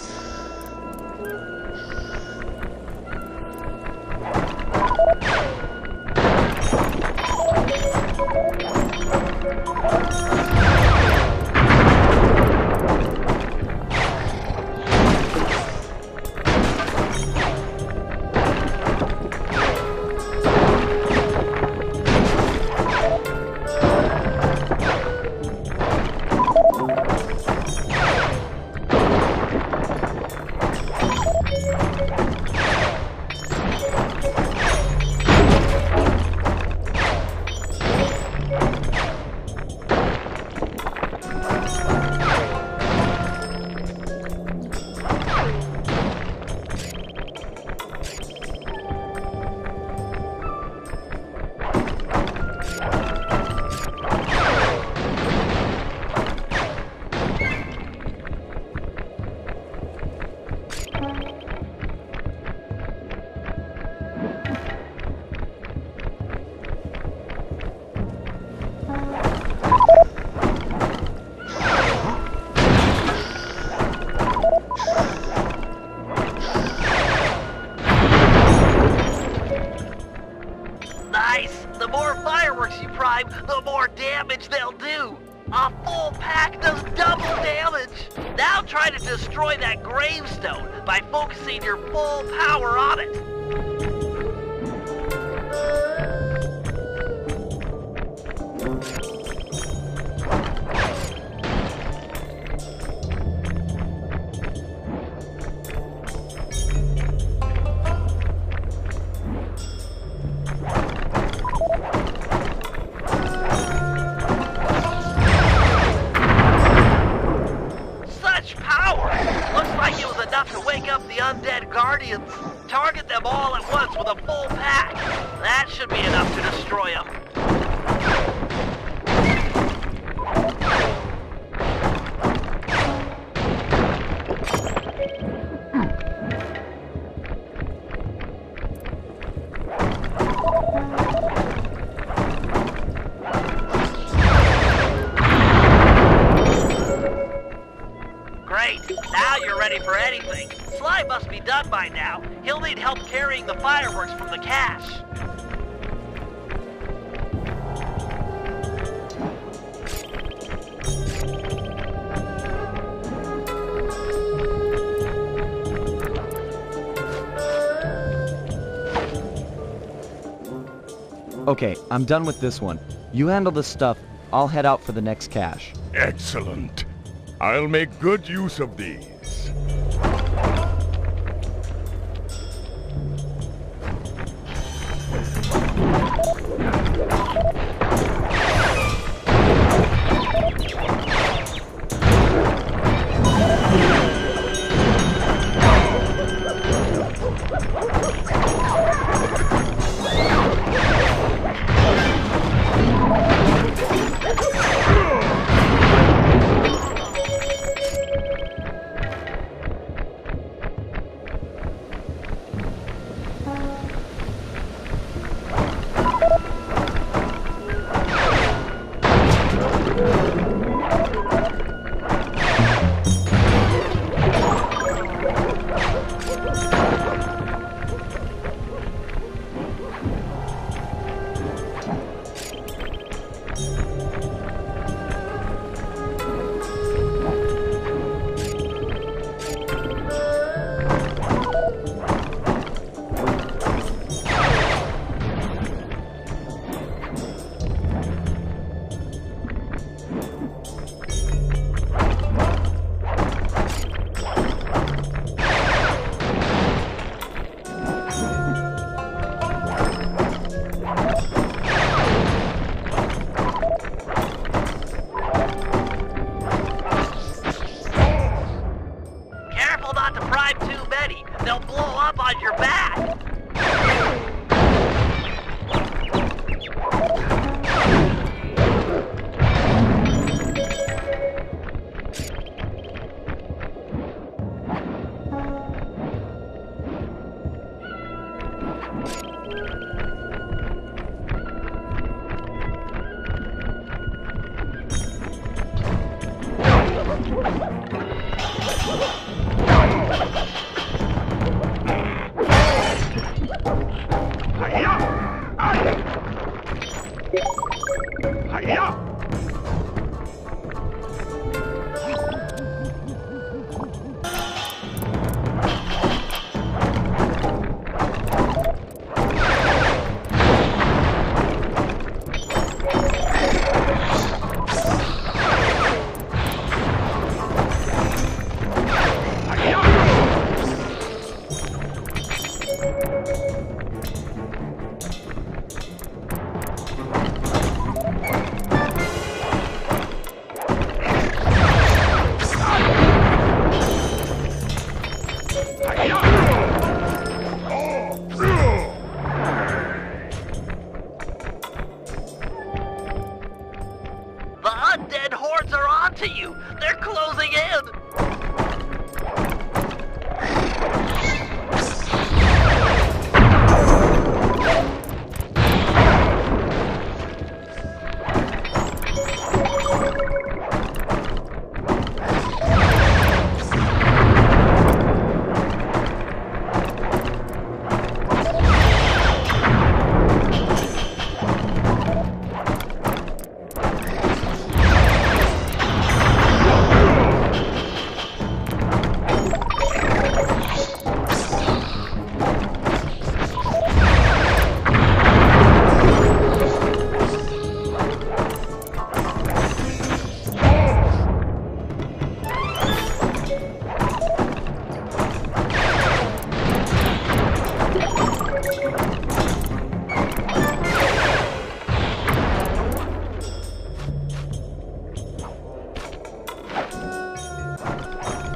The more damage they'll do. A full pack does double damage. Now try to destroy that gravestone by focusing your full power on it. Undead Guardians. Target them all at once with a full pack. That should be enough to destroy them. Great. Now you're ready for anything. Sly must be done by now. He'll need help carrying the fireworks from the cache. Okay, I'm done with this one. You handle the stuff. I'll head out for the next cache. Excellent. I'll make good use of these. careful not to bribe too many. They'll blow up on your back.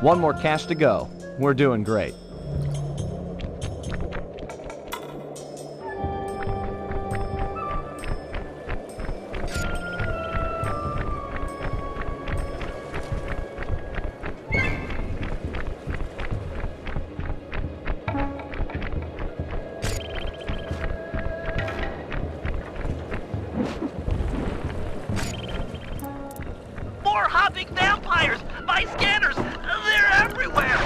One more cache to go. We're doing great. More hopping vampires! My scanners, they're everywhere!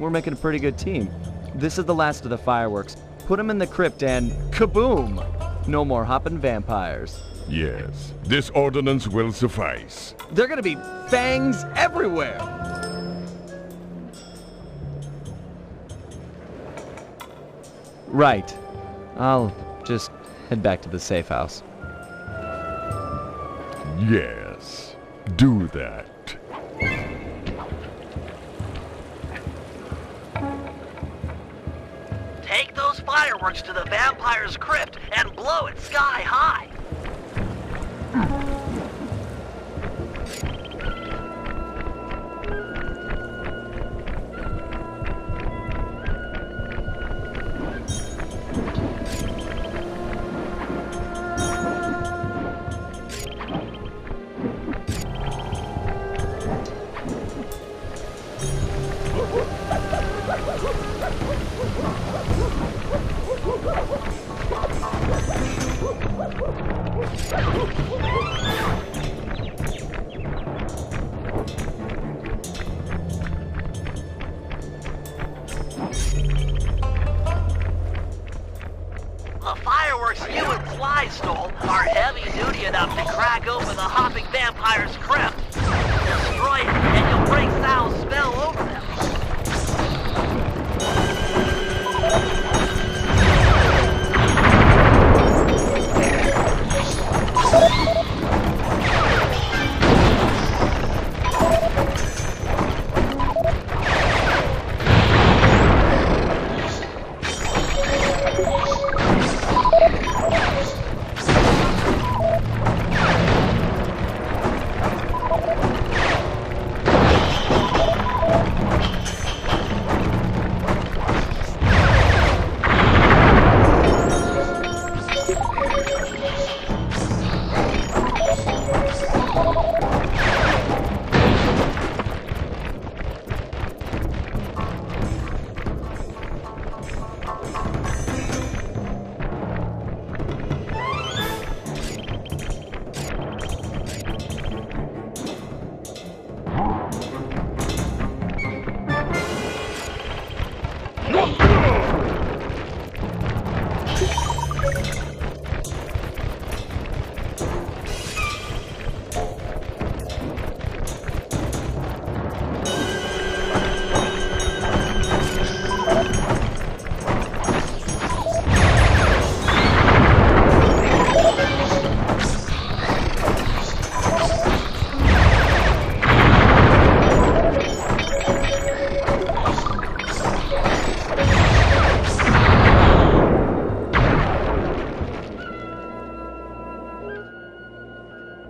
we're making a pretty good team. This is the last of the fireworks. Put them in the crypt and kaboom! No more hopping vampires. Yes, this ordinance will suffice. They're gonna be fangs everywhere! Right. I'll just head back to the safe house. Yes, do that. Take those fireworks to the vampire's crypt and blow it sky high. The fireworks you and Sly stole are heavy-duty enough to crack open the hopping vampire's crypt. Destroy it, and you'll break Sal's spell over them.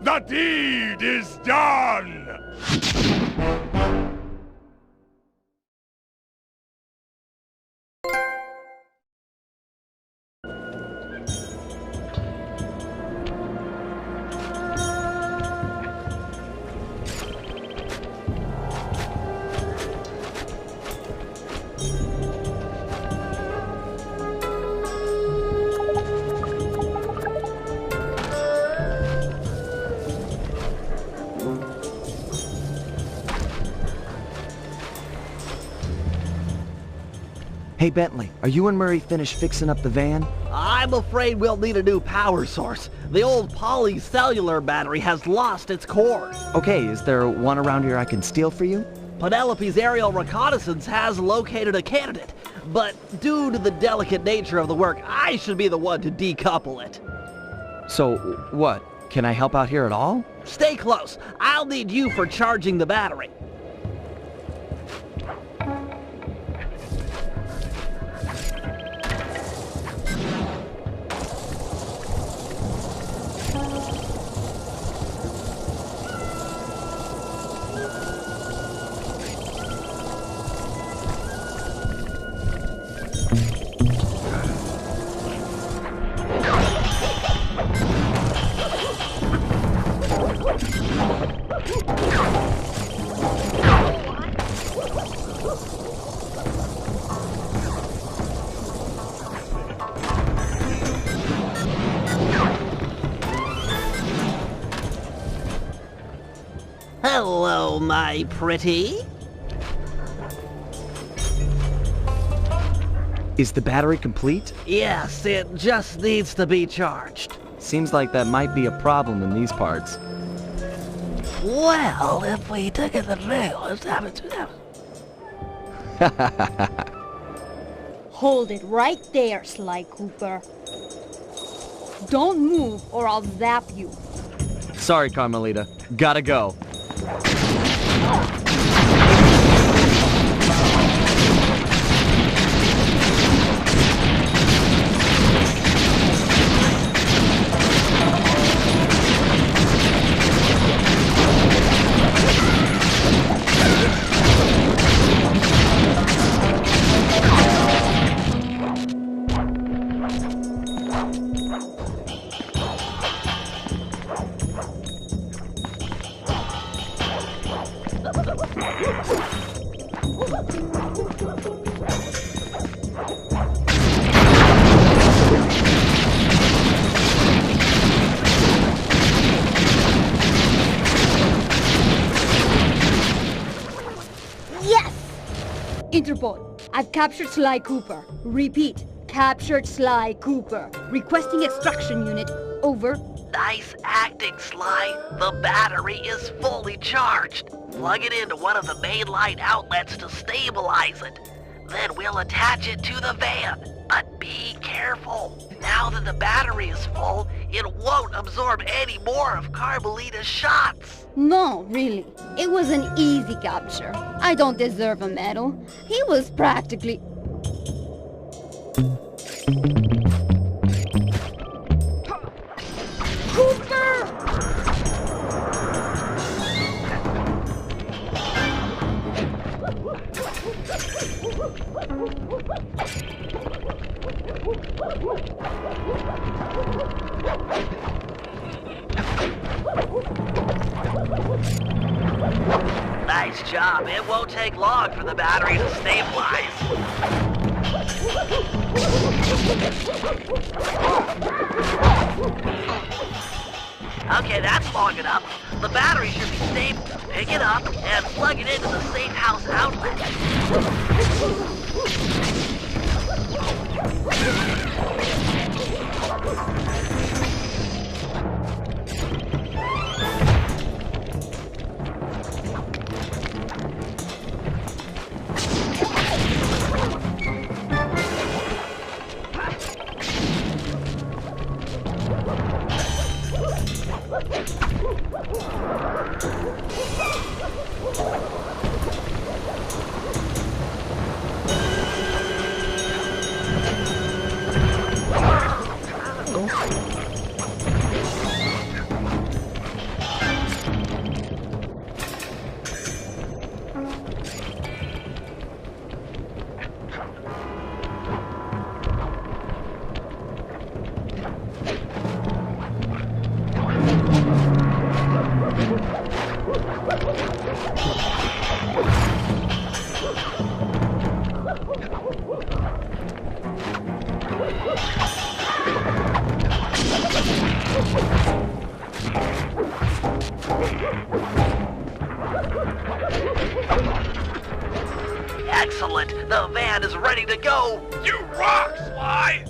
The deed is done! Hey Bentley, are you and Murray finished fixing up the van? I'm afraid we'll need a new power source. The old polycellular battery has lost its cord. Okay, is there one around here I can steal for you? Penelope's aerial reconnaissance has located a candidate, but due to the delicate nature of the work, I should be the one to decouple it. So, what? Can I help out here at all? Stay close. I'll need you for charging the battery. Hello, my pretty. Is the battery complete? Yes, it just needs to be charged. Seems like that might be a problem in these parts. Well, if we took it the rails, Hold it right there, Sly Cooper. Don't move or I'll zap you. Sorry, Carmelita. Gotta go. Interpol, I've captured Sly Cooper. Repeat, captured Sly Cooper. Requesting extraction unit, over. Nice acting, Sly. The battery is fully charged. Plug it into one of the main line outlets to stabilize it. Then we'll attach it to the van. But be careful. Now that the battery is full, it won't absorb any more of Carmelita's shots. No, really. It was an easy capture. I don't deserve a medal. He was practically... Cooper! Nice job. It won't take long for the battery to stabilize. Okay, that's long enough. The battery should be stable. Pick it up and plug it into the safe house outlet. Excellent! The van is ready to go! You rock, Sly!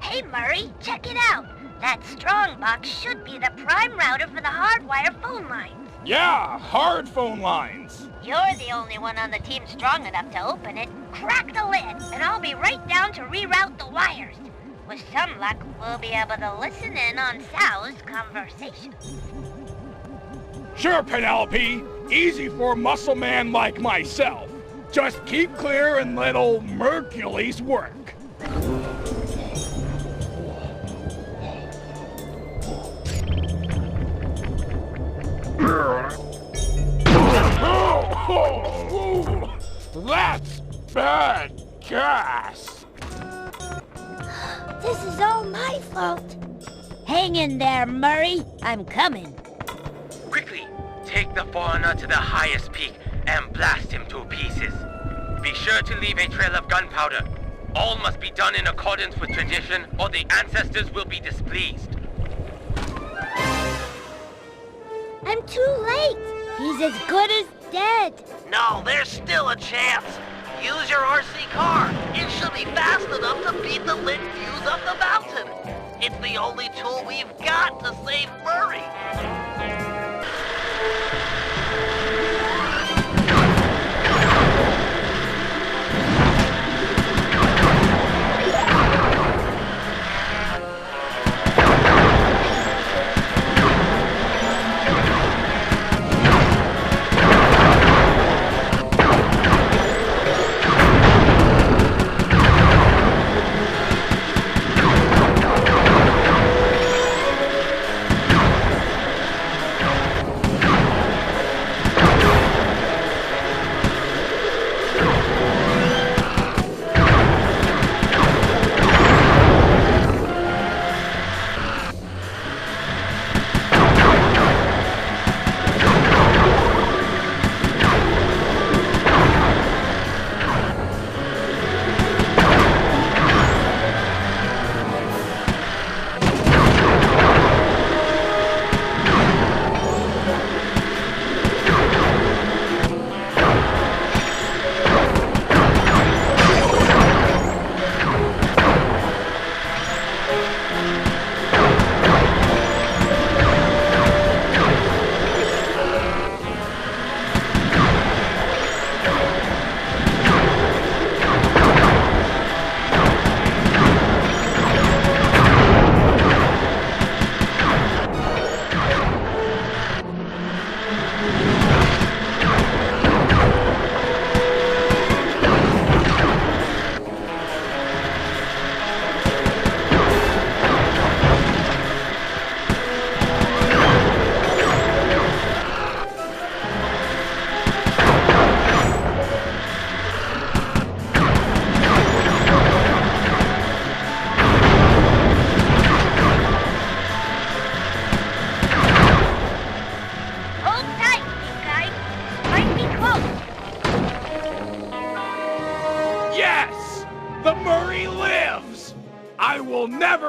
Hey, Murray, check it out. That strong box should be the prime router for the hardwire phone lines. Yeah, hard phone lines. You're the only one on the team strong enough to open it. Crack the lid, and I'll be right down to reroute the wires. With some luck, we'll be able to listen in on Sal's conversation. Sure, Penelope. Easy for a muscle man like myself. Just keep clear and let old Mercules work. That's bad gas. This is all my fault. Hang in there, Murray. I'm coming. Quickly, take the foreigner to the highest peak and blast him to pieces. Be sure to leave a trail of gunpowder. All must be done in accordance with tradition, or the ancestors will be displeased. I'm too late. He's as good as dead. No, there's still a chance. Use your RC car. It should be fast enough to beat the lit fuse up the mountain. It's the only tool we've got to save Murray.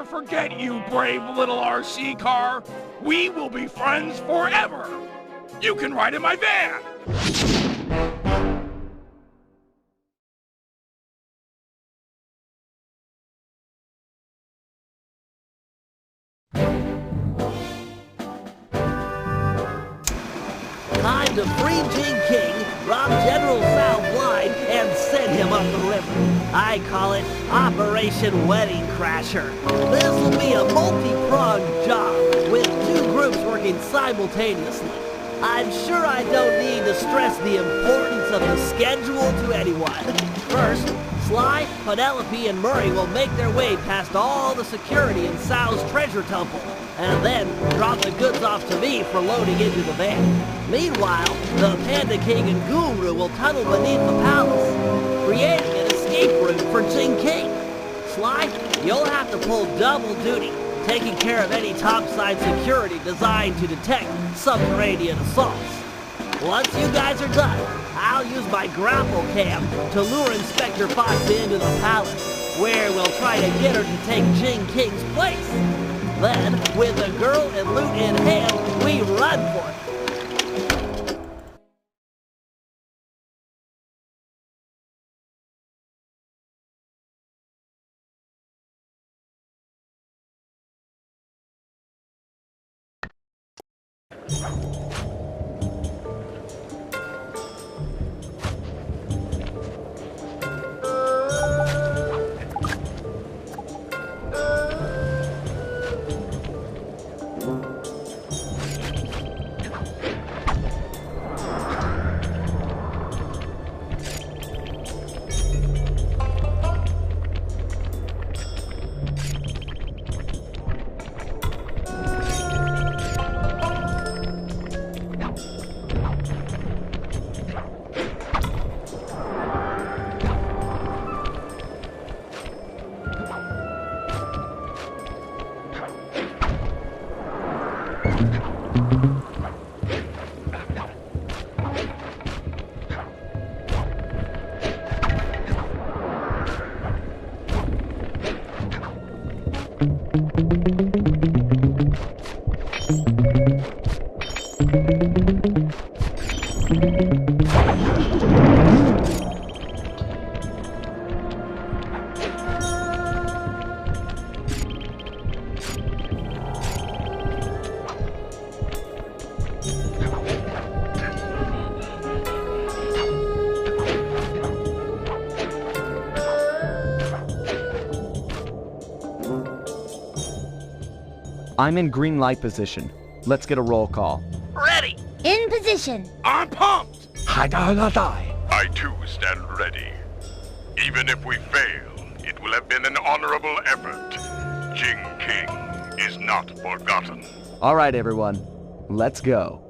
Forget you, brave little RC car. We will be friends forever. You can ride in my van. Time to free Jing King, rob General Sal blind, and send him up the river. I call it Operation Wedding Crasher. This will be a multi-pronged job, with 2 groups working simultaneously. I'm sure I don't need to stress the importance of the schedule to anyone. First, Sly, Penelope, and Murray will make their way past all the security in Sal's treasure temple, and then drop the goods off to me for loading into the van. Meanwhile, the Panda King and Guru will tunnel beneath the palace, creating an escape route for Jing King. Sly, you'll have to pull double duty, taking care of any topside security designed to detect subterranean assaults. Once you guys are done, I'll use my grapple cam to lure Inspector Fox into the palace, where we'll try to get her to take Jing King's place. Then, with the girl and loot in hand, we run for it. I'm in green light position. Let's get a roll call. Ready! In position. I'm pumped! I too stand ready. Even if we fail, it will have been an honorable effort. Jing King is not forgotten. All right, everyone. Let's go.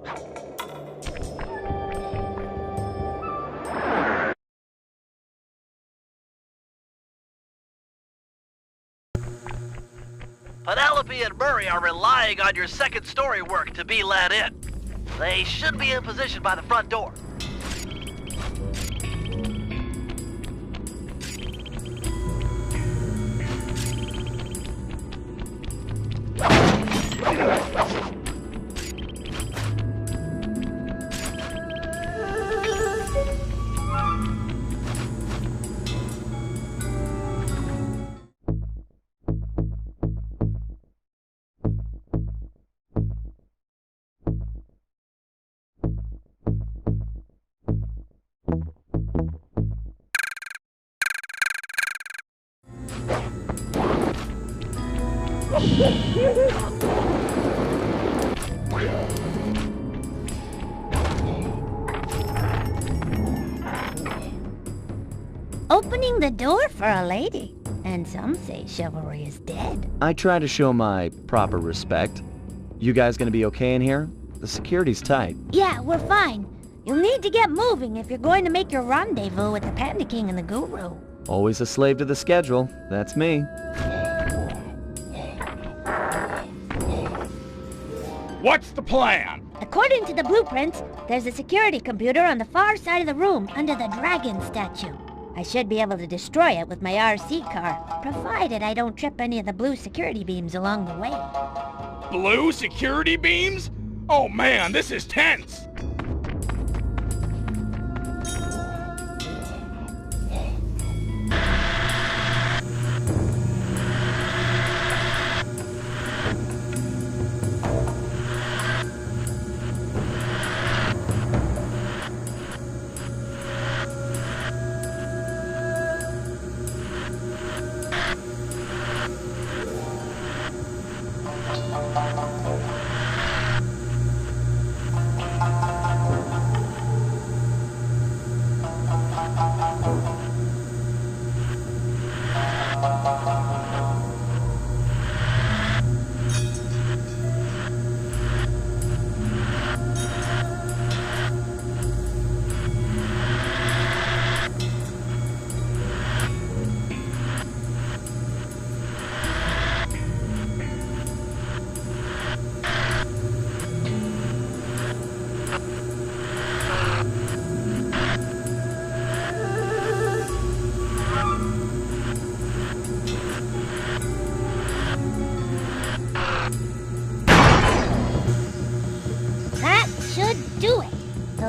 Penelope and Murray are relying on your second story work to be let in. They should be in position by the front door. Opening the door for a lady. And some say chivalry is dead. I try to show my proper respect. You guys gonna be okay in here? The security's tight. Yeah, we're fine. You'll need to get moving if you're going to make your rendezvous with the Panda King and the Guru. Always a slave to the schedule. That's me. What's the plan? According to the blueprints, there's a security computer on the far side of the room under the dragon statue. I should be able to destroy it with my RC car, provided I don't trip any of the blue security beams along the way. Blue security beams? Oh man, this is tense!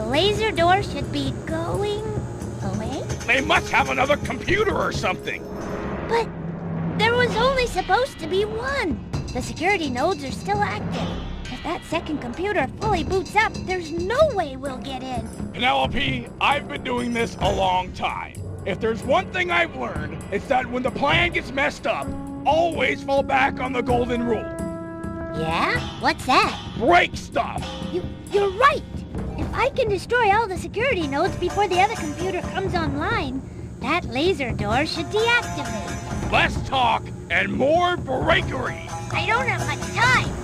Laser door should be going away? They must have another computer or something. But there was only supposed to be one. The security nodes are still active. If that second computer fully boots up, there's no way we'll get in. Penelope, I've been doing this a long time. If there's one thing I've learned, it's that when the plan gets messed up, always fall back on the golden rule. Yeah? What's that? Break stuff! You're right! If I can destroy all the security nodes before the other computer comes online, that laser door should deactivate. Less talk and more breakery! I don't have much time!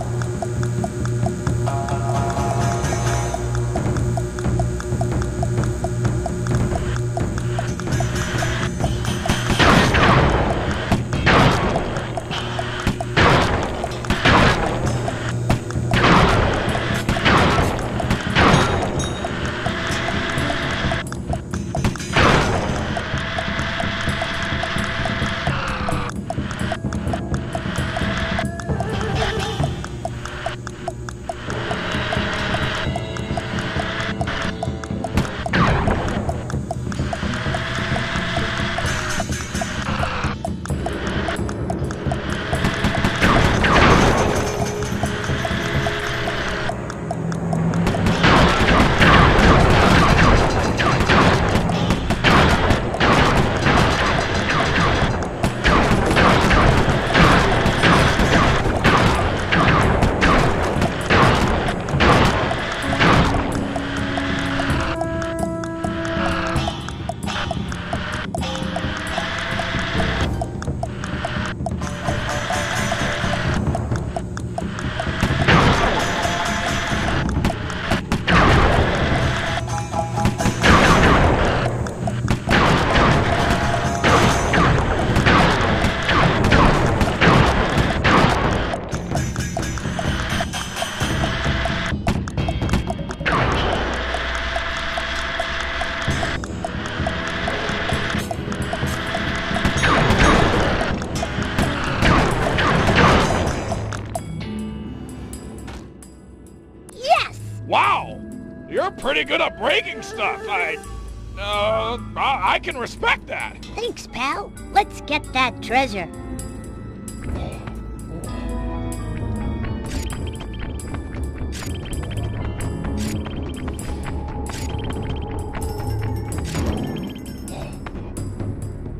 Wow! You're pretty good at breaking stuff. I can respect that. Thanks, pal. Let's get that treasure.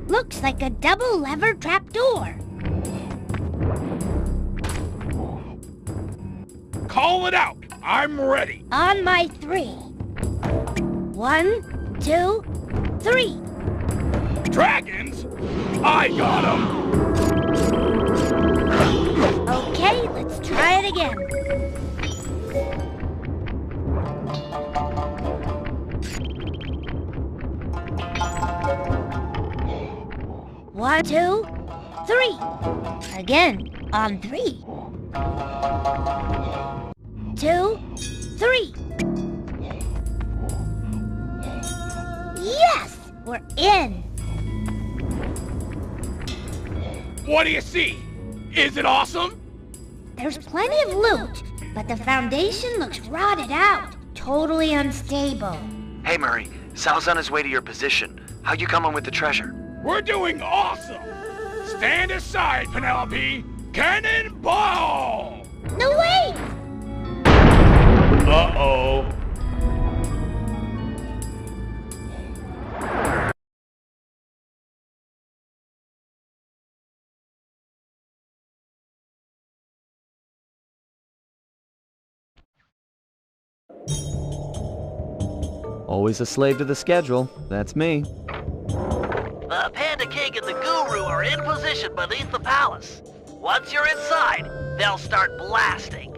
Looks like a double lever trapdoor. Call it out. I'm ready. On my 3. 1, 2, 3. Dragons? I got 'em. Okay, let's try it again. One, 2, 3. Again, on 3. 2, 3. Yes! We're in! What do you see? Is it awesome? There's plenty of loot, but the foundation looks rotted out. Totally unstable. Hey, Murray. Sal's on his way to your position. How you coming with the treasure? We're doing awesome! Stand aside, Penelope! Cannonball! No, wait! Uh-oh. Always a slave to the schedule. That's me. The Panda King and the Guru are in position beneath the palace. Once you're inside, they'll start blasting.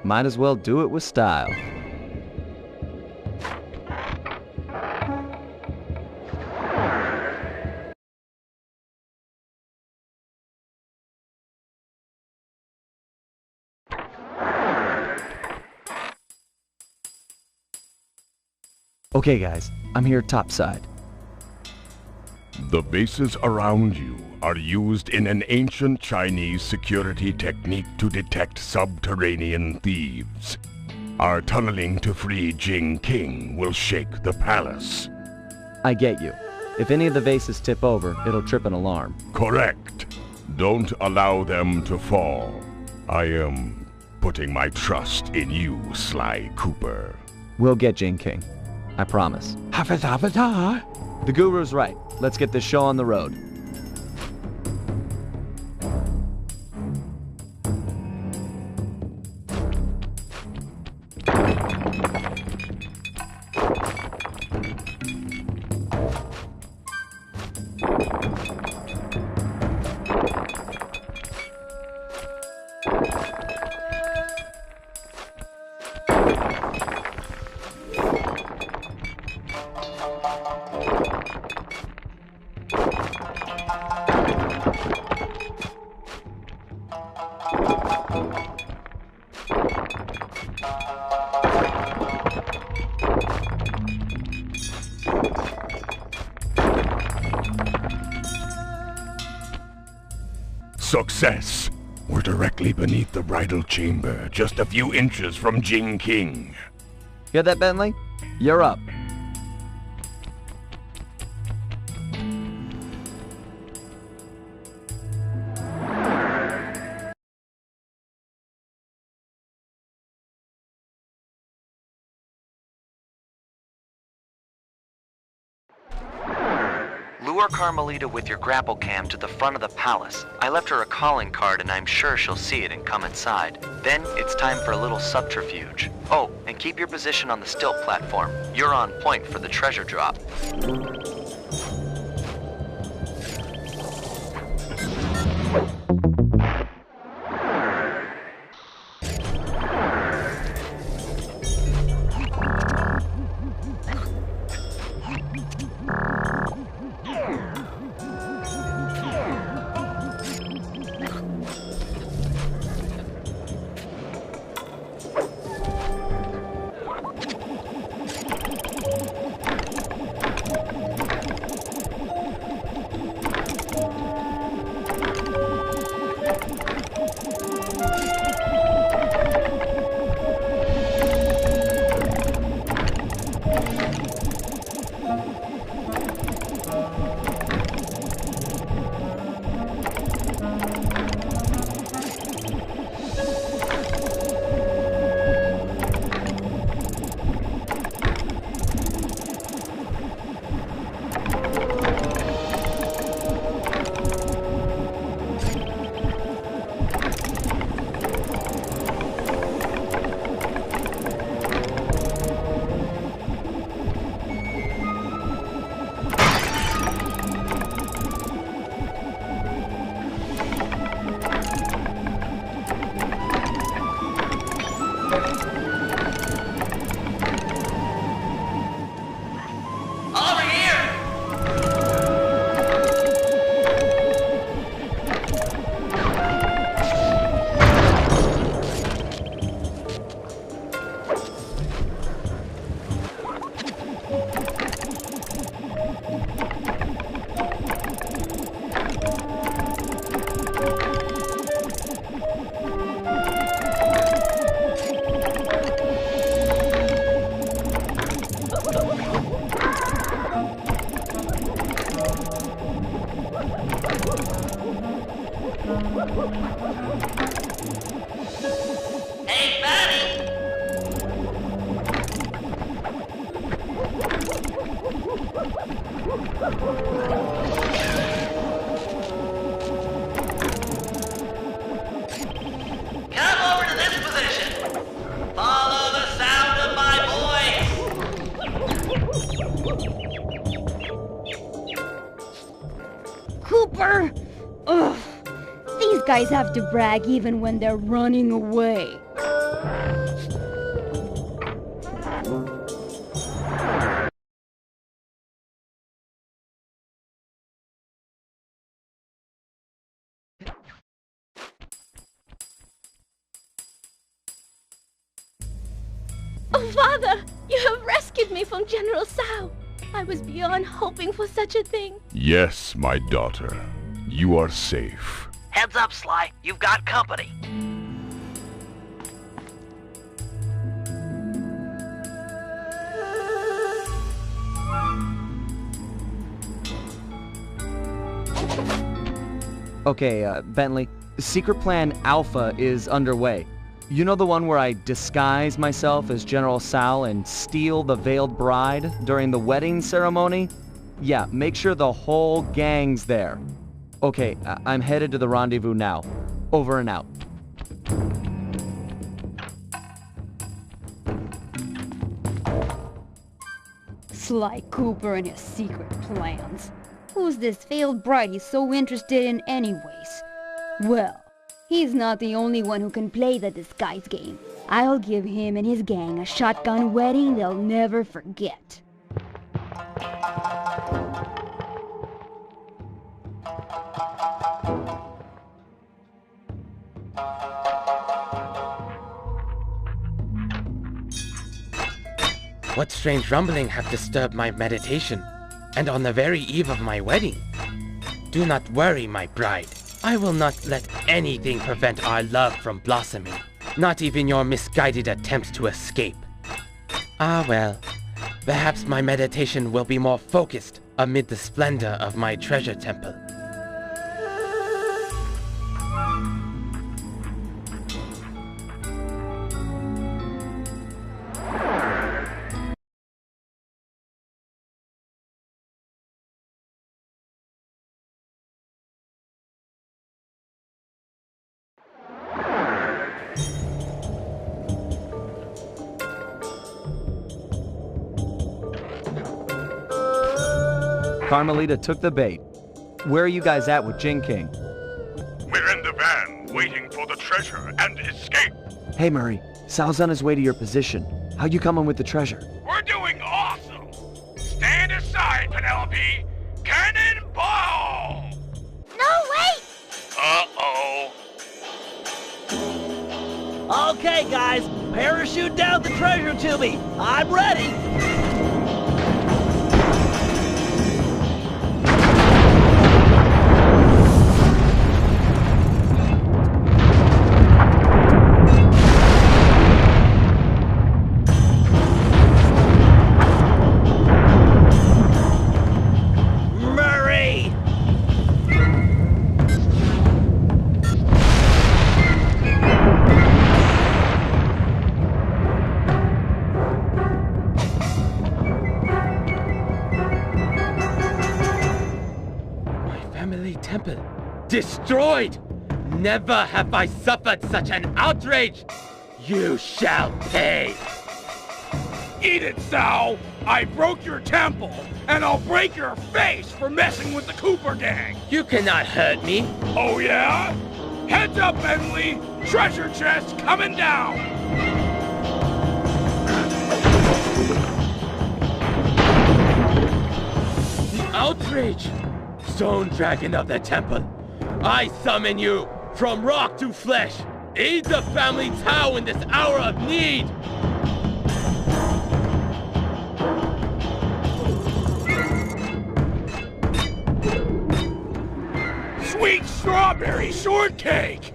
Might as well do it with style. Okay guys, I'm here topside. The bases around you are used in an ancient Chinese security technique to detect subterranean thieves. Our tunneling to free Jing King will shake the palace. I get you. If any of the vases tip over, it'll trip an alarm. Correct. Don't allow them to fall. I am putting my trust in you, Sly Cooper. We'll get Jing King. I promise. The Guru's right. Let's get this show on the road. Success! We're directly beneath the bridal chamber, just a few inches from Jing King. Hear that, Bentley? You're up. Lure Carmelita with your grapple cam to the front of the palace. I left her a calling card and I'm sure she'll see it and come inside. Then it's time for a little subterfuge. Oh, and keep your position on the stilt platform. You're on point for the treasure drop. Cooper! Ugh. These guys have to brag even when they're running away. Oh, Father! You have rescued me from General Sao. I was beyond hoping for such a thing. Yes, my daughter. You are safe. Heads up, Sly. You've got company. Okay, Bentley, Secret Plan Alpha is underway. You know the one where I disguise myself as General Sal and steal the veiled bride during the wedding ceremony? Yeah, make sure the whole gang's there. Okay, I'm headed to the rendezvous now. Over and out. Sly Cooper and his secret plans. Who's this veiled bride he's so interested in anyways? Well, he's not the only one who can play the disguise game. I'll give him and his gang a shotgun wedding they'll never forget. What strange rumbling have disturbed my meditation, and on the very eve of my wedding? Do not worry, my bride. I will not let anything prevent our love from blossoming, not even your misguided attempts to escape. Ah well, perhaps my meditation will be more focused amid the splendor of my treasure temple. Carmelita took the bait. Where are you guys at with Jin King? We're in the van, waiting for the treasure and escape. Hey Murray, Sal's on his way to your position. How you coming with the treasure? We're doing awesome. Stand aside, Penelope. Cannonball! No, wait! Uh-oh. Okay, guys, parachute down the treasure to me. I'm ready. Temple destroyed! Never have I suffered such an outrage! You shall pay! Eat it, Sal! I broke your temple, and I'll break your face for messing with the Cooper gang! You cannot hurt me! Oh yeah? Heads up, Bentley! Treasure chest coming down! The outrage! Stone Dragon of the Temple, I summon you from rock to flesh. Aid the family Tao in this hour of need. Sweet strawberry shortcake!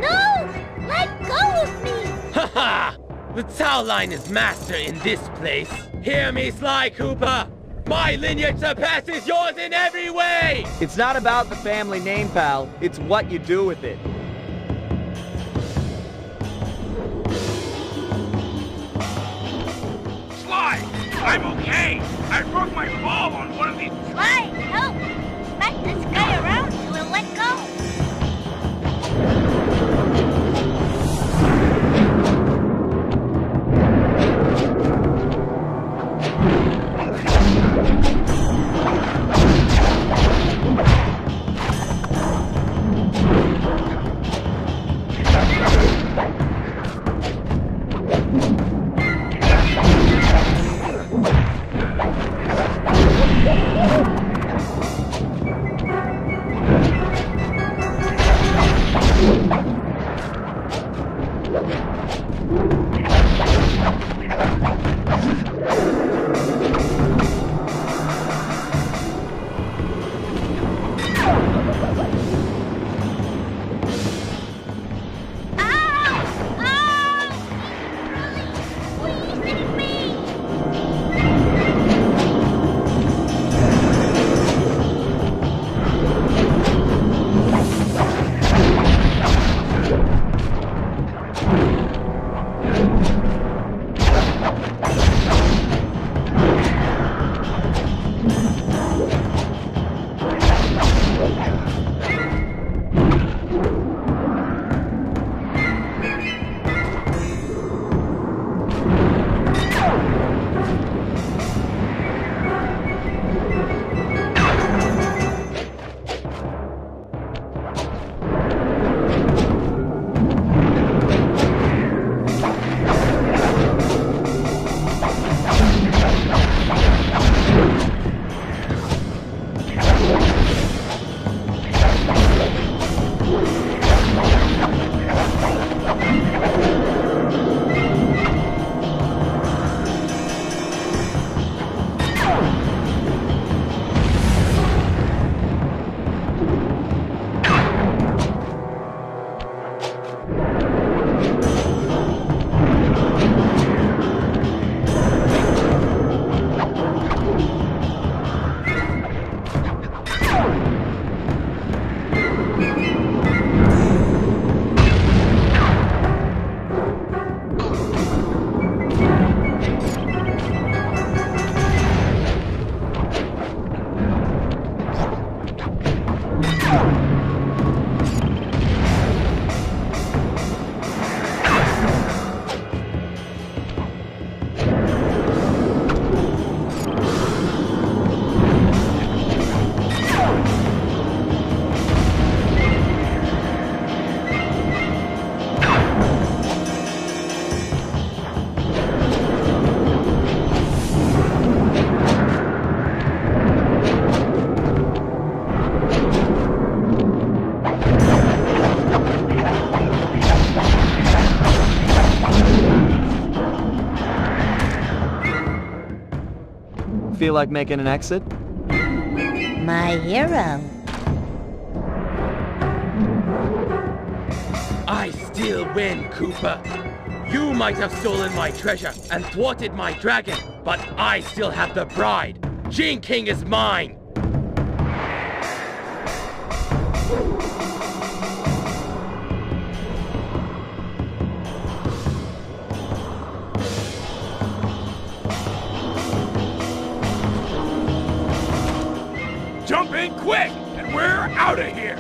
No! Let go of me! Ha ha! The Tao line is master in this place. Hear me, Sly Cooper! My lineage surpasses yours in every way! It's not about the family name, pal. It's what you do with it. Sly! I'm okay! I broke my fall on one of these... Sly, help! Smack this guy around so he'll let go! Feel like making an exit? My hero. I still win, Cooper. You might have stolen my treasure and thwarted my dragon, but I still have the bride. Gene King is mine. Jump in quick, and we're out of here!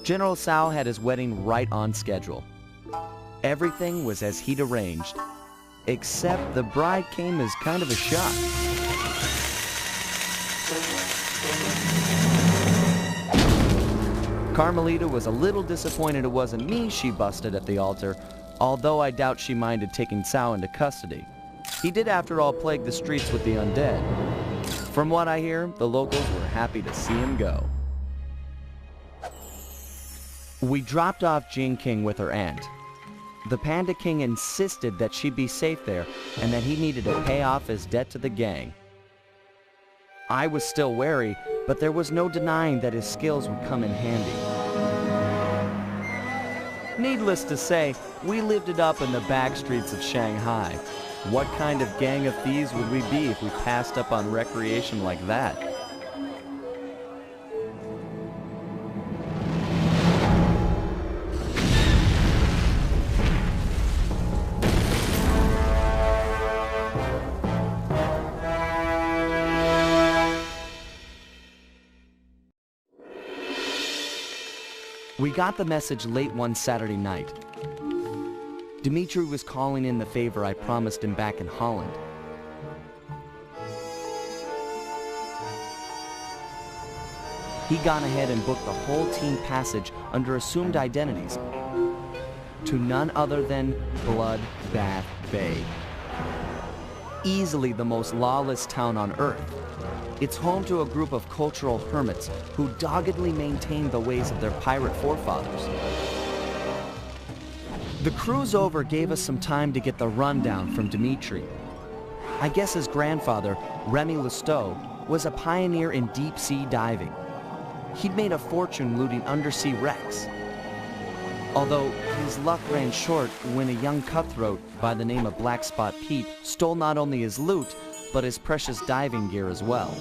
General Tsao had his wedding right on schedule. Everything was as he'd arranged, except the bride came as kind of a shock. Carmelita was a little disappointed it wasn't me she busted at the altar, although I doubt she minded taking Tsao into custody. He did, after all, plague the streets with the undead. From what I hear, the locals were happy to see him go. We dropped off Gene King with her aunt. The Panda King insisted that she be safe there and that he needed to pay off his debt to the gang. I was still wary, but there was no denying that his skills would come in handy. Needless to say, we lived it up in the back streets of Shanghai. What kind of gang of thieves would we be if we passed up on recreation like that? We got the message late one Saturday night. Dmitri was calling in the favor I promised him back in Holland. He gone ahead and booked the whole team passage under assumed identities to none other than Bloodbath Bay. Easily the most lawless town on Earth. It's home to a group of cultural hermits who doggedly maintain the ways of their pirate forefathers. The cruise over gave us some time to get the rundown from Dimitri. I guess his grandfather, Remy Lestow, was a pioneer in deep-sea diving. He'd made a fortune looting undersea wrecks. Although his luck ran short when a young cutthroat by the name of Black Spot Pete stole not only his loot, but his precious diving gear as well.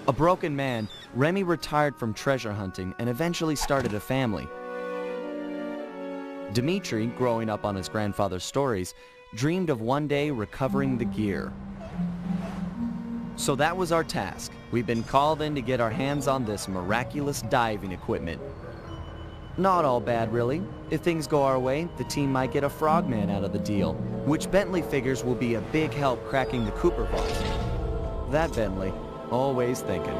A broken man, Remy retired from treasure hunting and eventually started a family. Dimitri, growing up on his grandfather's stories, dreamed of one day recovering the gear. So that was our task. We've been called in to get our hands on this miraculous diving equipment. Not all bad, really. If things go our way, the team might get a frogman out of the deal, which Bentley figures will be a big help cracking the Cooper vault. That Bentley, always thinking.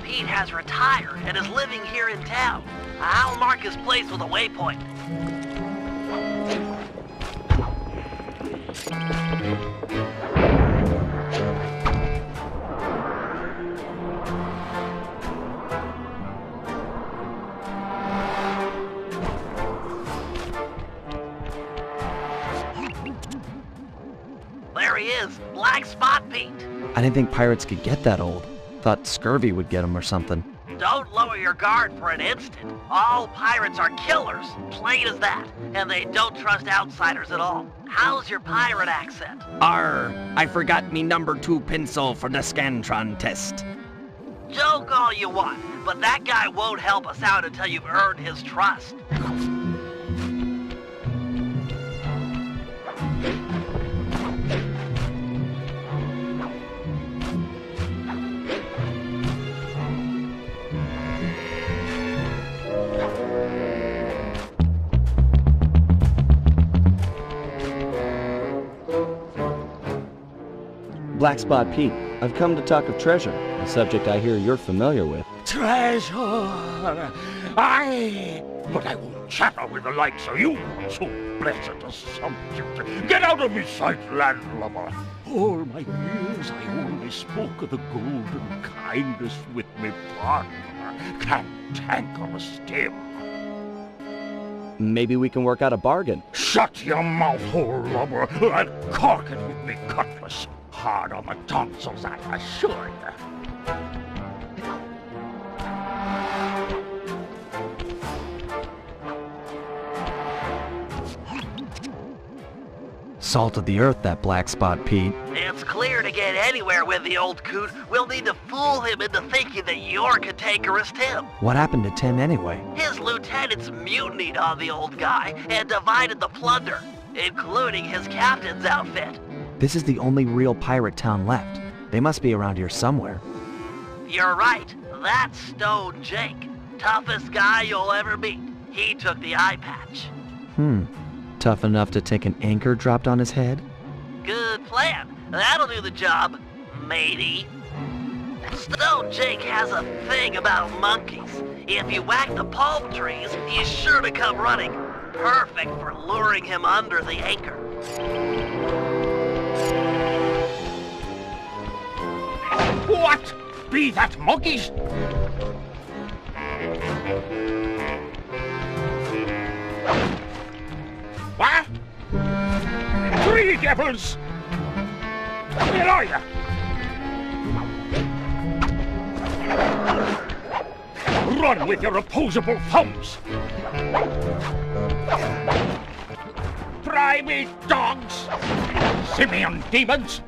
Pete has retired and is living here in town. I'll mark his place with a waypoint. There he is, Black Spot Pete. I didn't think pirates could get that old. Thought scurvy would get them or something. Don't lower your guard for an instant. All pirates are killers, plain as that, and they don't trust outsiders at all. How's your pirate accent? Arr, I forgot me number 2 pencil for the Scantron test. Joke all you want, but that guy won't help us out until you've earned his trust. Black Spot Pete, I've come to talk of treasure, a subject I hear you're familiar with. Treasure! Aye! But I won't chatter with the likes of you, so blessed a subject. Get out of my sight, landlubber! All my years I only spoke of the golden kindness with me partner. Can't tangle a stem. Maybe we can work out a bargain. Shut your mouth hole, lubber! I'll cork it with me cutlass. Hard on the tonsils, I assure you. Salt of the earth, that Black Spot Pete. It's clear to get anywhere with the old coot, we'll need to fool him into thinking that you're cantankerous Tim. What happened to Tim anyway? His lieutenants mutinied on the old guy and divided the plunder, including his captain's outfit. This is the only real pirate town left. They must be around here somewhere. You're right. That's Stone Jake. Toughest guy you'll ever meet. He took the eye patch. Tough enough to take an anchor dropped on his head? Good plan. That'll do the job, matey. Stone Jake has a thing about monkeys. If you whack the palm trees, he's sure to come running. Perfect for luring him under the anchor. What? Be that monkeys? What? 3 devils! Where are you? Run with your opposable thumbs! Try me, dogs! Simian demons!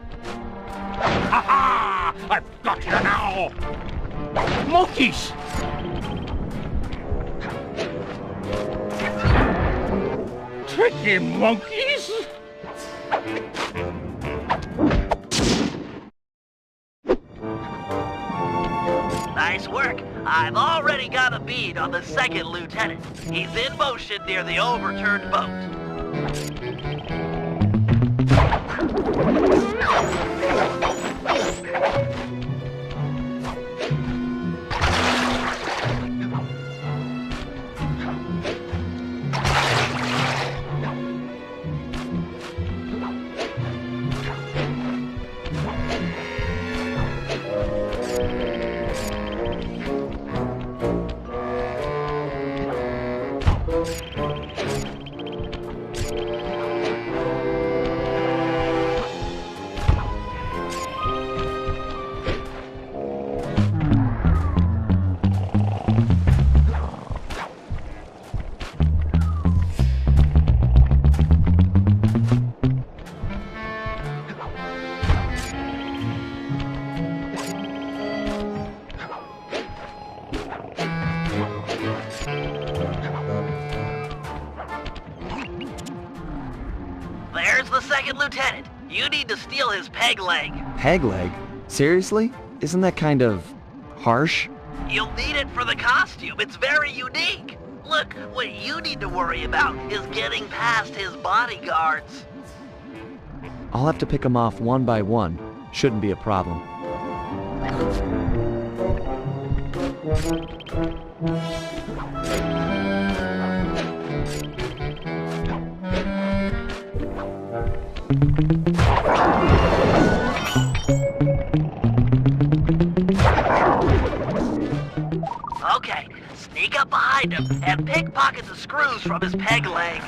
Ha-ha! I've got you now! Monkeys! tricky monkeys! Nice work. I've already got a bead on the second lieutenant. He's in motion near the overturned boat. There's the second lieutenant. You need to steal his peg leg. Peg leg? Seriously? Isn't that kind of harsh? You'll need it for the costume. It's very unique. Look, what you need to worry about is getting past his bodyguards. I'll have to pick them off one by one. Shouldn't be a problem. Okay, sneak up behind him and pickpocket the screws from his peg leg.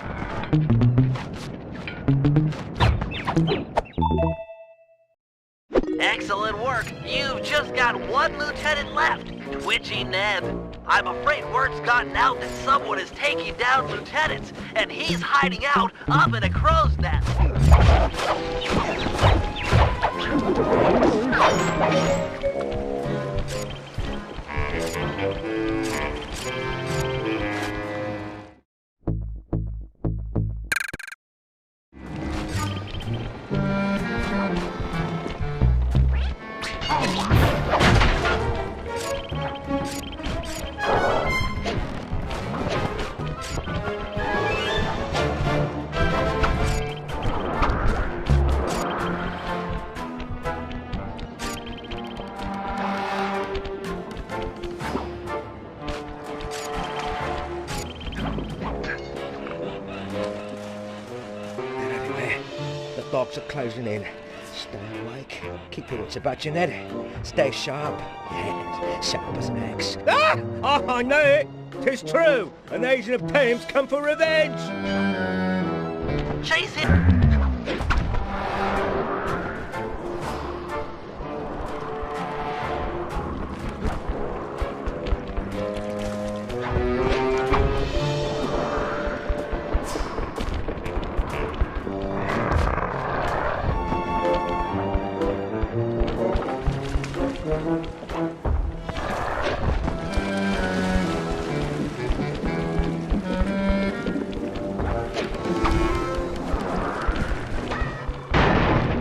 Excellent work. You've just got one lieutenant left, Twitchy Ned. I'm afraid word's gotten out that someone is taking down lieutenants, and he's hiding out up in a crow's nest. Dogs are closing in. Stay awake. Keep your wits about you, Ned. Stay sharp. And sharp as an axe. Ah! I know it! 'Tis true! An Asian of Thames come for revenge! Chase him!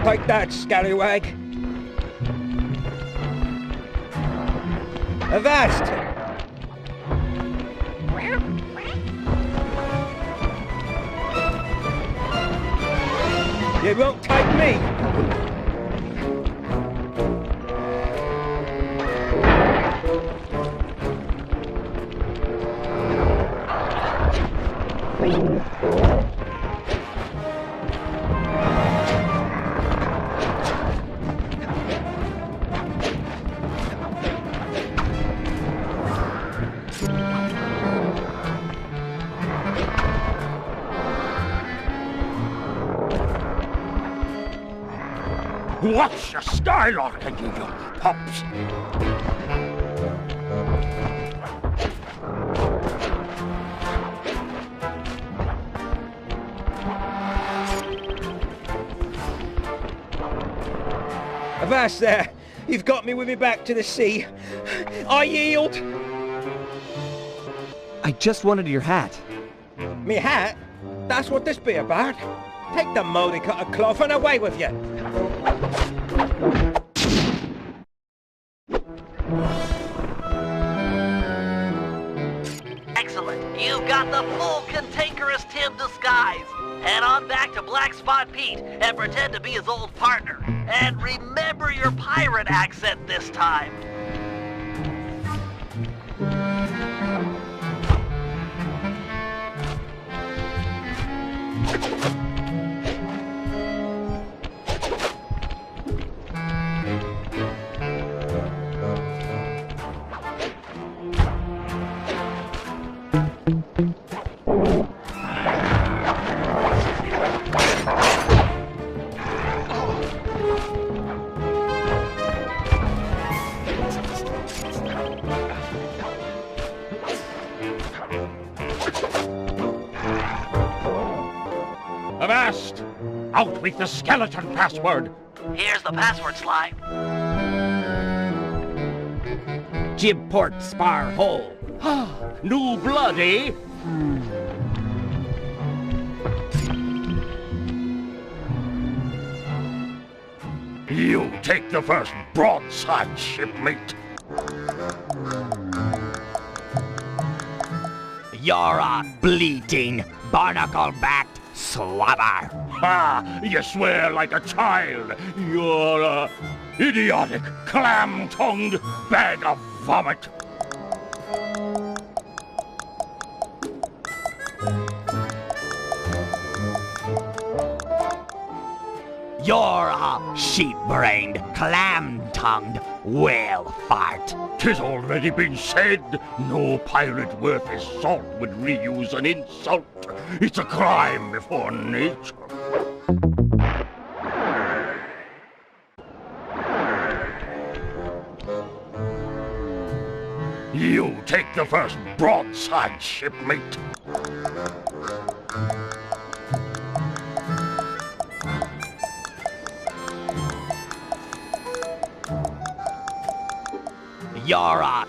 Take that, scallywag! Avast! You won't take me! Watch your skylarking, you young pups! Avast there! You've got me with me back to the sea. I yield! I just wanted your hat. Me hat? That's what this be about. Take the mouldy cut of cloth and away with you. Excellent. You've got the full cantankerous Tim disguise. Head on back to Black Spot Pete and pretend to be his old partner. And remember your pirate accent this time. Avast! Out with the skeleton password! Here's the password, Sly. Jib port spar hole. New blood, eh? You take the first broadside, shipmate. You're a bleating, barnacle-backed swabber. Ha! You swear like a child. You're a idiotic, clam-tongued bag of vomit. You're a sheep-brained, clam-tongued whale fart. 'Tis already been said, no pirate worth his salt would reuse an insult. It's a crime before nature. You take the first broadside, shipmate. You're a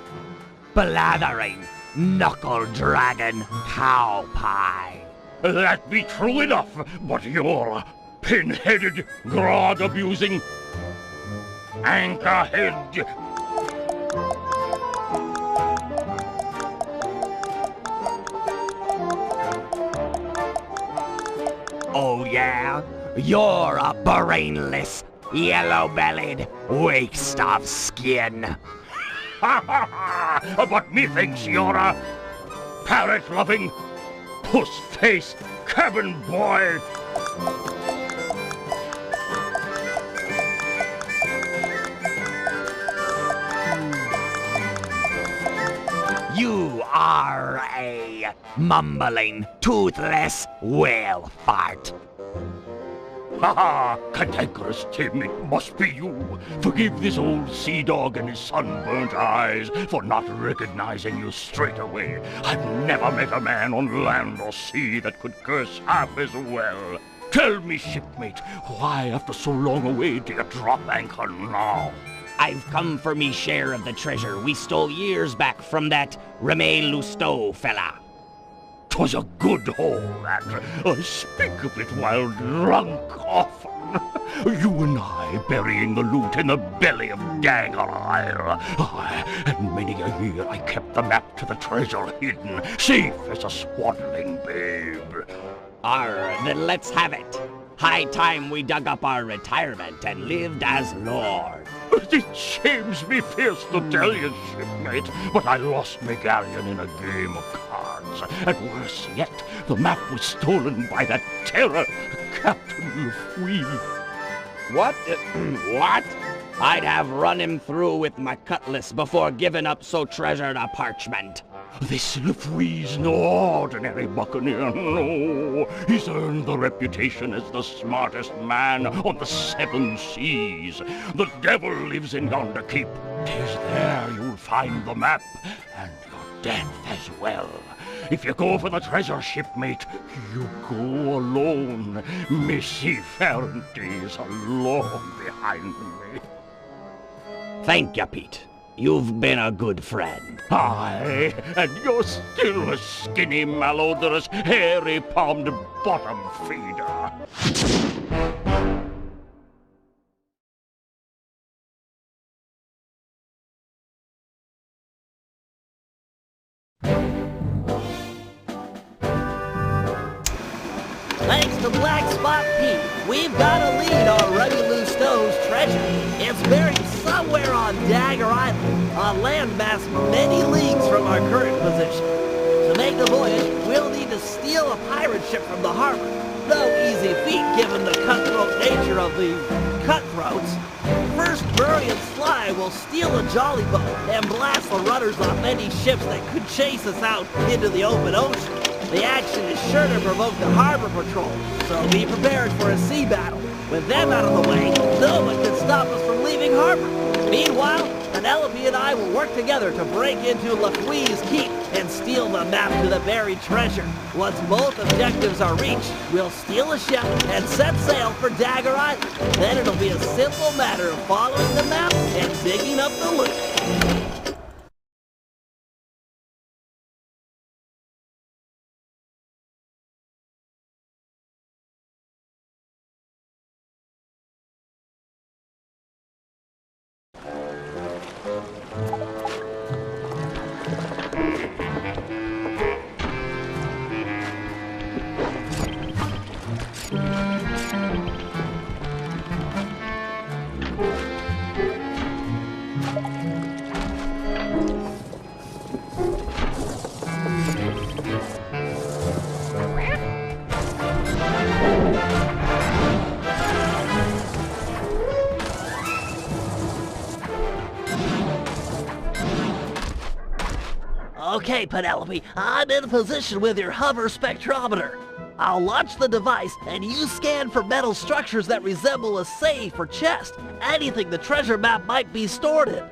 blathering, knuckle-dragging cow pie. That be true enough, but you're a pin-headed, grog-abusing anchorhead. Oh yeah? You're a brainless, yellow-bellied waste of skin. But methinks you're a parrot-loving, puss-faced cabin boy. You are a mumbling, toothless whale fart. Ha ha! Cantankerous Tim, it must be you. Forgive this old sea dog and his sunburnt eyes for not recognizing you straight away. I've never met a man on land or sea that could curse half as well. Tell me, shipmate, why after so long away do you drop anchor now? I've come for me share of the treasure we stole years back from that Reme Lousteau fella. 'Twas a good haul, that. I speak of it while drunk often. You and I burying the loot in the belly of Dagger Isle. Aye, and many a year I kept the map to the treasure hidden, safe as a swaddling babe. Then let's have it. High time we dug up our retirement and lived as lords. It shames me fierce to tell you, shipmate, but I lost my galleon in a game of cards. And worse yet, the map was stolen by that terror, Captain Lefouille. What? What? I'd have run him through with my cutlass before giving up so treasured a parchment. This Lefouille's no ordinary buccaneer, no. He's earned the reputation as the smartest man on the 7 seas. The devil lives in yonder keep. 'Tis there you'll find the map, and your death as well. If you go for the treasure, shipmate, you go alone. Missy Ferrante's alone behind me. Thank you, Pete. You've been a good friend. Aye, and you're still a skinny, malodorous, hairy-palmed bottom feeder. Thanks to Black Spot Pete, we've got a lead on Ruggy Lou Stowe's treasure. It's buried somewhere on Dagger Island, a landmass many leagues from our current position. To make the voyage, we'll need to steal a pirate ship from the harbor. No easy feat given the cutthroat nature of the cutthroats. First, Murray and Sly will steal a jolly boat and blast the rudders off any ships that could chase us out into the open ocean. The action is sure to provoke the harbor patrol, so be prepared for a sea battle. With them out of the way, no one can stop us from leaving harbor. Meanwhile, Penelope and I will work together to break into Lafouille's keep and steal the map to the buried treasure. Once both objectives are reached, we'll steal a ship and set sail for Dagger Island. Then it'll be a simple matter of following the map and digging up the loot. Okay, Penelope, I'm in position with your hover spectrometer. I'll launch the device, and you scan for metal structures that resemble a safe or chest, anything the treasure map might be stored in.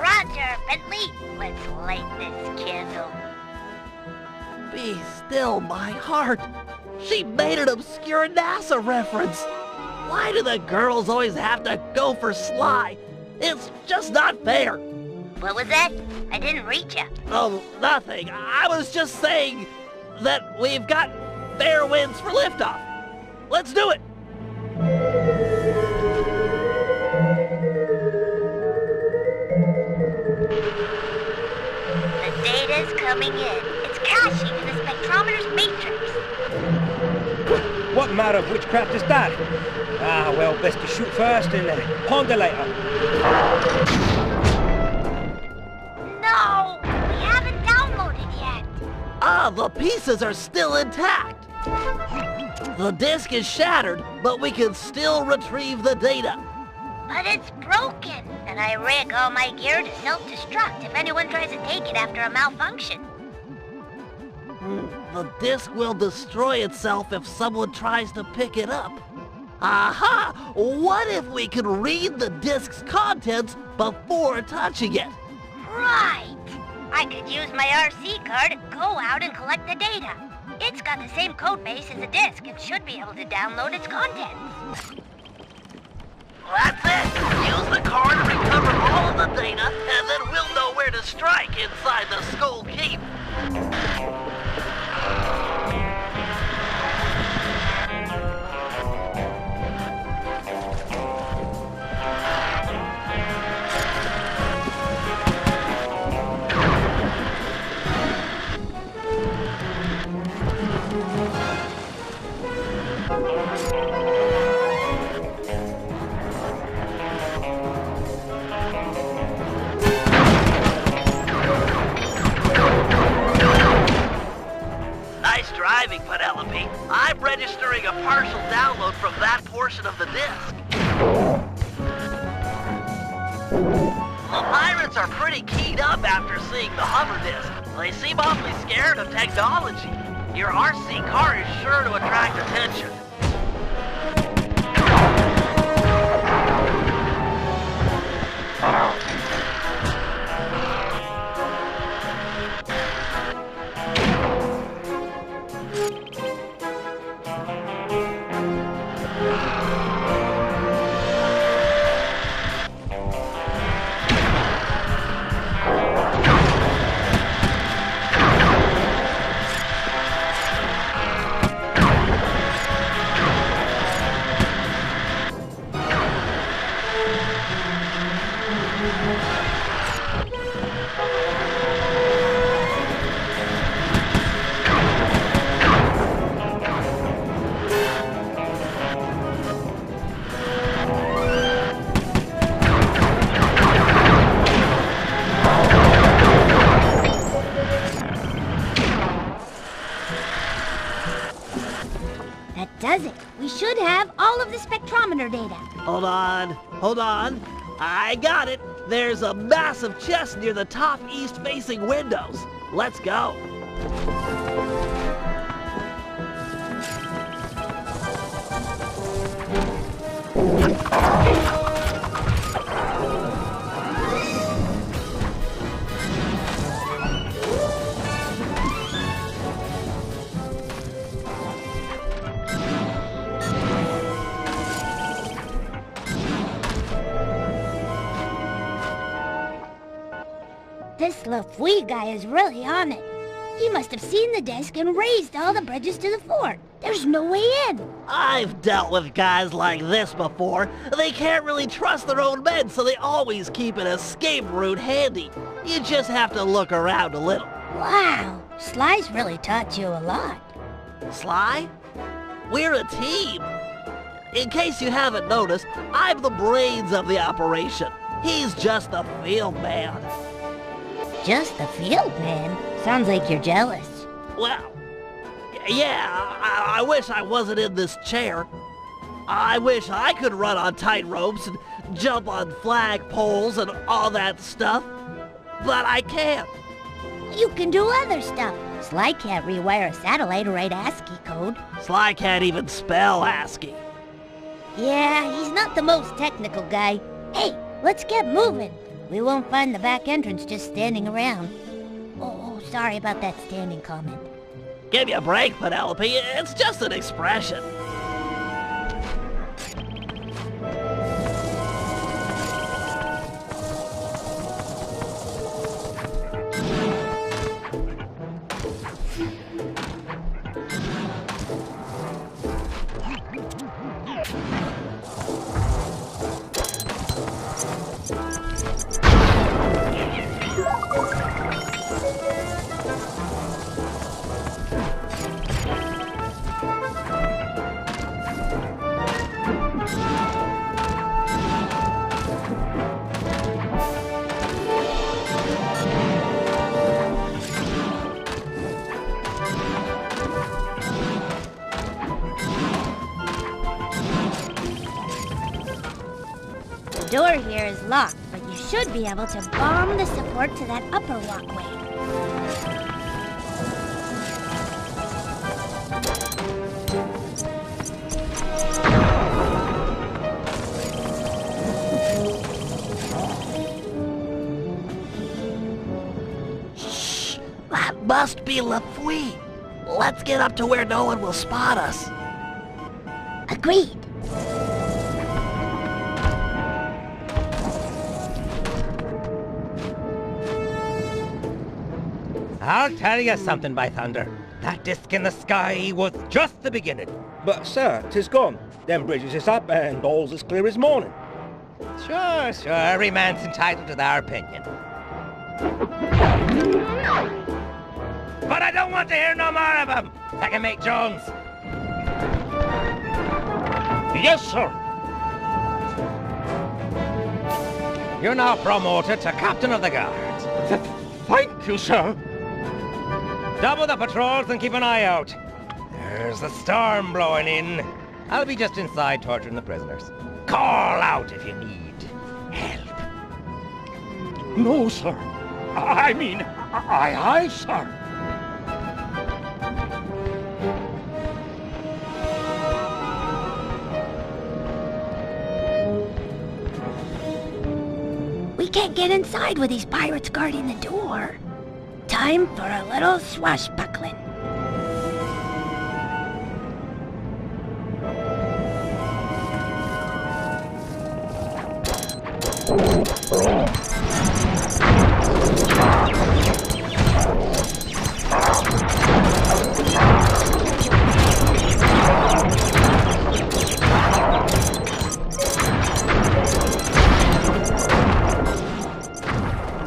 Roger, Bentley. Let's light this candle. Be still, my heart. She made an obscure NASA reference. Why do the girls always have to go for Sly? It's just not fair. What was that? I didn't reach you. Oh, nothing. I was just saying that we've got fair winds for liftoff. Let's do it. The data's coming in. It's caching in the spectrometer's matrix. What manner of witchcraft is that? Ah, well, best to shoot first and ponder later. No! We haven't downloaded yet. Ah, the pieces are still intact. The disk is shattered, but we can still retrieve the data. But it's broken, and I rig all my gear to self-destruct if anyone tries to take it after a malfunction. The disk will destroy itself if someone tries to pick it up. Aha! What if we could read the disk's contents before touching it? Right! I could use my RC card and go out and collect the data. It's got the same code base as a disk and should be able to download its contents. That's it! Use the card to recover all of the data, and then we'll know where to strike inside the Skull Keep. Driving, Penelope. I'm registering a partial download from that portion of the disk. The pirates are pretty keyed up after seeing the hover disk. They seem awfully scared of technology. Your RC car is sure to attract attention. is it? We should have all of the spectrometer data. Hold on. I got it. There's a massive chest near the top east-facing windows. Let's go. This LaFouille guy is really on it. He must have seen the desk and raised all the bridges to the fort. There's no way in. I've dealt with guys like this before. They can't really trust their own men, so they always keep an escape route handy. You just have to look around a little. Wow, Sly's really taught you a lot. Sly? We're a team. In case you haven't noticed, I'm the brains of the operation. He's just the field man. Just the field man? Sounds like you're jealous. Well, yeah, I wish I wasn't in this chair. I wish I could run on tight ropes and jump on flag poles and all that stuff. But I can't. You can do other stuff. Sly can't rewire a satellite or write ASCII code. Sly can't even spell ASCII. Yeah, he's not the most technical guy. Hey, let's get moving. We won't find the back entrance just standing around. Oh, sorry about that standing comment. Give me a break, Penelope. It's just an expression. The door here is locked, but you should be able to bomb the support to that upper walkway. Shh! That must be LaFouille. Let's get up to where no one will spot us. Agreed. I'll tell you something, by thunder. That disc in the sky was just the beginning. But, sir, 'tis gone. Them bridges is up and all's as clear as morning. Sure, every man's entitled to their opinion. But I don't want to hear no more of them. Second Mate Jones. Yes, sir. You're now promoted to Captain of the Guards. Thank you, sir. Double the patrols and keep an eye out. There's the storm blowing in. I'll be just inside torturing the prisoners. Call out if you need help. No, sir. I mean, aye, sir. We can't get inside with these pirates guarding the door. Time for a little swashbuckling.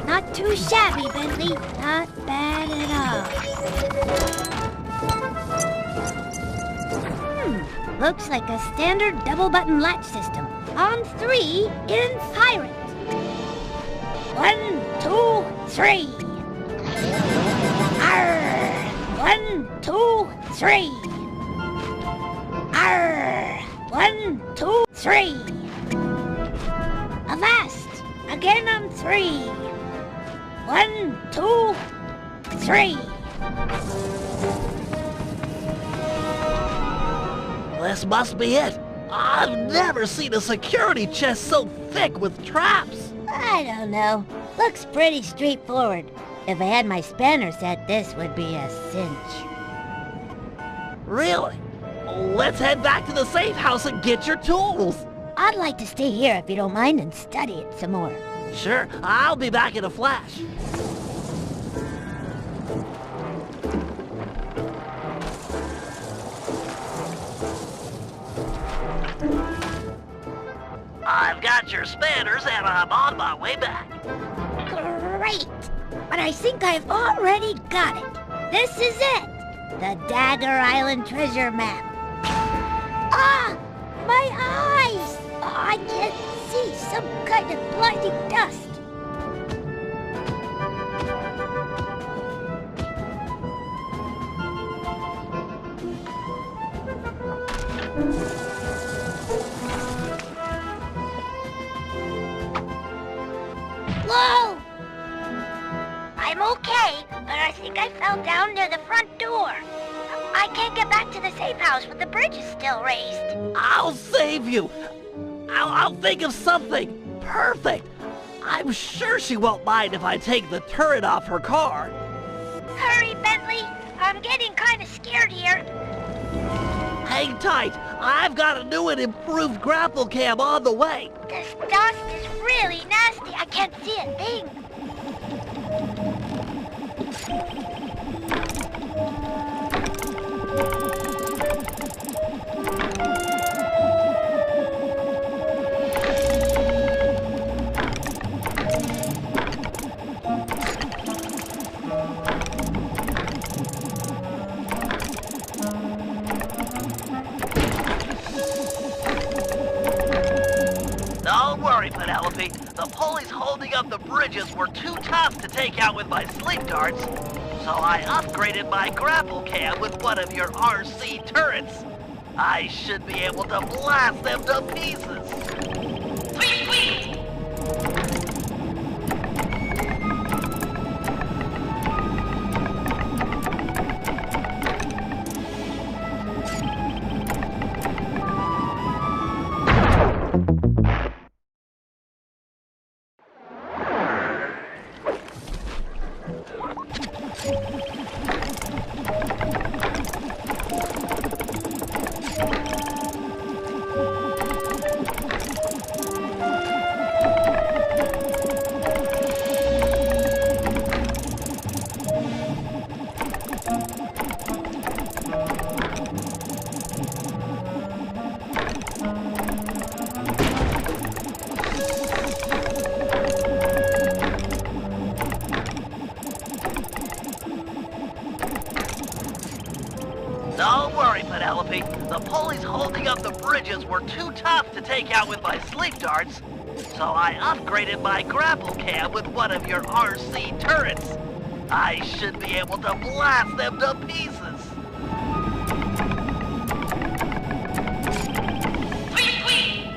Not too shabby, Bentley. Not bad at all. Looks like a standard double-button latch system. On 3 in pirate. 1, 2, 3. Arr! 1, 2, 3. Arr! 1, 2, 3. Avast! Again on 3. 1, 2, 3. This must be it. I've never seen a security chest so thick with traps. I don't know. Looks pretty straightforward. If I had my spanner set, this would be a cinch. Really? Let's head back to the safe house and get your tools. I'd like to stay here if you don't mind and study it some more. Sure, I'll be back in a flash. I've got your spanners and I'm on my way back. Great! But I think I've already got it. This is it! The Dagger Island treasure map. Ah! My eyes! Oh, I can't see. Some kind of blinding dust. Whoa! I'm okay, but I think I fell down near the front door. I can't get back to the safe house when the bridge is still raised. I'll save you. I'll think of something. Perfect. I'm sure she won't mind if I take the turret off her car. Hurry, Bentley. I'm getting kind of scared here. Hang tight. I've got a new and improved grapple cam on the way. This dust is really nasty. I can't see a thing. Don't worry, Penelope. The pulleys holding up the bridges were too tough to take out with my sleep darts, so I upgraded my grapple cam with one of your RC turrets. I should be able to blast them to pieces. Tweet, tweet! Don't worry, Penelope. The pulleys holding up the bridges were too tough to take out with my sleep darts, so I upgraded my grapple cam with one of your RC turrets. I should be able to blast them to pieces. Tweet, tweet!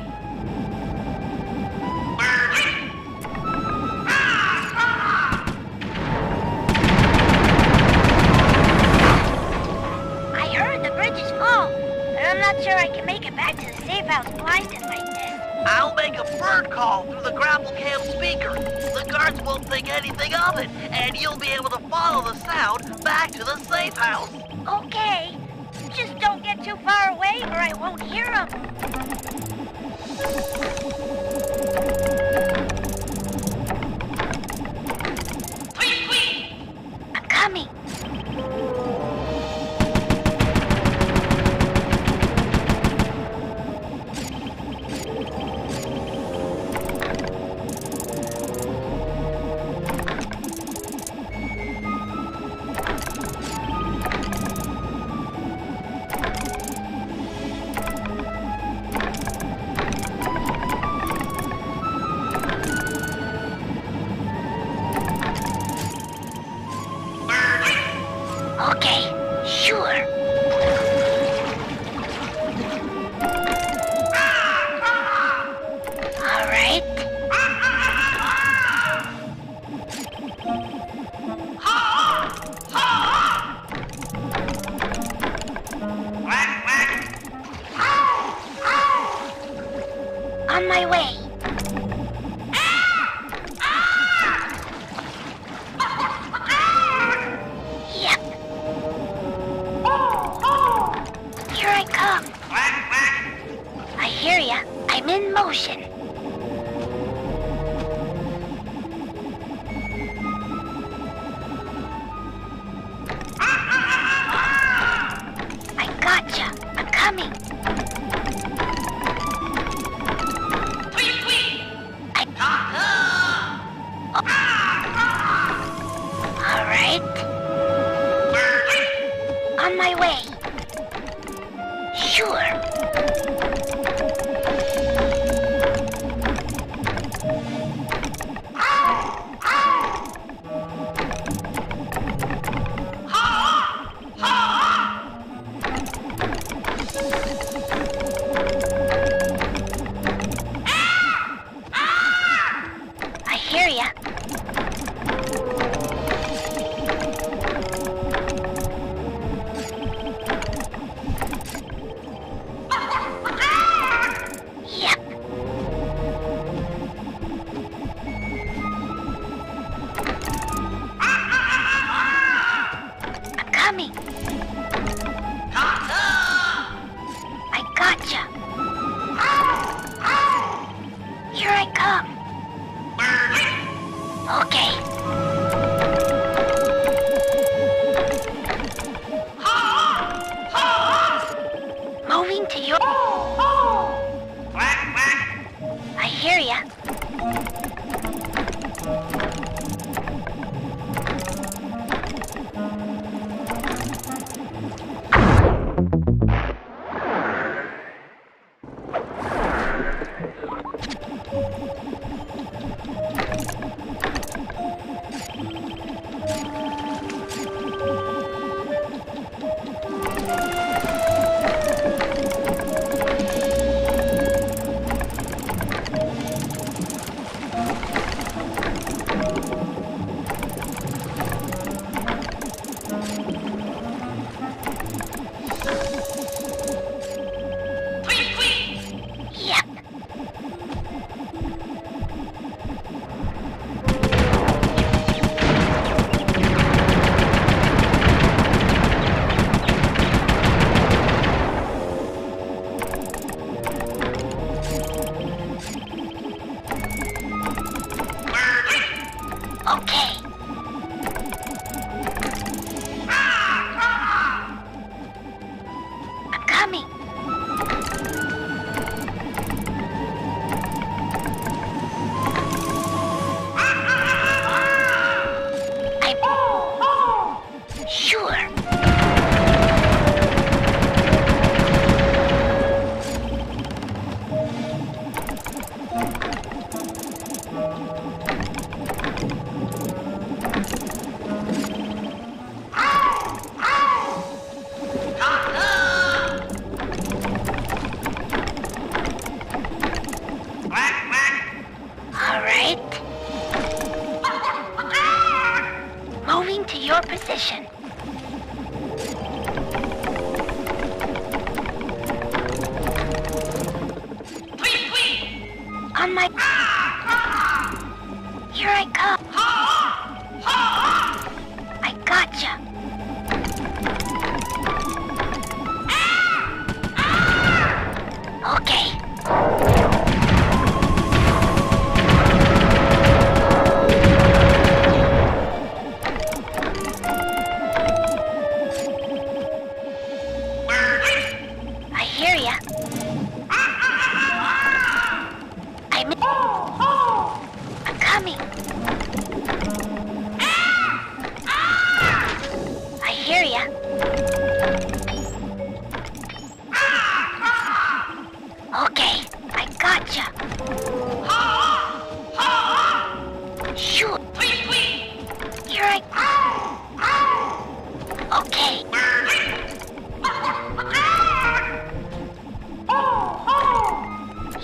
I heard the bridge is full, but I'm not sure I can make it back to the safe house blinded like this. I'll make a bird call through the grapple cam speaker. The guards won't think anything of it, and you'll be able to follow the sound back to the safe house. Okay. Just don't get too far away or I won't hear them. Tweet, tweet! I'm coming. On my way. Yep. Here I come. I hear ya. I'm in motion. I gotcha. I'm coming. All right. On my way. Sure. I hear ya. Yep. I'm coming. I gotcha. Here I come. Okay. Moving to your... I hear ya. Yep. Okay. I'm coming. Sure. All right. Moving to your position. On my... Here I come. I gotcha. Okay. I hear ya. I'm coming. I hear ya. Okay, I gotcha. Sure. Here I... Okay.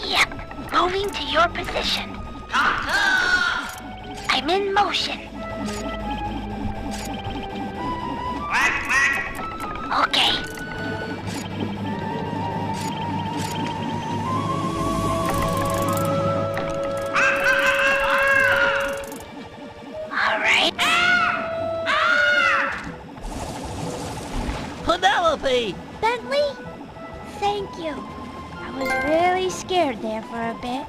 Yep, moving to your position. I'm in motion. Okay. scared there for a bit.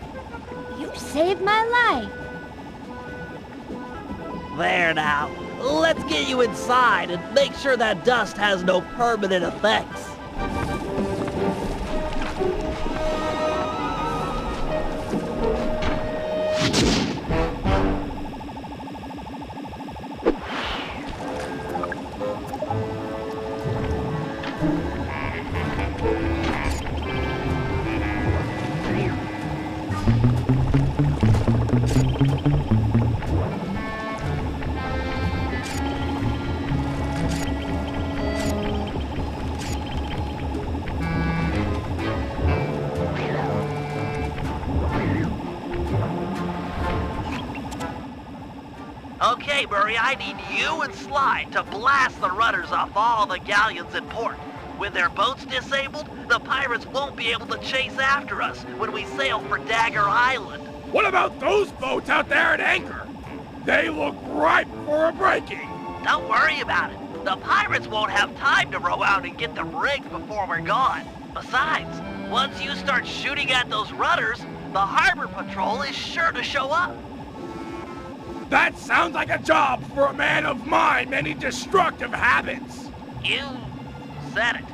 You saved my life. There now. Let's get you inside and make sure that dust has no permanent effects. Okay, Murray, I need you and Sly to blast the rudders off all the galleons in port. With their boats disabled, the pirates won't be able to chase after us when we sail for Dagger Island. What about those boats out there at anchor? They look ripe for a breaking. Don't worry about it. The pirates won't have time to row out and get them rigged before we're gone. Besides, once you start shooting at those rudders, the harbor patrol is sure to show up. That sounds like a job for a man of my many destructive habits. You said it.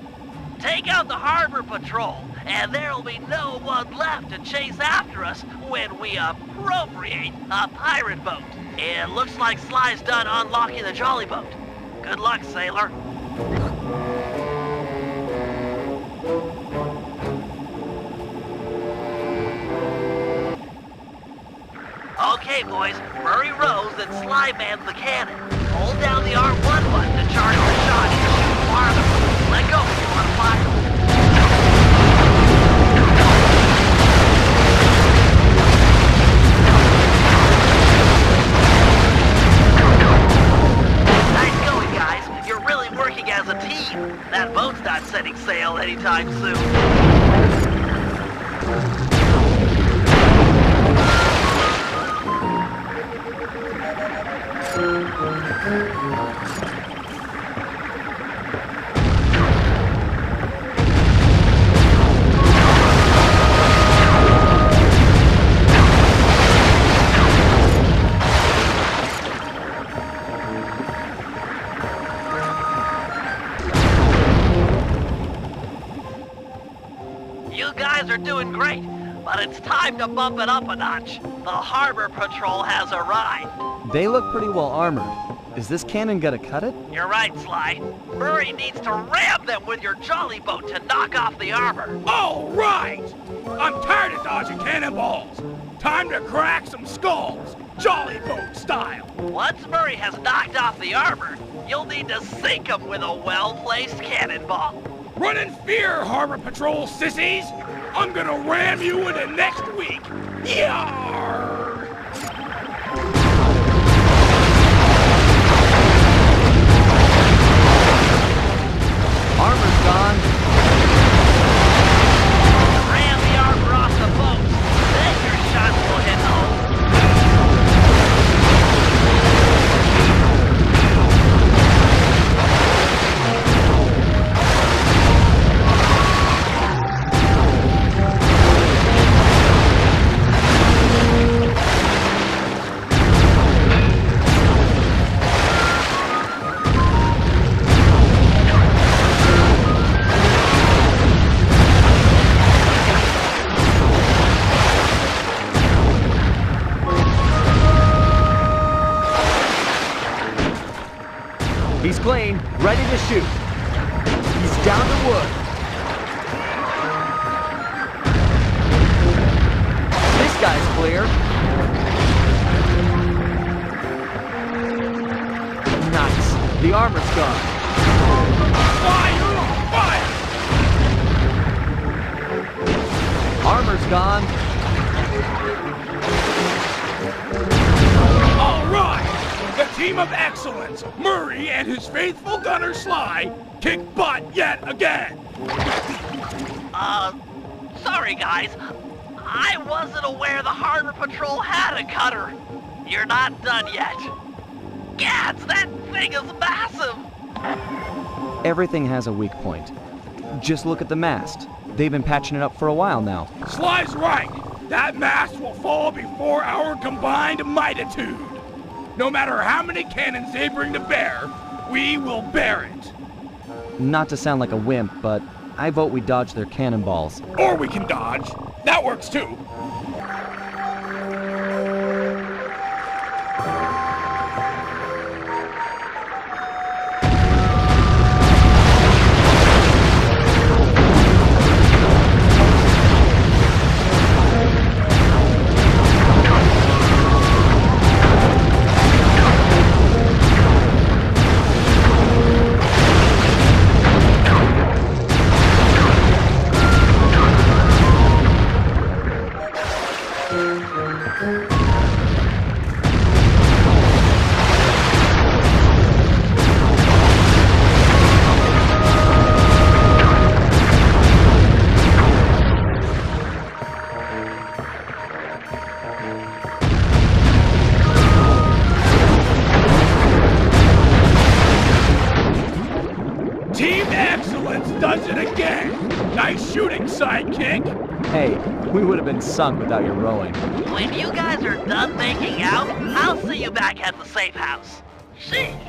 Take out the harbor patrol, and there'll be no one left to chase after us when we appropriate a pirate boat. It looks like Sly's done unlocking the jolly boat. Good luck, sailor. Okay, boys, Murray rows and Sly mans the cannon. Hold down the R1 button to charge the shot and shoot farther. Let go if you want to fire. Nice going, guys. You're really working as a team. That boat's not setting sail anytime soon. You guys are doing great, but it's time to bump it up a notch. The harbor patrol has arrived. They look pretty well armored. Is this cannon gonna cut it? You're right, Sly. Murray needs to ram them with your jolly boat to knock off the armor. All right! I'm tired of dodging cannonballs. Time to crack some skulls, jolly boat style. Once Murray has knocked off the armor, you'll need to sink him with a well-placed cannonball. Run in fear, harbor patrol sissies! I'm gonna ram you into next week. Yarr! Armor's gone. Ram the armor off the boat. Then your shots will hit home. He's clean, ready to shoot. He's down to wood. This guy's clear. Nice. The armor's gone. Fire! Fire! Armor's gone. All right! The team of excellence, Murray and his faithful gunner Sly, kick butt yet again! Sorry guys. I wasn't aware the harbor patrol had a cutter. You're not done yet. Gads, that thing is massive! Everything has a weak point. Just look at the mast. They've been patching it up for a while now. Sly's right. That mast will fall before our combined mighitude. No matter how many cannons they bring to bear, we will bear it. Not to sound like a wimp, but I vote we dodge their cannonballs. Or we can dodge. That works too. Team Excellence does it again! Nice shooting, sidekick! Hey, we would have been sunk without your rowing. When you guys are done making out, I'll see you back at the safe house. Sheesh.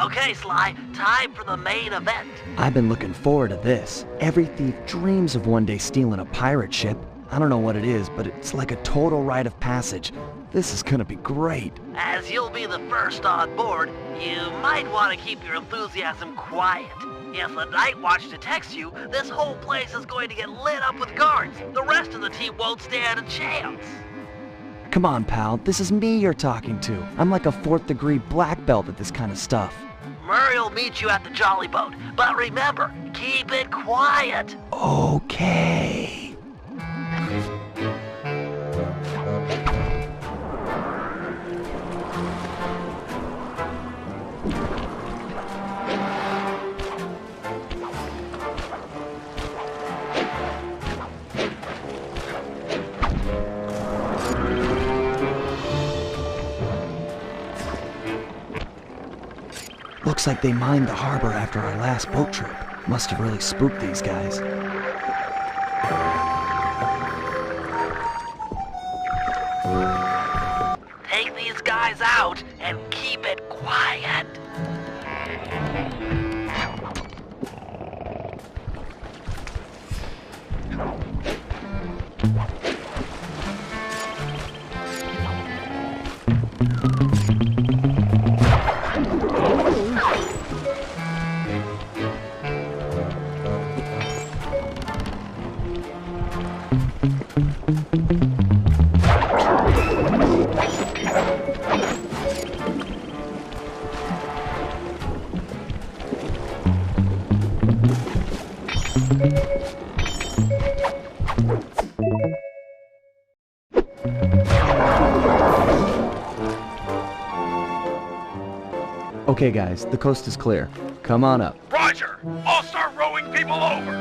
Okay, Sly, time for the main event. I've been looking forward to this. Every thief dreams of one day stealing a pirate ship. I don't know what it is, but it's like a total rite of passage. This is gonna be great. As you'll be the first on board, you might want to keep your enthusiasm quiet. If the Night Watch detects you, this whole place is going to get lit up with guards. The rest of the team won't stand a chance. Come on, pal, this is me you're talking to. I'm like a 4th degree black belt at this kind of stuff. Murray will meet you at the Jolly Boat, but remember, keep it quiet. Okay. Looks like they mined the harbor after our last boat trip. Must have really spooked these guys. Take these guys out and keep it quiet. Okay guys, the coast is clear. Come on up. Roger! I'll start rowing people over!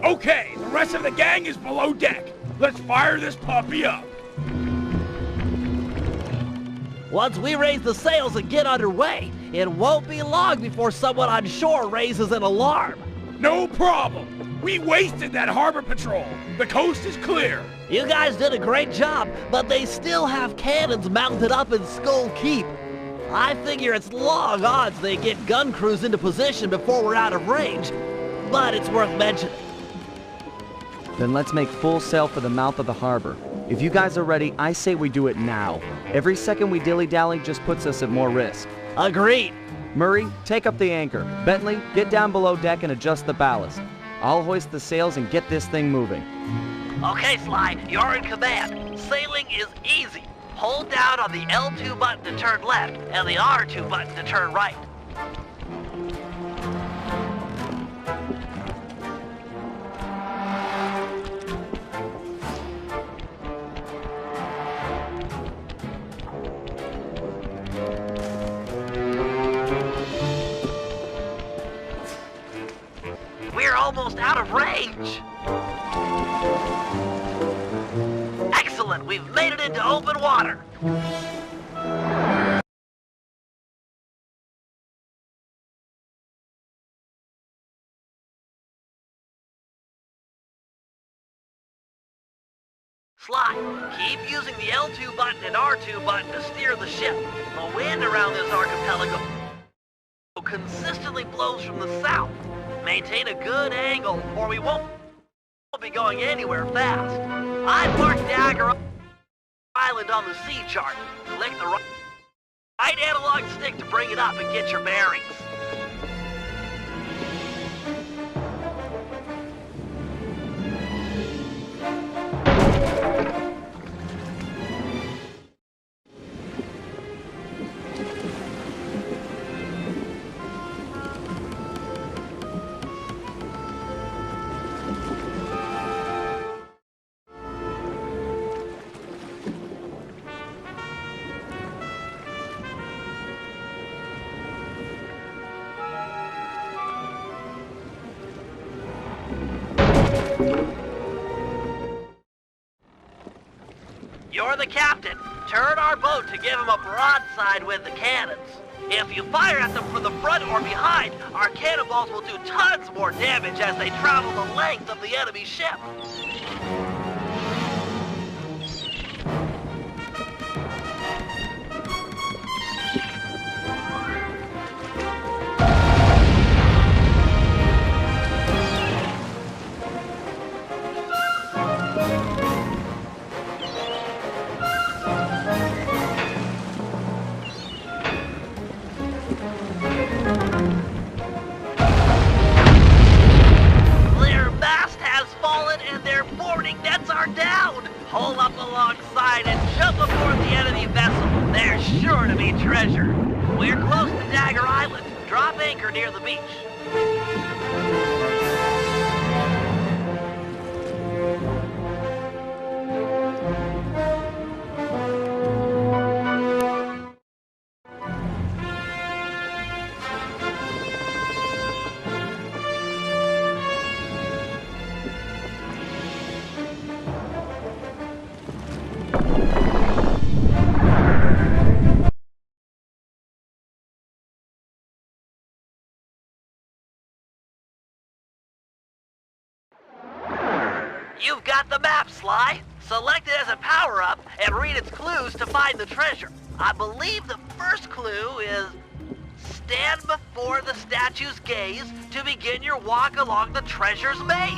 Okay, the rest of the gang is below deck. Let's fire this puppy up. Once we raise the sails and get underway, it won't be long before someone on shore raises an alarm. No problem. We wasted that harbor patrol. The coast is clear. You guys did a great job, but they still have cannons mounted up in Skull Keep. I figure it's long odds they get gun crews into position before we're out of range, but it's worth mentioning. Then let's make full sail for the mouth of the harbor. If you guys are ready, I say we do it now. Every second we dilly-dally just puts us at more risk. Agreed. Murray, take up the anchor. Bentley, get down below deck and adjust the ballast. I'll hoist the sails and get this thing moving. Okay, Sly, you're in command. Sailing is easy. Hold down on the L2 button to turn left and the R2 button to turn right. We're almost out of range. Excellent, we've made it into open water. Sly, keep using the L2 button and R2 button to steer the ship. The wind around this archipelago consistently blows from the south. Maintain a good angle, or we won't be going anywhere fast. I've marked Dagger Island on the sea chart. Click the right analog stick to bring it up and get your bearings. You're the captain. Turn our boat to give them a broadside with the cannons. If you fire at them from the front or behind, our cannonballs will do tons more damage as they travel the length of the enemy ship. Hold up alongside and jump aboard the enemy vessel. There's sure to be treasure. We're close to Dagger Island. Drop anchor near the beach. You've got the map, Sly. Select it as a power-up and read its clues to find the treasure. I believe the first clue is stand before the statue's gaze to begin your walk along the treasure's maze.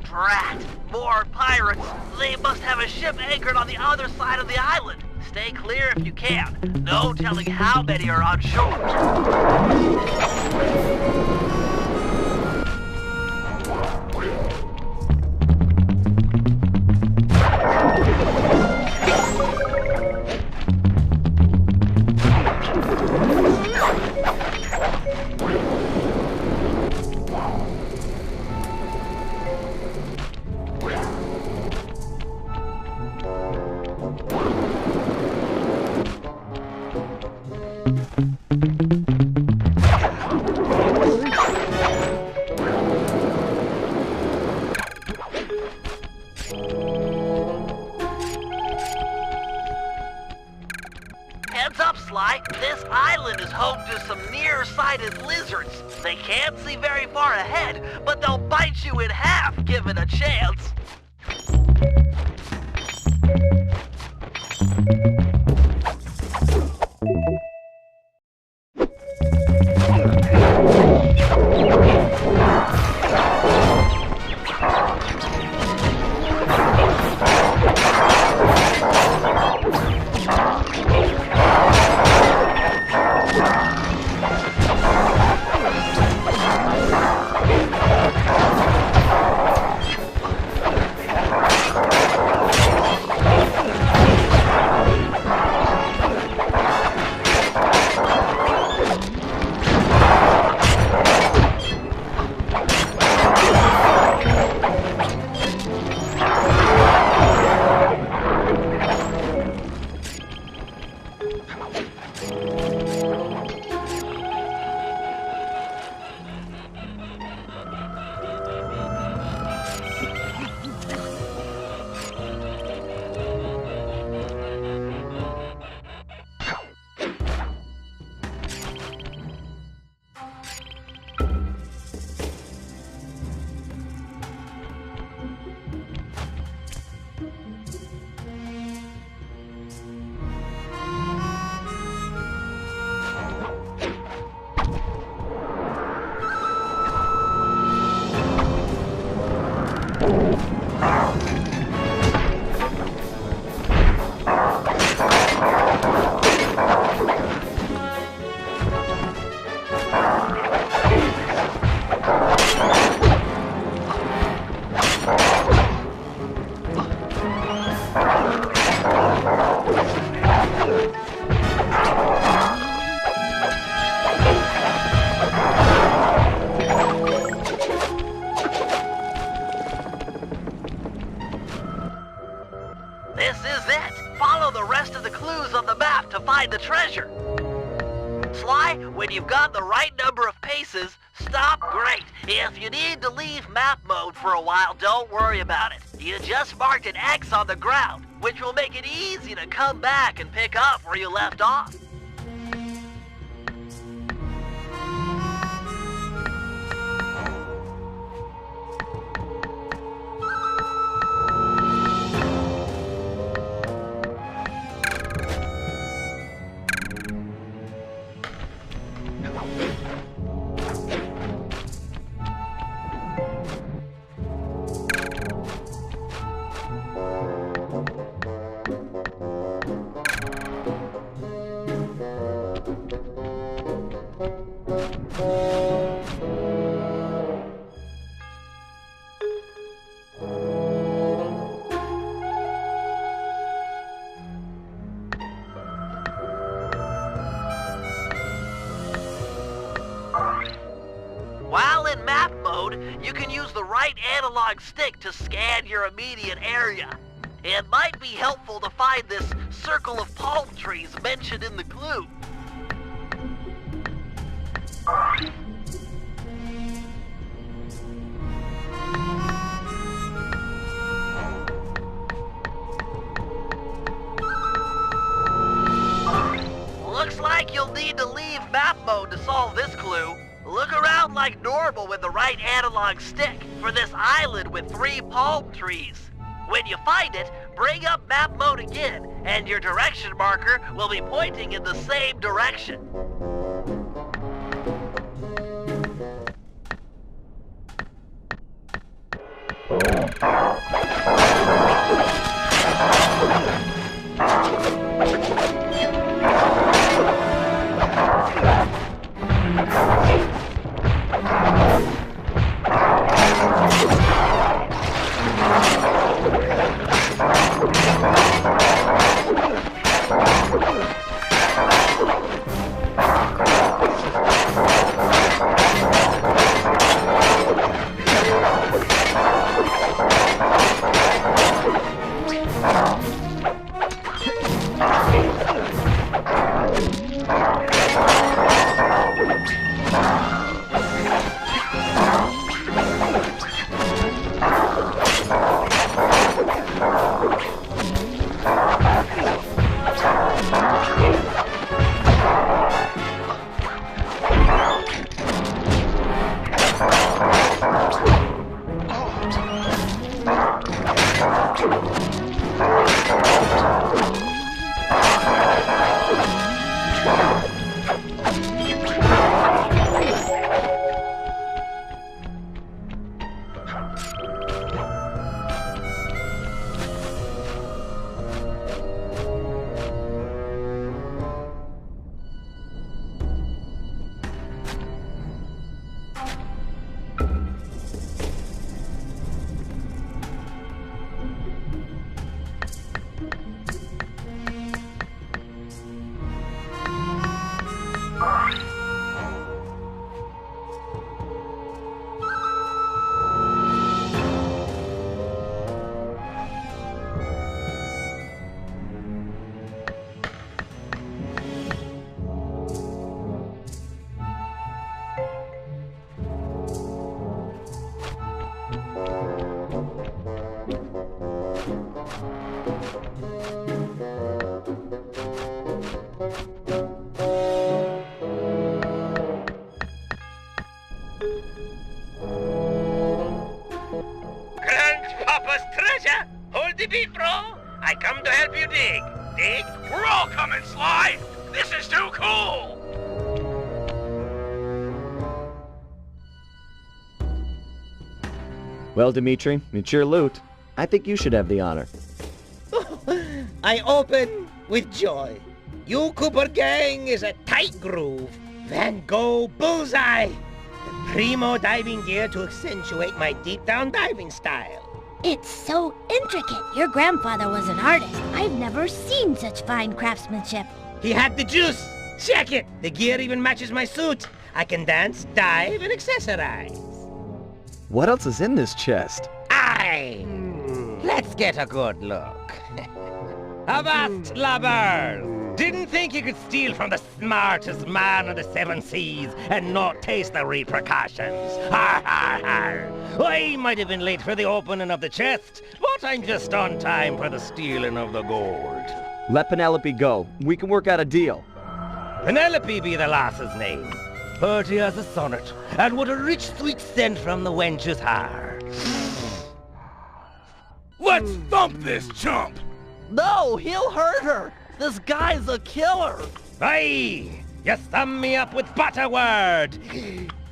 Drat! More pirates! They must have a ship anchored on the other side of the island. Stay clear if you can. No telling how many are on shore. Heads up, Sly. This island is home to some nearsighted lizards. They can't see very far ahead, but they'll bite you in half given a chance. This is it! Follow the rest of the clues on the map to find the treasure! Sly, when you've got the right number of paces, stop great. If you need to leave map mode for a while, don't worry about it. You just marked an X on the ground, which will make it easy to come back and pick up where you left off. While in map mode, you can use the right analog stick to scan your immediate area. It might be helpful to find this circle of palm trees mentioned in the clue. Looks like you'll need to leave map mode to solve this clue. Look around like normal with the right analog stick for this island with 3 palm trees. When you find it, bring up map mode again, and your direction marker will be pointing in the same direction. bro? I come to help you dig. Dig? We're all coming, Sly! This is too cool! Well, Dimitri, it's your loot. I think you should have the honor. I open with joy. You Cooper gang is a tight groove. Van Gogh bullseye. The primo diving gear to accentuate my deep down diving style. It's so intricate. Your grandfather was an artist. I've never seen such fine craftsmanship. He had the juice. Check it. The gear even matches my suit. I can dance, dive, and accessorize. What else is in this chest? Aye! Let's get a good look. Avast, lubbers! Didn't think you could steal from the smartest man of the seven seas and not taste the repercussions. Har, har, har! I might have been late for the opening of the chest, but I'm just on time for the stealing of the gold. Let Penelope go. We can work out a deal. Penelope be the lass's name. Pretty as a sonnet, and what a rich sweet scent from the wench's hair. Let's thump this chump! No, he'll hurt her. This guy's a killer. Aye! You sum me up with but a word.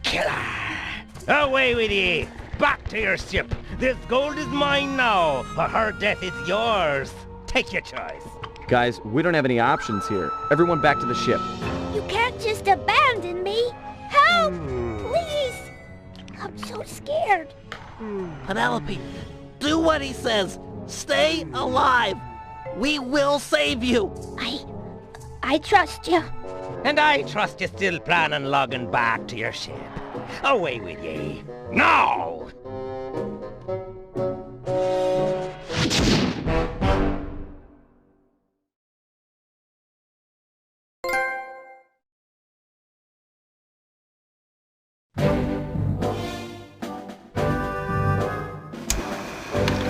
Killer! Away with ye! Back to your ship! This gold is mine now, or her death is yours. Take your choice. Guys, we don't have any options here. Everyone back to the ship. You can't just abandon me. Help! Please! I'm so scared. Penelope, do what he says. Stay alive. We will save you. I trust you. And I trust you still plan on logging back to your ship. Away with ye. Now!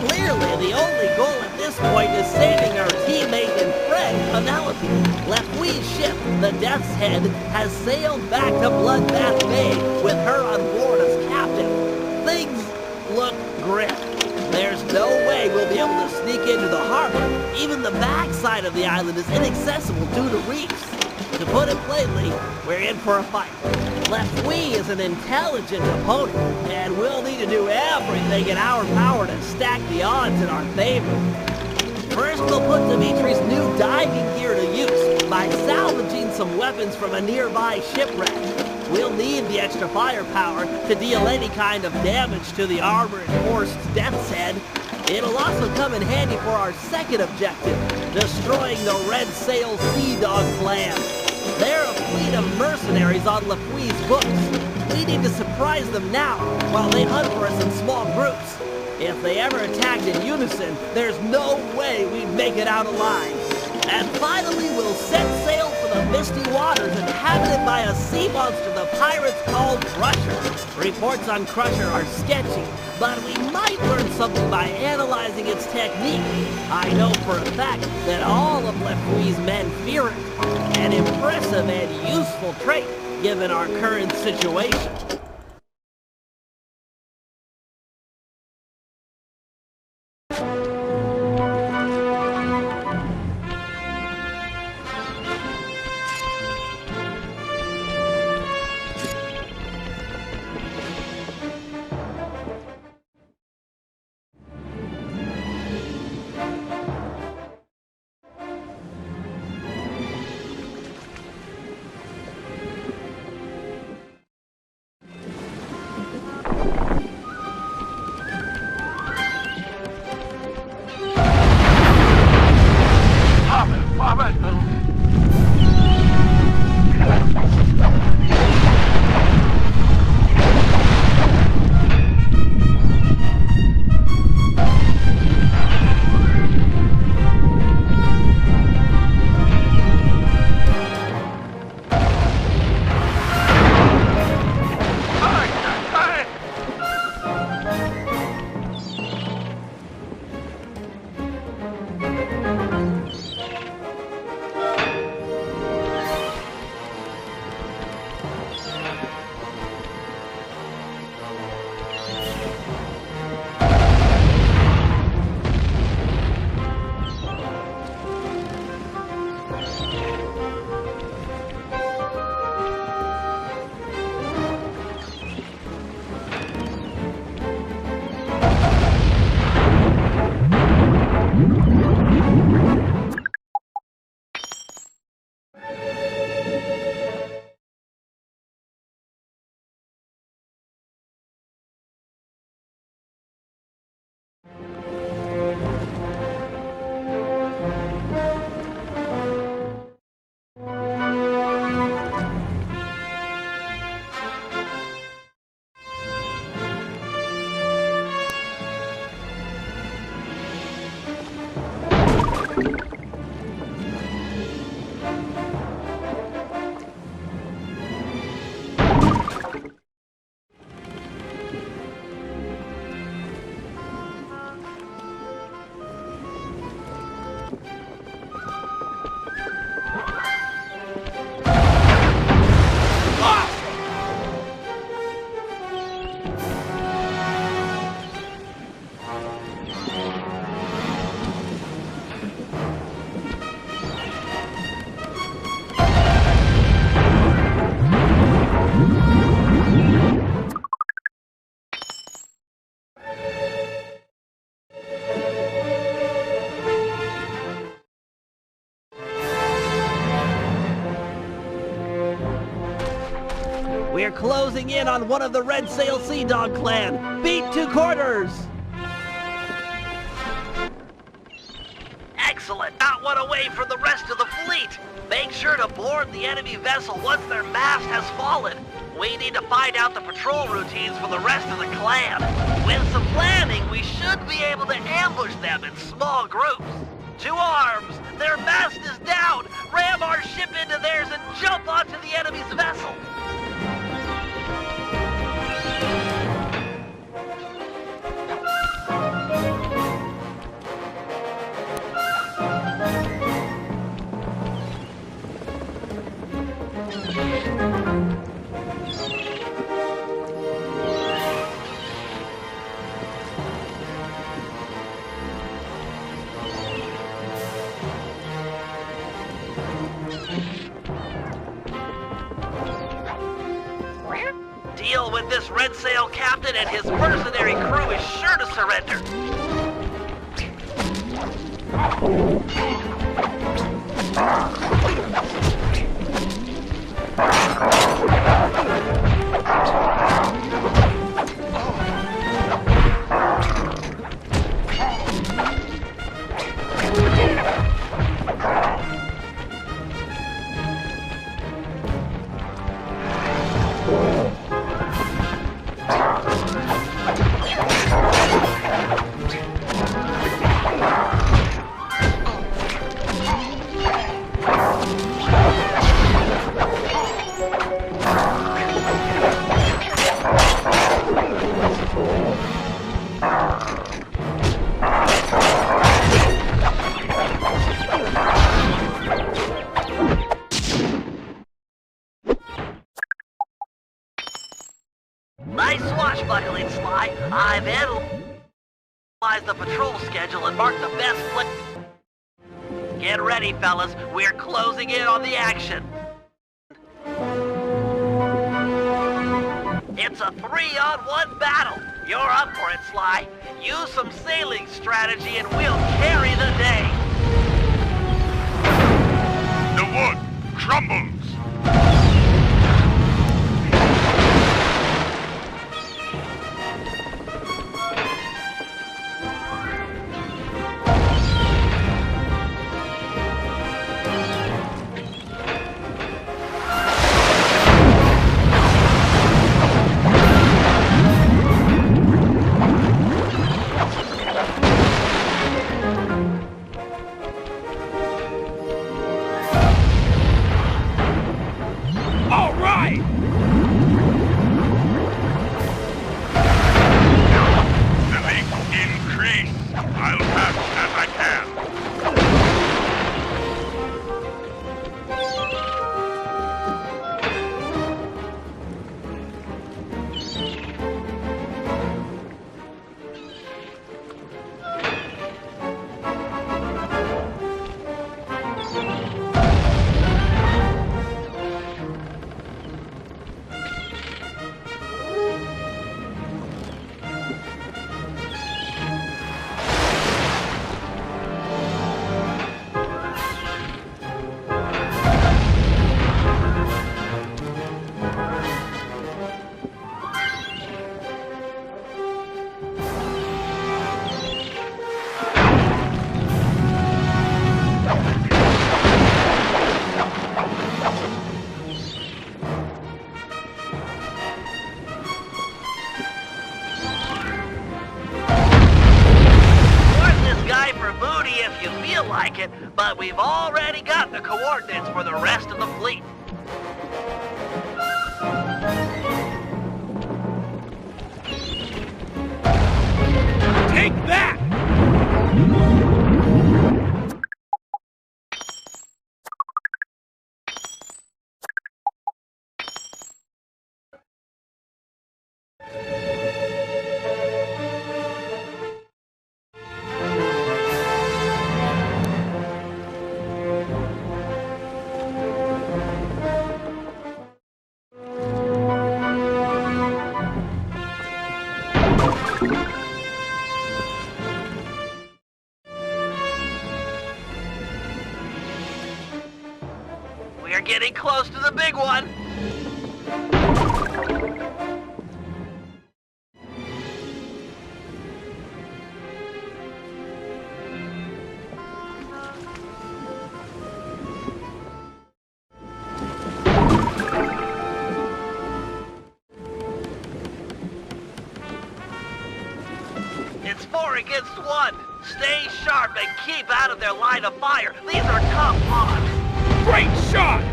Clearly, the only goal at this point is saving our teammate and friend, Penelope. Lefui's ship, the Death's Head, has sailed back to Bloodbath Bay with her on board as captain. Things look grim. There's no way we'll be able to sneak into the harbor. Even the backside of the island is inaccessible due to reefs. To put it plainly, we're in for a fight. Lefui is an intelligent opponent, and we'll need to do everything in our power to stack the odds in our favor. First, we'll put Dimitri's new diving gear to use by salvaging some weapons from a nearby shipwreck. We'll need the extra firepower to deal any kind of damage to the armor-enforced Death's Head. It'll also come in handy for our second objective, destroying the Red Sail Sea Dog clan. They're a fleet of mercenaries on Lefui's books. We need to surprise them now, while they hunt for us in small groups. If they ever attacked in unison, there's no way we'd make it out alive. And finally, we'll set sail for the misty waters inhabited by a sea monster the pirates call Crusher. Reports on Crusher are sketchy, but we might learn something by analyzing its technique. I know for a fact that all of Lefui's men fear it. An impressive and useful trait, given our current situation. We're closing in on one of the Red Sail Sea Dog clan. Beat to quarters! Excellent! Not one away from the rest of the fleet! Make sure to board the enemy vessel once their mast has fallen. We need to find out the patrol routines for the rest of the clan. With some planning, we should be able to ambush them in small groups. To arms! Their mast is down! Ram our ship into theirs and jump onto the enemy's vessel! Deal with this Red Sail captain and his mercenary crew is sure to surrender. Nice swashbuckling, Sly. I've analyzed the patrol schedule and marked the best place. Get ready, fellas. We're closing in on the action. It's a 3-on-1 battle. You're up for it, Sly. Use some sailing strategy and we'll carry the day. The wood crumbles. like it, but we've already got the coordinates for the rest of the fleet. Take that! We're getting close to the big one. against one. Stay sharp and keep out of their line of fire. These are tough odds. Great shot!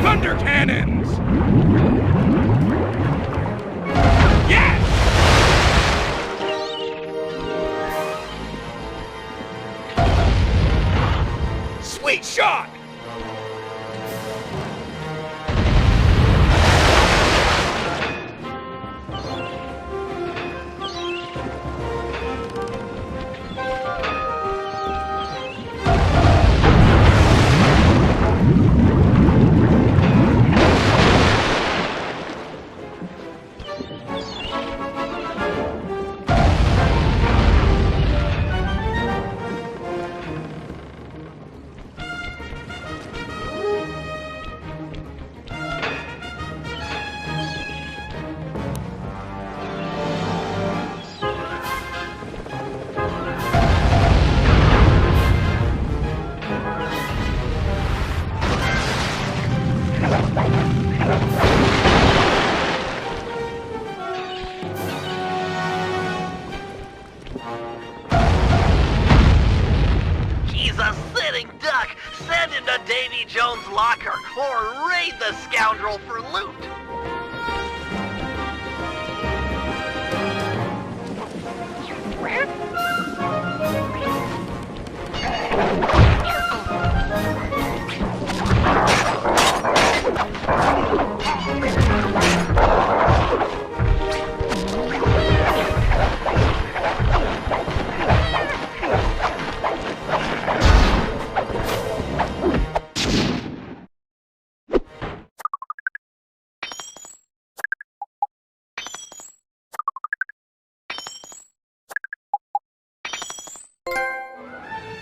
Thunder cannons! Yes! Sweet shot! He's a sitting duck. Send him to Davy Jones' locker or raid the scoundrel for loot.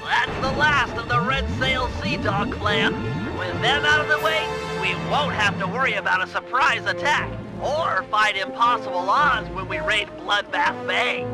That's the last of the Red Sail Sea Dog clan. With them out of the way, we won't have to worry about a surprise attack or fight impossible odds when we raid Bloodbath Bay.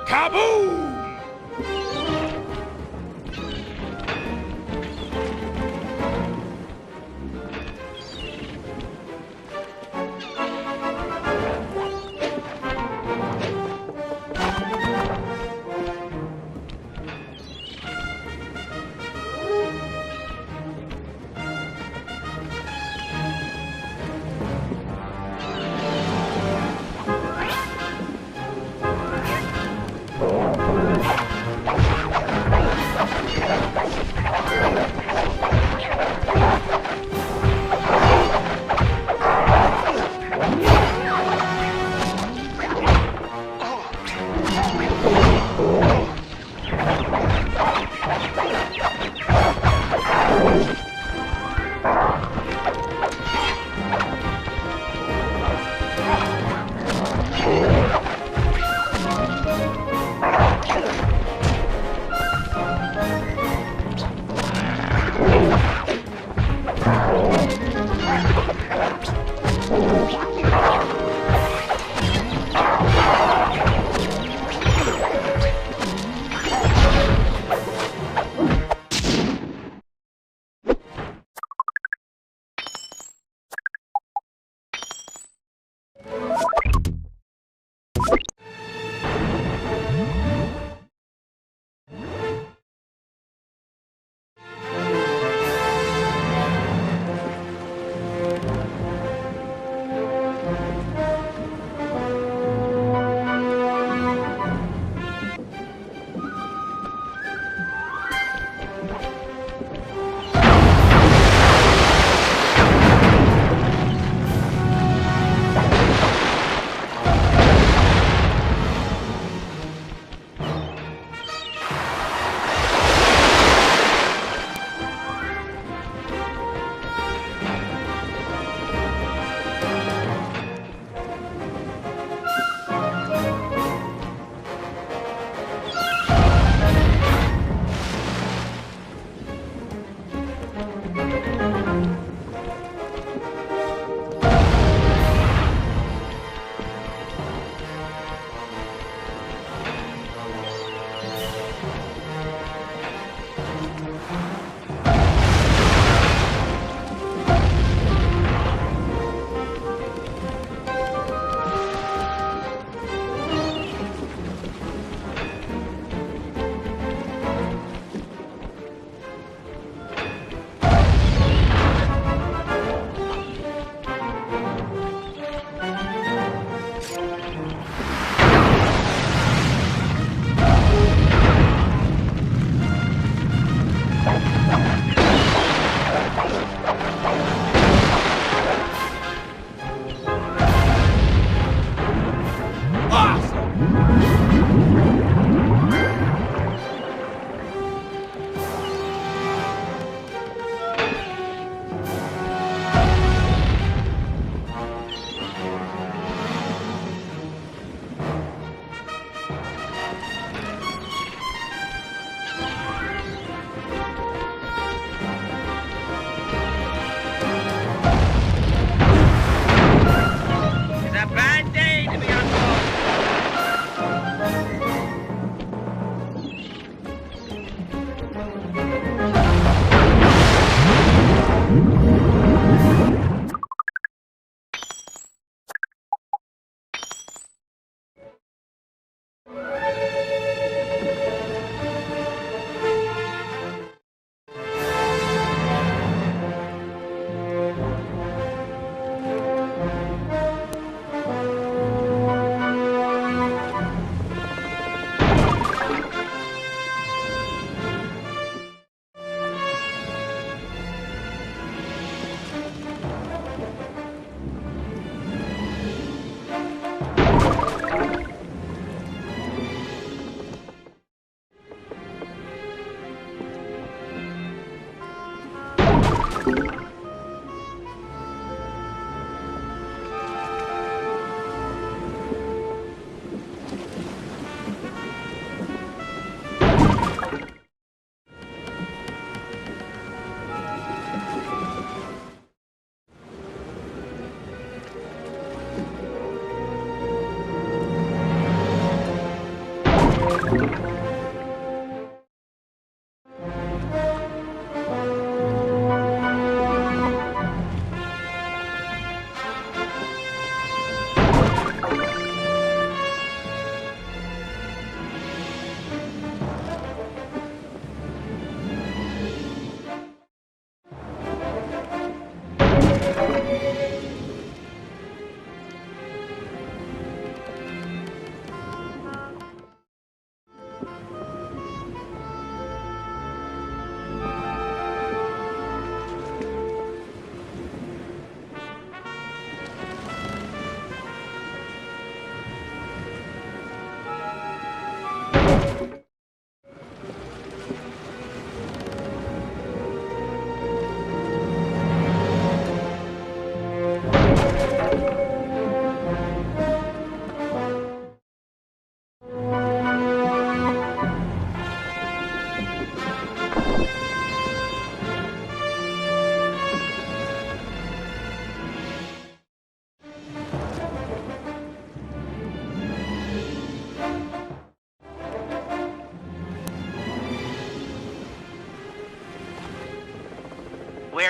Kaboom!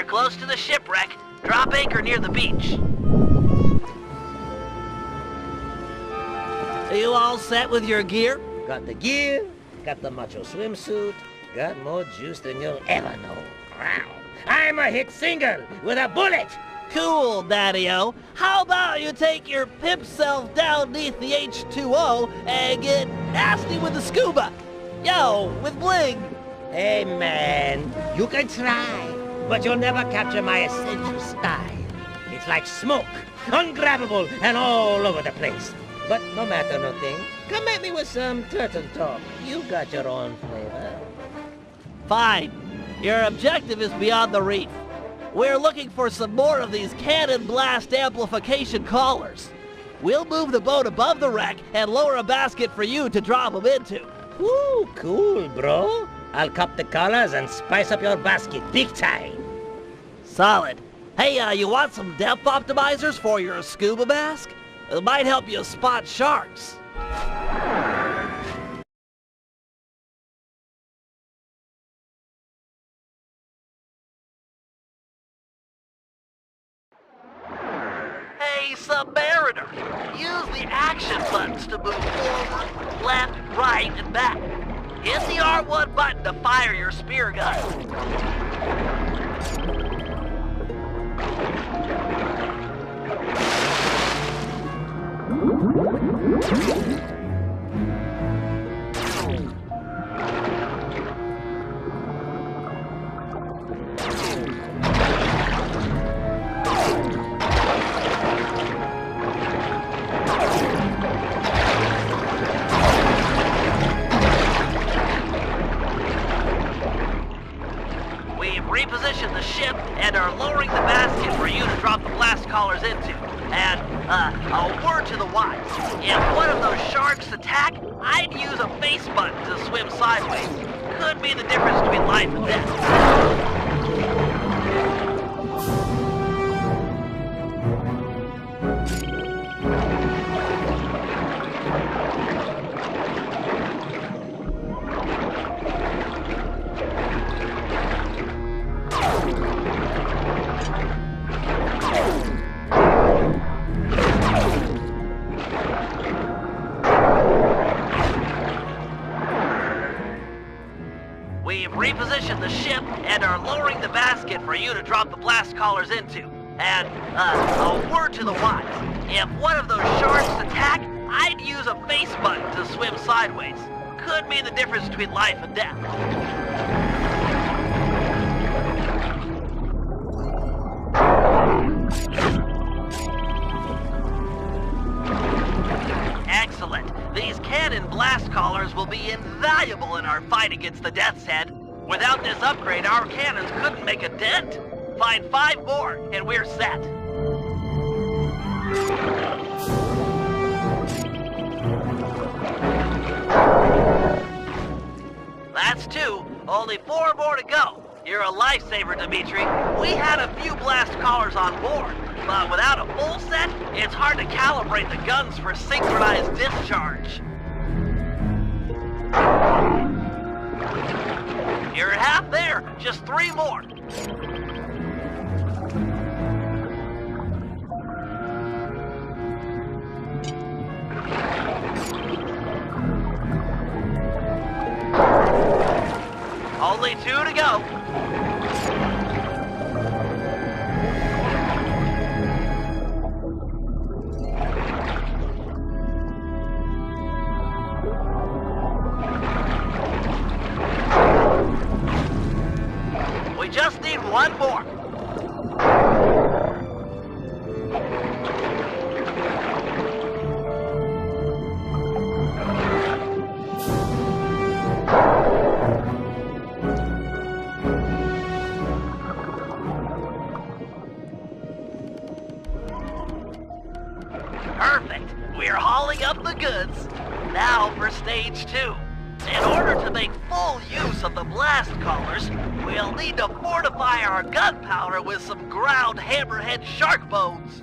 We're close to the shipwreck. Drop anchor near the beach. Are you all set with your gear? Got the gear, got the macho swimsuit, got more juice than you'll ever know. Wow. I'm a hit single with a bullet! Cool, Daddy-O. How about you take your pimp self down beneath the H2O and get nasty with the scuba? Yo, with bling. Hey, man, you can try, but you'll never capture my essential style. It's like smoke, ungrabbable and all over the place. But no matter nothing, come at me with some turtle talk. You got your own flavor. Fine. Your objective is beyond the reef. We're looking for some more of these cannon blast amplification collars. We'll move the boat above the wreck and lower a basket for you to drop them into. Ooh, cool, bro. I'll cop the collars and spice up your basket big time. Solid. Hey, you want some depth optimizers for your scuba mask? It might help you spot sharks. Hey, Submariner, use the action buttons to move forward, left, right, and back. Hit the R1 button to fire your spear gun. Reposition the ship and are lowering the basket for you to drop the blast collars into. And, a word to the wise. If one of those sharks attack, I'd use a face button to swim sideways. Could be the difference between life and death. We've repositioned the ship and are lowering the basket for you to drop the blast collars into. And, a word to the wise. If one of those sharks attack, I'd use a face button to swim sideways. Could be the difference between life and death. Excellent. These cannon blast collars will be invaluable in our fight against the Death's Head. Without this upgrade, our cannons couldn't make a dent. Find 5 more, and we're set. That's 2. Only 4 more to go. You're a lifesaver, Dimitri. We had a few blast collars on board, but without a full set, it's hard to calibrate the guns for synchronized discharge. You're half there. Just 3 more. Only 2 to go. We just need 1 more. Perfect. We're hauling up the goods. Now for stage 2. In order to make full use of the blast collars, we'll need to fortify our gunpowder with some ground hammerhead shark bones.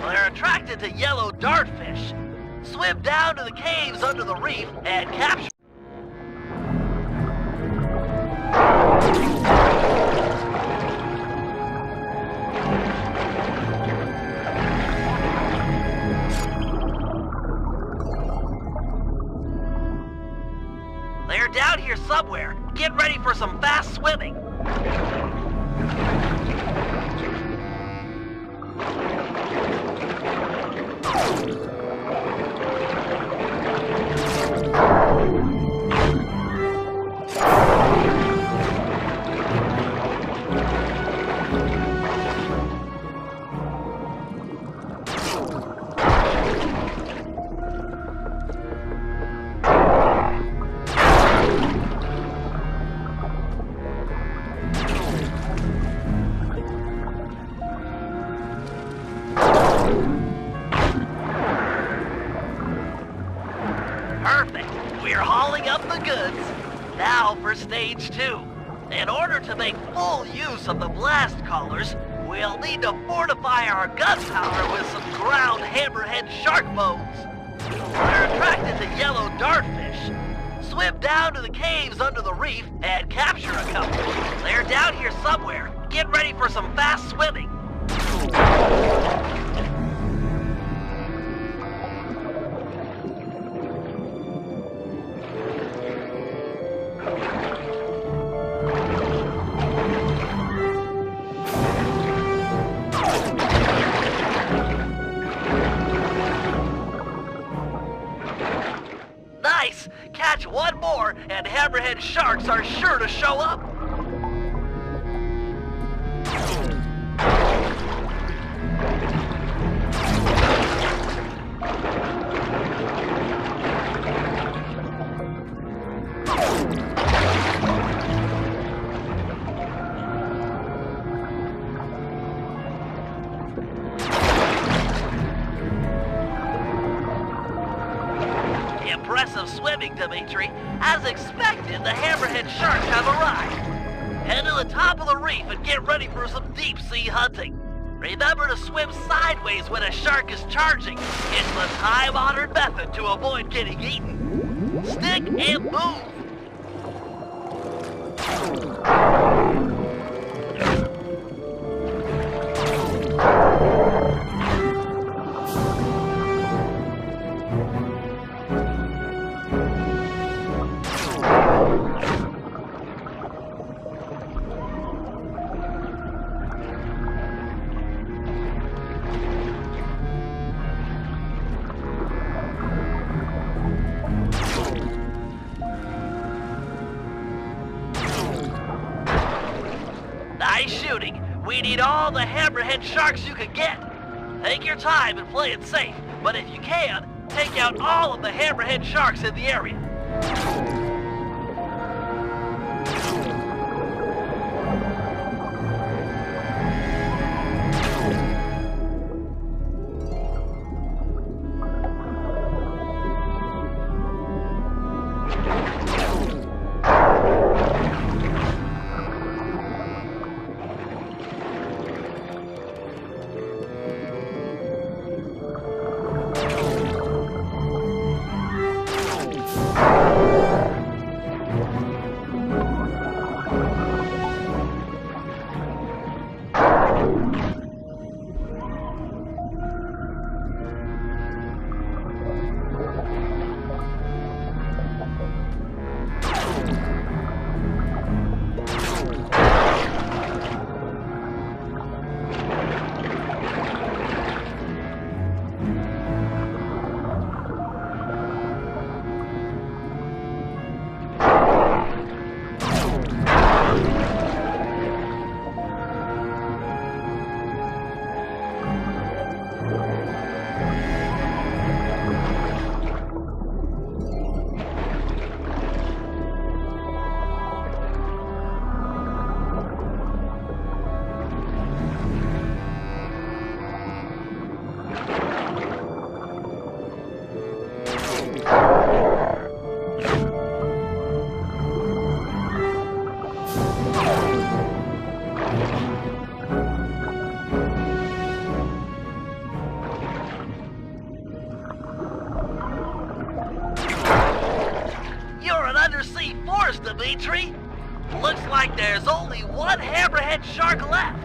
They're attracted to yellow dartfish. Swim down to the caves under the reef and capture... somewhere. Get ready for some fast swimming. Perfect. We're hauling up the goods. Now for stage 2. In order to make full use of the blast collars, we'll need to fortify our gunpowder with some ground hammerhead shark bones. They're attracted to yellow dartfish. Swim down to the caves under the reef and capture a couple. They're down here somewhere. Get ready for some fast swimming. Nice! Catch one more, and hammerhead sharks are sure to show up. Impressive swimming, Dimitri. As expected, the hammerhead sharks have arrived. Head to the top of the reef and get ready for some deep-sea hunting. Remember to swim sideways when a shark is charging. It's the time-honored method to avoid getting eaten. Stick and move. Nice shooting. We need all the hammerhead sharks you can get. Take your time and play it safe, but if you can, take out all of the hammerhead sharks in the area. Dimitri. Looks like there's only one hammerhead shark left.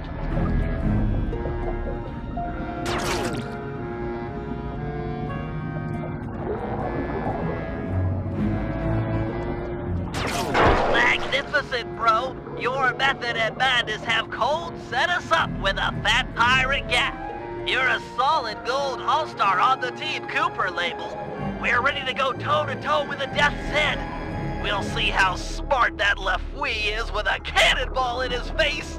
Your method and madness have cold set us up with a fat pirate gap. You're a solid gold all-star on the Team Cooper label. We're ready to go toe-to-toe with the Death's Head. We'll see how smart that Lafouille is with a cannonball in his face.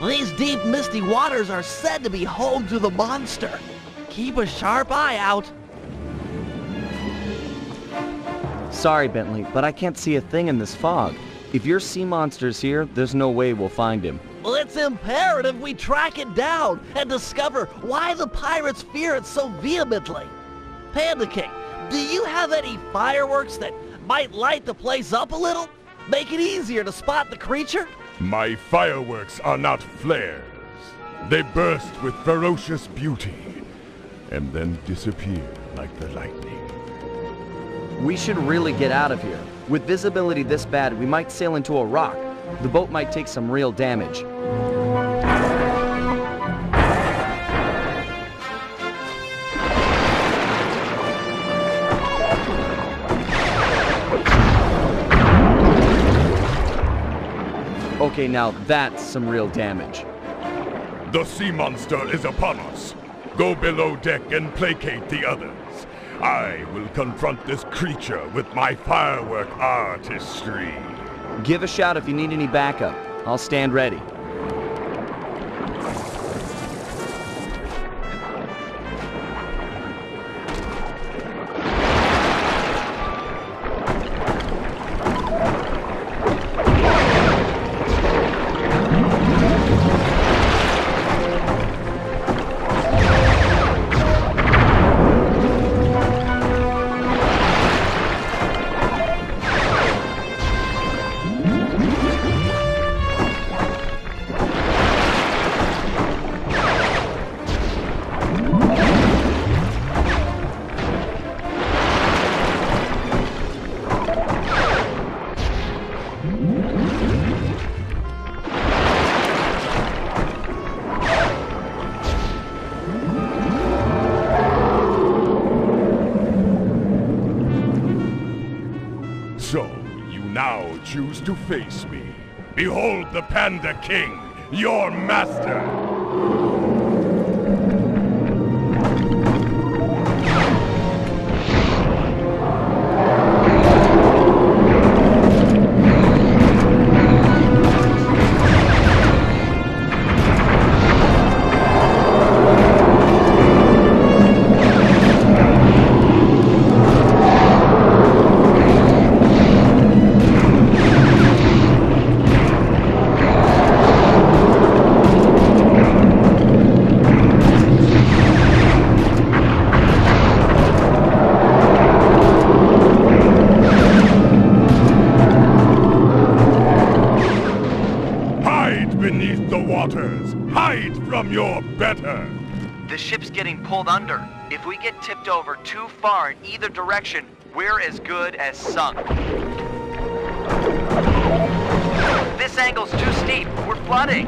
These deep, misty waters are said to be home to the monster. Keep a sharp eye out. Sorry, Bentley, but I can't see a thing in this fog. If your sea monster's here, there's no way we'll find him. Well, it's imperative we track it down and discover why the pirates fear it so vehemently. Panda King, do you have any fireworks that might light the place up a little? Make it easier to spot the creature? My fireworks are not flares. They burst with ferocious beauty, and then disappear like the lightning. We should really get out of here. With visibility this bad, we might sail into a rock. The boat might take some real damage. Okay, now that's some real damage. The sea monster is upon us. Go below deck and placate the others. I will confront this creature with my firework artistry. Give a shout if you need any backup. I'll stand ready. So, you now choose to face me. Behold the Panda King, your master! waters! Hide from your better! The ship's getting pulled under. If we get tipped over too far in either direction, we're as good as sunk. This angle's too steep. We're flooding.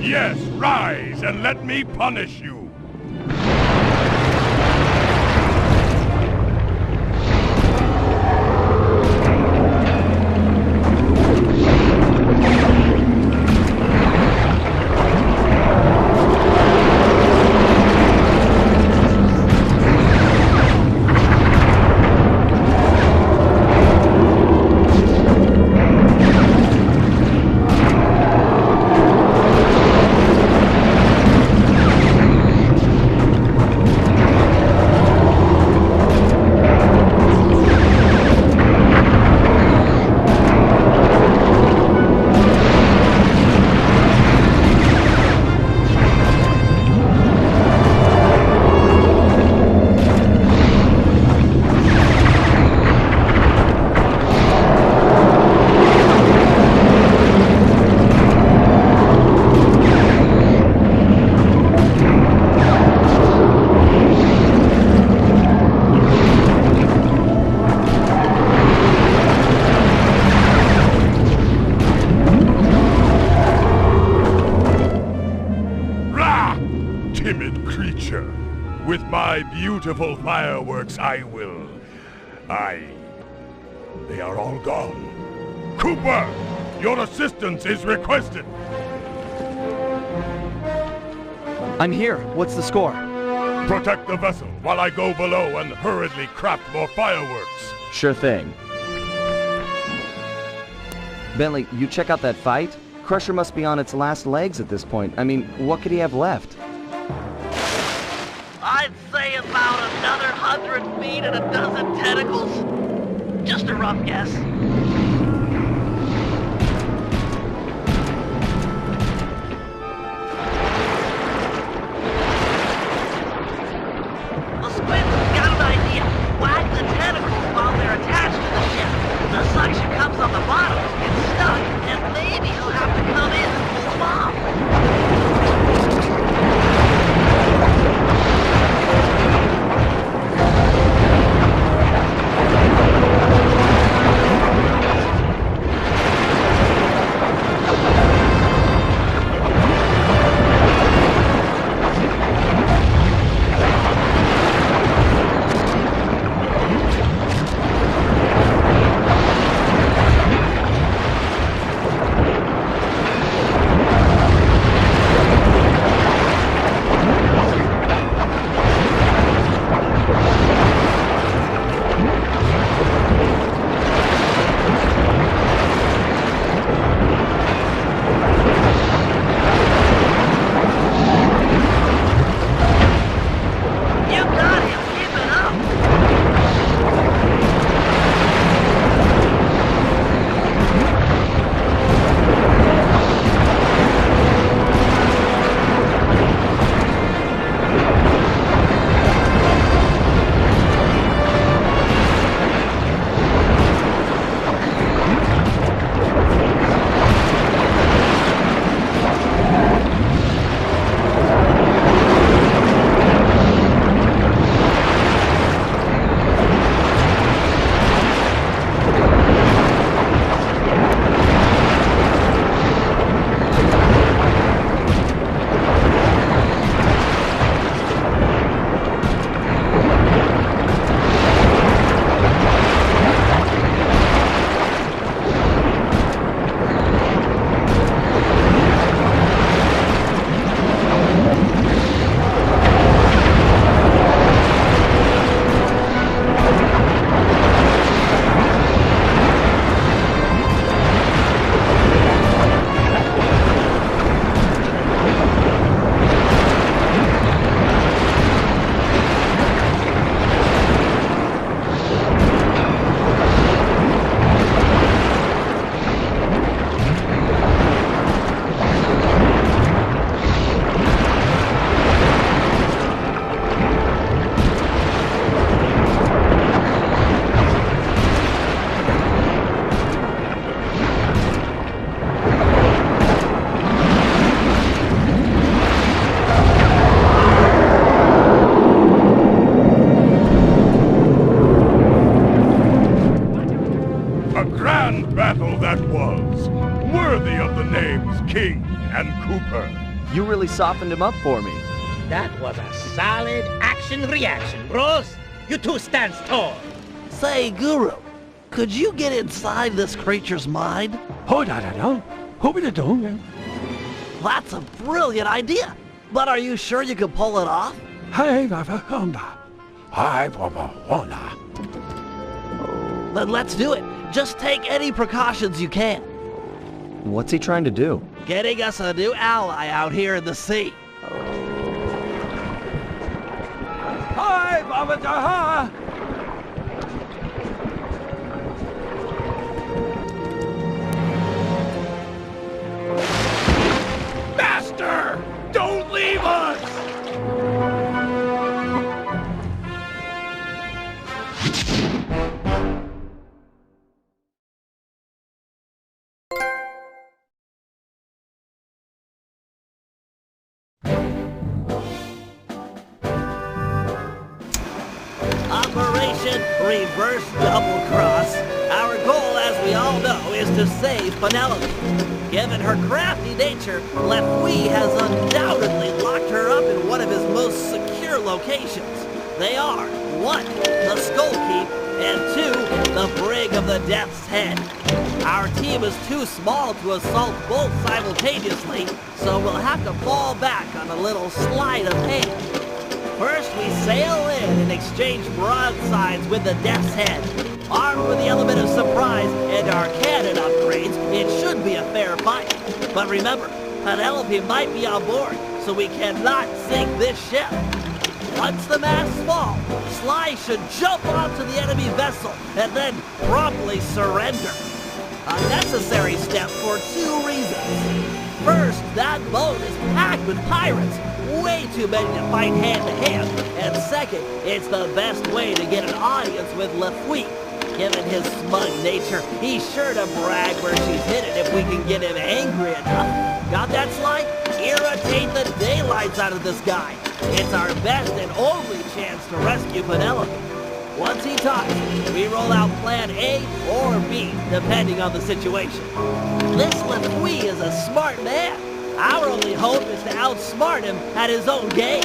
Yes, rise and let me punish you. Timid creature. With my beautiful fireworks, I will. They are all gone. Cooper! Your assistance is requested! I'm here. What's the score? Protect the vessel while I go below and hurriedly craft more fireworks. Sure thing. Bentley, you check out that fight? Crusher must be on its last legs at this point. I mean, what could he have left? I'd say about another 100 feet and a dozen tentacles. Just a rough guess. The squid's got an idea. Whack the tentacles while they're attached to the ship. The suction comes on the bottom, gets stuck, and maybe he'll have to come in and pull them off. that was, worthy of the names King and Cooper. You really softened him up for me. That was a solid action-reaction, bros. You two stand tall. Say, Guru, could you get inside this creature's mind? That's a brilliant idea. But are you sure you can pull it off? Then let's do it. Just take any precautions you can. What's he trying to do? Getting us a new ally out here in the sea. Hi, Baba Daha! Master! Don't leave us! Operation Reverse Double Cross. Our goal, as we all know, is to save Penelope. Given her crafty nature, Lefouille has undoubtedly locked her up in one of his most secure locations. They are 1. The Skull Keep, and 2. The Brig of the Death's Head. Our team is too small to assault both simultaneously, so we'll have to fall back on a little sleight of hand. First, we sail in and exchange broadsides with the Death's Head. Armed with the element of surprise and our cannon upgrades, it should be a fair fight. But remember, Penelope might be on board, so we cannot sink this ship. Once the masts fall, Sly should jump onto the enemy vessel and then promptly surrender. A necessary step for 2 reasons. First, that boat is packed with pirates. Way too many to fight hand-to-hand. And second, it's the best way to get an audience with Lefouille. Given his smug nature, he's sure to brag where she's hidden if we can get him angry enough. Got that, Sly? Irritate the daylights out of this guy. It's our best and only chance to rescue Penelope. Once he talks, we roll out plan A or B, depending on the situation. This Lefouille is a smart man. Our only hope is to outsmart him at his own game.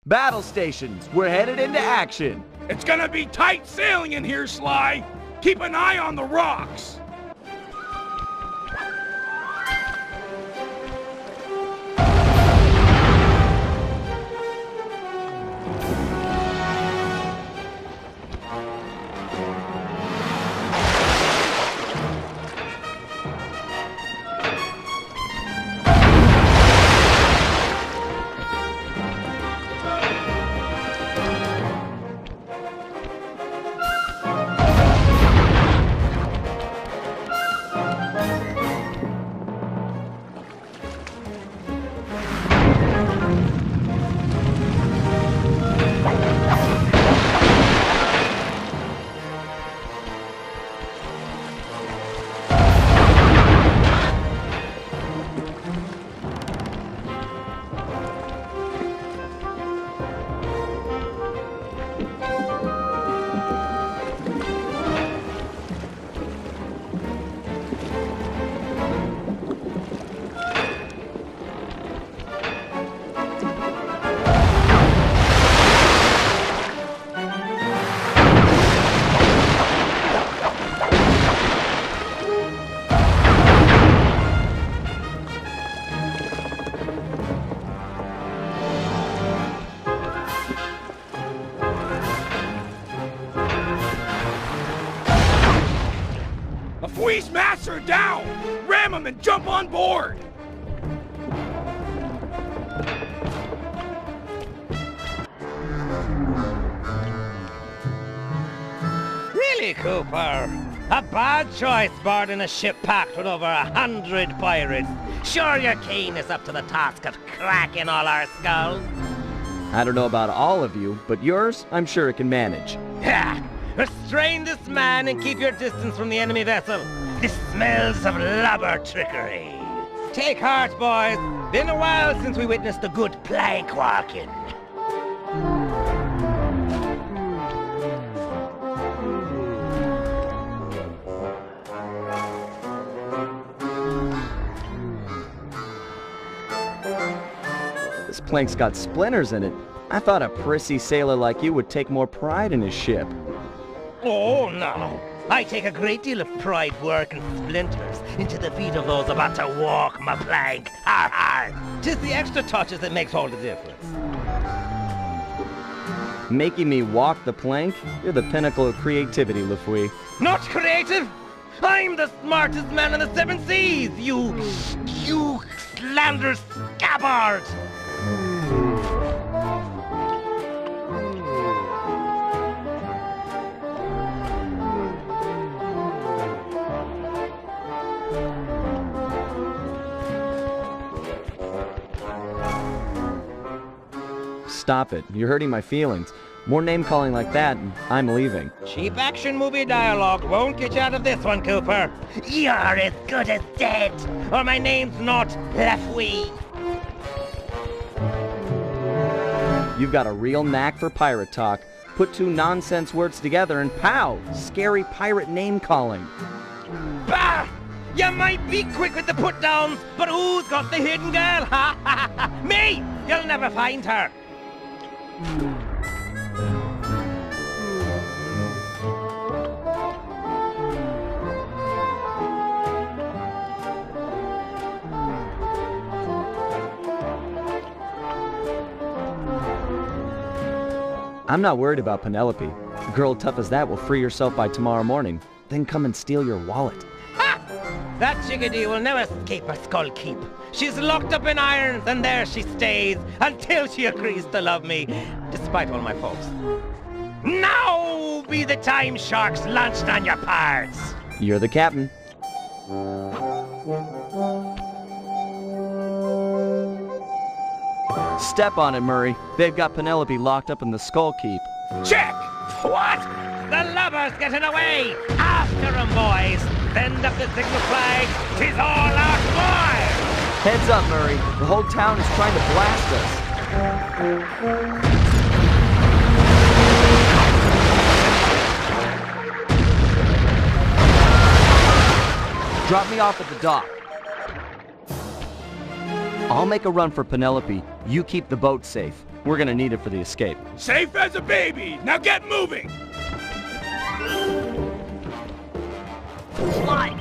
Battle stations, we're headed into action. It's gonna be tight sailing in here, Sly. Keep an eye on the rocks. If we smash her down, ram them and jump on board! Really, Cooper? A bad choice boarding a ship packed with over 100 pirates. Sure your keen is up to the task of cracking all our skulls? I don't know about all of you, but yours, I'm sure it can manage. Ha! Restrain this man and keep your distance from the enemy vessel. This smells of lubber trickery. Take heart, boys. Been a while since we witnessed a good plank walking. This plank's got splinters in it. I thought a prissy sailor like you would take more pride in his ship. Oh, no. I take a great deal of pride working splinters into the feet of those about to walk my plank. Har har! 'Tis the extra touches that makes all the difference. Making me walk the plank? You're the pinnacle of creativity, LeFouy. Not creative! I'm the smartest man in the 7 seas, you slanderous scabbard! Stop it. You're hurting my feelings. More name-calling like that, and I'm leaving. Cheap action movie dialogue won't get you out of this one, Cooper. You're as good as dead, or my name's not LeFouy. You've got a real knack for pirate talk. Put 2 nonsense words together and pow! Scary pirate name-calling. Bah! You might be quick with the put-downs, but who's got the hidden girl? Ha ha ha! Me! You'll never find her. I'm not worried about Penelope. A girl tough as that will free herself by tomorrow morning, then come and steal your wallet. Ha! That chickadee will never escape her skull keep. She's locked up in irons, and there she stays until she agrees to love me, despite all my faults. Now be the time sharks launched on your parts. You're the captain. Step on it, Murray. They've got Penelope locked up in the Skull Keep. Check! What? The lubber's getting away! After 'em, boys! Bend up the signal flag! 'Tis all our fire! Heads up, Murray. The whole town is trying to blast us. Drop me off at the dock. I'll make a run for Penelope. You keep the boat safe. We're gonna need it for the escape. Safe as a baby! Now get moving! Sly!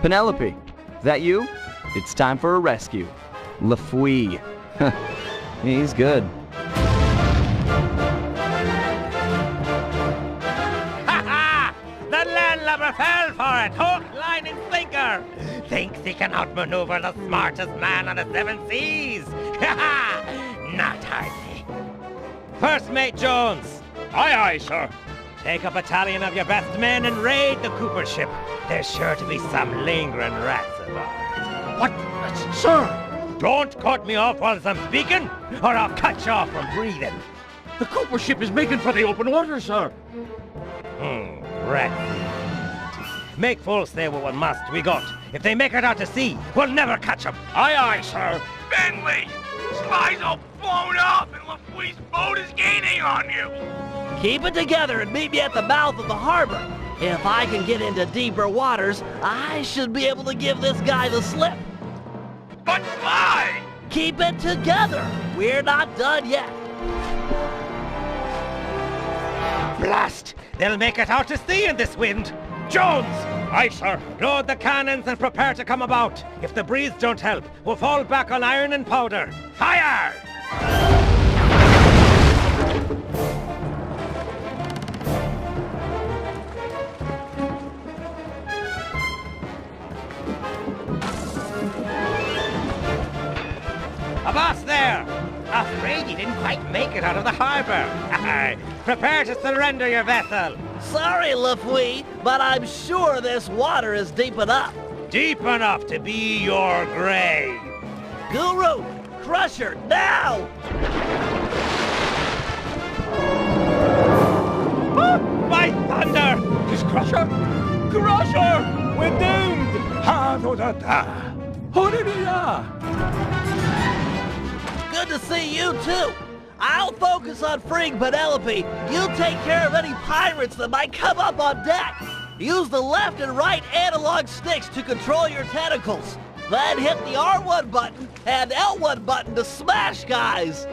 Penelope, that you? It's time for a rescue. Lafouille. He's good. Ha ha! The landlubber fell for it! Hook, line, and sinker! Thinks he can outmaneuver the smartest man on the 7 seas! Ha ha! Not hardly. First Mate Jones! Aye, aye, sir. Take a battalion of your best men and raid the Cooper ship. There's sure to be some lingering rats aboard. What? Sir! Don't cut me off while I'm speaking, or I'll cut you off from breathing. The Cooper ship is making for the open water, sir. Rats. Make full stay with what must we got. If they make it out to sea, we'll never catch them. Aye, aye, sir. Bentley! Sly's all blown up and Lafouille's boat is gaining on you! Keep it together and meet me at the mouth of the harbor. If I can get into deeper waters, I should be able to give this guy the slip. But Sly! Keep it together. We're not done yet. Blast! They'll make it out to sea in this wind. Jones! Aye, sir. Load the cannons and prepare to come about. If the breeze don't help, we'll fall back on iron and powder. Fire! Avast there! Afraid you didn't quite make it out of the harbor. Prepare to surrender your vessel. Sorry, Lafouille, but I'm sure this water is deep enough. Deep enough to be your grave. Guru, Crusher, now! Oh, my thunder! Is Crusher? Crusher! We're doomed! Good to see you, too. I'll focus on freeing Penelope. You take care of any pirates that might come up on deck. Use the left and right analog sticks to control your tentacles. Then hit the R1 button and L1 button to smash guys.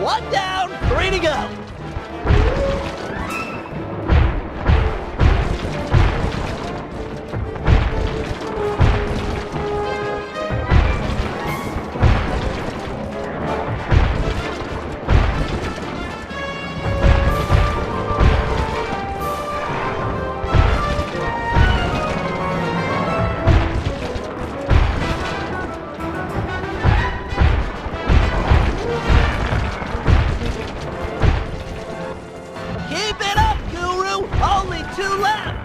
One down, 3 to go. Keep it up, Guru! Only 2 left!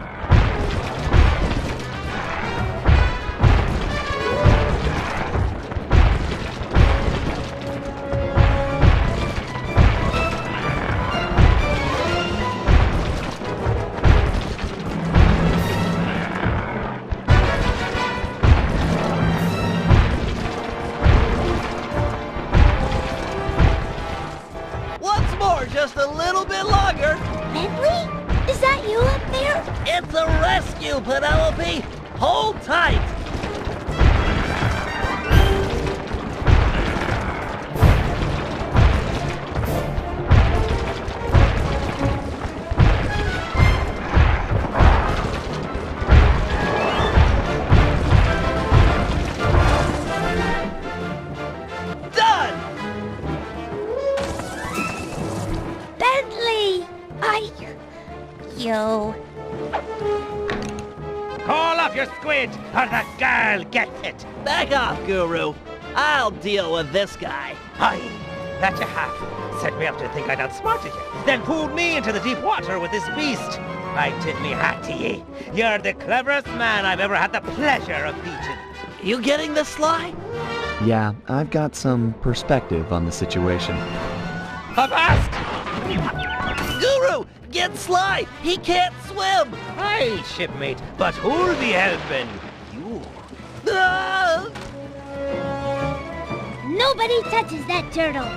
Once more, just a little bit longer. Bentley? Is that you up there? It's a rescue, Penelope! Hold tight! Done! Bentley! Yo. Call off your squid, or the girl gets it. Back off, Guru. I'll deal with this guy. Aye, that you have. Set me up to think I'd outsmarted you, then pulled me into the deep water with this beast. I tip me hat to ye. You're the cleverest man I've ever had the pleasure of meeting. You getting this, Sly? Yeah, I've got some perspective on the situation. Avast! Guru, get Sly! He can't swim! Aye, shipmate, but who'll be helping? You. Ah! Nobody touches that turtle.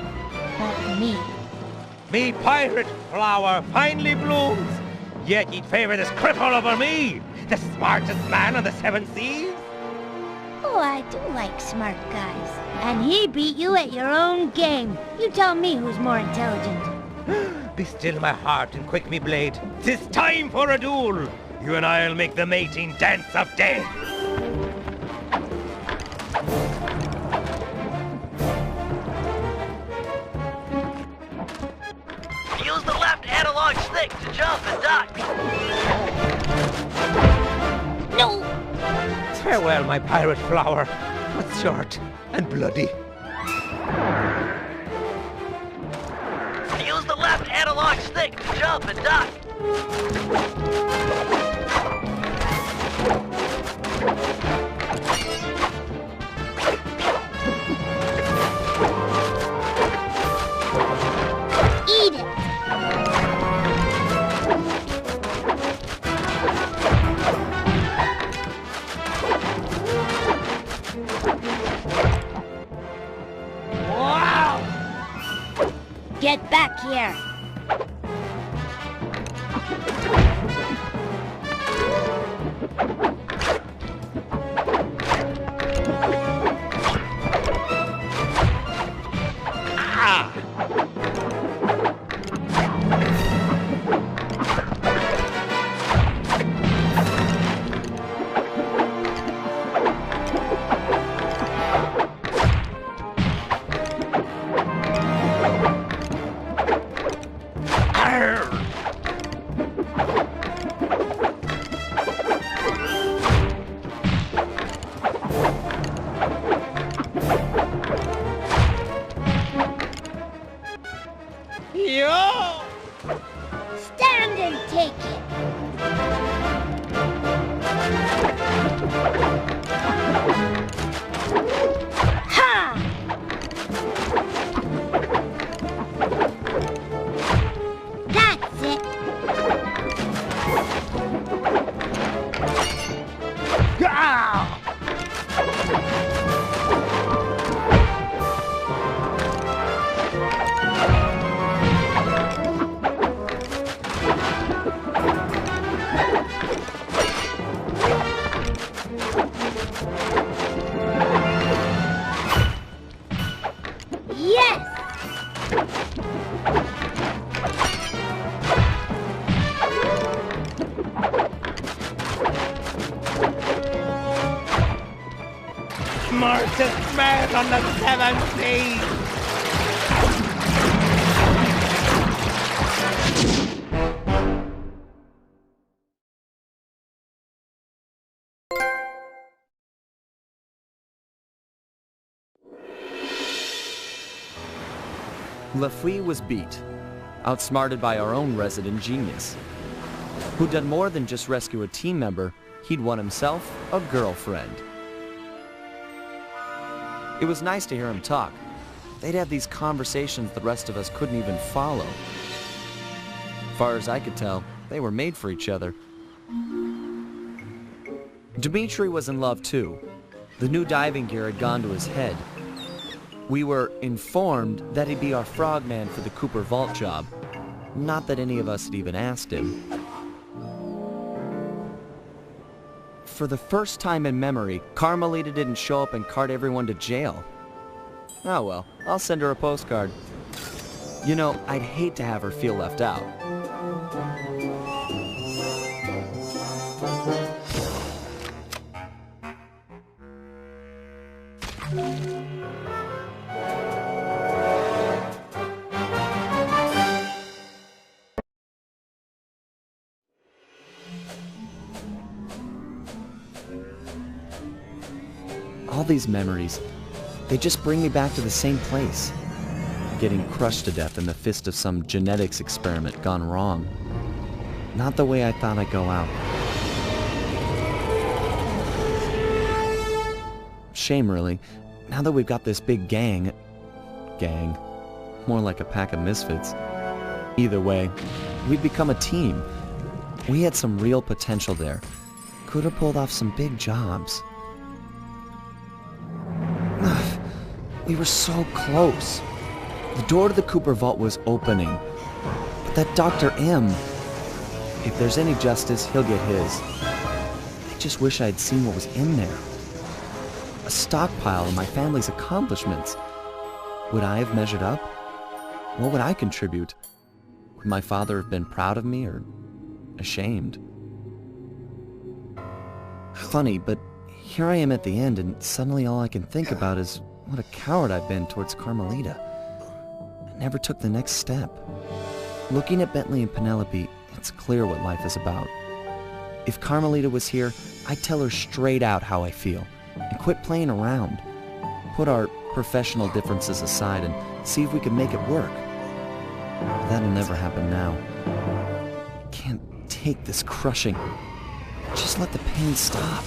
But me. Me pirate flower finally blooms. Yet you'd favor this cripple over me, the smartest man on the 7 seas? Oh, I do like smart guys. And he beat you at your own game. You tell me who's more intelligent. Be still my heart and quick me blade. 'Tis time for a duel. You and I'll make the mating dance of death. Use the left analog stick to jump and duck. No! Farewell, my pirate flower, but short and bloody. Use the left analog stick to jump and duck. Eat it! Wow! Get back here! smartest man on the 7 seas. Lafouille was beat, outsmarted by our own resident genius, who'd done more than just rescue a team member. He'd won himself a girlfriend. It was nice to hear him talk. They'd have these conversations the rest of us couldn't even follow. Far as I could tell, they were made for each other. Dmitri was in love too. The new diving gear had gone to his head. We were informed that he'd be our frogman for the Cooper vault job. Not that any of us had even asked him. For the first time in memory, Carmelita didn't show up and cart everyone to jail. Oh well, I'll send her a postcard. You know, I'd hate to have her feel left out. All these memories, they just bring me back to the same place. Getting crushed to death in the fist of some genetics experiment gone wrong. Not the way I thought I'd go out. Shame, really. Now that we've got this big gang, more like a pack of misfits. Either way, we'd become a team. We had some real potential there. Could have pulled off some big jobs. We were so close. The door to the Cooper vault was opening. But that Dr. M, if there's any justice, he'll get his. I just wish I had seen what was in there. A stockpile of my family's accomplishments. Would I have measured up? What would I contribute? Would my father have been proud of me or ashamed? Funny, but here I am at the end, and suddenly all I can think about is what a coward I've been towards Carmelita. I never took the next step. Looking at Bentley and Penelope, it's clear what life is about. If Carmelita was here, I'd tell her straight out how I feel, and quit playing around. Put our professional differences aside and see if we can make it work. But that'll never happen now. I can't take this crushing. Just let the pain stop.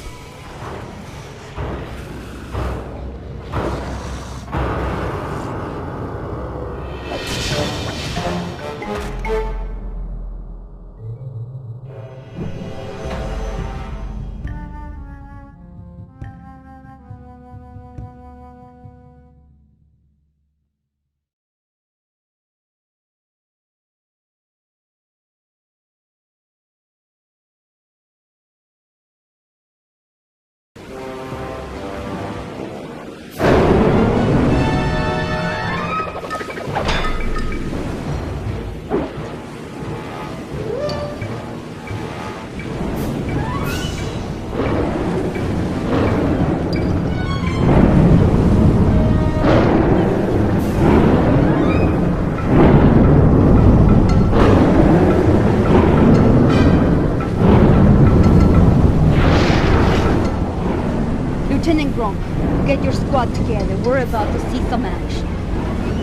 Lieutenant Gronk, get your squad together. We're about to see some action.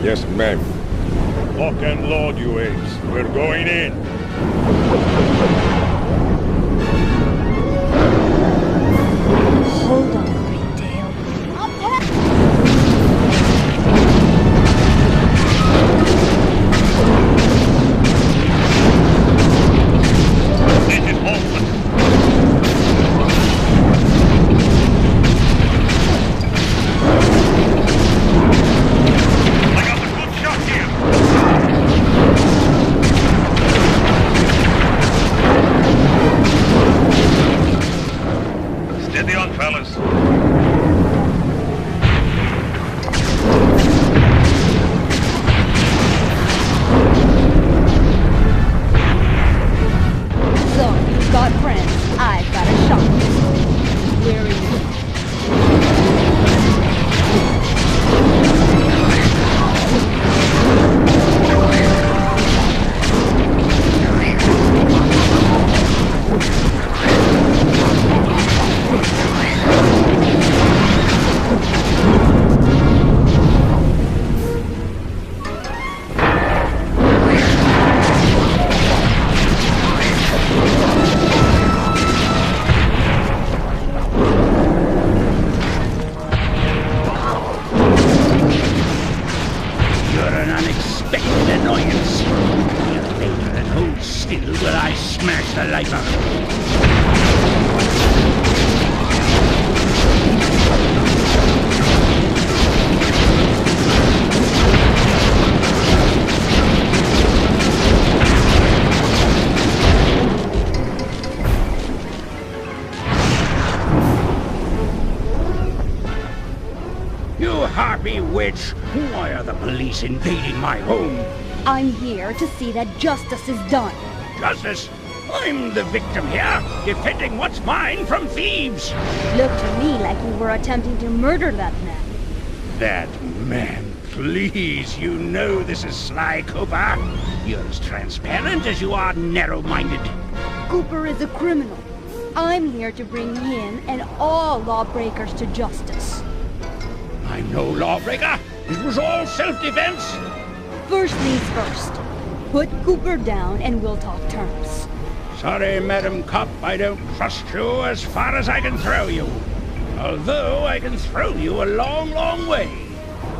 Yes, ma'am. Lock and load, you apes. We're going in. Hold on, Greendale. This is Holtzman. I got a good shot here. harpy witch! Why are the police invading my home? I'm here to see that justice is done. Justice? I'm the victim here, defending what's mine from thieves! Looked to me like you were attempting to murder that man. That man, please, you know this is Sly Cooper. You're as transparent as you are narrow-minded. Cooper is a criminal. I'm here to bring him and all lawbreakers to justice. I'm no lawbreaker. It was all self-defense. First things first. Put Cooper down and we'll talk terms. Sorry, Madam Cop, I don't trust you as far as I can throw you. Although I can throw you a long, long way.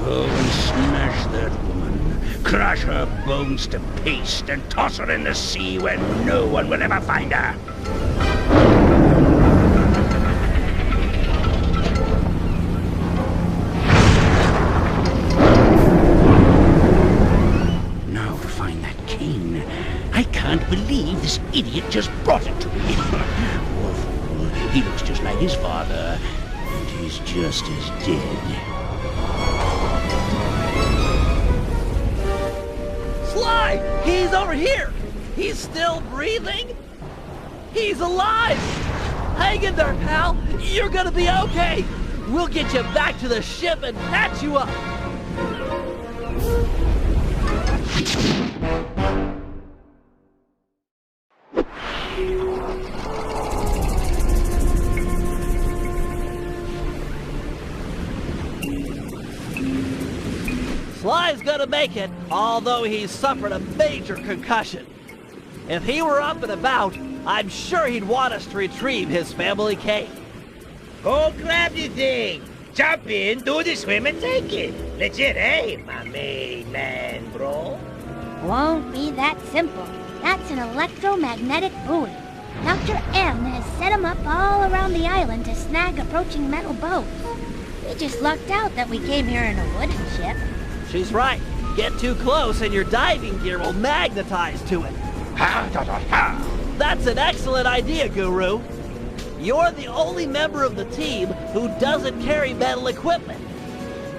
Go and smash that woman. Crush her bones to paste and toss her in the sea where no one will ever find her. Now to find that cane. I can't believe this idiot just brought it to me. Poor fool. He looks just like his father, and he's just as dead. Sly! He's over here! He's still breathing? He's alive! Hang in there, pal! You're gonna be okay! We'll get you back to the ship and patch you up! Sly's gonna make it, although he's suffered a major concussion. If he were up and about, I'm sure he'd want us to retrieve his family cane. Go grab the thing. Jump in, do the swim, and take it. Legit, eh, my main man, bro? Won't be that simple. That's an electromagnetic buoy. Dr. M has set them up all around the island to snag approaching metal boats. We just lucked out that we came here in a wooden ship. She's right. Get too close and your diving gear will magnetize to it. That's an excellent idea, Guru. You're the only member of the team who doesn't carry metal equipment.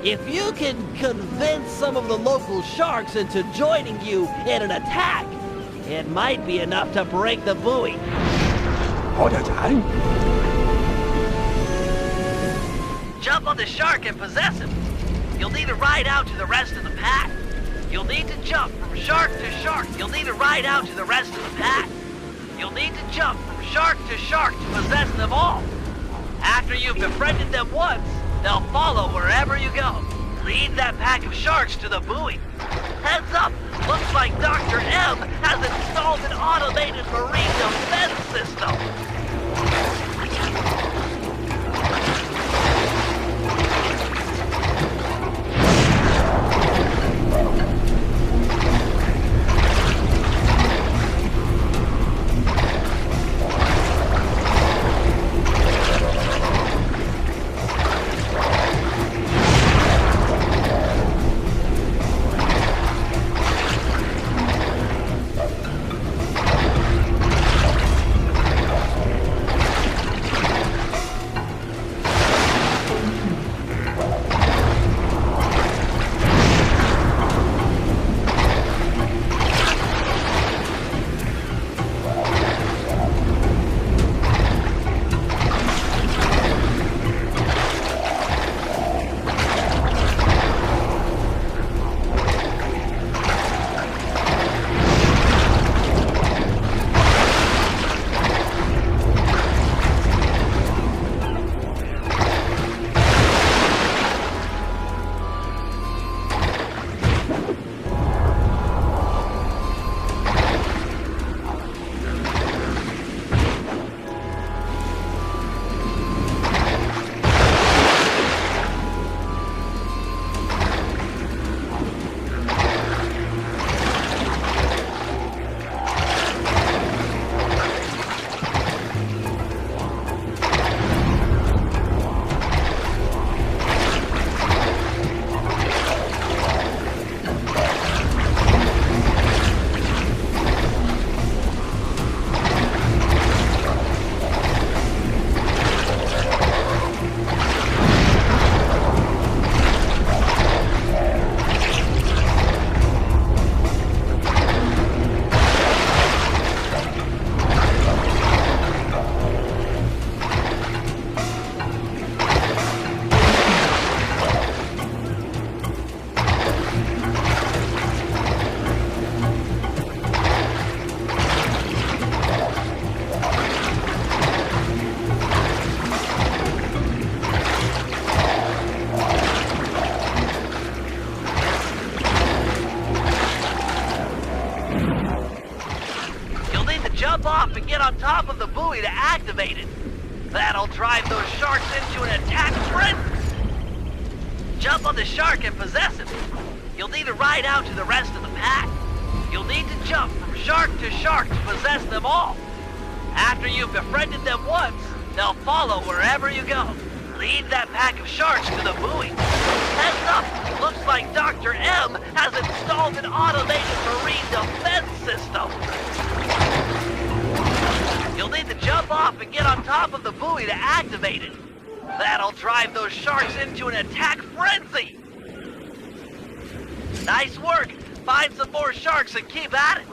If you can convince some of the local sharks into joining you in an attack, it might be enough to break the buoy. Jump on the shark and possess him. You'll need to ride out to the rest of the pack. You'll need to jump from shark to shark. You'll need to ride out to the rest of the pack. You'll need to jump from shark to possess them all. After you've befriended them once, they'll follow wherever you go. Lead that pack of sharks to the buoy. Heads up! Looks like Dr. M has installed an automated marine defense system. buoy to activate it. That'll drive those sharks into an attack frenzy. Jump on the shark and possess him. You'll need to ride out to the rest of the pack. You'll need to jump from shark to shark to possess them all. After you've befriended them once, they'll follow wherever you go. Lead that pack of sharks to the buoy. Heads up! Looks like Dr. M has installed an automated marine defense system. You'll need to jump off and get on top of the buoy to activate it. That'll drive those sharks into an attack frenzy. Nice work! Find some more sharks and keep at it.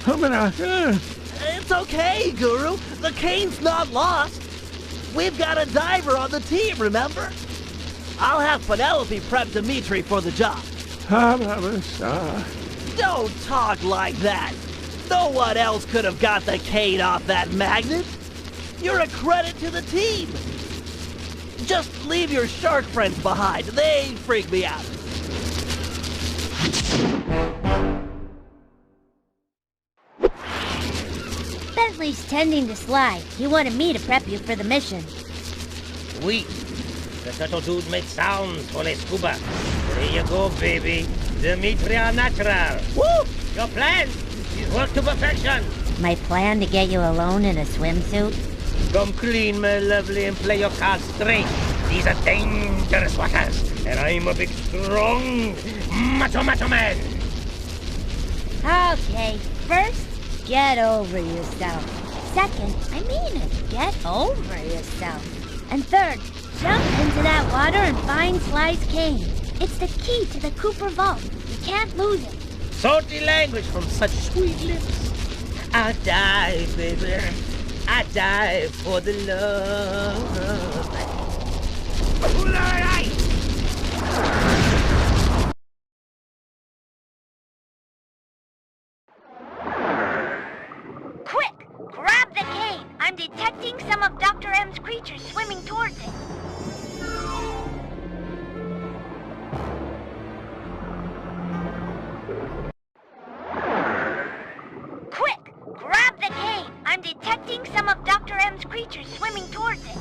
It's okay, Guru. The cane's not lost. We've got a diver on the team, remember? I'll have Penelope prep Dimitri for the job. Don't talk like that. No one else could have got the cane off that magnet. You're a credit to the team. Just leave your shark friends behind. They freak me out. Bentley's tending to Sly. He wanted me to prep you for the mission. Oui. The turtle dude makes sounds for Sly Cooper. There you go, baby. Dimitri are natural. Woo! Your plan is work to perfection. My plan to get you alone in a swimsuit? Come clean, my lovely, and play your cards straight. These are dangerous waters, and I'm a big, strong, macho man. Okay, first, get over yourself. Second, I mean it, get over yourself. And third, jump into that water and find Sly's cane. It's the key to the Cooper vault. You can't lose it. Salty language from such sweet lips. I'll die, baby. I die for the love. Quick! Grab the cane! I'm detecting some of Dr. M's creatures swimming towards it. Quick! Grab the cane! I'm detecting some of Dr. M's creatures swimming towards it.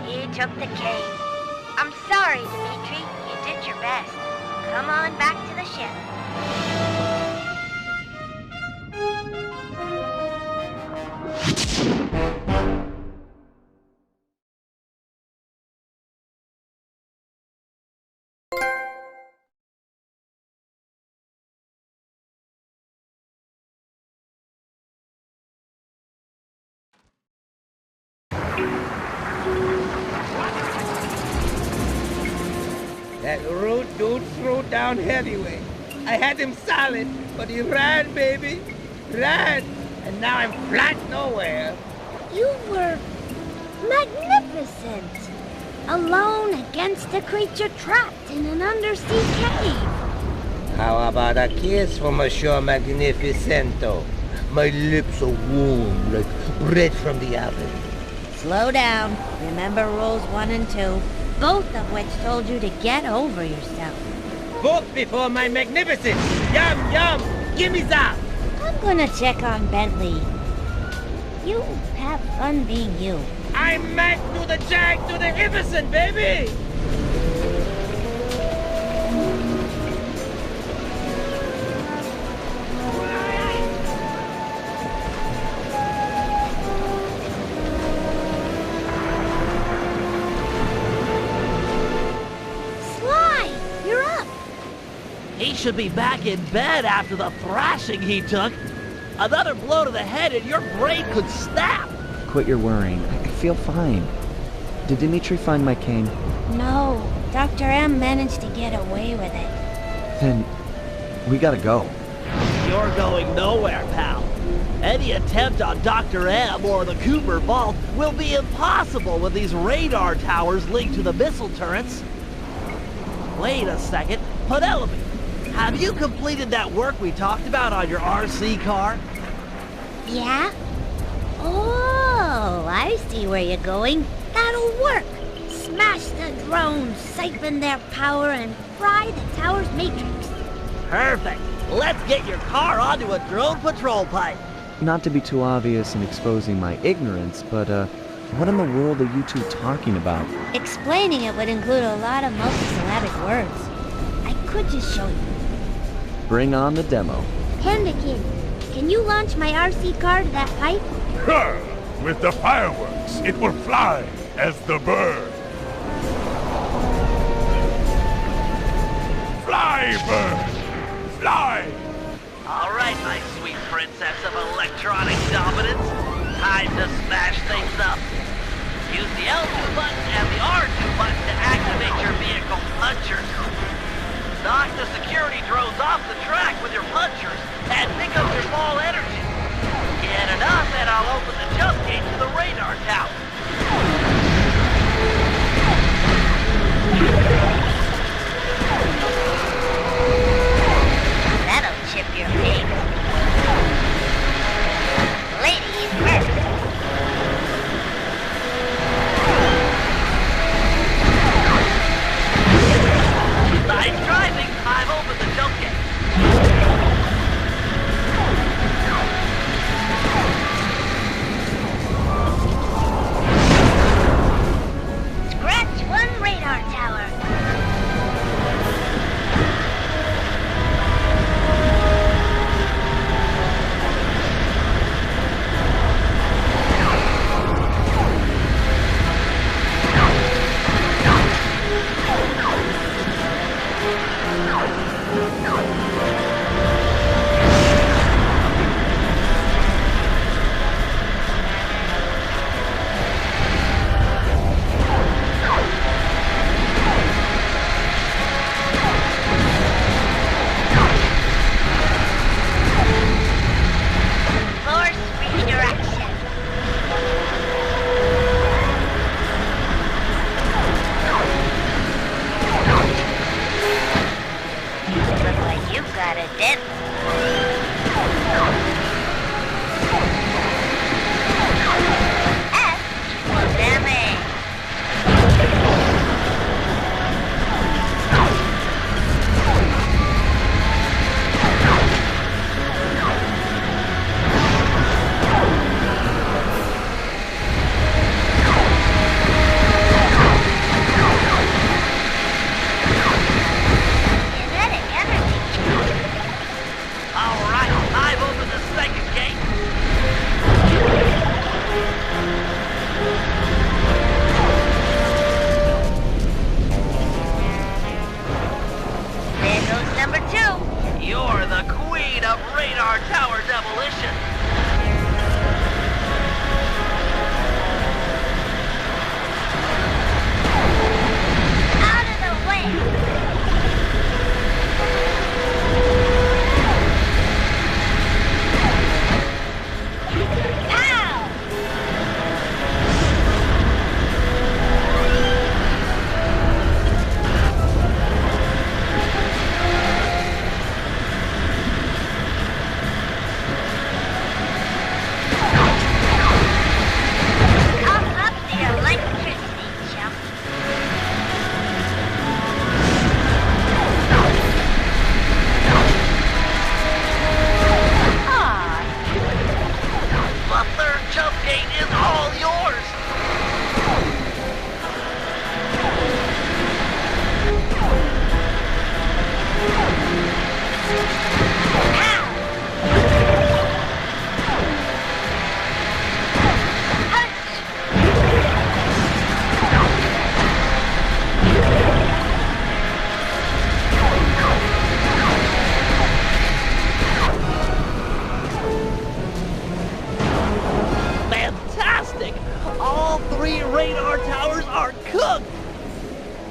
He took the cane. I'm sorry, Dimitri. You did your best. Come on back to the ship. That rude dude threw down heavyweight. I had him solid, but he ran, baby. Ran. And now I'm flat nowhere. You were magnificent. Alone against a creature trapped in an undersea cave. How about a kiss from Monsieur Magnificento? My lips are warm like bread from the oven. Slow down. Remember rules 1 and 2, both of which told you to get over yourself. Both before my magnificence. Yum, yum. Give me some. I'm gonna check on Bentley. You have fun being you. I'm Mac to the Jag to the Iverson, baby! Sly, you're up. He should be back in bed after the thrashing he took. Another blow to the head and your brain could snap. Quit your worrying. I feel fine. Did Dimitri find my cane? No, Dr. M managed to get away with it. Then we gotta go. You're going nowhere, pal. Any attempt on Dr. M or the Cooper vault will be impossible with these radar towers linked to the missile turrets. Wait a second. Penelope, have you completed that work we talked about on your RC car? Yeah? Oh, I see where you're going. That'll work. Smash the drones, siphon their power, and fry the tower's matrix. Perfect. Let's get your car onto a drone patrol pipe. Not to be too obvious in exposing my ignorance, but what in the world are you two talking about? Explaining it would include a lot of multisyllabic words. I could just show you. Bring on the demo. Panda Kid, can you launch my RC car to that pipe? With the fireworks, it will fly as the bird. Fly, bird! Fly! All right, my sweet princess of electronic dominance. Time to smash things up. Use the L2 button and the R2 button to activate your vehicle punchers. Knock the security drones off the track with your punchers and pick up your ball energy. Get enough and I'll open the jump gate to the radar tower. That'll chip your pig. Ladies first. Nice driving. I've opened the jump gate. Scratch one radar tower. number 2. You're the queen of radar tower demolition. Out of the way.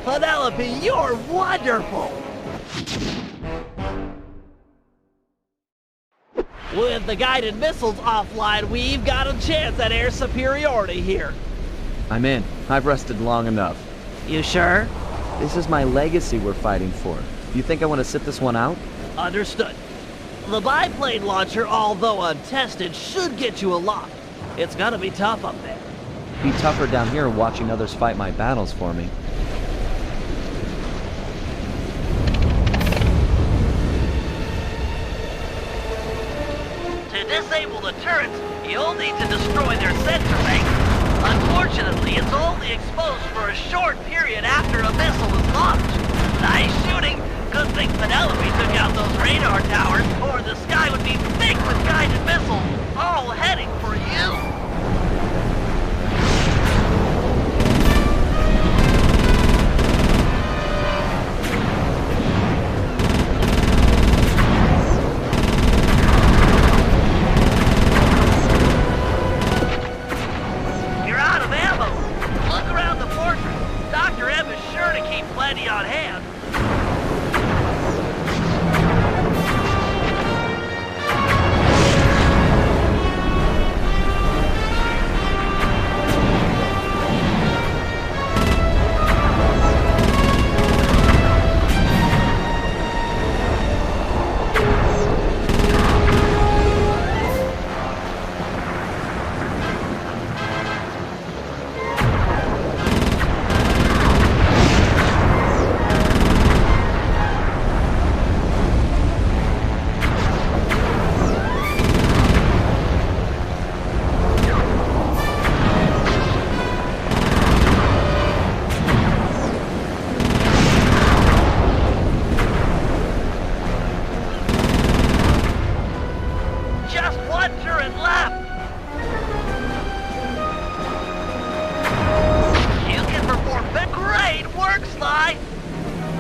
Penelope, you're wonderful! With the guided missiles offline, we've got a chance at air superiority here. I'm in. I've rested long enough. You sure? This is my legacy we're fighting for. You think I want to sit this one out? Understood. The biplane launcher, although untested, should get you aloft. It's gonna be tough up there. Be tougher down here watching others fight my battles for me. To disable the turrets, you'll need to destroy their center bank. Unfortunately, it's only exposed for a short period after a missile is launched. Nice shooting. Good thing Penelope took out those radar towers, or the sky would be thick with guided missiles, all heading for you. You're out of ammo. Look around the fortress. Dr. M is sure to keep plenty on hand.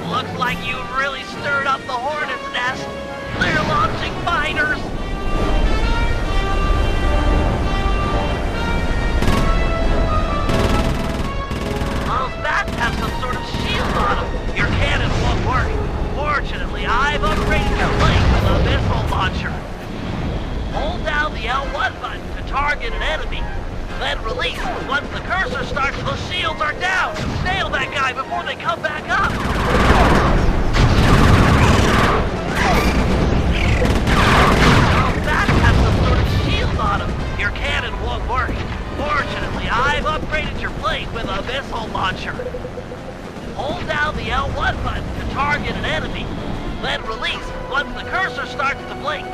Looks like you really stirred up the hornet's nest. They're launching fighters. Those bats have some sort of shield on them. Your cannon won't work. Fortunately, I've upgraded your plane with a missile launcher. Hold down the L1 button to target an enemy. Then release. Once the cursor starts, the shields are down. Nail that guy before they come back up. That has some sort of shield on him. Your cannon won't work. Fortunately, I've upgraded your plane with a missile launcher. Hold down the L1 button to target an enemy. Then release once the cursor starts to blink.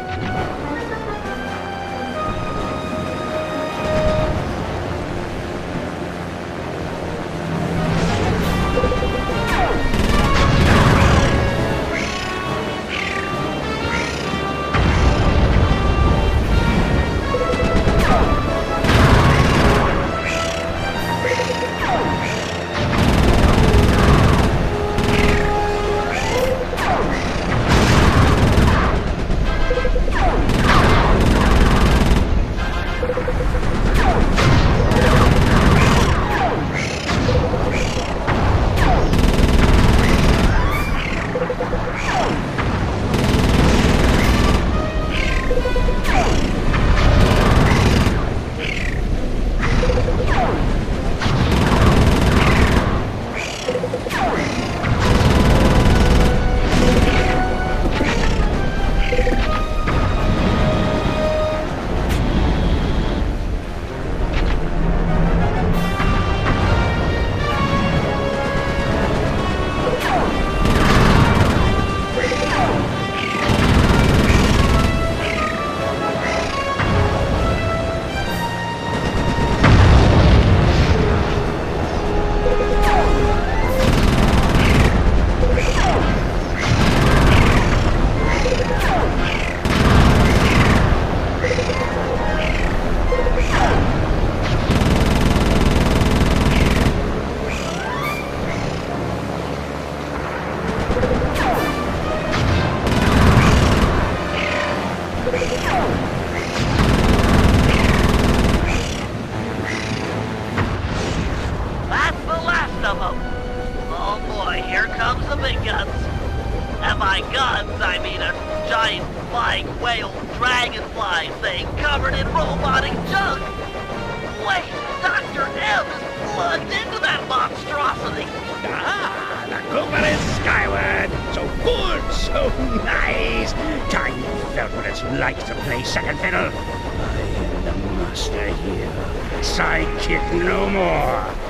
by guns, I mean a giant flying whale dragonfly thing covered in robotic junk. Wait, Dr. M is plugged into that monstrosity. Ah, the Cooper is skyward. So good, so nice. Time you felt what it's like to play second fiddle. I am the master here. Sidekick no more.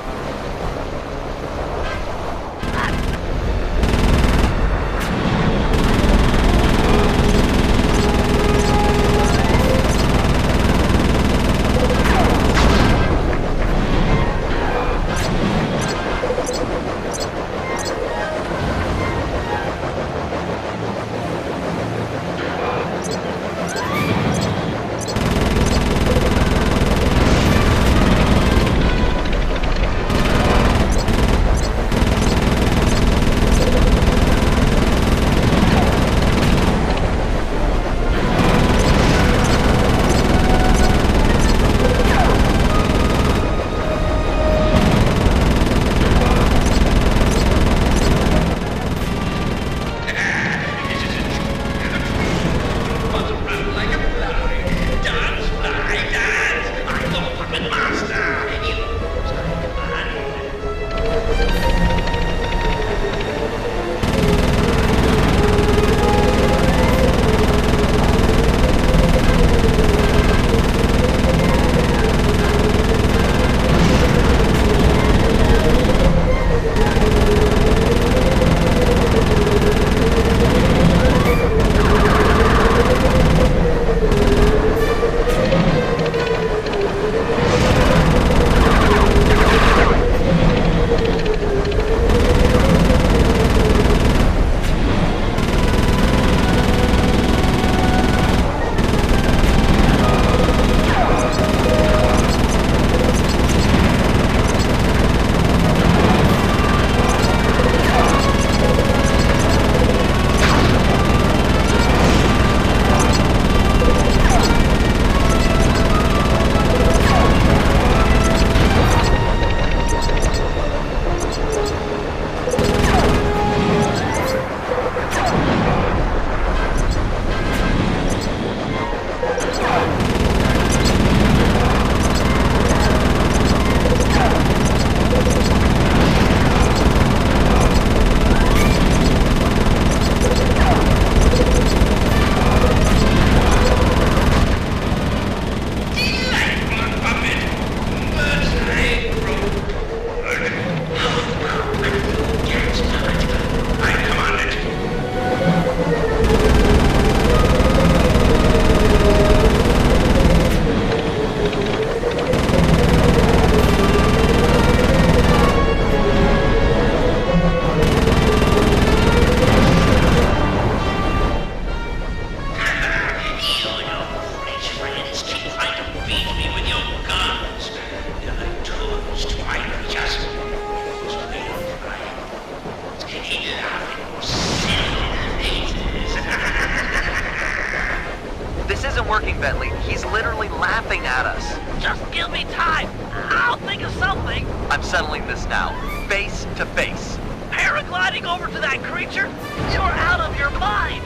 working, Bentley. He's literally laughing at us. Just give me time. I'll think of something. I'm settling this now. Face to face. Paragliding over to that creature? You're out of your mind.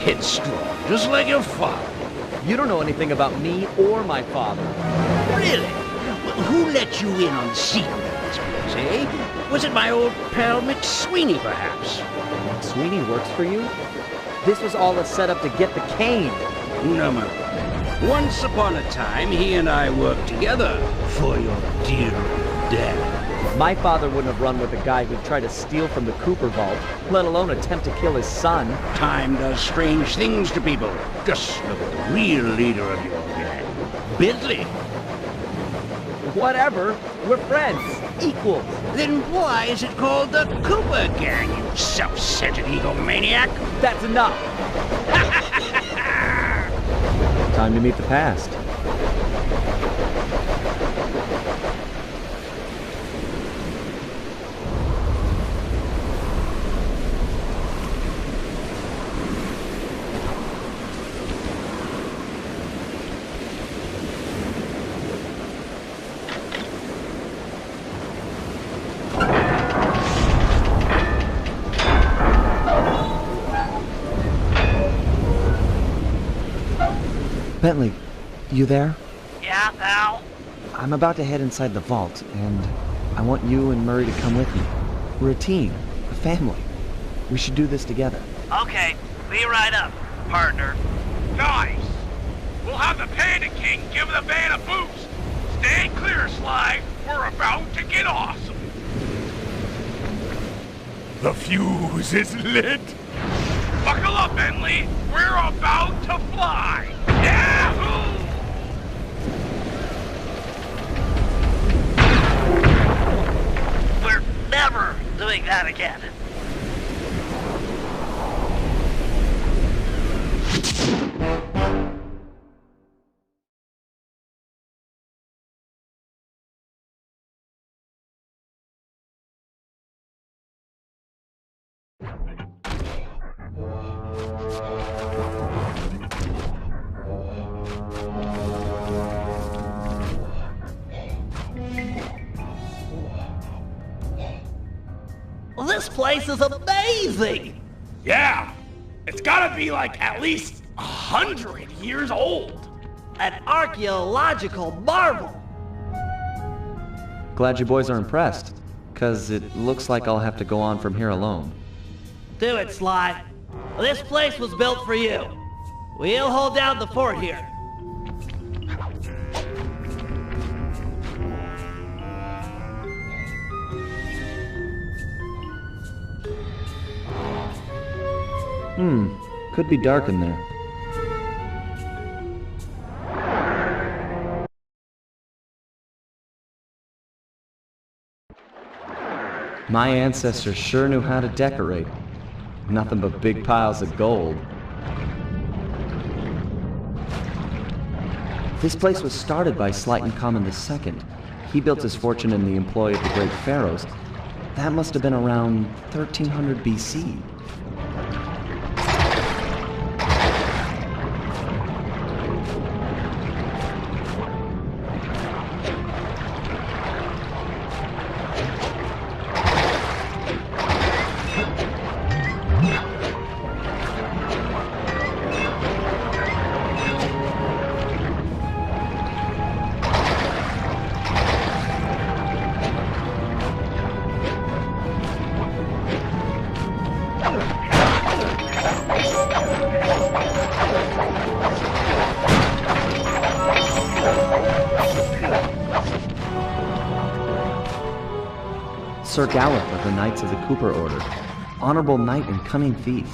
Headstrong, just like your father. You don't know anything about me or my father. Really? Well, who let you in on the secret of this place, eh? Was it my old pal McSweeney, perhaps? Sweeney works for you? This was all a setup to get the cane. No, my boy. Once upon a time, he and I worked together for your dear dad. My father wouldn't have run with a guy who'd try to steal from the Cooper vault, let alone attempt to kill his son. Time does strange things to people. Just look at the real leader of your gang, Bentley. Whatever. We're friends. Equals. Then why is it called the Cooper Gang, you self-centered egomaniac? That's enough. Time to meet the past. Bentley, you there? Yeah, pal? I'm about to head inside the vault, and I want you and Murray to come with me. We're a team, a family. We should do this together. Okay, be right up, partner. Nice! We'll have the Panda King give the van a boost. Stay clear, Sly. We're about to get awesome. The fuse is lit. Buckle up, Bentley. We're about to fly. Yahoo! We're never doing that again. This place is amazing! Yeah! It's gotta be like at least 100 years old. An archaeological marvel! Glad you boys are impressed, 'cause it looks like I'll have to go on from here alone. Do it, Sly. This place was built for you. We'll hold down the fort here. Could be dark in there. My ancestors sure knew how to decorate. Nothing but big piles of gold. This place was started by Sly Cooper II. He built his fortune in the employ of the great pharaohs. That must have been around 1300 BC. Sir Gallup of the Knights of the Cooper Order. Honorable knight and cunning thief.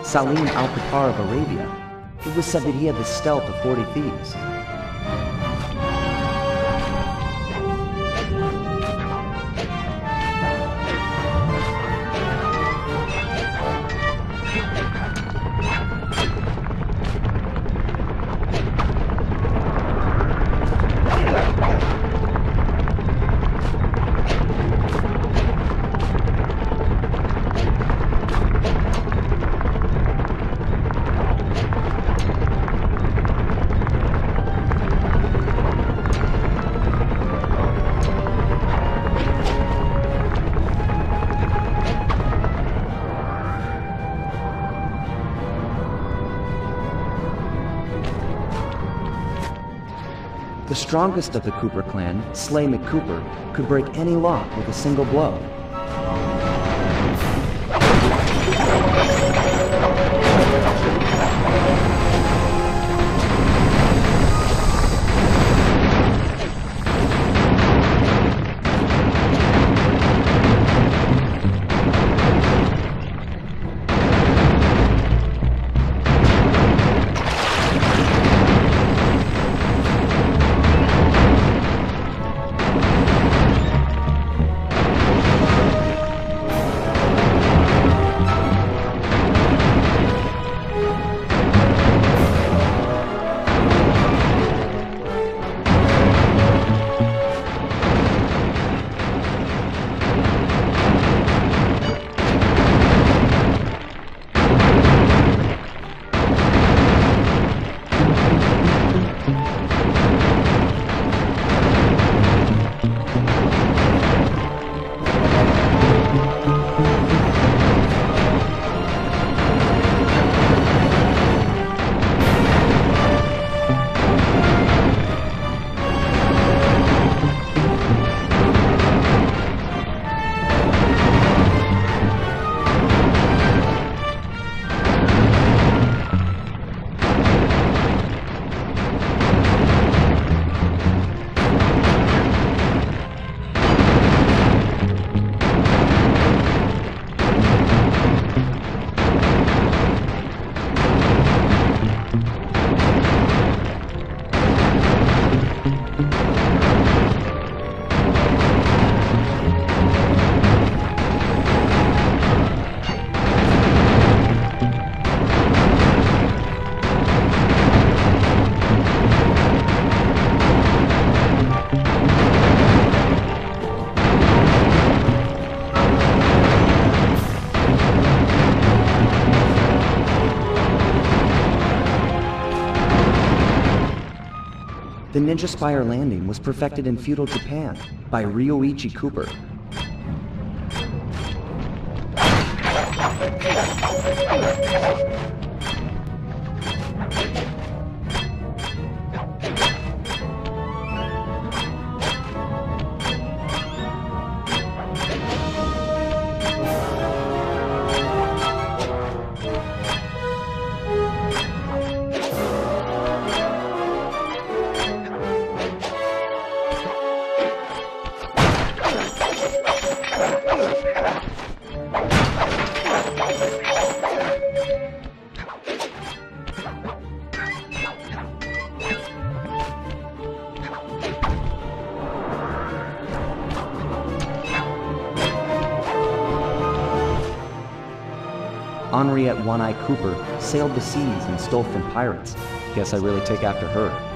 Salim al-Qattar of Arabia. It was said that he had the stealth of 40 thieves. The strongest of the Cooper clan, Sly Cooper, could break any lock with a single blow. Ninja Spire landing was perfected in feudal Japan by Ryoichi Cooper. Henryhanna One-Eye Cooper sailed the seas and stole from pirates. Guess I really take after her.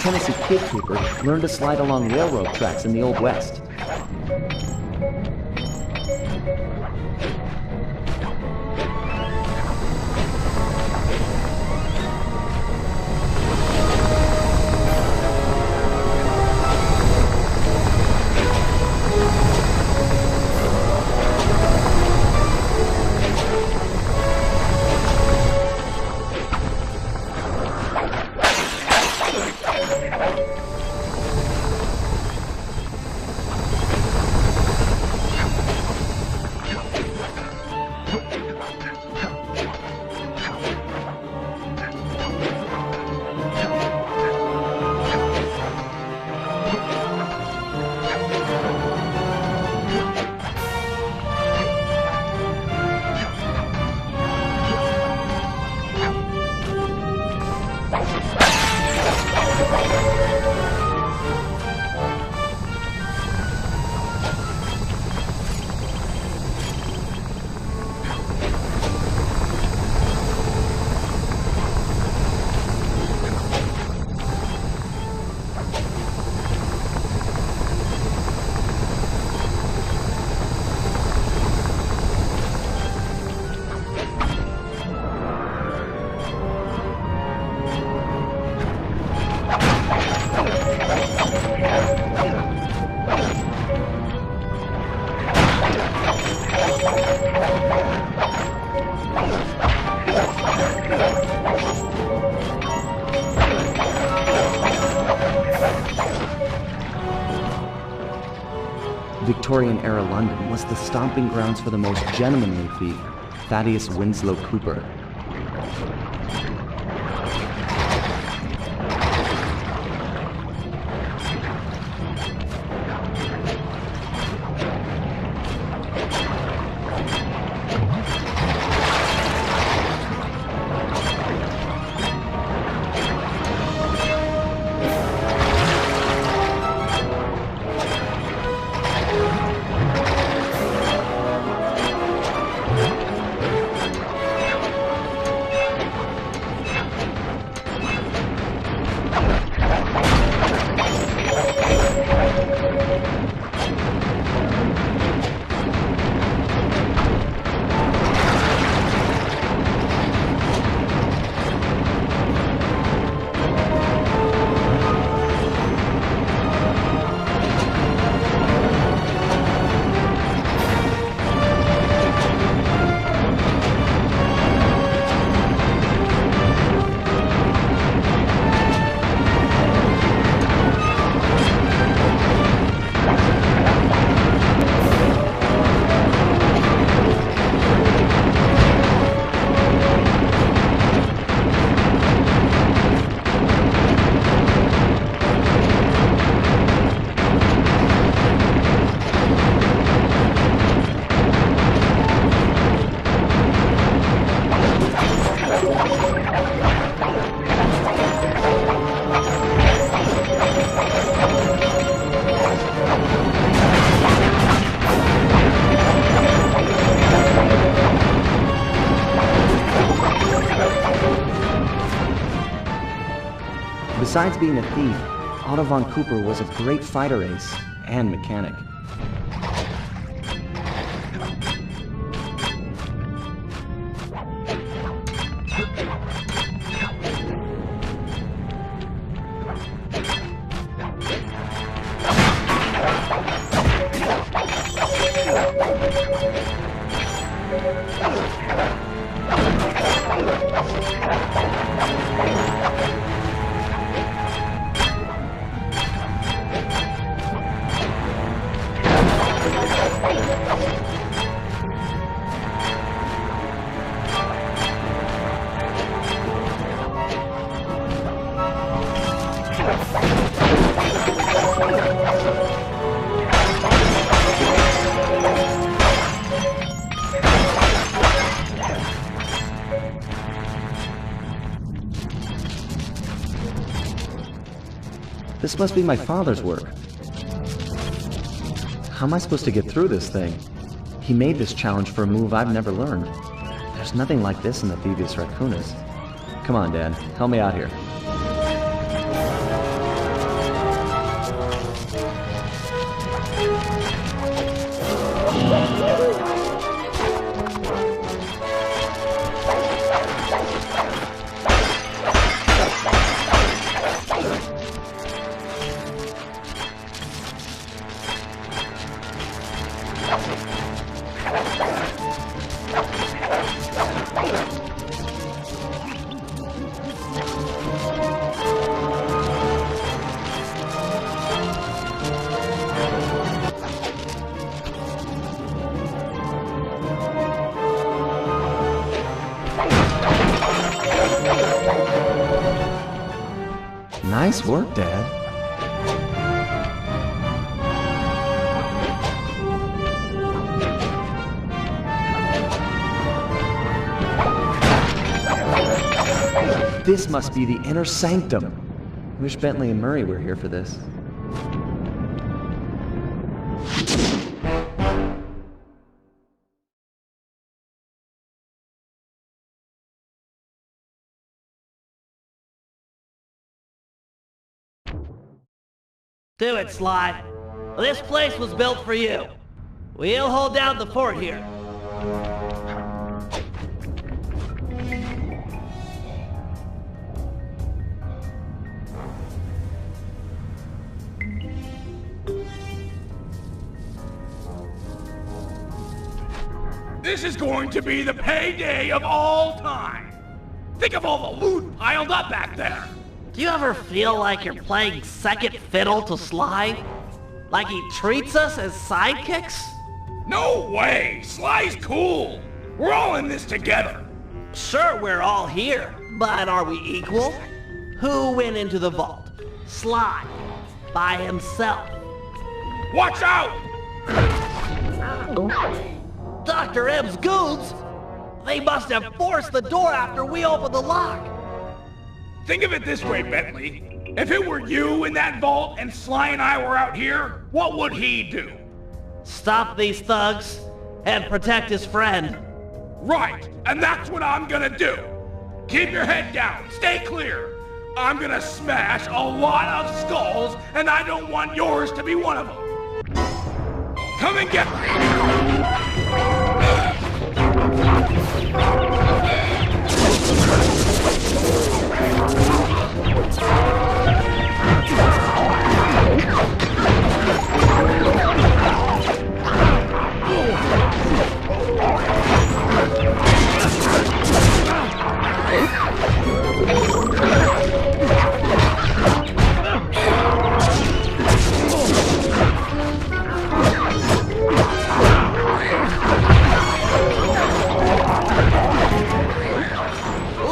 Tennessee Kid Cooper learned to slide along railroad tracks in the Old West. Victorian-era London was the stomping grounds for the most gentlemanly thief, Thaddeus Winslow Cooper. Besides being a thief, Otto von Cooper was a great fighter ace and mechanic. This must be my father's work. How am I supposed to get through this thing? He made this challenge for a move I've never learned. There's nothing like this in the Thieves Raccoonus. Come on, Dad. Help me out here. Nice work, Dad. This must be the inner sanctum. Wish Bentley and Murray were here for this. Do it, Sly. This place was built for you. We'll hold down the fort here. This is going to be the payday of all time. Think of all the loot piled up back there. Do you ever feel like you're playing second fiddle to Sly? Like he treats us as sidekicks? No way! Sly's cool! We're all in this together! Sure, we're all here, but are we equal? Who went into the vault? Sly. By himself. Watch out! Dr. M's goons? They must have forced the door after we opened the lock. Think of it this way, Bentley. If it were you in that vault and Sly and I were out here, what would he do? Stop these thugs and protect his friend. Right, and that's what I'm gonna do. Keep your head down, stay clear. I'm gonna smash a lot of skulls, and I don't want yours to be one of them. Come and get me.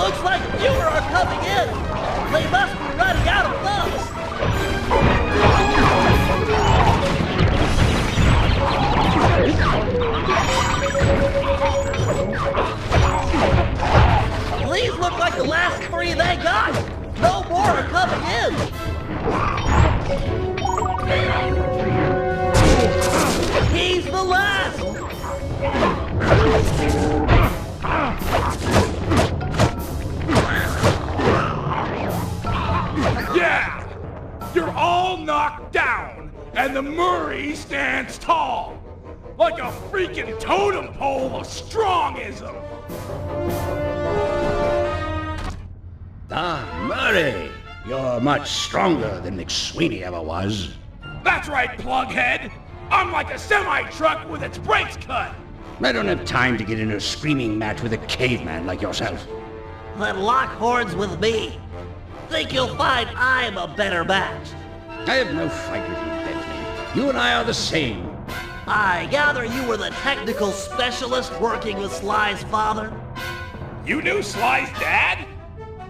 Looks like fewer are coming in. They must be running out of thugs. These look like the last three they got. No more are coming in. He's the last. Yeah! and the Murray stands tall, like a freaking totem pole of strongism. Murray, you're much stronger than McSweeney ever was. That's right, plughead. I'm like a semi-truck with its brakes cut. I don't have time to get in a screaming match with a caveman like yourself. Then lock horns with me. Think you'll find I'm a better match. I have no fight with you, Bentley. You and I are the same. I gather you were the technical specialist working with Sly's father? You knew Sly's dad?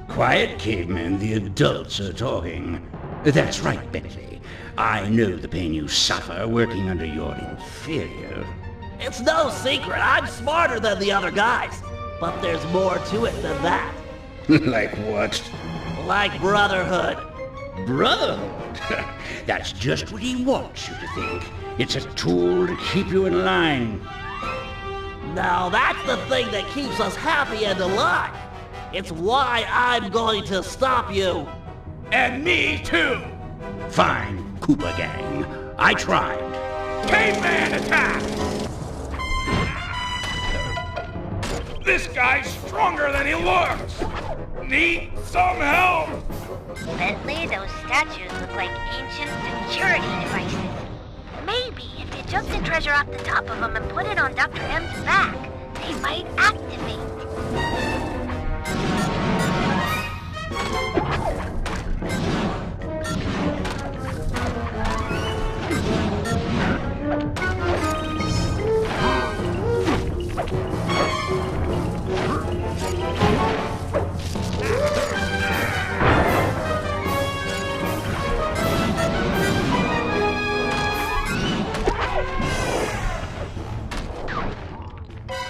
Quiet, caveman. The adults are talking. That's right, Bentley. I know the pain you suffer working under your inferior. It's no secret. I'm smarter than the other guys. But there's more to it than that. Like what? Like brotherhood. Brotherhood? That's just what he wants you to think. It's a tool to keep you in line. Now that's the thing that keeps us happy and alive. It's why I'm going to stop you. And me too. Fine, Cooper gang. I tried. Caveman attack! This guy's stronger than he looks. Need some help? Bentley, those statues look like ancient security devices. Maybe if you took the treasure off the top of them and put it on Dr. M's back, they might activate.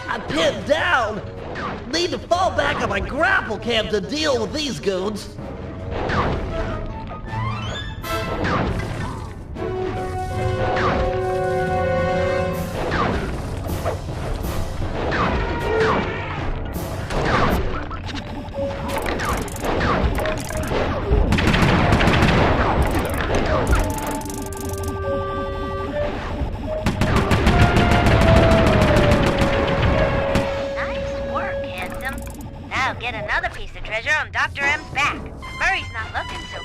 I'm pinned down. Need to fall back on my grapple cam to deal with these goons. Get another piece of treasure on Dr. M's back. Murray's not looking so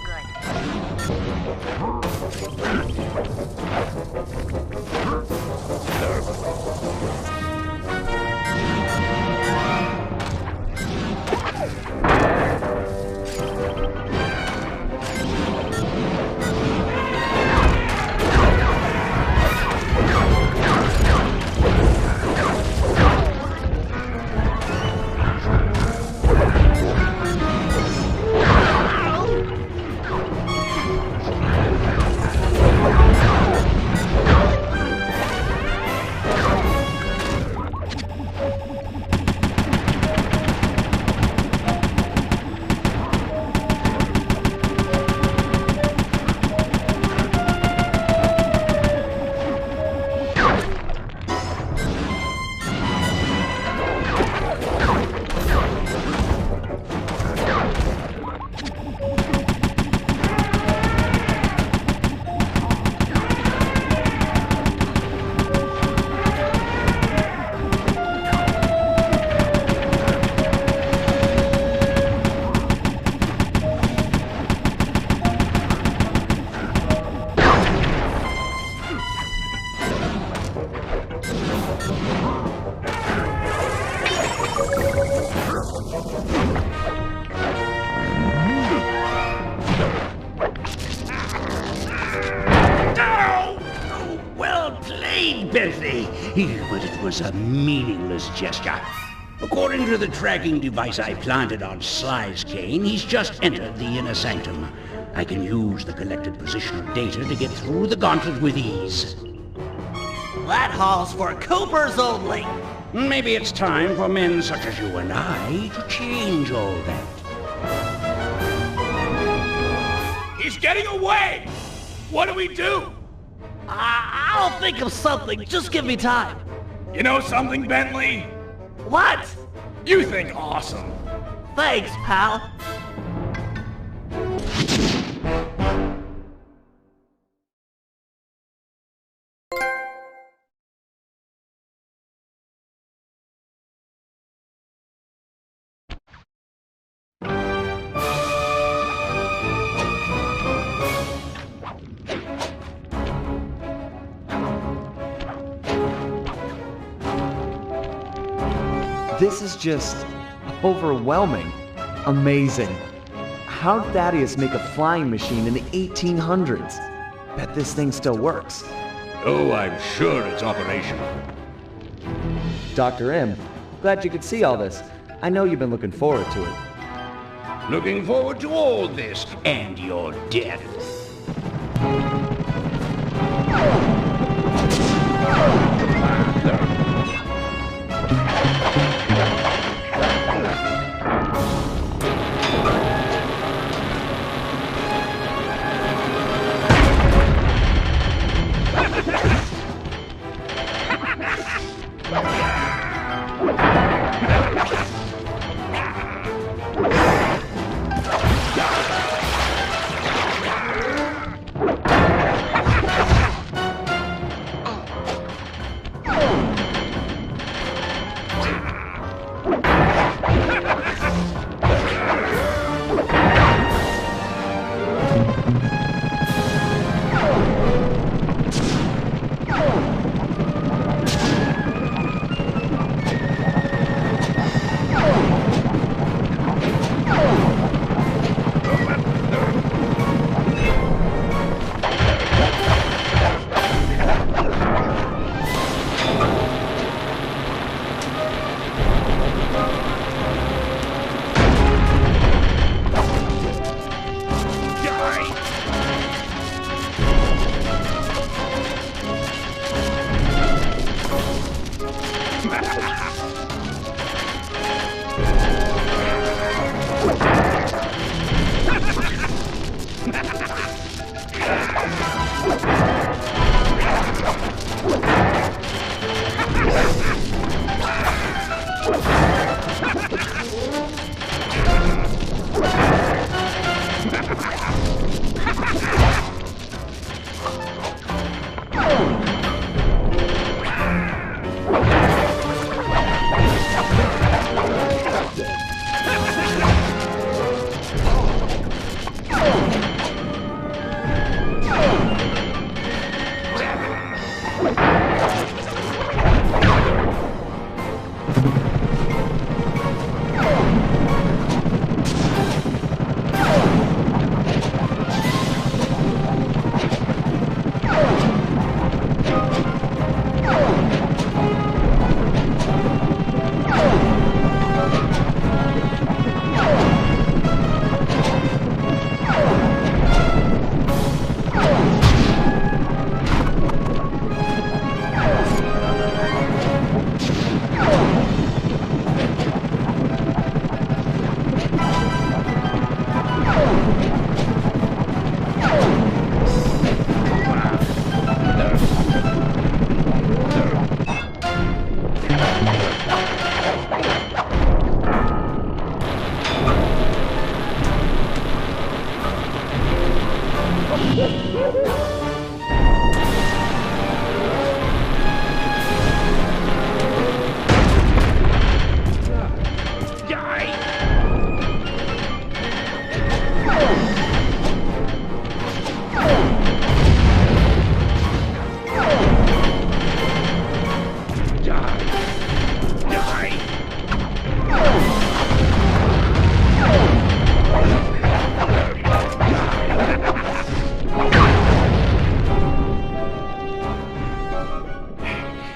Bentley, but it was a meaningless gesture. According to the tracking device I planted on Sly's cane, he's just entered the inner sanctum. I can use the collected positional data to get through the gauntlet with ease. That hall's for Coopers only. Maybe it's time for men such as you and I to change all that. He's getting away! What do we do? I'll think of something. Just give me time. You know something, Bentley? What? You think awesome. Thanks, pal. This is just overwhelming. Amazing. How did Thaddeus make a flying machine in the 1800s? Bet this thing still works. Oh, I'm sure it's operational. Dr. M, glad you could see all this. I know you've been looking forward to it. Looking forward to all this and your death.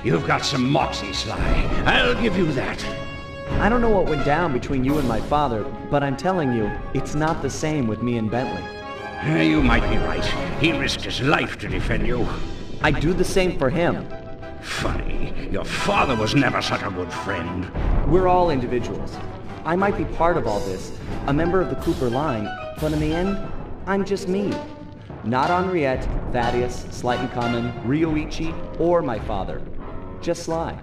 You've got some moxie, Sly. I'll give you that. I don't know what went down between you and my father, but I'm telling you, it's not the same with me and Bentley. You might be right. He risked his life to defend you. I'd do the same for him. Funny. Your father was never such a good friend. We're all individuals. I might be part of all this, a member of the Cooper line, but in the end, I'm just me. Not Henriette, Thaddeus, Slight and Common, Ryoichi, or my father. Just Sly.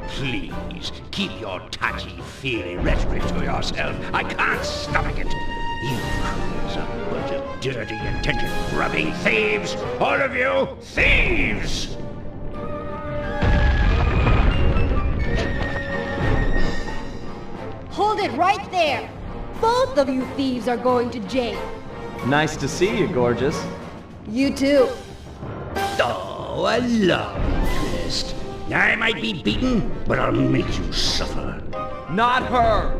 Please, keep your touchy-feely rhetoric to yourself. I can't stomach it. You crews, a bunch of dirty, attention-grubbing thieves! All of you, thieves! Hold it right there! Both of you thieves are going to jail. Nice to see you, gorgeous. You too. Oh, a love interest. I might be beaten, but I'll make you suffer. Not her!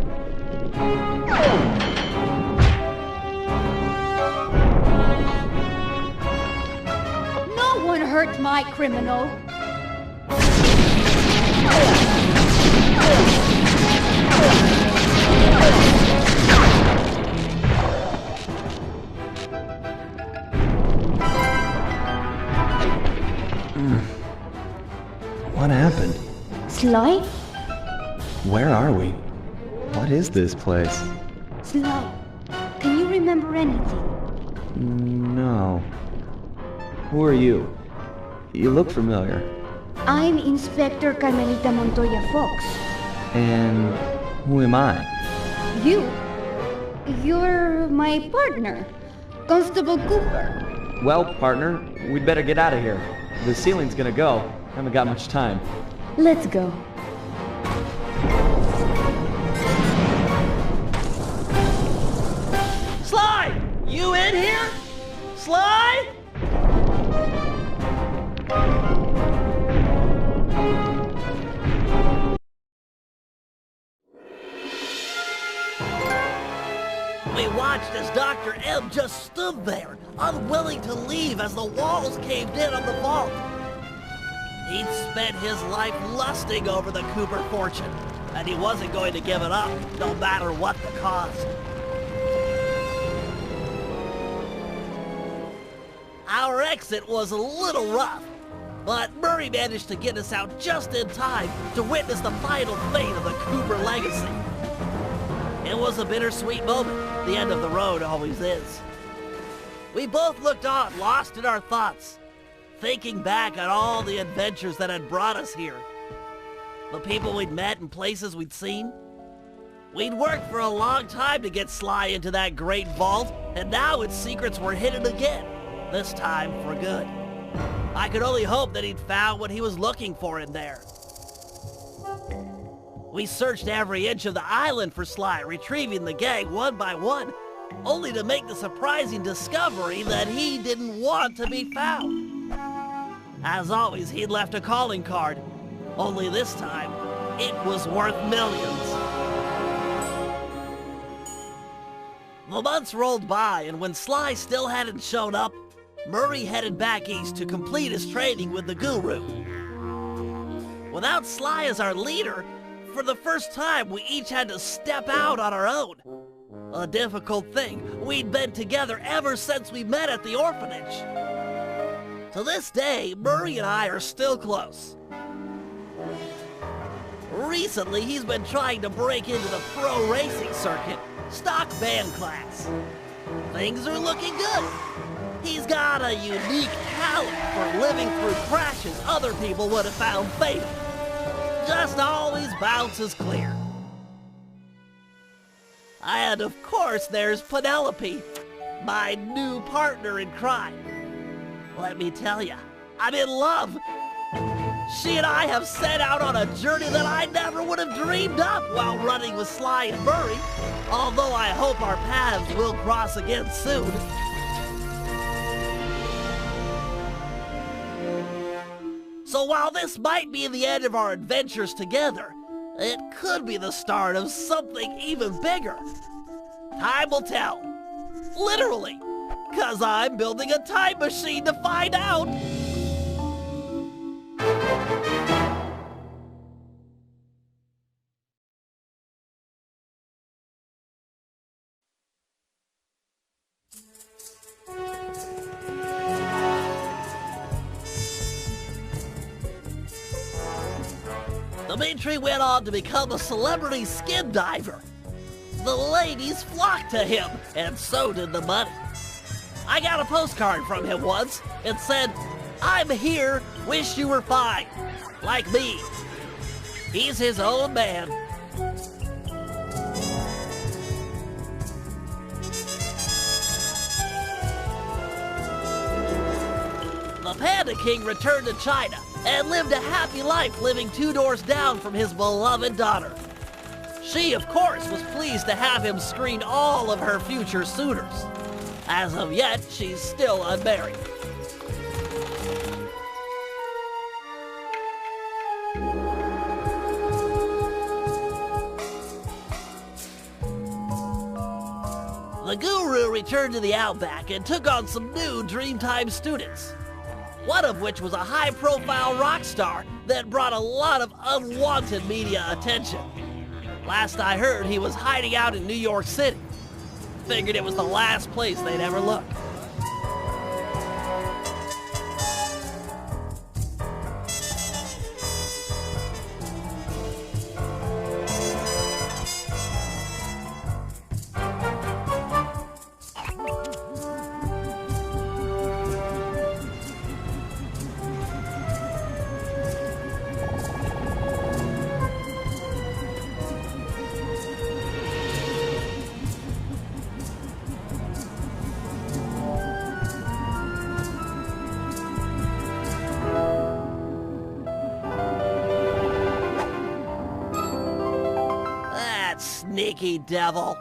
No one hurt my criminal. What happened? Sly? Where are we? What is this place? Sly, can you remember anything? No. Who are you? You look familiar. I'm Inspector Carmelita Montoya Fox. And who am I? You're my partner, Constable Cooper. Well, partner, we'd better get out of here. The ceiling's gonna go. Haven't got much time. Let's go. Sly! You in here? Sly? We watched as Dr. M just stood there, unwilling to leave as the walls caved in on the vault. He'd spent his life lusting over the Cooper fortune, and he wasn't going to give it up, no matter what the cost. Our exit was a little rough, but Murray managed to get us out just in time to witness the final fate of the Cooper legacy. It was a bittersweet moment. The end of the road always is. We both looked on, lost in our thoughts, thinking back on all the adventures that had brought us here. The people we'd met and places we'd seen. We'd worked for a long time to get Sly into that great vault, and now its secrets were hidden again, this time for good. I could only hope that he'd found what he was looking for in there. We searched every inch of the island for Sly, retrieving the gang one by one, only to make the surprising discovery that he didn't want to be found. As always, he'd left a calling card, only this time, it was worth millions. The months rolled by, and when Sly still hadn't shown up, Murray headed back east to complete his training with the Guru. Without Sly as our leader, for the first time, we each had to step out on our own. A difficult thing. We'd been together ever since we met at the orphanage. To this day, Murray and I are still close. Recently, he's been trying to break into the pro racing circuit, stock van class. Things are looking good. He's got a unique talent for living through crashes other people would have found fatal. Just always bounces clear. And of course there's Penelope, my new partner in crime. Let me tell you, I'm in love. She and I have set out on a journey that I never would have dreamed of while running with Sly and Murray, although I hope our paths will cross again soon. So while this might be the end of our adventures together, it could be the start of something even bigger. Time will tell. Literally. 'Cause I'm building a time machine to find out. Dimitri went on to become a celebrity skin diver. The ladies flocked to him, and so did the money. I got a postcard from him once. It said, "I'm here, wish you were fine, like me." He's his own man. The Panda King returned to China and lived a happy life living 2 doors down from his beloved daughter. She, of course, was pleased to have him screen all of her future suitors. As of yet, she's still unmarried. The guru returned to the Outback and took on some new Dreamtime students. One of which was a high-profile rock star that brought a lot of unwanted media attention. Last I heard, he was hiding out in New York City. Figured it was the last place they'd ever look. Sneaky devil.